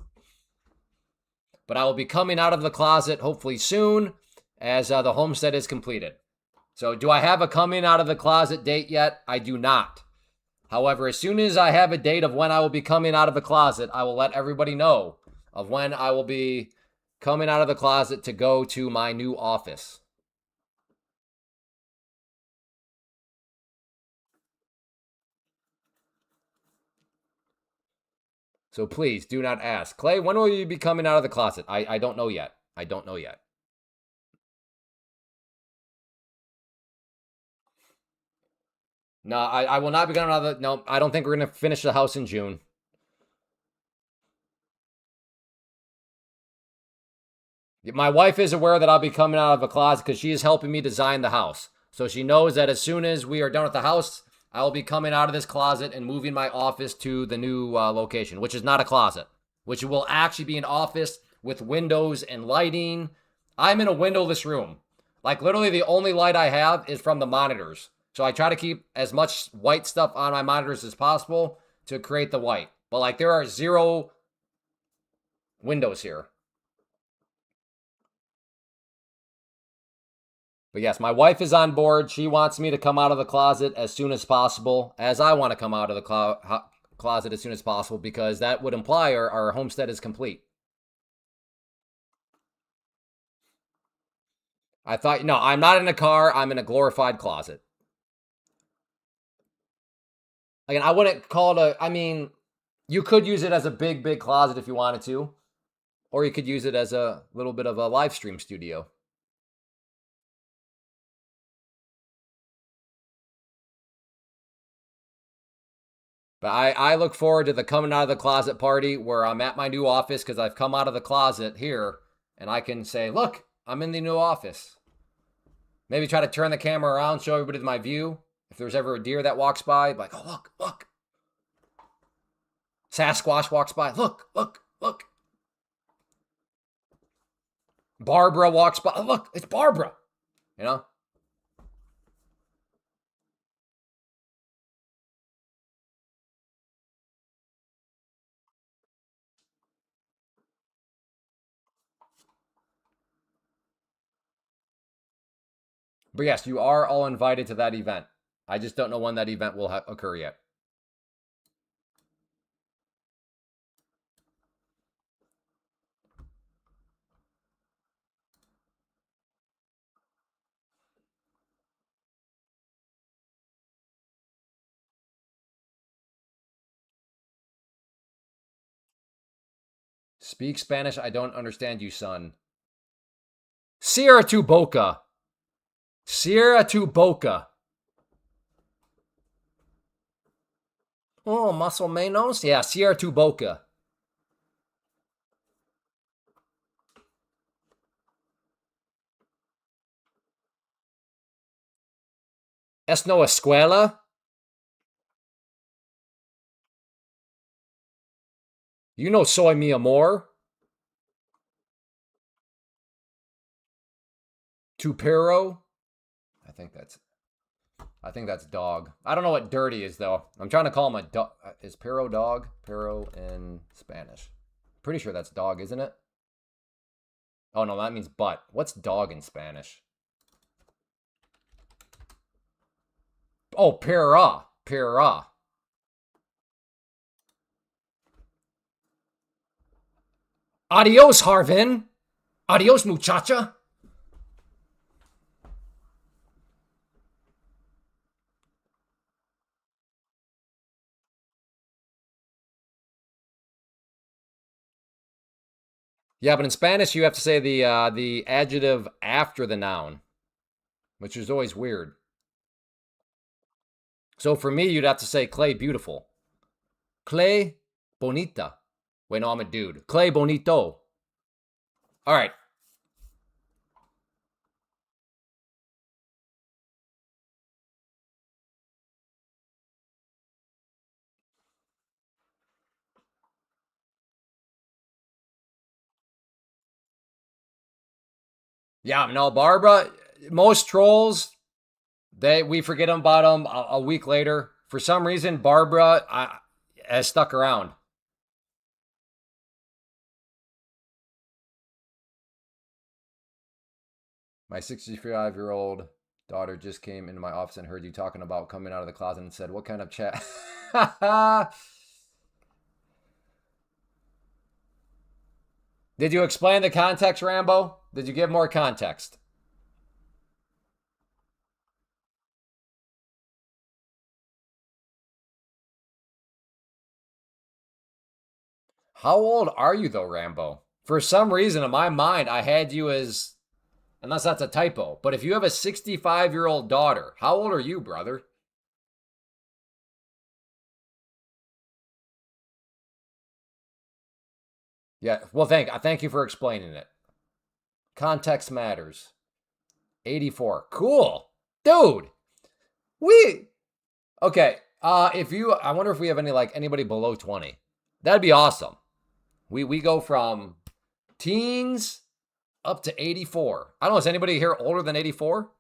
But I will be coming out of the closet hopefully soon as the homestead is completed. So do I have a coming out of the closet date yet? I do not. However, as soon as I have a date of when I will be coming out of the closet, I will let everybody know of when I will be coming out of the closet to go to my new office. So please do not ask. Clay, when will you be coming out of the closet? I don't know yet. I don't know yet. No, I will not be coming out of the. No, I don't think we're going to finish the house in June. My wife is aware that I'll be coming out of the closet because she is helping me design the house. So she knows that as soon as we are done with the house, I will be coming out of this closet and moving my office to the new location, which is not a closet, which will actually be an office with windows and lighting. I'm in a windowless room. Like literally the only light I have is from the monitors. So I try to keep as much white stuff on my monitors as possible to create the white. But like there are zero windows here. But yes, my wife is on board. She wants me to come out of the closet as soon as possible, as I want to come out of the closet as soon as possible, because that would imply our homestead is complete. I thought, no, I'm not in a car. I'm in a glorified closet. Again, I wouldn't call it I mean, you could use it as a big, big closet if you wanted to, or you could use it as a little bit of a live stream studio. But I look forward to the coming out of the closet party where I'm at my new office because I've come out of the closet here and I can say, look, I'm in the new office. Maybe try to turn the camera around, show everybody my view. If there's ever a deer that walks by, like, oh, look, look. Sasquatch walks by, look, look, look. Barbara walks by, oh, look, it's Barbara. You know? But yes, you are all invited to that event. I just don't know when that event will occur yet. Speak Spanish. I don't understand you, son. Sierra to Boca. Sierra to Boca. Oh, más o menos. Yeah, cierto boca. Es no escuela. You know soy mi amor. Tu perro. I think that's dog. I don't know what dirty is though. I'm trying to call him a dog. Is perro dog? Perro in Spanish. Pretty sure that's dog, isn't it? Oh no, that means butt. What's dog in Spanish? Oh, perra. Perra. Adios, Harvin. Adios, muchacha. Yeah, but in Spanish you have to say the adjective after the noun, which is always weird. So for me, you'd have to say Clay beautiful. Clay bonita. Wait, no, I'm a dude. Clay bonito. All right. Yeah, no, Barbara. Most trolls, we forget about them a week later. For some reason, Barbara has stuck around. My 65-year-old daughter just came into my office and heard you talking about coming out of the closet and said, "What kind of chat?" Did you explain the context, Rambo? Did you give more context? How old are you though, Rambo? For some reason in my mind, I had you as, unless that's a typo, but if you have a 65-year-old daughter, how old are you, brother? Yeah, well, thank you for explaining it. Context matters. 84. Cool. Dude, we okay. If you I wonder if we have anybody below 20. That'd be awesome. We go from teens up to 84. I don't know, is anybody here older than 84?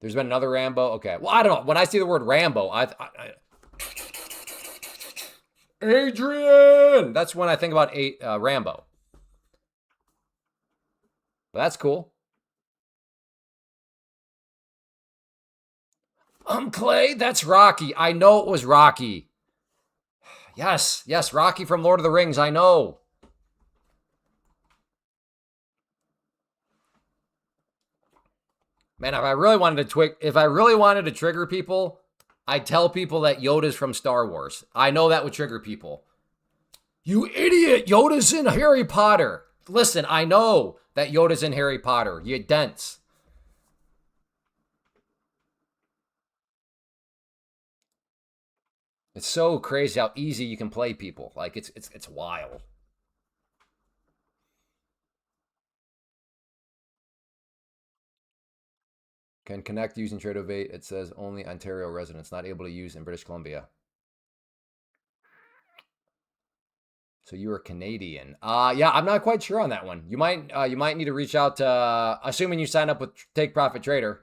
There's been another Rambo. Okay. Well, I don't know. When I see the word Rambo, Adrian. That's when I think about Rambo. But that's cool. Clay. That's Rocky. I know it was Rocky. Yes, Rocky from Lord of the Rings. I know. Man, if I really wanted to trigger people, I'd tell people that Yoda's from Star Wars. I know that would trigger people. You idiot! Yoda's in Harry Potter. Listen, I know that Yoda's in Harry Potter. You dense. It's so crazy how easy you can play people. Like it's wild. Can connect using Tradovate. It says only Ontario residents not able to use in British Columbia. So you are Canadian. Yeah, I'm not quite sure on that one. You might need to reach out to assuming you sign up with Take Profit Trader.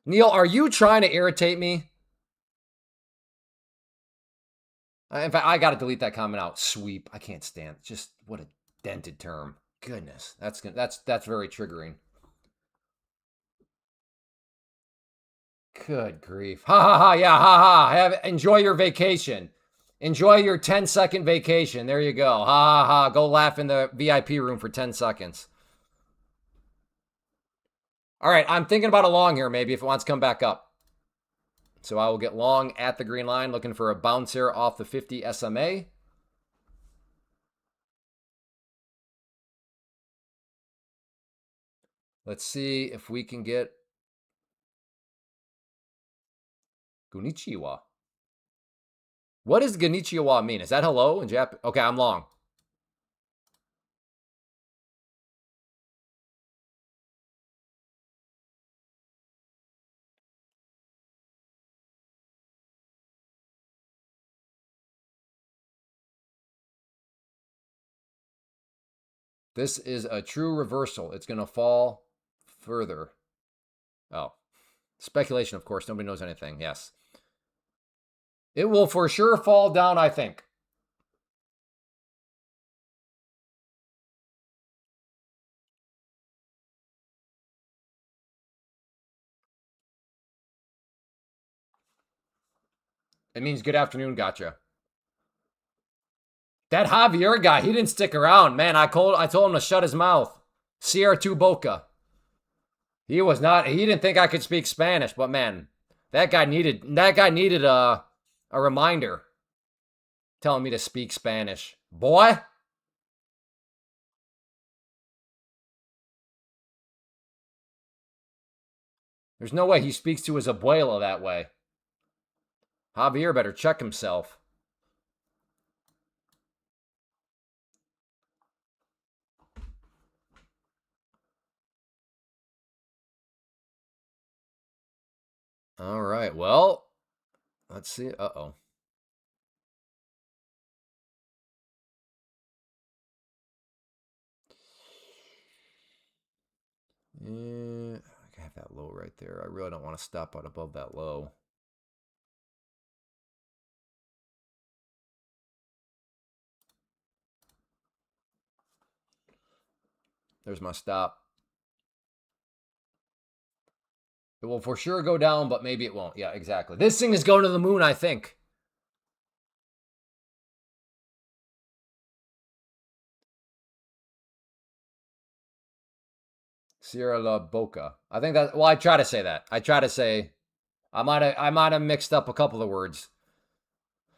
Neil, are you trying to irritate me? In fact, I got to delete that comment out. Sweep. I can't stand. Just what a dented term. Goodness, that's very triggering. Good grief. Ha ha ha. Yeah, ha ha. Enjoy your vacation. Enjoy your 10-second vacation. There you go. Ha ha ha. Go laugh in the VIP room for 10 seconds. All right, I'm thinking about a long here maybe if it wants to come back up. So I will get long at the green line, looking for a bounce here off the 50 SMA. Let's see if we can get Konnichiwa. What does Konnichiwa mean? Is that hello in Japanese? Okay, I'm long. This is a true reversal. It's going to fall further. Oh, speculation, of course. Nobody knows anything. Yes. It will for sure fall down, I think. It means good afternoon, gotcha. That Javier guy, he didn't stick around. Man, I told him to shut his mouth. CR2 Boca. He didn't think I could speak Spanish, but man, that guy needed a reminder telling me to speak Spanish. Boy. There's no way he speaks to his abuela that way. Javier better check himself. All right, well, let's see. Uh-oh. I have that low right there. I really don't want to stop out above that low. There's my stop. It will for sure go down, but maybe it won't. Yeah, exactly. This thing is going to the moon, I think. Sierra La Boca. I think that, well, I try to say that. I might have mixed up a couple of words.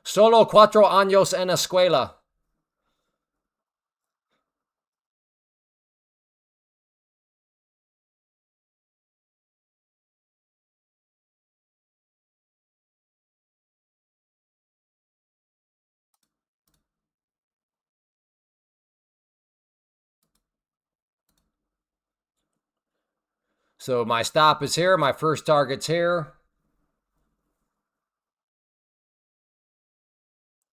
Solo cuatro años en escuela. So my stop is here. My first target's here.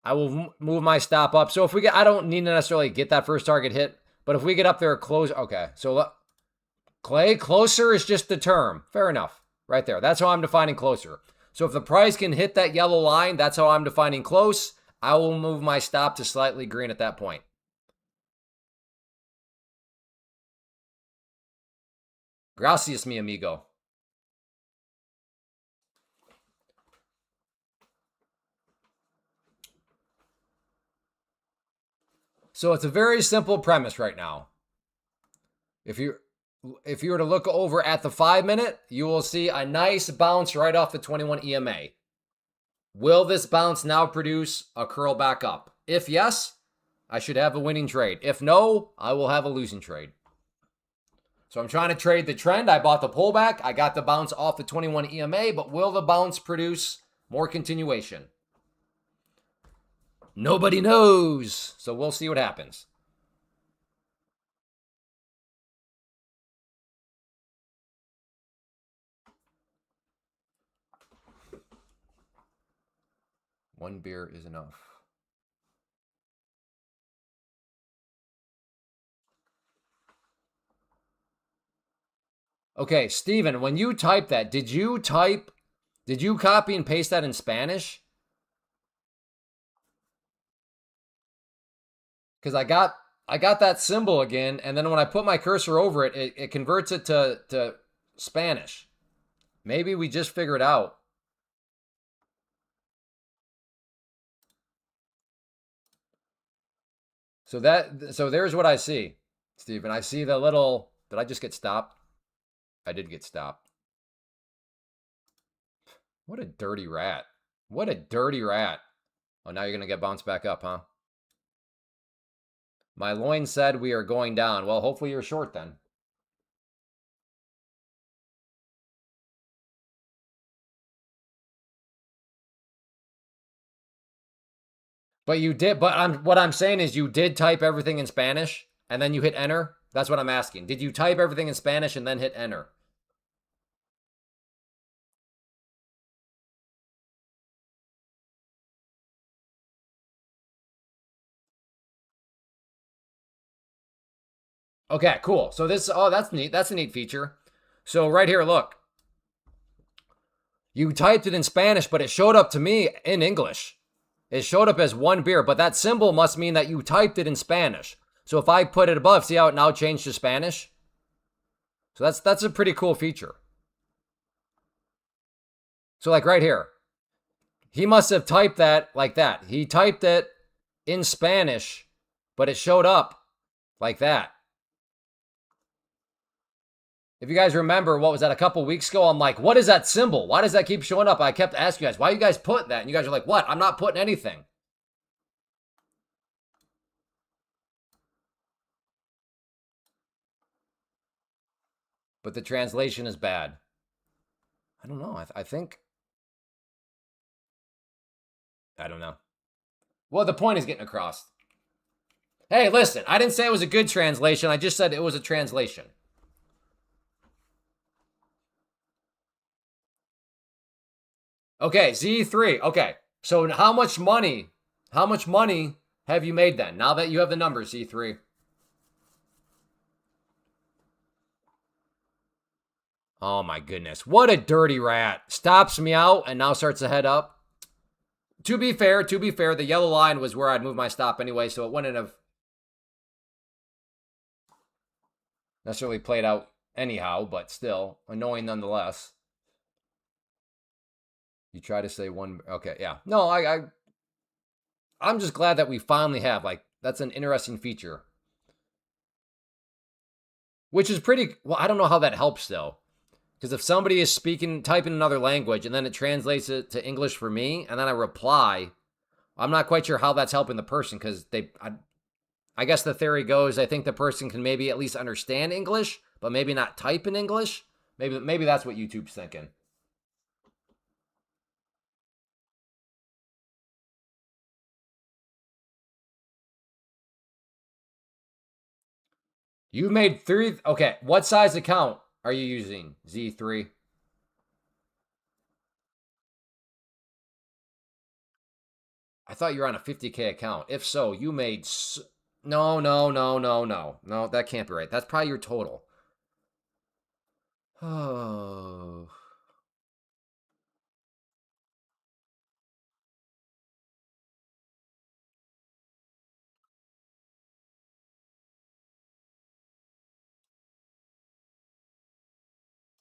I will move my stop up. So if we get, I don't need to necessarily get that first target hit, but if we get up there close, okay. So Clay, closer is just the term. Fair enough. Right there. That's how I'm defining closer. So if the price can hit that yellow line, that's how I'm defining close. I will move my stop to slightly green at that point. Gracias, mi amigo. So it's a very simple premise right now. If you were to look over at the 5-minute, you will see a nice bounce right off the 21 EMA. Will this bounce now produce a curl back up? If yes, I should have a winning trade. If no, I will have a losing trade. So I'm trying to trade the trend. I bought the pullback. I got the bounce off the 21 EMA, but will the bounce produce more continuation? Nobody knows. So we'll see what happens. One beer is enough. Okay, Steven, when you type that, did you copy and paste that in Spanish? Because I got that symbol again, and then when I put my cursor over it, it converts it to Spanish. Maybe we just figured out. So there's what I see, Steven. I see the little, did I just get stopped? I did get stopped. What a dirty rat. What a dirty rat. Oh, now you're going to get bounced back up, huh? My loin said we are going down. Well, hopefully you're short then. But you did, what I'm saying is you did type everything in Spanish and then you hit enter. That's what I'm asking. Did you type everything in Spanish and then hit enter? Okay, cool. So this, oh, that's neat. That's a neat feature. So right here, look. You typed it in Spanish, but it showed up to me in English. It showed up as one beer, but that symbol must mean that you typed it in Spanish. So if I put it above, see how it now changed to Spanish? So that's a pretty cool feature. So like right here, he must have typed that like that. He typed it in Spanish, but it showed up like that. If you guys remember, what was that, a couple weeks ago? I'm like, what is that symbol? Why does that keep showing up? I kept asking you guys, why you guys put that? And you guys are like, what? I'm not putting anything. But the translation is bad. I don't know. I think, I don't know. Well, the point is getting across. Hey, listen, I didn't say it was a good translation. I just said it was a translation. Okay, Z3. Okay. So how much money have you made then? Now that you have the numbers, Z3. Oh my goodness. What a dirty rat. Stops me out and now starts to head up. To be fair, the yellow line was where I'd move my stop anyway, so it wouldn't have necessarily played out anyhow, but still annoying nonetheless. You try to say one. Okay, yeah. No, I'm just glad that we finally have, like, that's an interesting feature. Which is pretty, well, I don't know how that helps though. Because if somebody is typing another language and then it translates it to English for me and then I reply, I'm not quite sure how that's helping the person because I guess the theory goes, I think the person can maybe at least understand English, but maybe not type in English. Maybe that's what YouTube's thinking. You made three. Okay, what size account are you using? Z3. I thought you were on a 50K account. If so, you made. No, no, no, no, no. No, that can't be right. That's probably your total. Oh.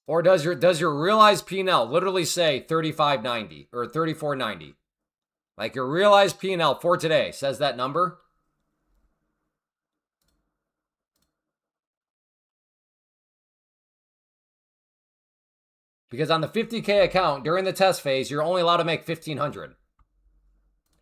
Or does your realized P&L literally say 3590 or 3490? Like your realized P&L for today says that number? Because on the 50K account during the test phase, you're only allowed to make 1500.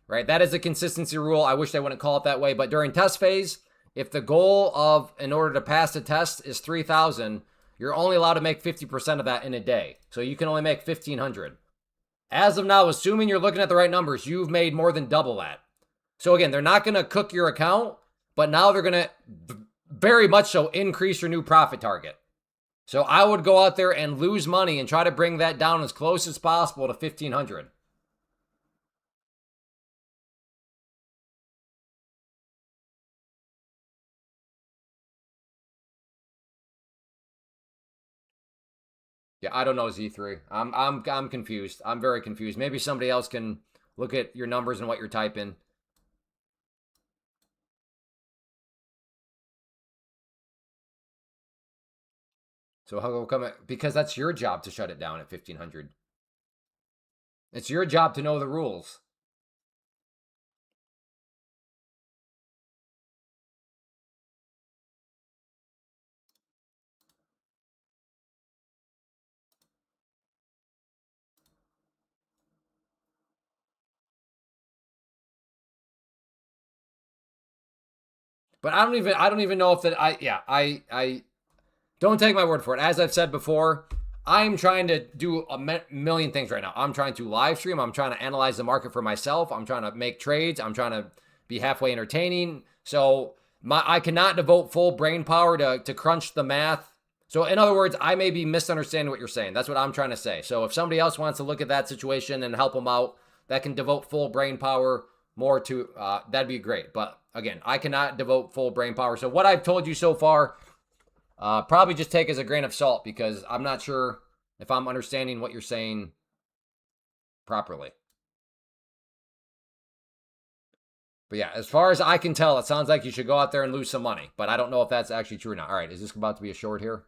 Right? That is a consistency rule. I wish they wouldn't call it that way, but during test phase, if the goal of in order to pass the test is 3000, you're only allowed to make 50% of that in a day. So you can only make 1500. As of now, assuming you're looking at the right numbers, you've made more than double that. So again, they're not going to cook your account, but now they're going to very much so increase your new profit target. So I would go out there and lose money and try to bring that down as close as possible to 1500. Yeah, I don't know Z3. I'm confused. I'm very confused. Maybe somebody else can look at your numbers and what you're typing. So how come because that's your job to shut it down at 1500. It's your job to know the rules. But I don't even know if that I don't take my word for it. As I've said before, I'm trying to do a million things right now. I'm trying to live stream. I'm trying to analyze the market for myself. I'm trying to make trades. I'm trying to be halfway entertaining. So I cannot devote full brain power to crunch the math. So in other words, I may be misunderstanding what you're saying. That's what I'm trying to say. So if somebody else wants to look at that situation and help them out, that can devote full brain power more to that'd be great. But again, I cannot devote full brain power. So what I've told you so far, probably just take as a grain of salt because I'm not sure if I'm understanding what you're saying properly. But yeah, as far as I can tell, it sounds like you should go out there and lose some money. But I don't know if that's actually true or not. All right, is this about to be a short here?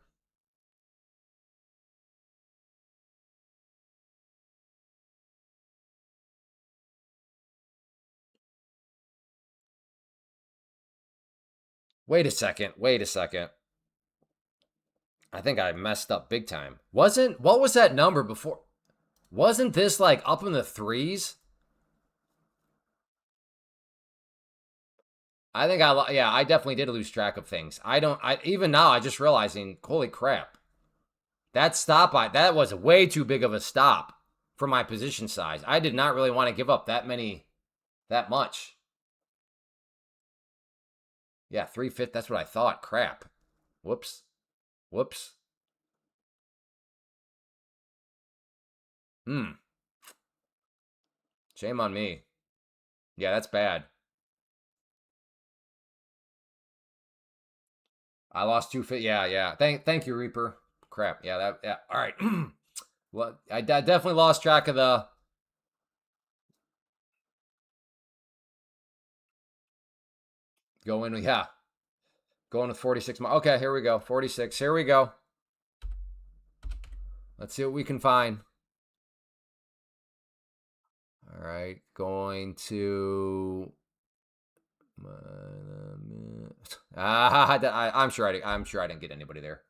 Wait a second. Wait a second. I think I messed up big time. What was that number before? Wasn't this like up in the threes? I think yeah, I definitely did lose track of things. Even now, I just realizing, holy crap. That was way too big of a stop for my position size. I did not really want to give up that much. Yeah, 350, that's what I thought. Crap. Whoops. Whoops. Hmm. Shame on me. Yeah, that's bad. I lost 250. Yeah, yeah. Thank you, Reaper. Crap. Yeah. All right. Well, I definitely lost track of the going. Yeah, going with 46. Okay, here we go. 46. Here we go. Let's see what we can find. All right, going to. I'm sure I'm sure I didn't get anybody there.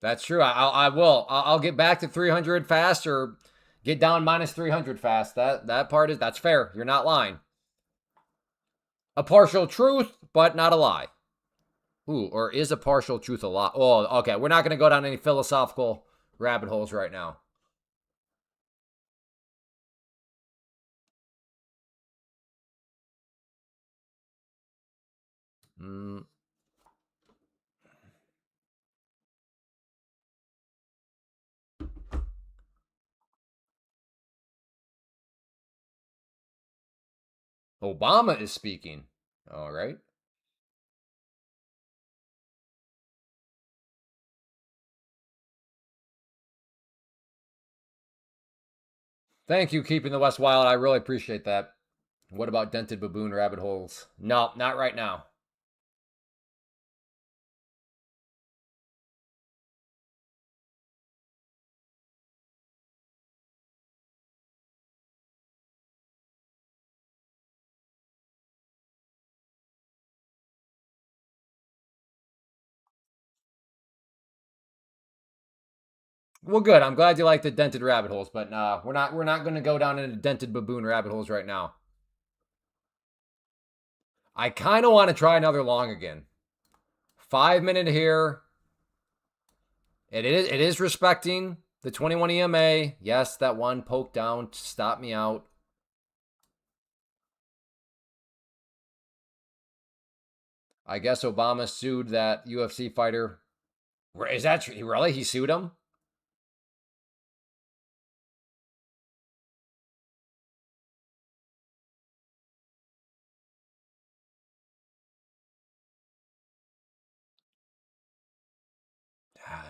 That's true. I will. I'll get back to 300 fast or get down minus 300 fast. That part is that's fair. You're not lying. A partial truth, but not a lie. Ooh, or is a partial truth a lie? Oh, okay. We're not going to go down any philosophical rabbit holes right now. Mm. Obama is speaking. All right. Thank you, keeping the West wild. I really appreciate that. What about dented baboon rabbit holes? No, not right now. Well, good. I'm glad you like the dented rabbit holes, but we're not going to go down into dented baboon rabbit holes right now. I kind of want to try another long again. 5 minute here. It is respecting the 21 EMA. Yes, that one poke down to stop me out. I guess Obama sued that UFC fighter. Is that true? Really? He sued him?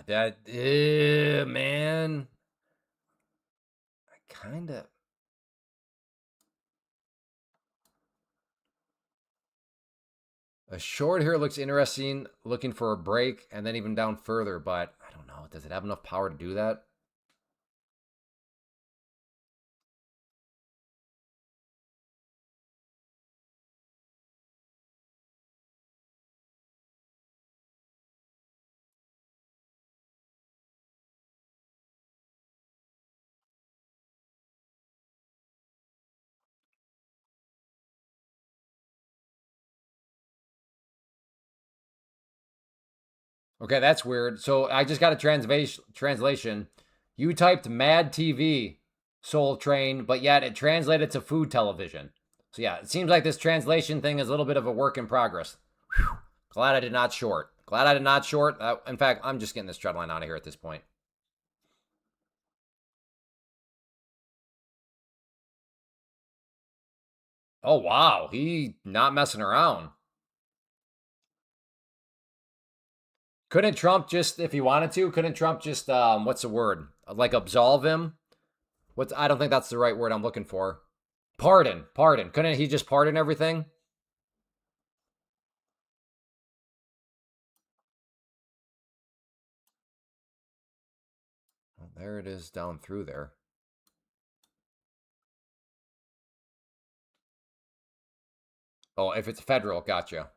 Man. I kind of. A short here looks interesting, looking for a break and then even down further, but I don't know. Does it have enough power to do that? Okay, that's weird. So I just got a translation. You typed Mad TV Soul Train, but yet it translated to food television. So yeah, it seems like this translation thing is a little bit of a work in progress. Whew. Glad I did not short. Glad I did not short. In fact, I'm just getting this trend line out of here at this point. Oh wow, he not messing around. Couldn't Trump just, if he wanted to, couldn't Trump just, what's the word? Like absolve him? What's, I don't think that's the right word I'm looking for. Pardon. Couldn't he just pardon everything? Well, there it is down through there. Oh, if it's federal, gotcha.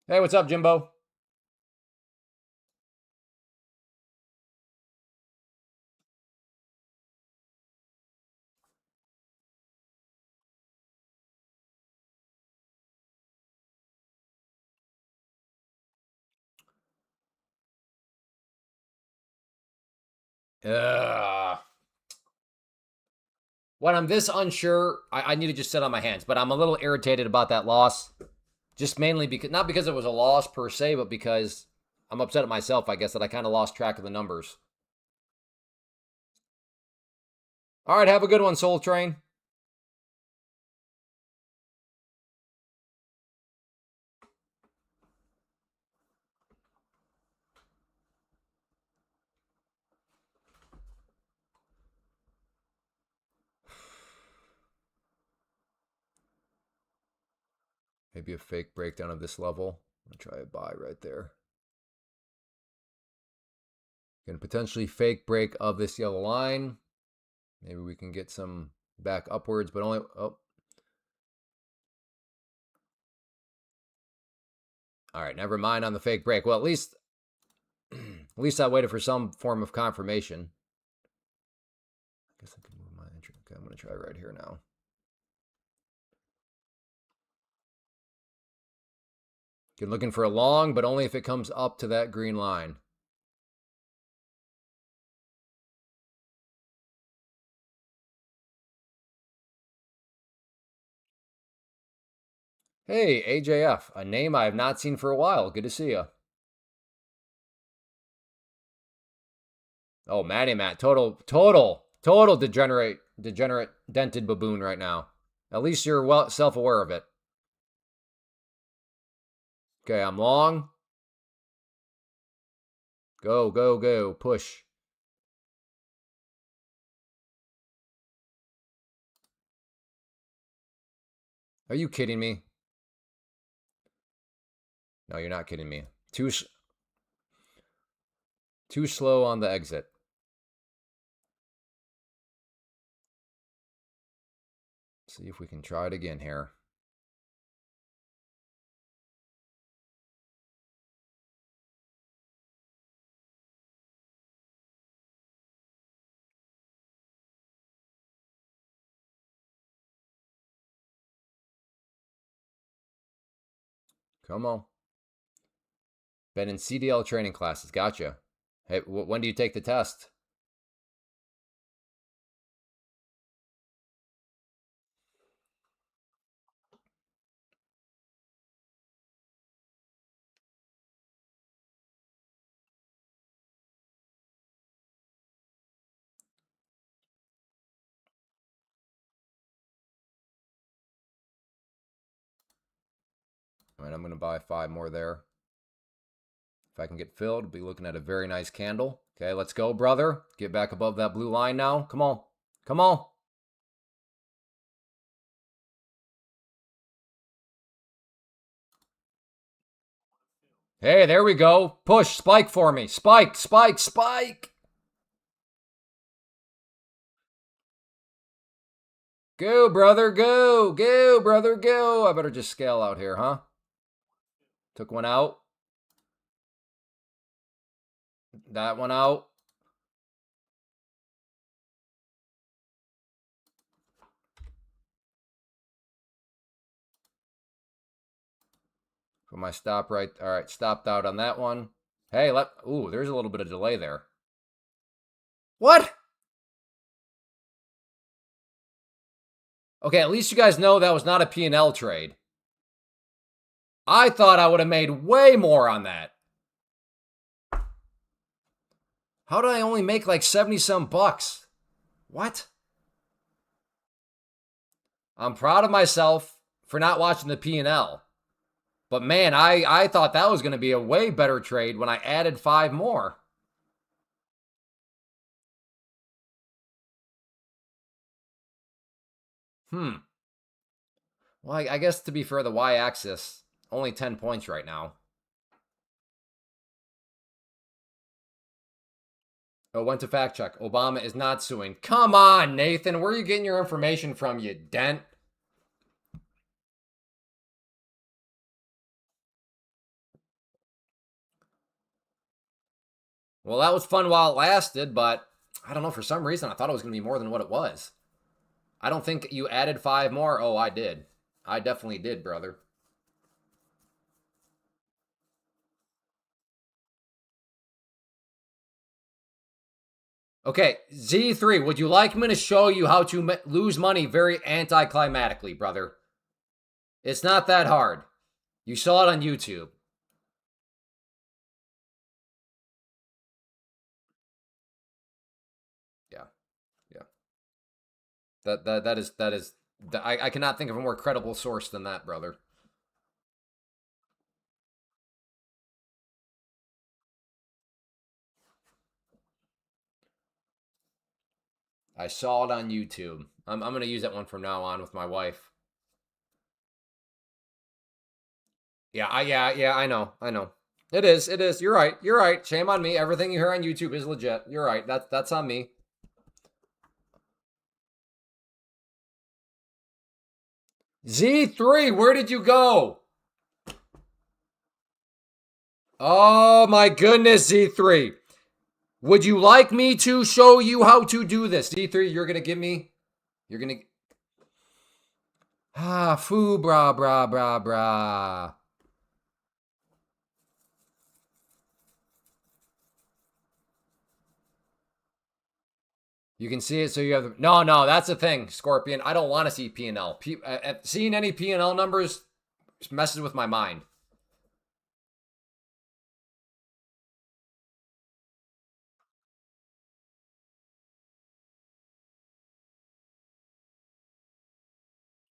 Hey, what's up, Jimbo? Ugh. When I'm this unsure, I need to just sit on my hands. But I'm a little irritated about that loss. Just mainly because, not because it was a loss per se, but because I'm upset at myself, I guess, that I kind of lost track of the numbers. All right, have a good one, Soul Train. Maybe a fake breakdown of this level. I'm going to try a buy right there. Can potentially fake break of this yellow line. Maybe we can get some back upwards, but only, oh. All right, never mind on the fake break. Well, at least I waited for some form of confirmation. I guess I can move my entry. Okay, I'm going to try right here now. You're looking for a long, but only if it comes up to that green line. Hey, AJF, a name I have not seen for a while. Good to see you. Oh, Matty Matt, total degenerate, dented baboon right now. At least you're well self-aware of it. Okay, I'm long. Go, push. Are you kidding me? No, you're not kidding me. Too slow on the exit. See if we can try it again here. Come on. Been in CDL training classes. Gotcha. Hey, when do you take the test? All right, I'm going to buy 5 more there. If I can get filled, be looking at a very nice candle. Okay, let's go, brother. Get back above that blue line now. Come on. Come on. Hey, there we go. Push, spike for me. Spike. Go, brother, go. Go, brother, go. I better just scale out here, huh? Took one out. That one out. Put my stop right. All right, stopped out on that one. Hey, ooh, there's a little bit of delay there. What? Okay, at least you guys know that was not a P&L trade. I thought I would have made way more on that. How did I only make like 70 some bucks? What? I'm proud of myself for not watching the P&L. But man, I thought that was going to be a way better trade when I added 5 more. Well, I guess to be fair, the y-axis, only 10 points right now. Oh, went to fact check. Obama is not suing. Come on, Nathan. Where are you getting your information from, you dent? Well, that was fun while it lasted, but I don't know. For some reason, I thought it was going to be more than what it was. I don't think you added 5 more. Oh, I did. I definitely did, brother. Okay, Z3, would you like me to show you how to lose money very anticlimatically, brother? It's not that hard. You saw it on YouTube. Yeah, yeah. That is. I cannot think of a more credible source than that, brother. I saw it on YouTube. I'm gonna use that one from now on with my wife. Yeah, I know, I know. It is, it is. You're right, you're right. Shame on me. Everything you hear on YouTube is legit. You're right. That's on me. Z3, where did you go? Oh my goodness, Z3. Would you like me to show you how to do this? Z3, you're gonna give me. You're gonna. Foo, brah, brah, brah, brah. You can see it, so you have. No, that's the thing, Scorpion. I don't want to see P&L. Seeing any P&L numbers messes with my mind.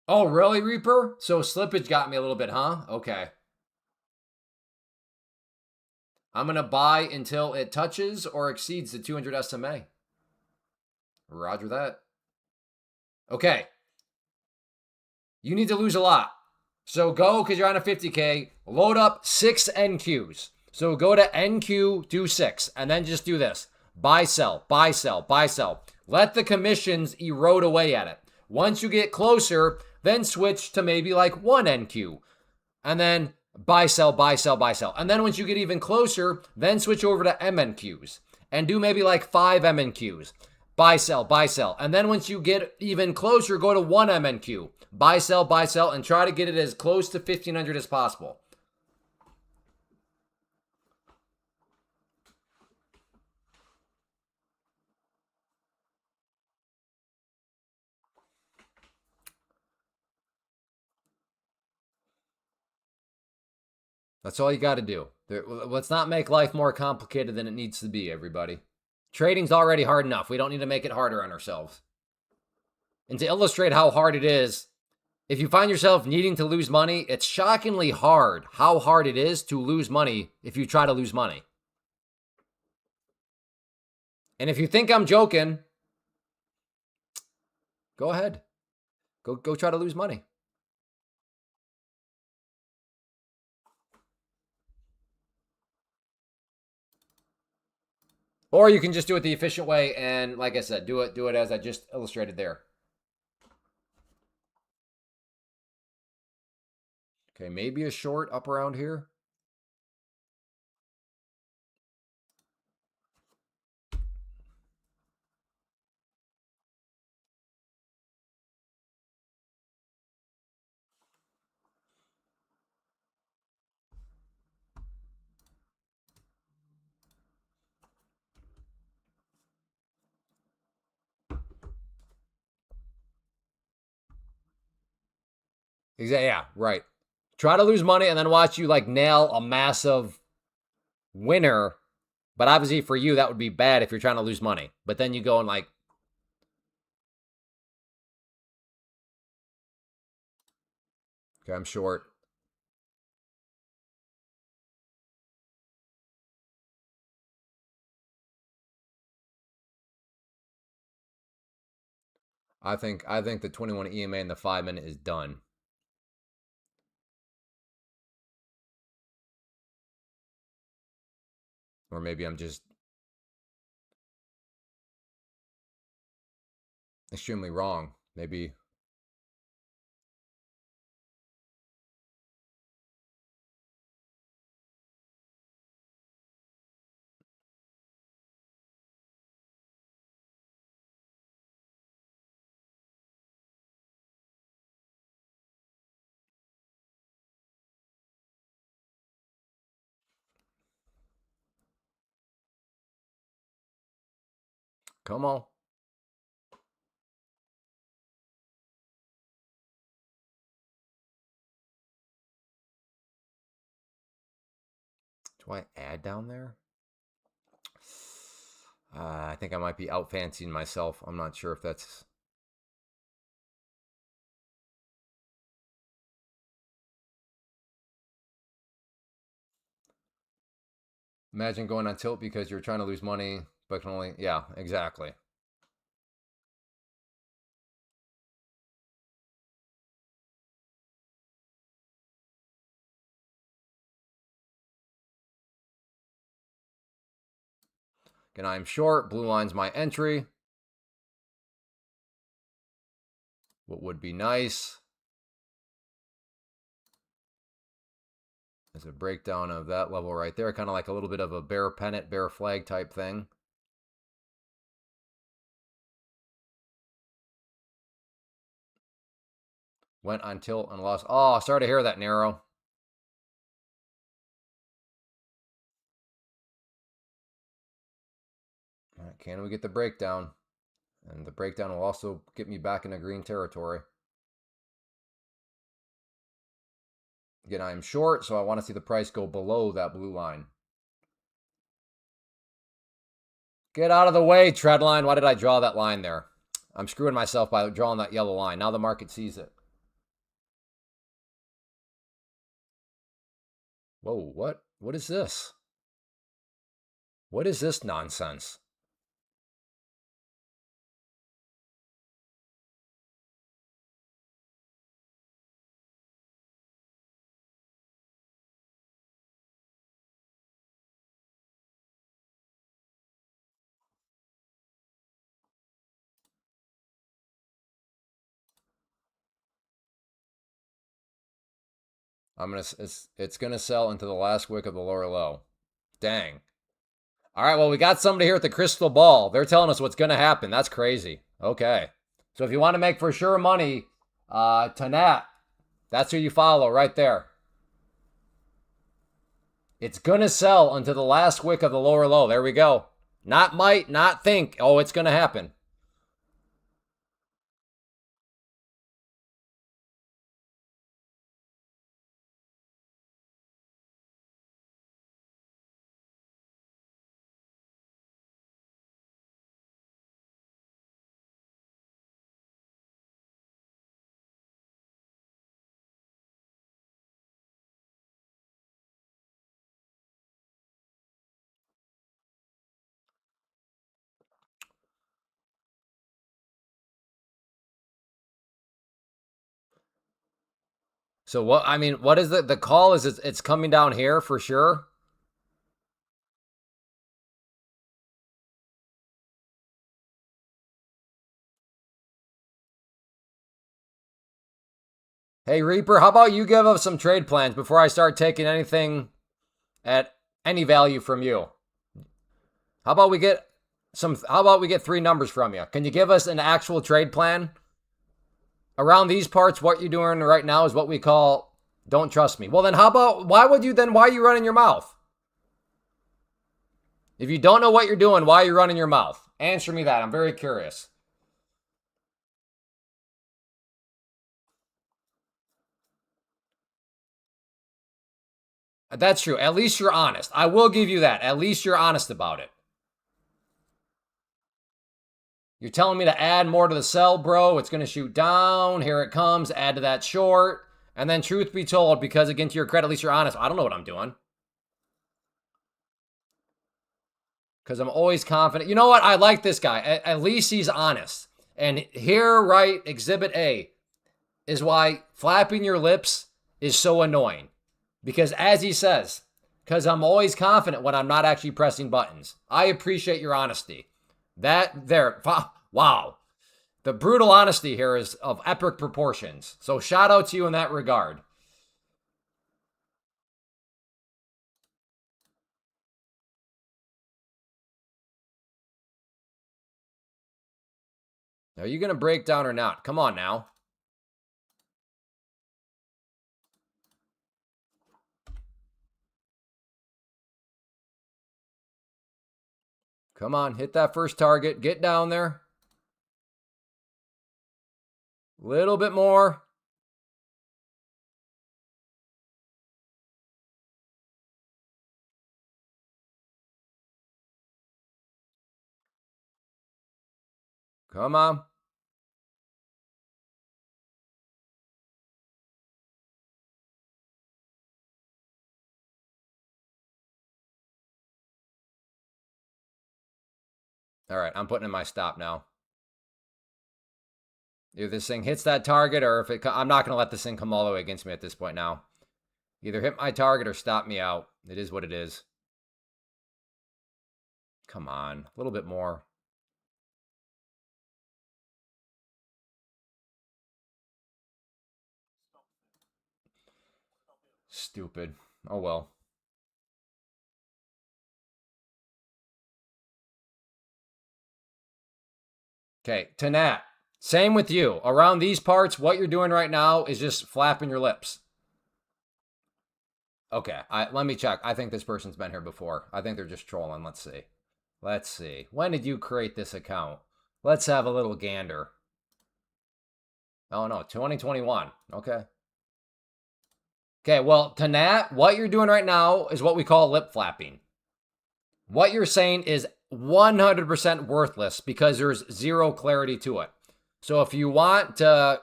Oh, really, Reaper? So slippage got me a little bit, huh? Okay. I'm going to buy until it touches or exceeds the 200 SMA. Roger that. Okay. You need to lose a lot. So go, because you're on a 50K, load up 6 NQs. So go to NQ, do 6, and then just do this. Buy, sell, buy, sell, buy, sell. Let the commissions erode away at it. Once you get closer, then switch to maybe like 1 NQ. And then buy, sell, buy, sell, buy, sell. And then once you get even closer, then switch over to MNQs and do maybe like 5 MNQs. Buy, sell, buy, sell. And then once you get even closer, go to 1 MNQ. Buy, sell, and try to get it as close to 1500 as possible. That's all you got to do. Let's not make life more complicated than it needs to be, everybody. Trading's already hard enough. We don't need to make it harder on ourselves. And to illustrate how hard it is, if you find yourself needing to lose money, it's shockingly hard how hard it is to lose money if you try to lose money. And if you think I'm joking, go ahead. Go try to lose money. Or you can just do it the efficient way and like I said, do it as I just illustrated there. Okay, maybe a short up around here. Exactly. Yeah, right. Try to lose money and then watch you like nail a massive winner. But obviously for you, that would be bad if you're trying to lose money. But then you go and like, okay, I'm short. I think the 21 EMA in the 5 minute is done. Or maybe I'm just extremely wrong. Maybe. Come on. Do I add down there? I think I might be out fancying myself. I'm not sure if that's. Imagine going on tilt because you're trying to lose money, but can only. Yeah, exactly. Again, I'm short. Blue line's my entry. What would be nice is a breakdown of that level right there. Kind of like a little bit of a bear pennant, bear flag type thing. Went on tilt and lost. Oh, sorry to hear that, Narrow. All right, can we get the breakdown? And the breakdown will also get me back into green territory. Again, I am short, so I want to see the price go below that blue line. Get out of the way, tread line. Why did I draw that line there? I'm screwing myself by drawing that yellow line. Now the market sees it. Whoa, what? What is this? What is this nonsense? It's gonna sell into the last wick of the lower low. Dang. All right, well, we got somebody here at the crystal ball. They're telling us what's gonna happen. That's crazy. Okay. So if you want to make for sure money, Tanat, that's who you follow right there. It's gonna sell into the last wick of the lower low. There we go. Not might, not think. Oh, it's gonna happen. So what? I mean, what is the call? Is it's coming down here for sure? Hey Reaper, how about you give us some trade plans before I start taking anything at any value from you? How about we get how about we get three numbers from you? Can you give us an actual trade plan? Around these parts, what you're doing right now is what we call don't trust me. Well then how about why are you running your mouth? If you don't know what you're doing, why are you running your mouth? Answer me that. I'm very curious. That's true. At least you're honest. I will give you that. At least you're honest about it. You're telling me to add more to the sell, bro. It's going to shoot down. Here it comes. Add to that short. And then truth be told, because again, to your credit, at least you're honest. I don't know what I'm doing. Because I'm always confident. You know what? I like this guy. At least he's honest. And here, right, Exhibit A is why flapping your lips is so annoying. Because as he says, because I'm always confident when I'm not actually pressing buttons. I appreciate your honesty. That there, wow. The brutal honesty here is of epic proportions. So shout out to you in that regard. Are you going to break down or not? Come on now. Come on, hit that first target. Get down there. Little bit more. Come on. All right, I'm putting in my stop now. If this thing hits that target or if it, I'm not going to let this thing come all the way against me at this point now. Either hit my target or stop me out. It is what it is. Come on, a little bit more. Stupid. Oh well. Okay, Tanat. Same with you. Around these parts, what you're doing right now is just flapping your lips. Okay, let me check. I think this person's been here before. I think they're just trolling. Let's see. Let's see. When did you create this account? Let's have a little gander. Oh no, 2021. Okay. Okay, well, Tanat, what you're doing right now is what we call lip flapping. What you're saying is 100% worthless because there's zero clarity to it. So if you want to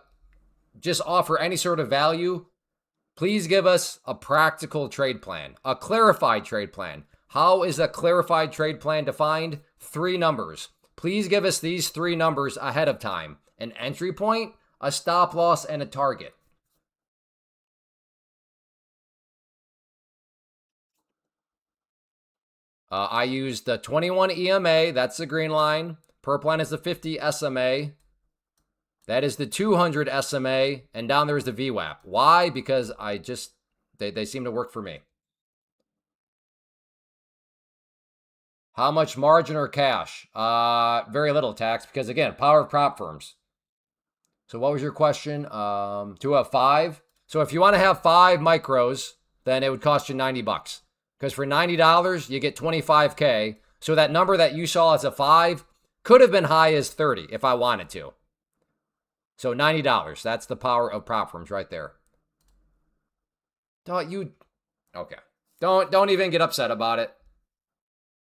just offer any sort of value, please give us a practical trade plan, a clarified trade plan. How is a clarified trade plan defined? 3 numbers. Please give us these 3 numbers ahead of time. An entry point, a stop loss, and a target. I used the 21 EMA. That's the green line. Purple line is the 50 SMA. That is the 200 SMA. And down there is the VWAP. Why? Because they seem to work for me. How much margin or cash? Very little, tax, because again, power of prop firms. So what was your question? To have 5. So if you want to have 5 micros, then it would cost you $90. Because for $90, you get 25K. So that number that you saw as a 5 could have been high as 30 if I wanted to. So $90. That's the power of prop firms right there. Okay. Don't even get upset about it.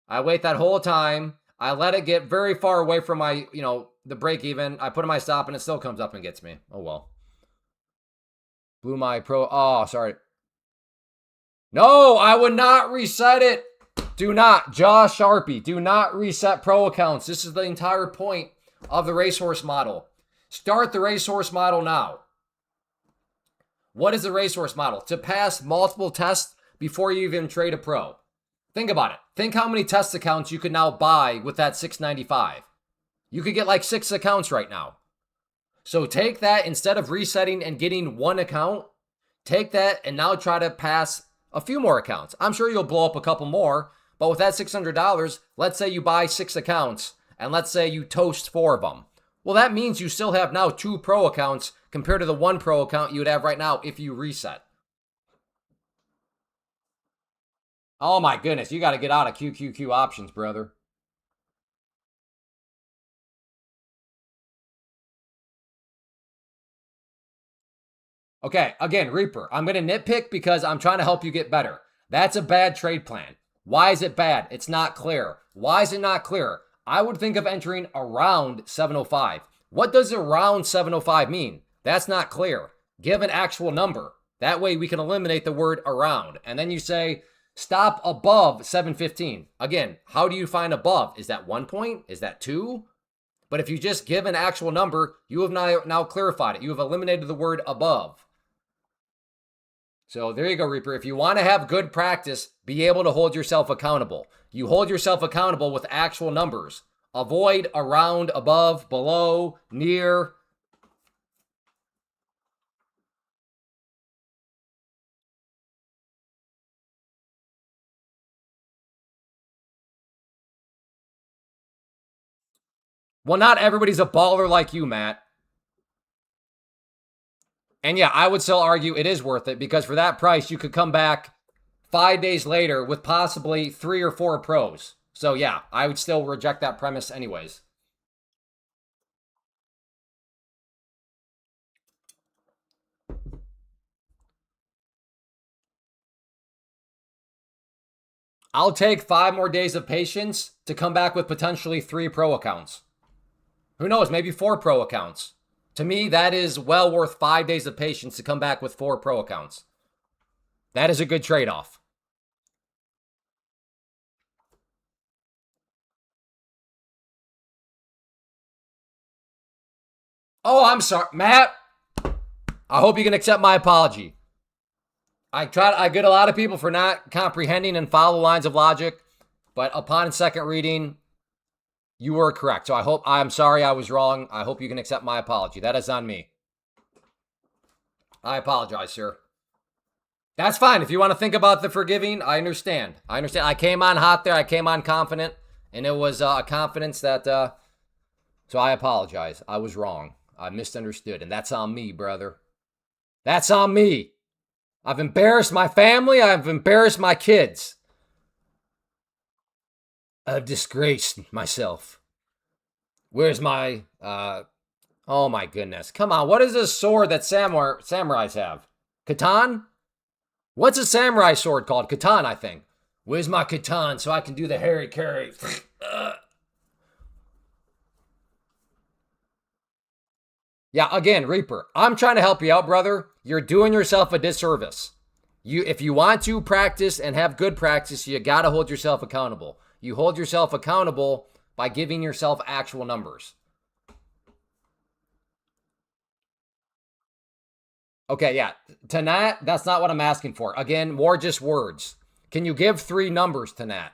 I wait that whole time. I let it get very far away from my, the break even. I put in my stop and it still comes up and gets me. Oh well. Blew my pro. Oh, sorry. No, I would not reset it. Do not. Josh Sharpie, do not reset pro accounts. This is the entire point of the racehorse model. Start the racehorse model now. What is the racehorse model? To pass multiple tests before you even trade a pro. Think about it. Think how many test accounts you could now buy with that $6.95. You could get like 6 accounts right now. So take that instead of resetting and getting 1 account. Take that and now try to pass a few more accounts. I'm sure you'll blow up a couple more, but with that $600, let's say you buy 6 accounts and let's say you toast 4 of them. Well, that means you still have now 2 pro accounts compared to the 1 pro account you would have right now if you reset. Oh my goodness, you got to get out of QQQ options, brother. Okay, again, Reaper, I'm going to nitpick because I'm trying to help you get better. That's a bad trade plan. Why is it bad? It's not clear. Why is it not clear? I would think of entering around 705. What does around 705 mean? That's not clear. Give an actual number. That way we can eliminate the word around. And then you say, stop above 715. Again, how do you find above? Is that 1 point? Is that 2? But if you just give an actual number, you have now clarified it. You have eliminated the word above. So there you go, Reaper. If you want to have good practice, be able to hold yourself accountable. You hold yourself accountable with actual numbers. Avoid around, above, below, near. Well, not everybody's a baller like you, Matt. And yeah, I would still argue it is worth it because for that price, you could come back 5 days later with possibly 3 or 4 pros. So yeah, I would still reject that premise anyways. I'll take 5 more days of patience to come back with potentially 3 pro accounts. Who knows, maybe 4 pro accounts. To me, that is well worth 5 days of patience to come back with 4 pro accounts. That is a good trade-off. Oh, I'm sorry, Matt. I hope you can accept my apology. I get a lot of people for not comprehending and follow lines of logic, but upon second reading, you were correct. So I'm sorry I was wrong. I hope you can accept my apology. That is on me. I apologize, sir. That's fine. If you want to think about the forgiving, I understand. I came on hot there. I came on confident, and it was a confidence that, so I apologize. I was wrong. I misunderstood, and that's on me, brother. That's on me. I've embarrassed my family. I've embarrassed my kids. I've disgraced myself. Where's my, oh my goodness. Come on, what is this sword that samurais have? Katan? What's a samurai sword called? Katan, I think. Where's my katan so I can do the Harry Carry? Yeah, again, Reaper, I'm trying to help you out, brother. You're doing yourself a disservice. If you want to practice and have good practice, you got to hold yourself accountable. You hold yourself accountable by giving yourself actual numbers. Okay, yeah. Tanat, that's not what I'm asking for. Again, more just words. Can you give 3 numbers, Tanat?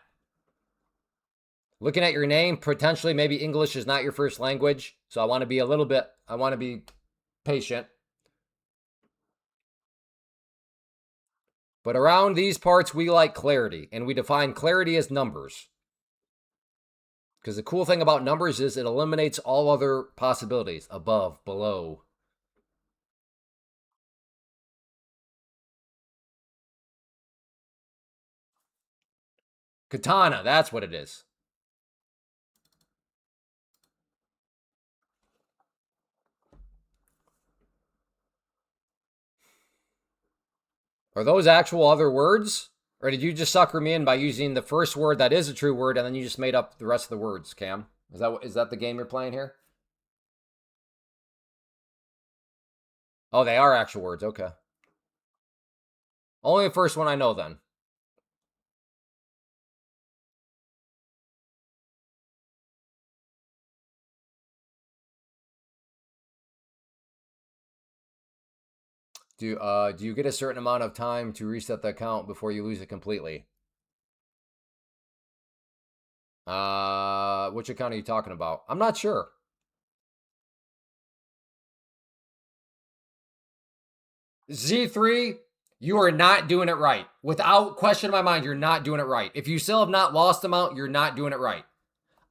Looking at your name, potentially maybe English is not your first language. So I want to be patient. But around these parts, we like clarity, and we define clarity as numbers. Because the cool thing about numbers is it eliminates all other possibilities, above, below. Katana, that's what it is. Are those actual other words? Or did you just sucker me in by using the first word that is a true word and then you just made up the rest of the words, Cam? Is that the game you're playing here? Oh, they are actual words. Okay. Only the first one I know then. Do you get a certain amount of time to reset the account before you lose it completely? Which account are you talking about? I'm not sure. Z3, you are not doing it right. Without question in my mind, you're not doing it right. If you still have not lost amount, you're not doing it right.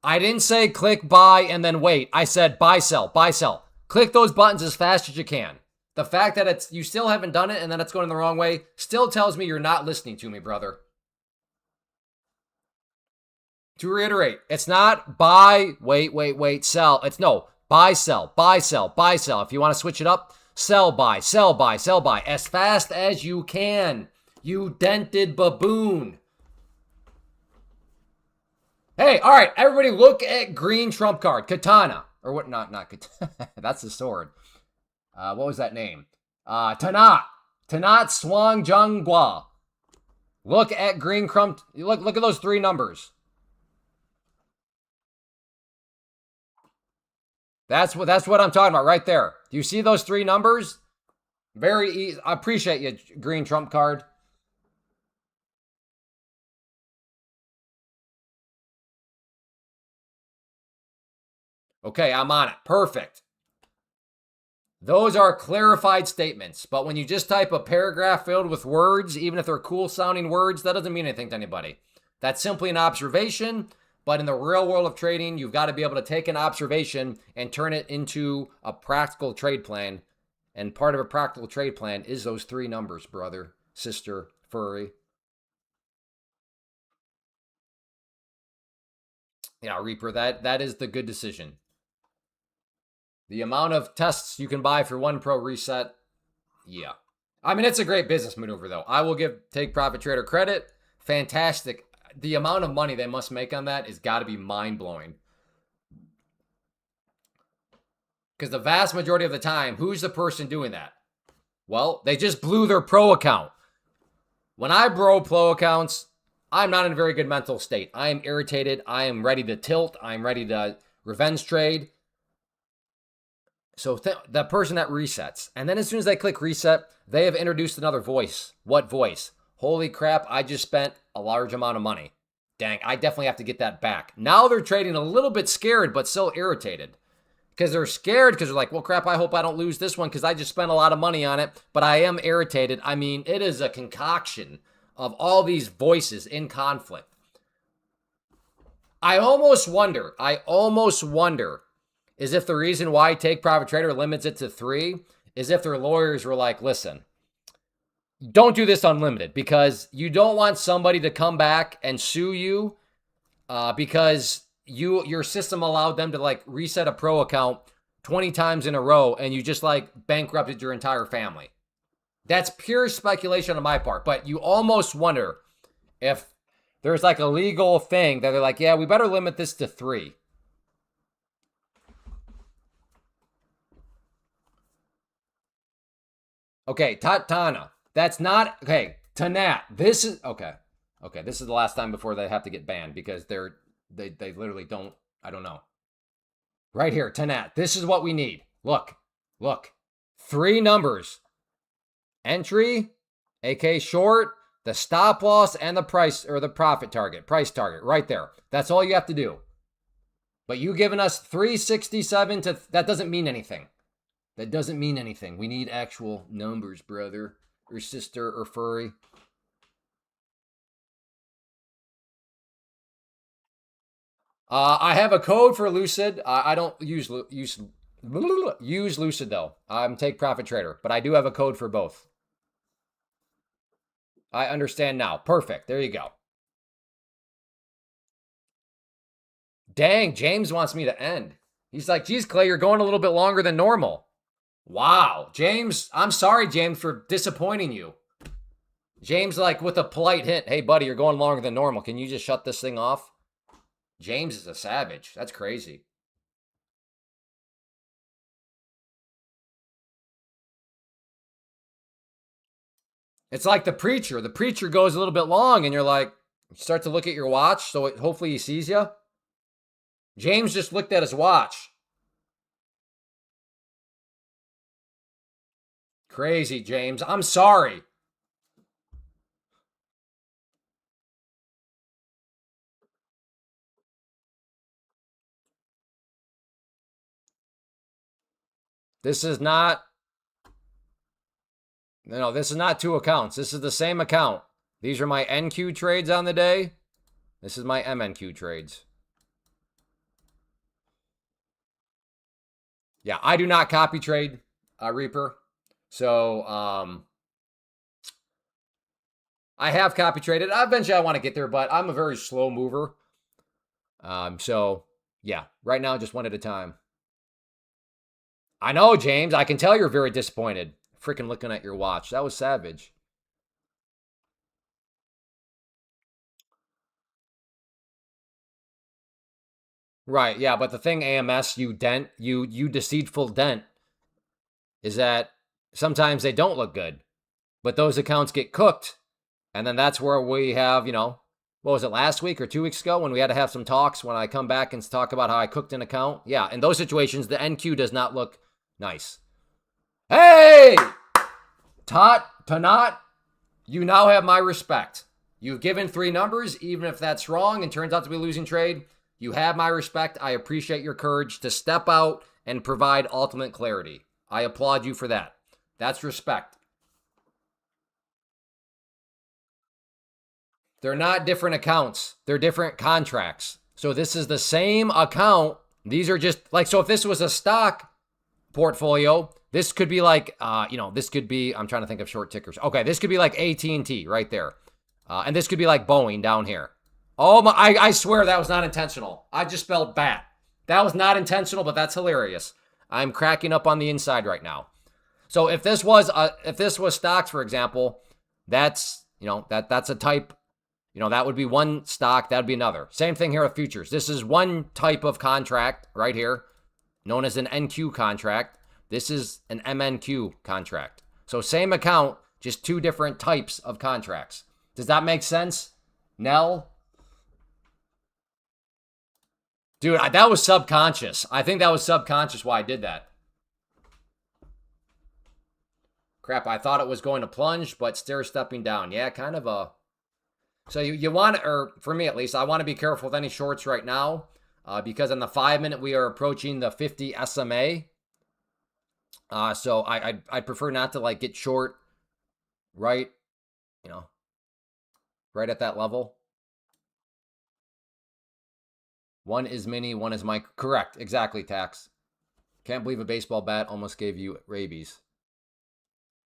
I didn't say click buy and then wait. I said buy, sell, buy, sell. Click those buttons as fast as you can. The fact that you still haven't done it and that it's going the wrong way still tells me you're not listening to me, brother. To reiterate, it's not buy, wait, sell. It's no, buy, sell, buy, sell, buy, sell. If you want to switch it up, sell, buy, sell, buy, sell, buy as fast as you can. You dented baboon. Hey, all right, everybody look at green trump card. Katana. Or what? Not Katana. That's the sword. What was that name? Tanat. Tanat Swang Jungwa. Look at green crump. Look at those 3 numbers. That's what I'm talking about right there. Do you see those 3 numbers? Very easy. I appreciate you, green trump card. Okay, I'm on it. Perfect. Those are clarified statements. But when you just type a paragraph filled with words, even if they're cool sounding words, that doesn't mean anything to anybody. That's simply an observation. But in the real world of trading, you've got to be able to take an observation and turn it into a practical trade plan. And part of a practical trade plan is those 3 numbers, brother, sister, furry. Yeah, Reaper, that is the good decision. The amount of tests you can buy for 1 pro reset, yeah. I mean, it's a great business maneuver, though. I will give Take Profit Trader credit. Fantastic. The amount of money they must make on that has got to be mind-blowing. Because the vast majority of the time, who's the person doing that? Well, they just blew their pro account. When I bro pro accounts, I'm not in a very good mental state. I am irritated. I am ready to tilt. I'm ready to revenge trade. So the person that resets, and then as soon as they click reset, they have introduced another voice. What voice? Holy crap, I just spent a large amount of money. Dang, I definitely have to get that back. Now they're trading a little bit scared, but still irritated. Because they're scared because they're like, well, crap, I hope I don't lose this one because I just spent a lot of money on it, but I am irritated. I mean, it is a concoction of all these voices in conflict. I almost wonder is if the reason why Take Profit Trader limits it to 3 is if their lawyers were like, listen, don't do this unlimited because you don't want somebody to come back and sue you because your system allowed them to like reset a pro account 20 times in a row and you just like bankrupted your entire family. That's pure speculation on my part, but you almost wonder if there's like a legal thing that they're like, yeah, we better limit this to 3. Okay, Tatana. That's not okay. Tanat. This is okay. Okay, this is the last time before they have to get banned because they literally don't. I don't know. Right here, Tanat. This is what we need. Look. 3 numbers. Entry, AK short, the stop loss, and the price or the profit target, price target, right there. That's all you have to do. But you giving us 367 to that doesn't mean anything. That doesn't mean anything. We need actual numbers, brother, or sister, or furry. I have a code for Lucid. I don't use Lucid though. I'm Take Profit Trader, but I do have a code for both. I understand now. Perfect. There you go. Dang, James wants me to end. He's like, geez, Clay, you're going a little bit longer than normal. Wow, James, I'm sorry, James, for disappointing you. James, like, with a polite hint, hey, buddy, you're going longer than normal. Can you just shut this thing off? James is a savage. That's crazy. It's like the preacher. The preacher goes a little bit long, and you're like, you start to look at your watch, so hopefully he sees you. James just looked at his watch. Crazy, James. I'm sorry. This is not... No, this is not 2 accounts. This is the same account. These are my NQ trades on the day. This is my MNQ trades. Yeah, I do not copy trade, Reaper. So, I have copy traded. Eventually I want to get there, but I'm a very slow mover. So, yeah, right now, just one at a time. I know, James. I can tell you're very disappointed. Freaking looking at your watch. That was savage. Right, yeah, but the thing, AMS, you deceitful dent, is that sometimes they don't look good, but those accounts get cooked, and then that's where we have, what was it, last week or 2 weeks ago when we had to have some talks when I come back and talk about how I cooked an account? Yeah, in those situations, the NQ does not look nice. Hey! Tanat, you now have my respect. You've given 3 numbers, even if that's wrong and turns out to be a losing trade. You have my respect. I appreciate your courage to step out and provide ultimate clarity. I applaud you for that. That's respect. They're not different accounts. They're different contracts. So this is the same account. These are just like, so if this was a stock portfolio, this could be like, this could be, I'm trying to think of short tickers. Okay, this could be like AT&T right there. And this could be like Boeing down here. Oh my, I swear that was not intentional. I just spelled bat. That was not intentional, but that's hilarious. I'm cracking up on the inside right now. So if this was stocks, for example, that's, that's a type, that would be one stock, that would be another. Same thing here with futures. This is one type of contract right here, known as an NQ contract. This is an MNQ contract. So same account, just 2 different types of contracts. Does that make sense? Nell? Dude, that was subconscious. I think that was subconscious why I did that. Crap, I thought it was going to plunge, but stair-stepping down. Yeah, kind of a... So you want, or for me at least, I want to be careful with any shorts right now because in the 5-minute we are approaching the 50 SMA. So I'd prefer not to like get short right, right at that level. One is mini, one is micro. Correct, exactly, Tax. Can't believe a baseball bat almost gave you rabies.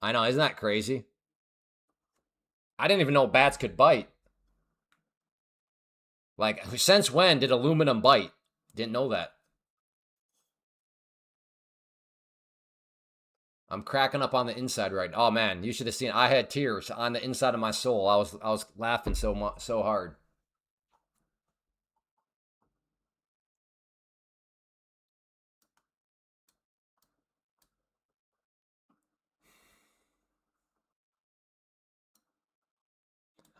I know, isn't that crazy? I didn't even know bats could bite. Like, since when did aluminum bite? Didn't know that. I'm cracking up on the inside right now. Oh man, you should have seen. I had tears on the inside of my soul. I was laughing so hard.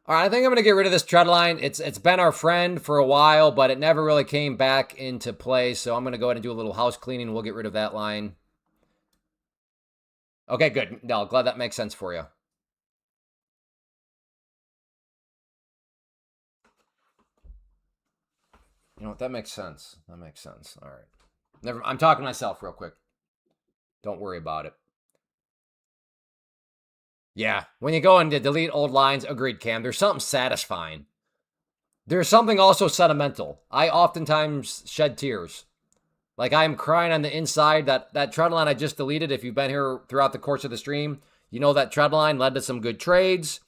All right, I think I'm going to get rid of this trend line. It's been our friend for a while, but it never really came back into play. So I'm going to go ahead and do a little house cleaning. We'll get rid of that line. Okay, good. No, glad that makes sense for you. You know what? That makes sense. That makes sense. All right. I'm talking to myself real quick. Don't worry about it. Yeah, when you go and delete old lines, agreed, Cam, there's something satisfying. There's something also sentimental. I oftentimes shed tears. Like I am crying on the inside. That trend line I just deleted, if you've been here throughout the course of the stream, you know that trend line led to some good trades.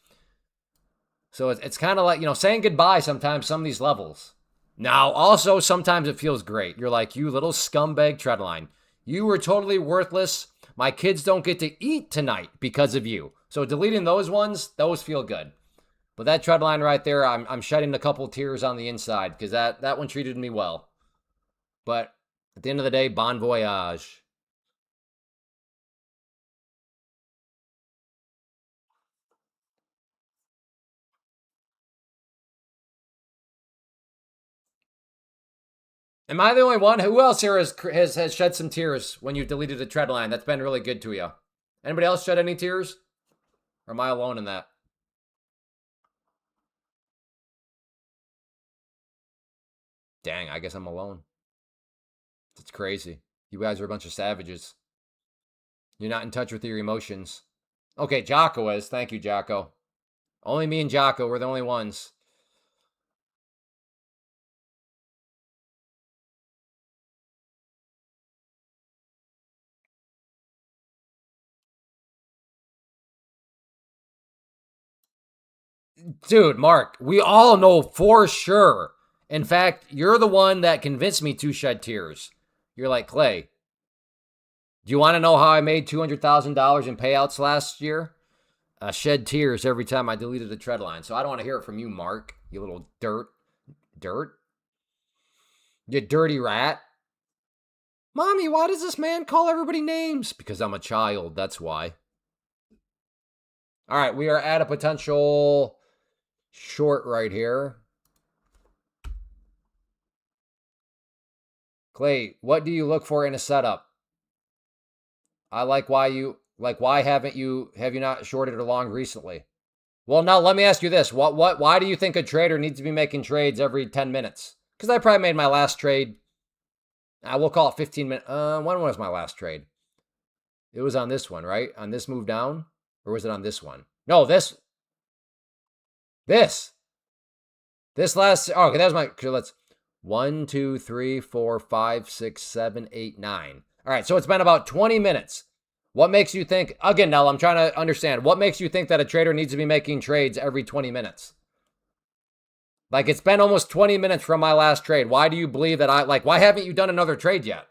So it's kind of like, saying goodbye sometimes, some of these levels. Now, also, sometimes it feels great. You're like, you little scumbag trend line. You were totally worthless. My kids don't get to eat tonight because of you. So deleting those ones, those feel good. But that trend line right there, I'm shedding a couple tears on the inside because that one treated me well. But at the end of the day, bon voyage. Am I the only one? Who else here has shed some tears when you deleted a trend line? That's been really good to you. Anybody else shed any tears? Or am I alone in that? Dang, I guess I'm alone. It's crazy. You guys are a bunch of savages. You're not in touch with your emotions. Okay, Jocko is. Thank you, Jocko. Only me and Jocko were the only ones. Dude, Mark, we all know for sure. In fact, you're the one that convinced me to shed tears. You're like, Clay, do you want to know how I made $200,000 in payouts last year? I shed tears every time I deleted a trend line. So I don't want to hear it from you, Mark, you little dirt. Dirt? You dirty rat. Mommy, why does this man call everybody names? Because I'm a child, that's why. All right, we are at a potential short right here. Clay, what do you look for in a setup? I like why have you not shorted or long recently? Well, now let me ask you this. Why do you think a trader needs to be making trades every 10 minutes? Because I probably made my last trade. I will call it 15 minutes. When was my last trade? It was on this one, right? On this move down? Or was it on this one? No, this last, oh, okay, that was my, okay, let's, 1, 2, 3, 4, 5, 6, 7, 8, 9. All right, so it's been about 20 minutes. What makes you think, again, Nell, I'm trying to understand, what makes you think that a trader needs to be making trades every 20 minutes? Like, it's been almost 20 minutes from my last trade. Why do you believe that why haven't you done another trade yet?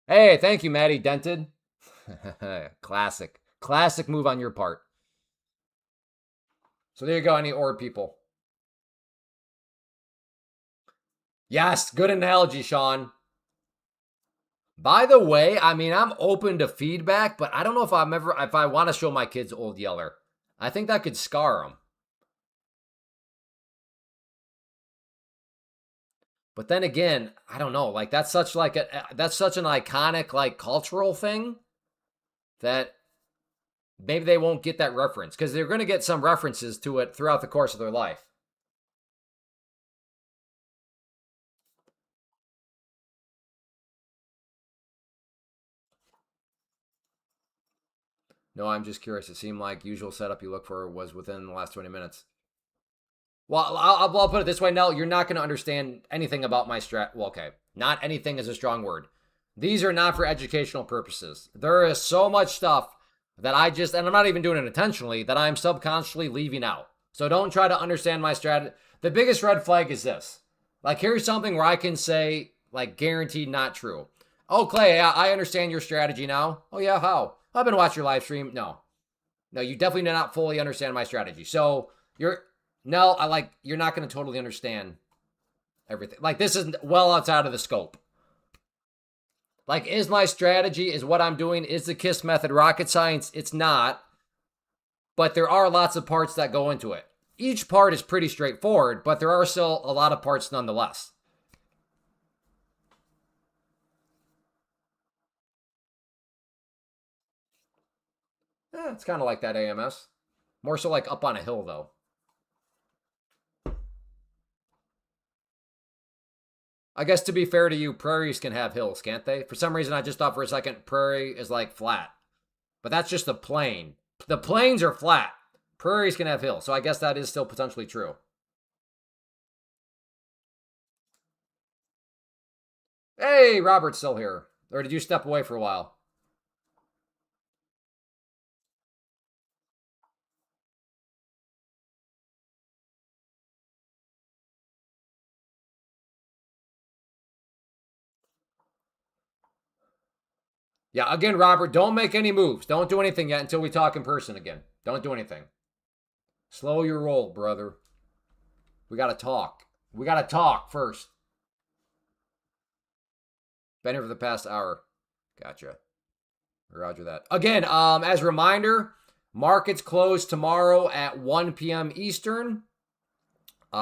Hey, thank you, Maddie Dented. Classic move on your part. So there you go, any orb people. Yes, good analogy, Sean. By the way, I mean, I'm open to feedback, but I don't know if I want to show my kids Old Yeller. I think that could scar them. But then again, I don't know. Like that's such an iconic like cultural thing that maybe they won't get that reference because they're going to get some references to it throughout the course of their life. No, I'm just curious. It seemed like usual setup you look for was within the last 20 minutes. Well, I'll put it this way, Nell. You're not going to understand anything about my strat. Well, okay. Not anything is a strong word. These are not for educational purposes. There is so much stuff that and I'm not even doing it intentionally, that I'm subconsciously leaving out. So don't try to understand my strategy. The biggest red flag is this. Like, here's something where I can say, like, guaranteed not true. Oh, Clay, I understand your strategy now. Oh, yeah, how? I've been watching your live stream. No, you definitely do not fully understand my strategy. So you're not going to totally understand everything. Like, this is well outside of the scope. Like, is my strategy, is what I'm doing, is the KISS method rocket science? It's not. But there are lots of parts that go into it. Each part is pretty straightforward, but there are still a lot of parts nonetheless. It's kind of like that AMS. More so like up on a hill, though. I guess to be fair to you, prairies can have hills, can't they? For some reason, I just thought for a second prairie is like flat. But that's just the plain. The plains are flat. Prairies can have hills. So I guess that is still potentially true. Hey, Robert's still here. Or did you step away for a while? Yeah, again, Robert, don't make any moves. Don't do anything yet until we talk in person again. Don't do anything. Slow your roll, brother. We got to talk. We got to talk first. Been here for the past hour. Gotcha. Roger that. Again, as a reminder, markets close tomorrow at 1 p.m. Eastern.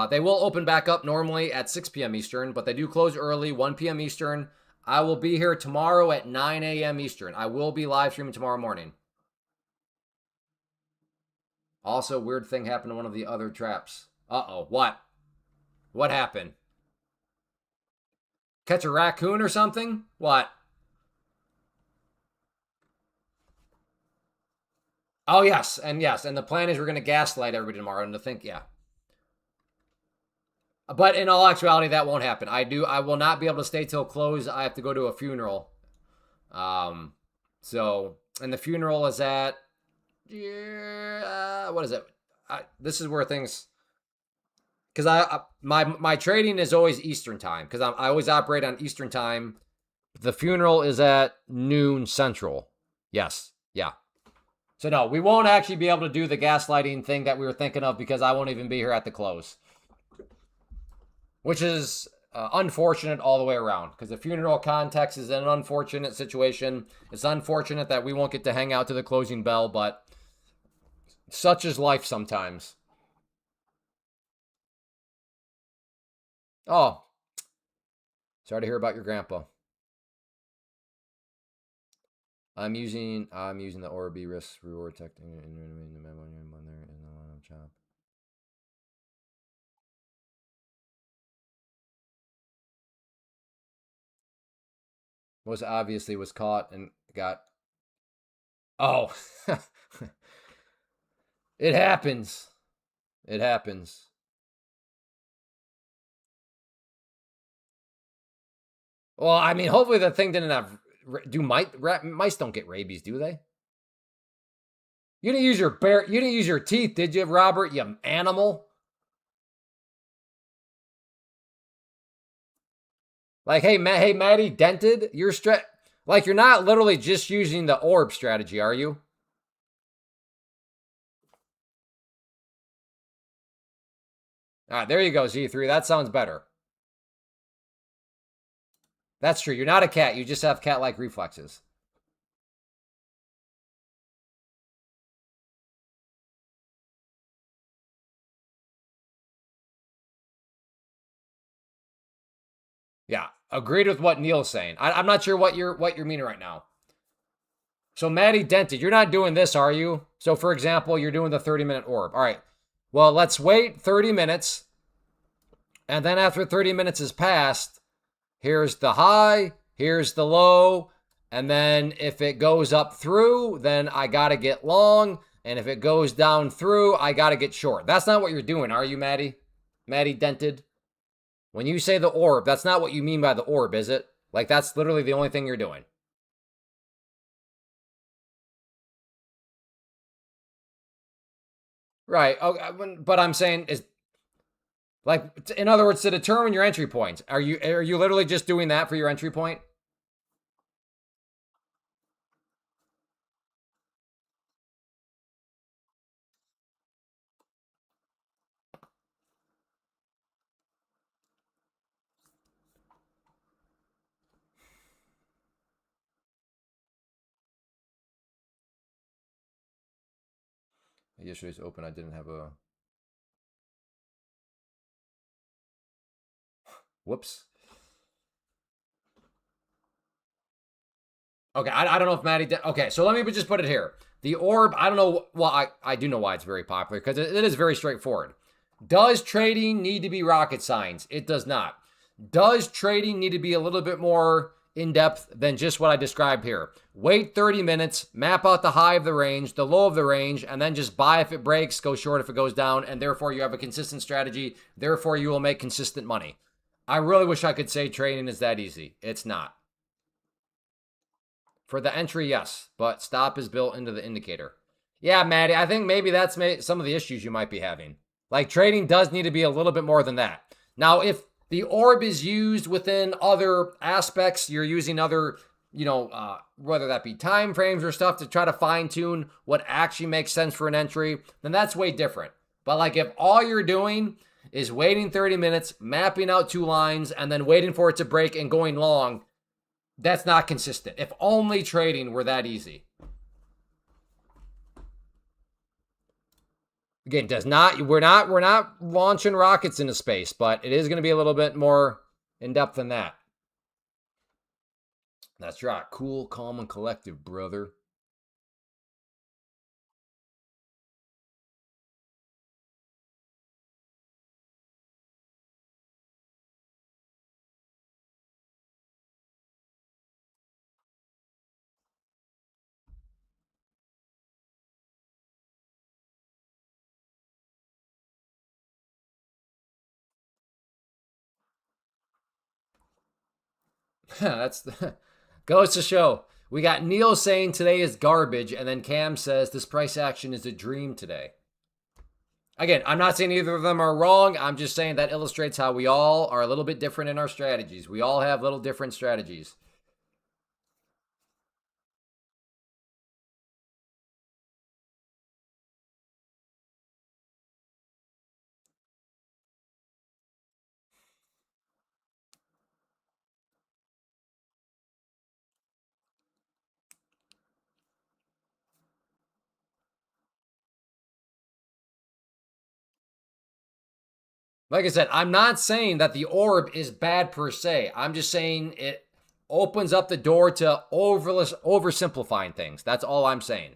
They will open back up normally at 6 p.m. Eastern, but they do close early, 1 p.m. Eastern. I will be here tomorrow at 9 a.m. Eastern. I will be live streaming tomorrow morning. Also, weird thing happened to one of the other traps. Uh-oh, what? What happened? Catch a raccoon or something? What? Oh, yes. And the plan is we're going to gaslight everybody tomorrow and to think, yeah. But in all actuality, that won't happen. I will not be able to stay till close. I have to go to a funeral. And the funeral is at, what is it? This is where things, because my trading is always Eastern time, because I always operate on Eastern time. The funeral is at noon Central. Yes, yeah. So no, we won't actually be able to do the gaslighting thing that we were thinking of because I won't even be here at the close, which is unfortunate all the way around because the funeral context is an unfortunate situation. It's unfortunate that we won't get to hang out to the closing bell, but such is life sometimes. Oh, sorry to hear about your grandpa. I'm using the ORB risk reward technique in the memo there in the line of chop. Most obviously was caught and got. Oh, it happens. It happens. Well, I mean, hopefully the thing didn't have. Mice don't get rabies, do they? You didn't use your You didn't use your teeth, did you, Robert? You animal. Like, hey, Maddie, dented. Like, you're not literally just using the orb strategy, are you? All right, there you go, Z3. That sounds better. That's true. You're not a cat. You just have cat-like reflexes. Yeah, agreed with what Neil's saying. I'm not sure what you're meaning right now. So Maddie dented. You're not doing this, are you? So for example, you're doing the 30-minute orb. All right. Well, let's wait 30 minutes. And then after 30 minutes has passed, here's the high, here's the low, and then if it goes up through, then I got to get long, and if it goes down through, I got to get short. That's not what you're doing, are you, Maddie? Maddie dented? When you say the orb, that's not what you mean by the orb, is it? Like, that's literally the only thing you're doing. Right. Okay, but I'm saying is like, in other words, to determine your entry points, are you literally just doing that for your entry point? Yesterday's open, I didn't have a. Whoops. Okay, I don't know if Maddie did. Okay, so let me just put it here. The orb, I don't know. Well, I do know why it's very popular because it is very straightforward. Does trading need to be rocket science? It does not. Does trading need to be a little bit more in depth than just what I described here? Wait 30 minutes, map out the high of the range, the low of the range, and then just buy if it breaks, go short if it goes down, and therefore you have a consistent strategy. Therefore, you will make consistent money. I really wish I could say trading is that easy. It's not. For the entry, yes, but stop is built into the indicator. Yeah, Maddie, I think maybe that's some of the issues you might be having. Like, trading does need to be a little bit more than that. Now, if the orb is used within other aspects, you're using other, whether that be time frames or stuff to try to fine tune what actually makes sense for an entry, then that's way different. But like, if all you're doing is waiting 30 minutes, mapping out two lines, and then waiting for it to break and going long, that's not consistent. If only trading were that easy. Again, we're not launching rockets into space, but it is going to be a little bit more in depth than that. That's right. Cool, calm, and collective, brother. That's goes to show. We got Neil saying today is garbage, and then Cam says this price action is a dream today. Again, I'm not saying either of them are wrong. I'm just saying that illustrates how we all are a little bit different in our strategies. We all have little different strategies. Like I said, I'm not saying that the orb is bad per se. I'm just saying it opens up the door to oversimplifying things. That's all I'm saying.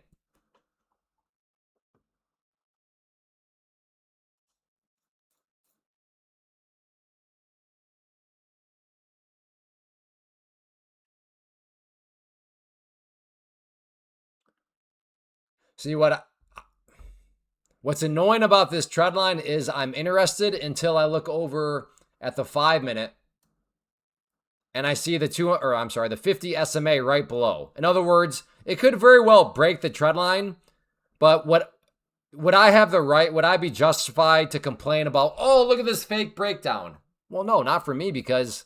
See what's annoying about this trend line is I'm interested until I look over at the 5 minute and I see the 50 SMA right below. In other words, it could very well break the trend line, but would I have the right, would I be justified to complain about, oh, look at this fake breakdown? Well, no, not for me, because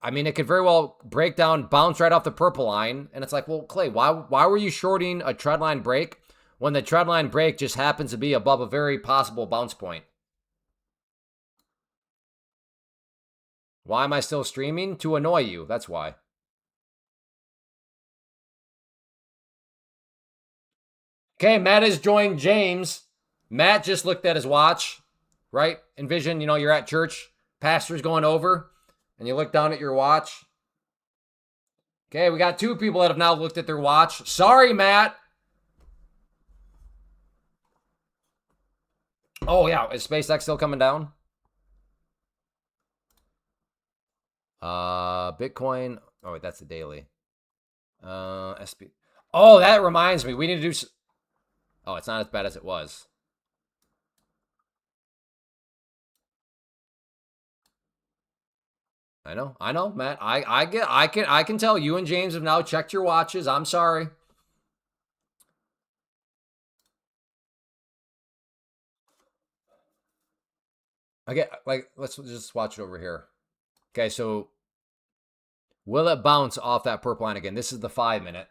I mean, it could very well break down, bounce right off the purple line. And it's like, well, Clay, why were you shorting a trend line break when the trend line break just happens to be above a very possible bounce point? Why am I still streaming? To annoy you. That's why. Okay, Matt has joined James. Matt just looked at his watch, right? Envision, you're at church, pastor's going over, and you look down at your watch. Okay, we got 2 people that have now looked at their watch. Sorry, Matt. Oh, yeah. Is SpaceX still coming down? Bitcoin. Oh, wait, that's the daily. SP. Oh, that reminds me. We need to do. Oh, it's not as bad as it was. I know, Matt. I can tell you and James have now checked your watches. I'm sorry. Okay, let's just watch it over here. Okay, so will it bounce off that purple line again? This is the 5 minute.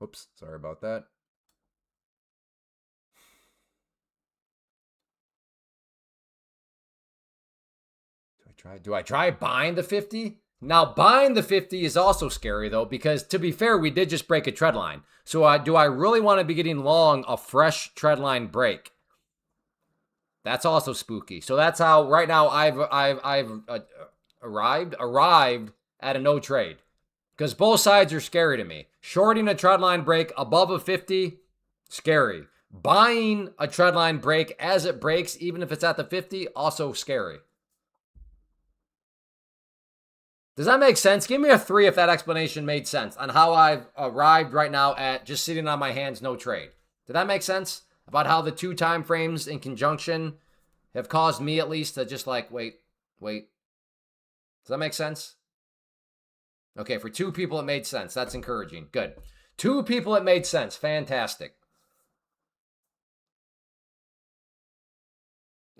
Oops, sorry about that. Do I try buying the 50? Now, buying the 50 is also scary, though, because to be fair, we did just break a trend line. So do I really want to be getting long a fresh trend line break? That's also spooky. So that's how right now I've arrived at a no trade, because both sides are scary to me. Shorting a trend line break above a 50, scary. Buying a trend line break as it breaks, even if it's at the 50, also scary. Does that make sense? Give me a 3 if that explanation made sense on how I've arrived right now at just sitting on my hands, no trade. Did that make sense? About how the 2 time frames in conjunction have caused me at least to just like, wait. Does that make sense? Okay, for 2 people it made sense. That's encouraging. Good. 2 people it made sense. Fantastic.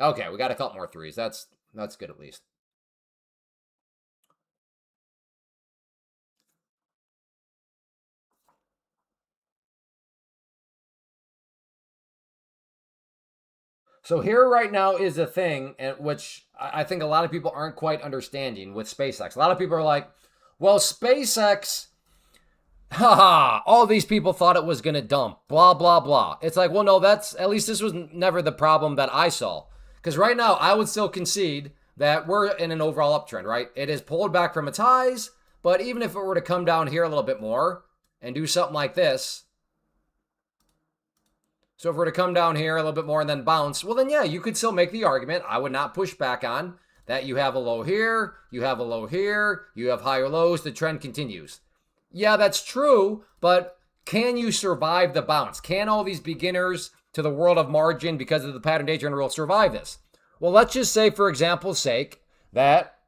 Okay, we got a couple more 3s. That's good at least. So here right now is a thing which I think a lot of people aren't quite understanding with SpaceX. A lot of people are like, well, SpaceX, haha, all these people thought it was going to dump, blah, blah, blah. It's like, well, no, at least this was never the problem that I saw. Because right now, I would still concede that we're in an overall uptrend, right? It is pulled back from its highs, but even if it were to come down here a little bit more and do something like this, so if we're to come down here a little bit more and then bounce, well then yeah, you could still make the argument. I would not push back on that. You have a low here, you have a low here, you have higher lows, the trend continues. Yeah, that's true, but can you survive the bounce? Can all these beginners to the world of margin because of the pattern day trend rule survive this? Well, let's just say, for example's sake, that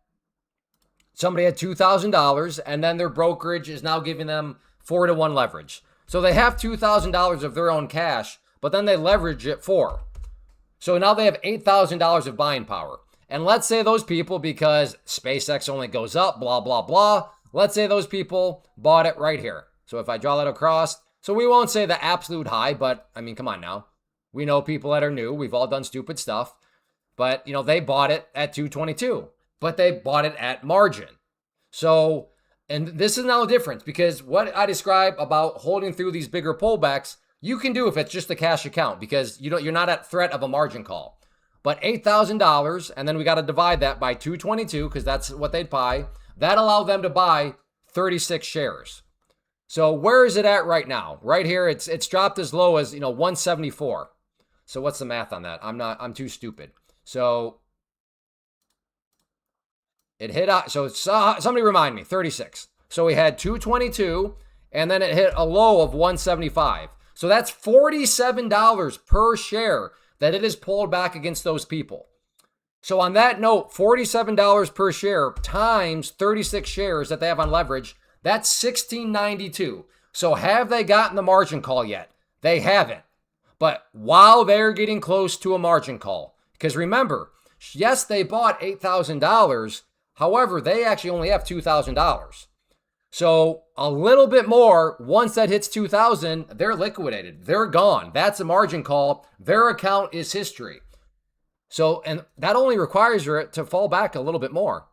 somebody had $2,000 and then their brokerage is now giving them 4-to-1 leverage. So they have $2,000 of their own cash, but then they leverage it 4. So now they have $8,000 of buying power. And let's say those people, because SpaceX only goes up, blah, blah, blah, let's say those people bought it right here. So if I draw that across, so we won't say the absolute high, but I mean, come on now. We know people that are new. We've all done stupid stuff. But, they bought it at 222. but they bought it at margin. So, and this is now a difference because what I describe about holding through these bigger pullbacks, you can do if it's just a cash account because you're not at threat of a margin call. But $8,000, and then we got to divide that by 222 because that's what they'd buy. That allowed them to buy 36 shares. So where is it at right now? Right here, it's dropped as low as 174. So what's the math on that? I'm too stupid. So it hit out. So somebody remind me, 36. So we had 222, and then it hit a low of 175. So that's $47 per share that it has pulled back against those people. So on that note, $47 per share times 36 shares that they have on leverage, that's $16.92. So have they gotten the margin call yet? They haven't. But while they're getting close to a margin call, because remember, yes, they bought $8,000. However, they actually only have $2,000. So a little bit more, once that hits 2,000, they're liquidated. They're gone. That's a margin call. Their account is history. So, and that only requires it to fall back a little bit more.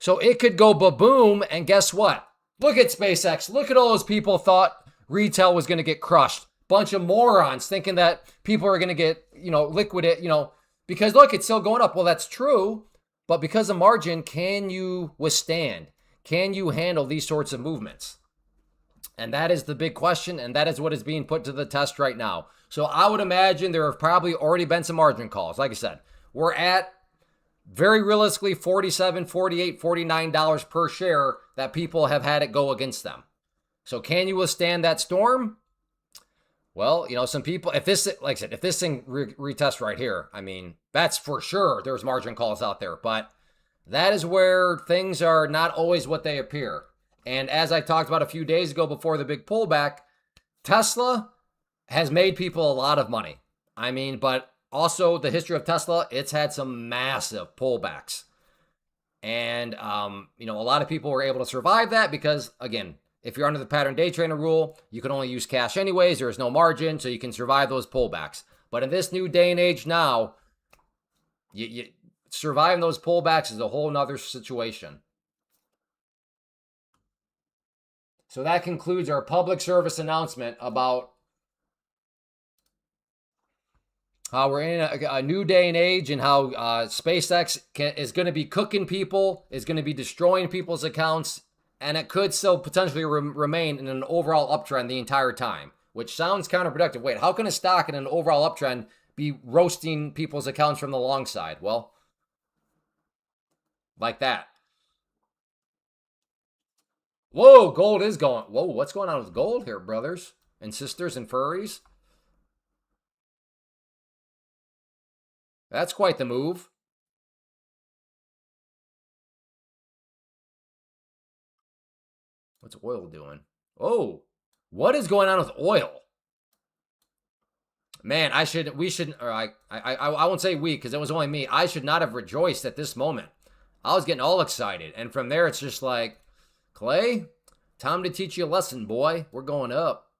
So it could go ba-boom, and guess what? Look at SpaceX. Look at all those people thought retail was going to get crushed. Bunch of morons thinking that people are going to get, liquidate, because look, it's still going up. Well, that's true. But because of margin, can you withstand? Can you handle these sorts of movements? And that is the big question, and that is what is being put to the test right now. So I would imagine there have probably already been some margin calls. Like I said, we're at very realistically $47, $48, $49 per share that people have had it go against them. So can you withstand that storm? Well, some people, if this, like I said, if this thing retests right here, I mean, that's for sure there's margin calls out there. But that is where things are not always what they appear. And as I talked about a few days ago before the big pullback, Tesla has made people a lot of money. I mean, but also the history of Tesla, it's had some massive pullbacks. And, a lot of people were able to survive that because, again, if you're under the pattern day trader rule, you can only use cash anyways. There is no margin, so you can survive those pullbacks. But in this new day and age now, you surviving those pullbacks is a whole nother situation. So that concludes our public service announcement about how we're in a new day and age and how SpaceX is going to be cooking people, is going to be destroying people's accounts, and it could still potentially remain in an overall uptrend the entire time, which sounds counterproductive. Wait, how can a stock in an overall uptrend be roasting people's accounts from the long side? Well, like that. Whoa, gold is going. Whoa, what's going on with gold here, brothers and sisters and furries? That's quite the move. What's oil doing? Oh, what is going on with oil? Man, we should, or I won't say we because it was only me. I should not have rejoiced at this moment. I was getting all excited. And from there, it's just like, Clay, time to teach you a lesson, boy. We're going up.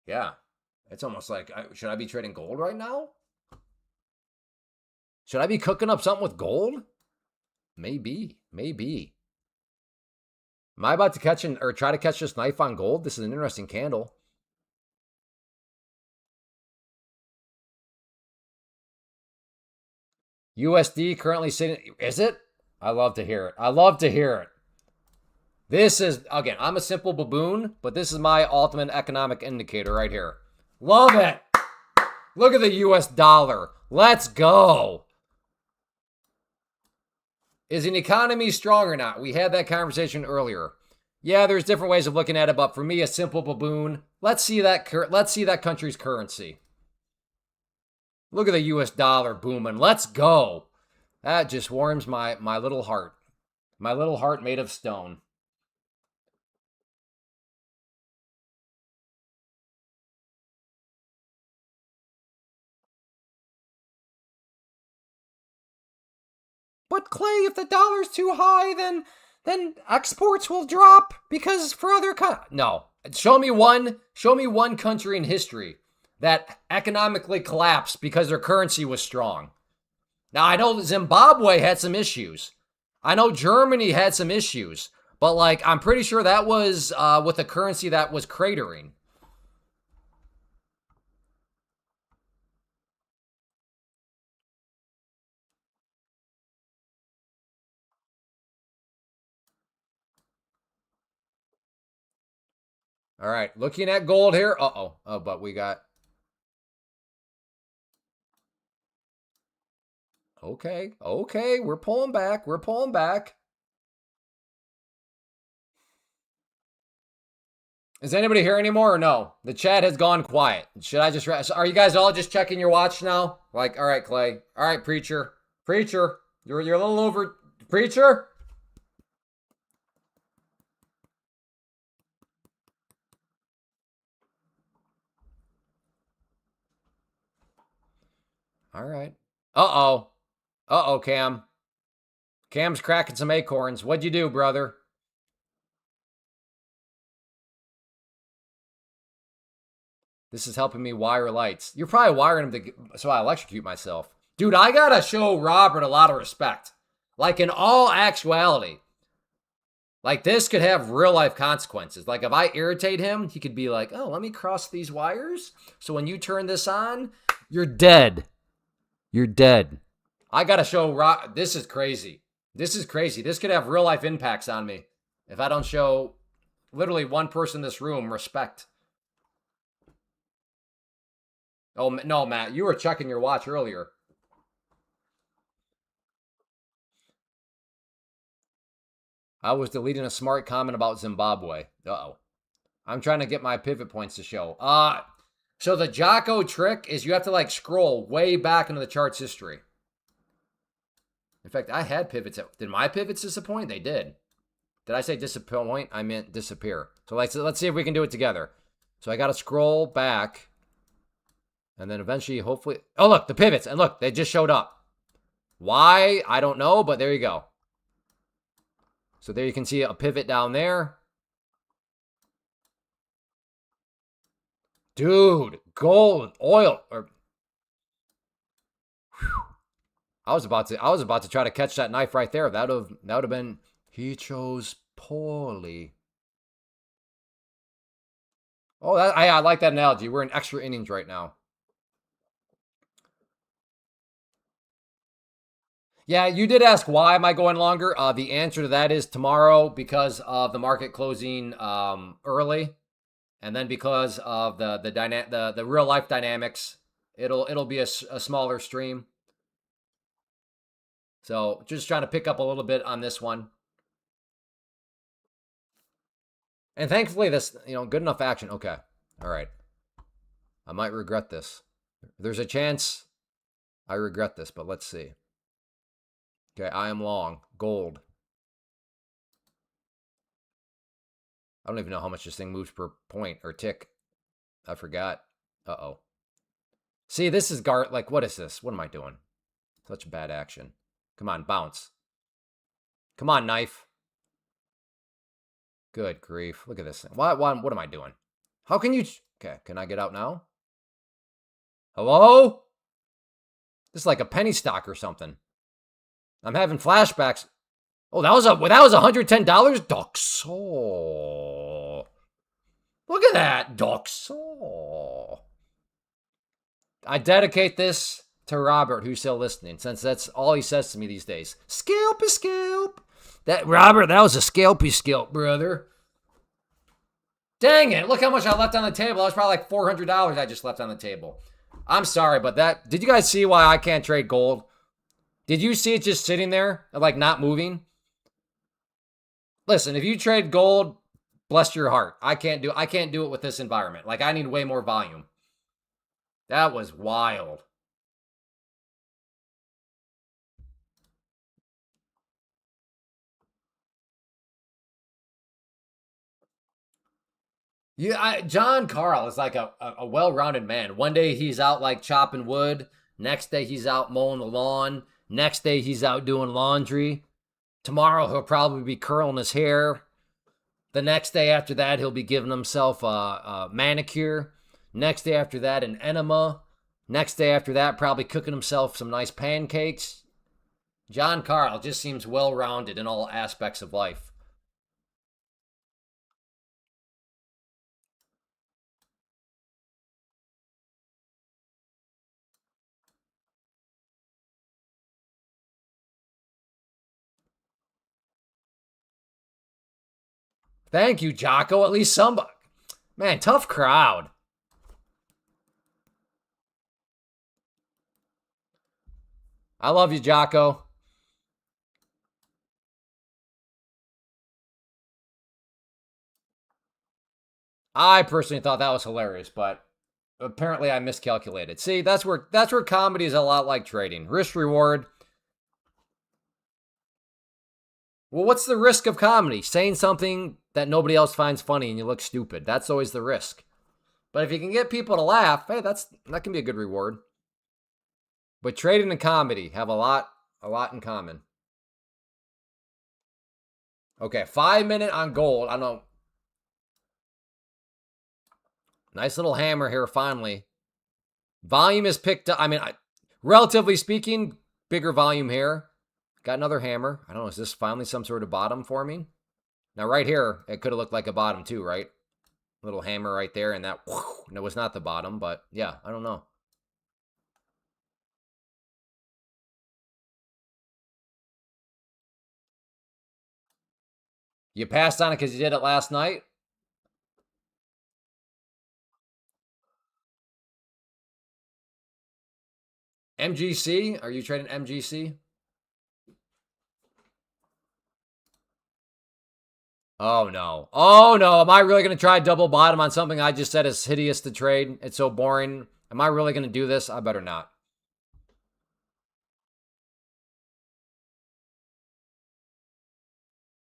Yeah. It's almost like, should I be trading gold right now? Should I be cooking up something with gold? Maybe. Am I about to try to catch this knife on gold? This is an interesting candle. USD currently sitting, is it? I love to hear it. This is, again, I'm a simple baboon, but this is my ultimate economic indicator right here. Love it. Look at the US dollar. Let's go. Is an economy strong or not? We had that conversation earlier. Yeah, there's different ways of looking at it, but for me, a simple baboon, let's see that country's currency. Look at the US dollar booming. Let's go. That just warms my little heart. My little heart made of stone. But Clay, if the dollar's too high, then then exports will drop because for other no. Show me one country in history that economically collapsed because their currency was strong. Now, I know Zimbabwe had some issues. I know Germany had some issues. But, like, I'm pretty sure that was with a currency that was cratering. All right, looking at gold here. Uh-oh. Oh, but we got... Okay, we're pulling back. Is anybody here anymore or no? The chat has gone quiet. Should I just... Are you guys all just checking your watch now? Like, all right, Clay. All right, Preacher. You're a little over... Preacher? All right. Uh-oh, Cam. Cam's cracking some acorns. What'd you do, brother? This is helping me wire lights. You're probably wiring them so I electrocute myself. Dude, I gotta show Robert a lot of respect. Like, in all actuality. Like, this could have real life consequences. Like, if I irritate him, he could be like, oh, let me cross these wires. So when you turn this on, you're dead. You're dead. I gotta show Rob. This is crazy. This could have real life impacts on me if I don't show literally one person in this room respect. Oh, no, Matt, you were checking your watch earlier. I was deleting a smart comment about Zimbabwe. Uh-oh. I'm trying to get my pivot points to show. So the Jocko trick is you have to, like, scroll way back into the chart's history. In fact, I had pivots. Did my pivots disappoint? They did. Did I say disappoint? I meant disappear. So let's see if we can do it together. So I got to scroll back. And then eventually, hopefully... Oh, look, the pivots. And look, they just showed up. Why? I don't know, but there you go. So there you can see a pivot down there. Dude, gold, oil, or... Whew. I was about to try to catch that knife right there. That would have been... He chose poorly. Oh, I like that analogy. We're in extra innings right now. Yeah, you did ask why am I going longer. The answer to that is tomorrow because of the market closing early, and then because of the real life dynamics, it'll be a smaller stream. So just trying to pick up a little bit on this one, and thankfully this good enough action. Okay, all right. I might regret this. There's a chance I regret this, but let's see. Okay, I am long. Gold. I don't even know how much this thing moves per point or tick. I forgot. Uh-oh. See, this is like, what is this? What am I doing? Such bad action. Come on, bounce. Come on, knife. Good grief. Look at this thing. What am I doing? How can you... Okay, can I get out now? Hello? This is like a penny stock or something. I'm having flashbacks. Oh, that was $110? Doxo. Look at that. Doxo. I dedicate this to Robert, who's still listening, since that's all he says to me these days. Scalpy scalp. Robert, that was a scalpy scalp, brother. Dang it. Look how much I left on the table. That was probably like $400 I just left on the table. I'm sorry, but did you guys see why I can't trade gold? Did you see it just sitting there, like not moving? Listen, if you trade gold, bless your heart. I can't do it with this environment. Like, I need way more volume. That was wild. Yeah, John Carl is like a well-rounded man. One day he's out like chopping wood. Next day he's out mowing the lawn. Next day he's out doing laundry. Tomorrow he'll probably be curling his hair. The next day after that, he'll be giving himself a manicure. Next day after that, an enema. Next day after that, probably cooking himself some nice pancakes. John Carl just seems well-rounded in all aspects of life. Thank you, Jocko. At least somebody. Man, tough crowd. I love you, Jocko. I personally thought that was hilarious, but apparently I miscalculated. See, that's where comedy is a lot like trading. Risk reward. Well, what's the risk of comedy? Saying something that nobody else finds funny and you look stupid. That's always the risk. But if you can get people to laugh, hey, that can be a good reward. But trading and comedy have a lot in common. Okay, 5 minute on gold. I don't know. Nice little hammer here finally. Volume is picked up. I mean, relatively speaking, bigger volume here. Got another hammer. I don't know. Is this finally some sort of bottom forming? Now, right here, it could have looked like a bottom too, right? Little hammer right there, and that no, was not the bottom, but yeah, I don't know. You passed on it because you did it last night? MGC? Are you trading MGC? Oh no. Oh no. Am I really going to try double bottom on something I just said is hideous to trade? It's so boring. Am I really going to do this? I better not.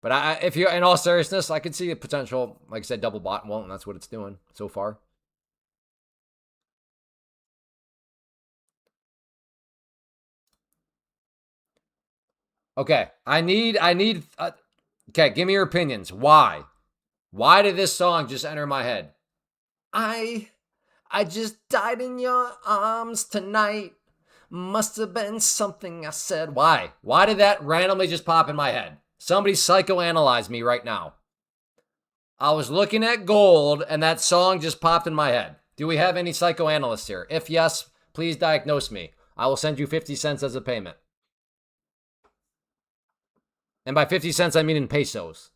But if you, in all seriousness, I could see a potential, like I said, double bottom. Well, and that's what it's doing so far. Okay, I need. Okay, give me your opinions. Why? Why did this song just enter my head? I, I just died in your arms tonight. Must have been something I said. Why? Why did that randomly just pop in my head? Somebody psychoanalyze me right now. I was looking at gold and that song just popped in my head. Do we have any psychoanalysts here? If yes, please diagnose me. I will send you 50 cents as a payment. And by 50 cents, I mean in pesos.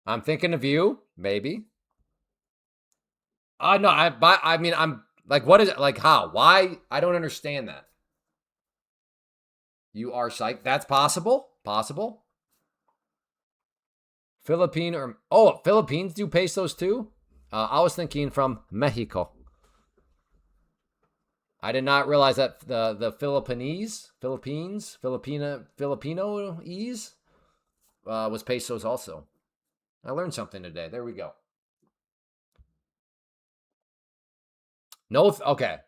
I'm thinking of you, maybe. No, I mean, I'm like, what is it? Like, how? Why? I don't understand that. You are psych. That's possible. Possible. Philippine or Philippines do pesos too. I was thinking from Mexico. I did not realize that the Filipinoese was pesos also. I learned something today. There we go. No, okay.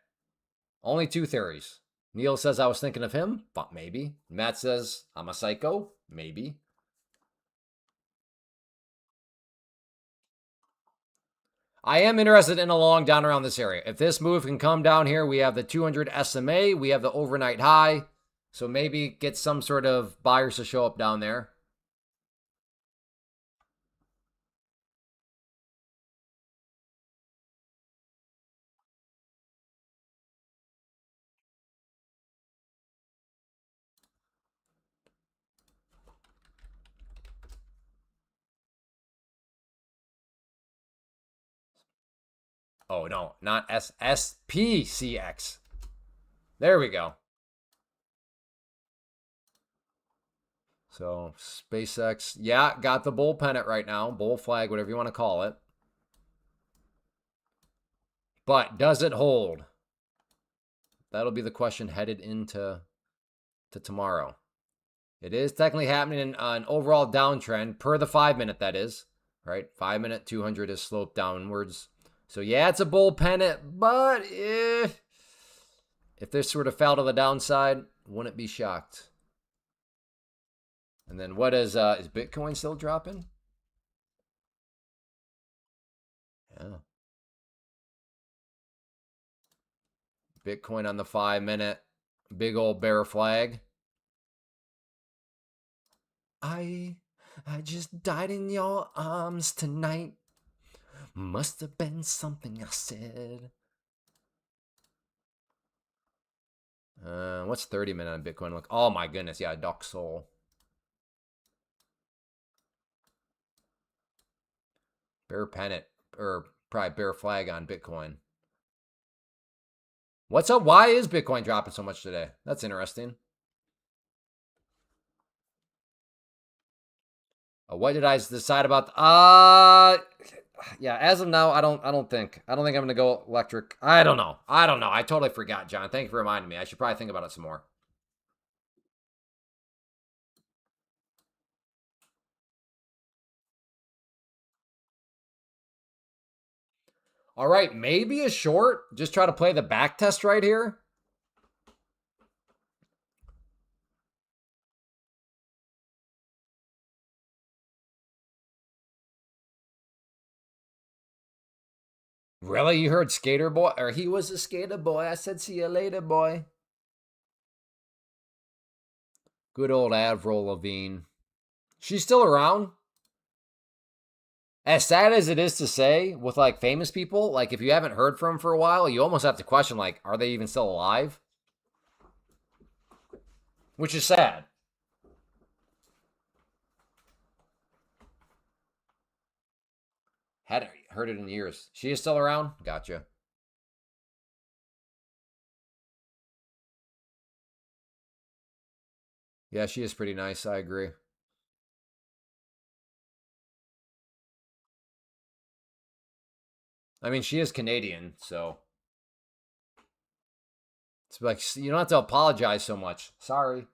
Only two theories. Neil says I was thinking of him. Maybe. Matt says I'm a psycho. Maybe. I am interested in a long down around this area. If this move can come down here, we have the 200 SMA. We have the overnight high. So maybe get some sort of buyers to show up down there. Oh, no, not SPCX. There we go. So, SpaceX. Yeah, got the bull pennant right now. Bull flag, whatever you want to call it. But does it hold? That'll be the question headed into tomorrow. It is technically happening in an overall downtrend per the 5 minute, that is. Right? 5 minute 200 is sloped downwards. So yeah, it's a bull pennant, but If this sort of fell to the downside, wouldn't be shocked. And then what is Bitcoin still dropping? Yeah. Bitcoin on the 5-minute. Big old bear flag. I just died in your arms tonight. Must have been something I said. What's 30-minute on Bitcoin look? Oh my goodness, yeah, Doc Soul. Bear pennant, or probably bear flag on Bitcoin. What's up? Why is Bitcoin dropping so much today? That's interesting. What did I decide about? Yeah. As of now, I don't think I'm gonna go electric. I don't know. I totally forgot, John. Thank you for reminding me. I should probably think about it some more. All right, maybe a short. Just try to play the back test right here. Really? You heard skater boy? Or he was a skater boy. I said, see you later, boy. Good old Avril Lavigne. She's still around. As sad as it is to say, with like famous people, like if you haven't heard from them for a while, you almost have to question, like, are they even still alive? Which is sad. Hadn't heard it in years. She is still around? Gotcha. Yeah, she is pretty nice. I agree. I mean, she is Canadian, so it's like you don't have to apologize so much. Sorry.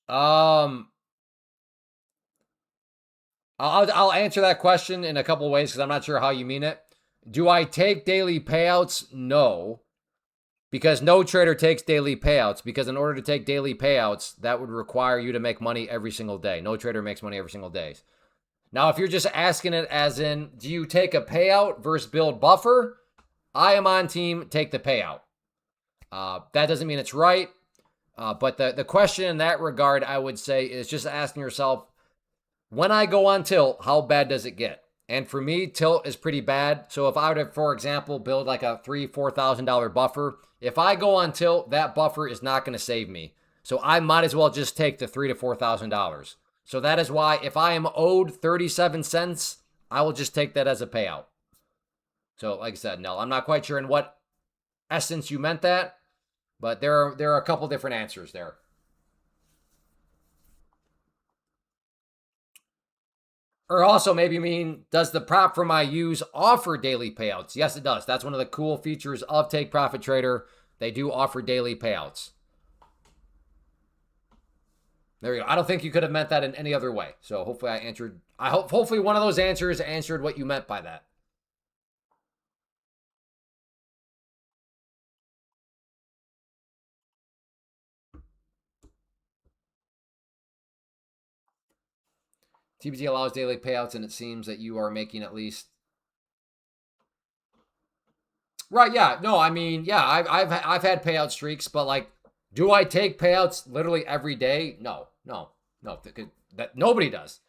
Um, I'll answer that question in a couple ways because I'm not sure how you mean it. Do I take daily payouts? No, because no trader takes daily payouts. Because in order to take daily payouts, that would require you to make money every single day. No trader makes money every single day. Now, if you're just asking it as in, do you take a payout versus build buffer? I am on team take the payout. That doesn't mean it's right. But the question in that regard, I would say, is just asking yourself, when I go on tilt, how bad does it get? And for me, tilt is pretty bad. So if I were to, for example, build like a $3,000-$4,000 buffer, if I go on tilt, that buffer is not going to save me. So I might as well just take the $3,000 to $4,000. So that is why if I am owed 37 cents, I will just take that as a payout. So like I said, no, I'm not quite sure in what essence you meant that, but there are a couple different answers there. Or also maybe mean, does the prop firm I use offer daily payouts? Yes, it does. That's one of the cool features of Take Profit Trader. They do offer daily payouts. There you go. I don't think you could have meant that in any other way. So hopefully I answered. Hopefully one of those answers answered what you meant by that. TBT allows daily payouts, and it seems that you are making at least. Right? Yeah. No. I mean, yeah. I've had payout streaks, but like, do I take payouts literally every day? No. No. No. That nobody does.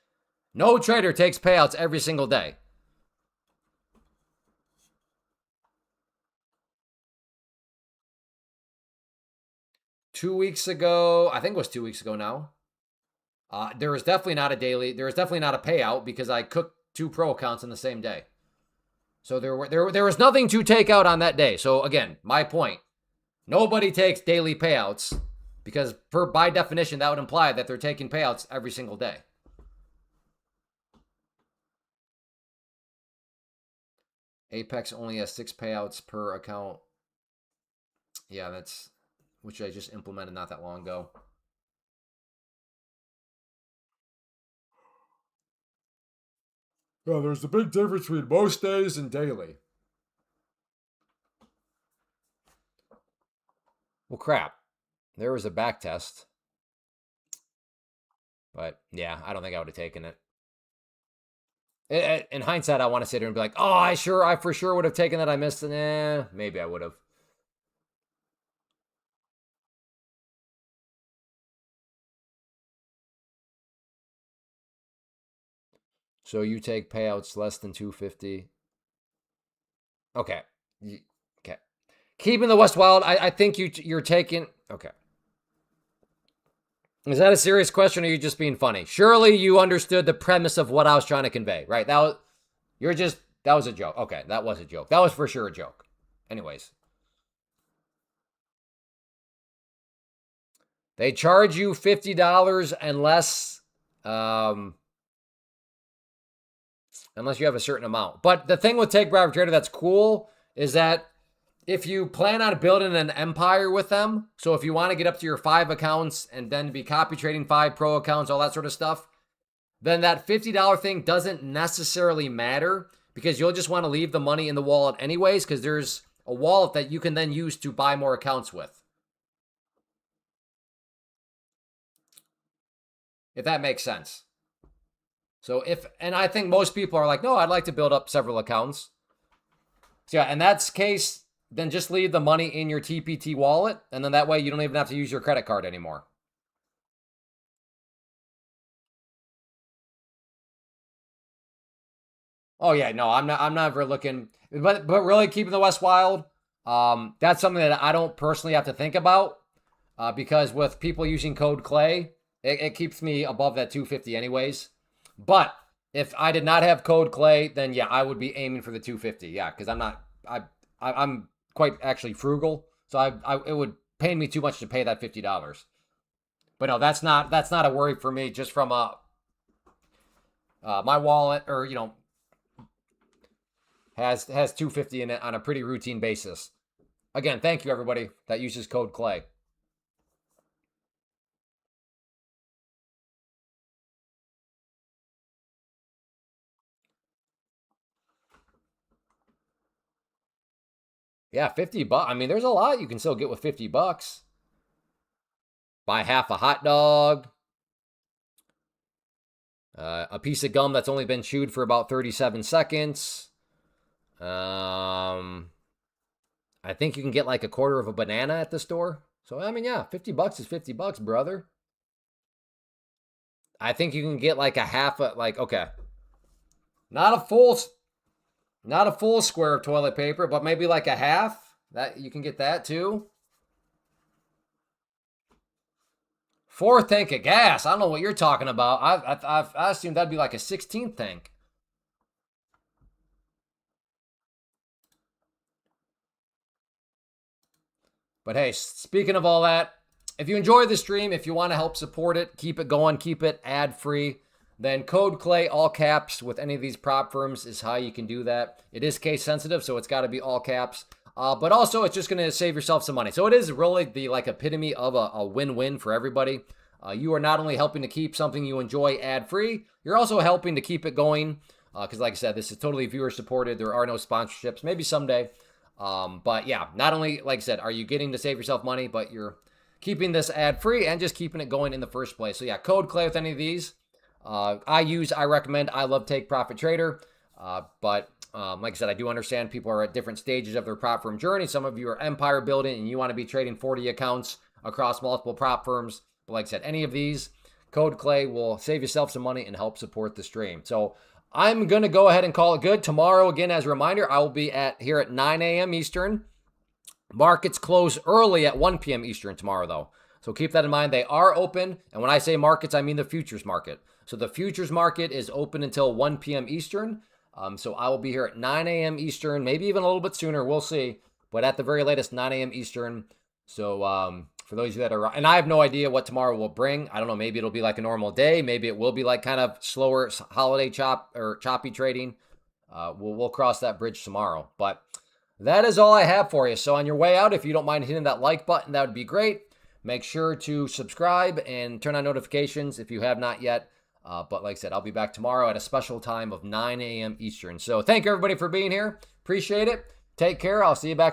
No trader takes payouts every single day. Two weeks ago, I think it was 2 weeks ago now. There was definitely not a daily. There was definitely not a payout because I cooked two pro accounts in the same day. So there was nothing to take out on that day. So again, my point: nobody takes daily payouts because, by definition, that would imply that they're taking payouts every single day. Apex only has 6 payouts per account. Yeah, that's which I just implemented not that long ago. Yeah, there's a big difference between most days and daily. Well, crap. There was a back test. But yeah, I don't think I would have taken it. In hindsight, I want to sit here and be like, oh, I for sure would have taken that. I missed it. Maybe I would have. So you take payouts less than 250. Okay. Okay. Keeping the West Wild, I think you're taking. Okay. Is that a serious question, or are you just being funny? Surely you understood the premise of what I was trying to convey, right? That was a joke. Okay, that was a joke. That was for sure a joke. Anyways, they charge you $50 unless unless you have a certain amount. But the thing with Take Profit Trader that's cool is that if you plan on building an empire with them, so if you want to get up to your 5 accounts and then be copy trading 5 pro accounts, all that sort of stuff, then that $50 thing doesn't necessarily matter because you'll just want to leave the money in the wallet anyways because there's a wallet that you can then use to buy more accounts with. If that makes sense. So and I think most people are like, no, I'd like to build up several accounts. So yeah, in that case, then just leave the money in your TPT wallet, and then that way you don't even have to use your credit card anymore. Oh yeah, no, I'm not ever looking, but really keeping the West Wild, that's something that I don't personally have to think about, because with people using code Clay, it keeps me above that 250 anyways. But if I did not have code Clay, then yeah, I would be aiming for the 250. Yeah, because I'm quite actually frugal, so it would pain me too much to pay that $50. But no, that's not a worry for me. Just from my wallet, or has 250 in it on a pretty routine basis. Again, thank you everybody that uses code Clay. Yeah, $50. I mean, there's a lot you can still get with $50. Buy half a hot dog, a piece of gum that's only been chewed for about 37 seconds. I think you can get like a quarter of a banana at the store. So I mean, yeah, $50 is $50, brother. I think you can get like a half a okay, not a full square of toilet paper, but maybe like a half. That you can get that too. 4th tank of gas. I don't know what you're talking about. I assume that'd be like a 16th tank. But hey, speaking of all that, if you enjoy the stream, if you want to help support it, keep it going, keep it ad free, then code Clay, all caps, with any of these prop firms is how you can do that. It is case sensitive, so it's got to be all caps. But also, it's just going to save yourself some money. So it is really the epitome of a win-win for everybody. You are not only helping to keep something you enjoy ad-free, you're also helping to keep it going. Because like I said, this is totally viewer supported. There are no sponsorships. Maybe someday. But yeah, not only, like I said, are you getting to save yourself money, but you're keeping this ad-free and just keeping it going in the first place. So yeah, code Clay with any of these. I recommend, I love Take Profit Trader. But like I said, I do understand people are at different stages of their prop firm journey. Some of you are empire building and you want to be trading 40 accounts across multiple prop firms. But like I said, any of these, code Clay will save yourself some money and help support the stream. So I'm going to go ahead and call it good. Tomorrow, again, as a reminder, I will be here at 9 a.m. Eastern. Markets close early at 1 p.m. Eastern tomorrow, though. So keep that in mind. They are open. And when I say markets, I mean the futures market. So the futures market is open until 1 p.m. Eastern. So I will be here at 9 a.m. Eastern, maybe even a little bit sooner. We'll see. But at the very latest, 9 a.m. Eastern. So for those of you that are, and I have no idea what tomorrow will bring. I don't know. Maybe it'll be like a normal day. Maybe it will be like kind of slower holiday choppy trading. We'll cross that bridge tomorrow. But that is all I have for you. So on your way out, if you don't mind hitting that like button, that would be great. Make sure to subscribe and turn on notifications if you have not yet. But like I said, I'll be back tomorrow at a special time of 9 a.m. Eastern. So thank you everybody for being here. Appreciate it. Take care. I'll see you back tomorrow.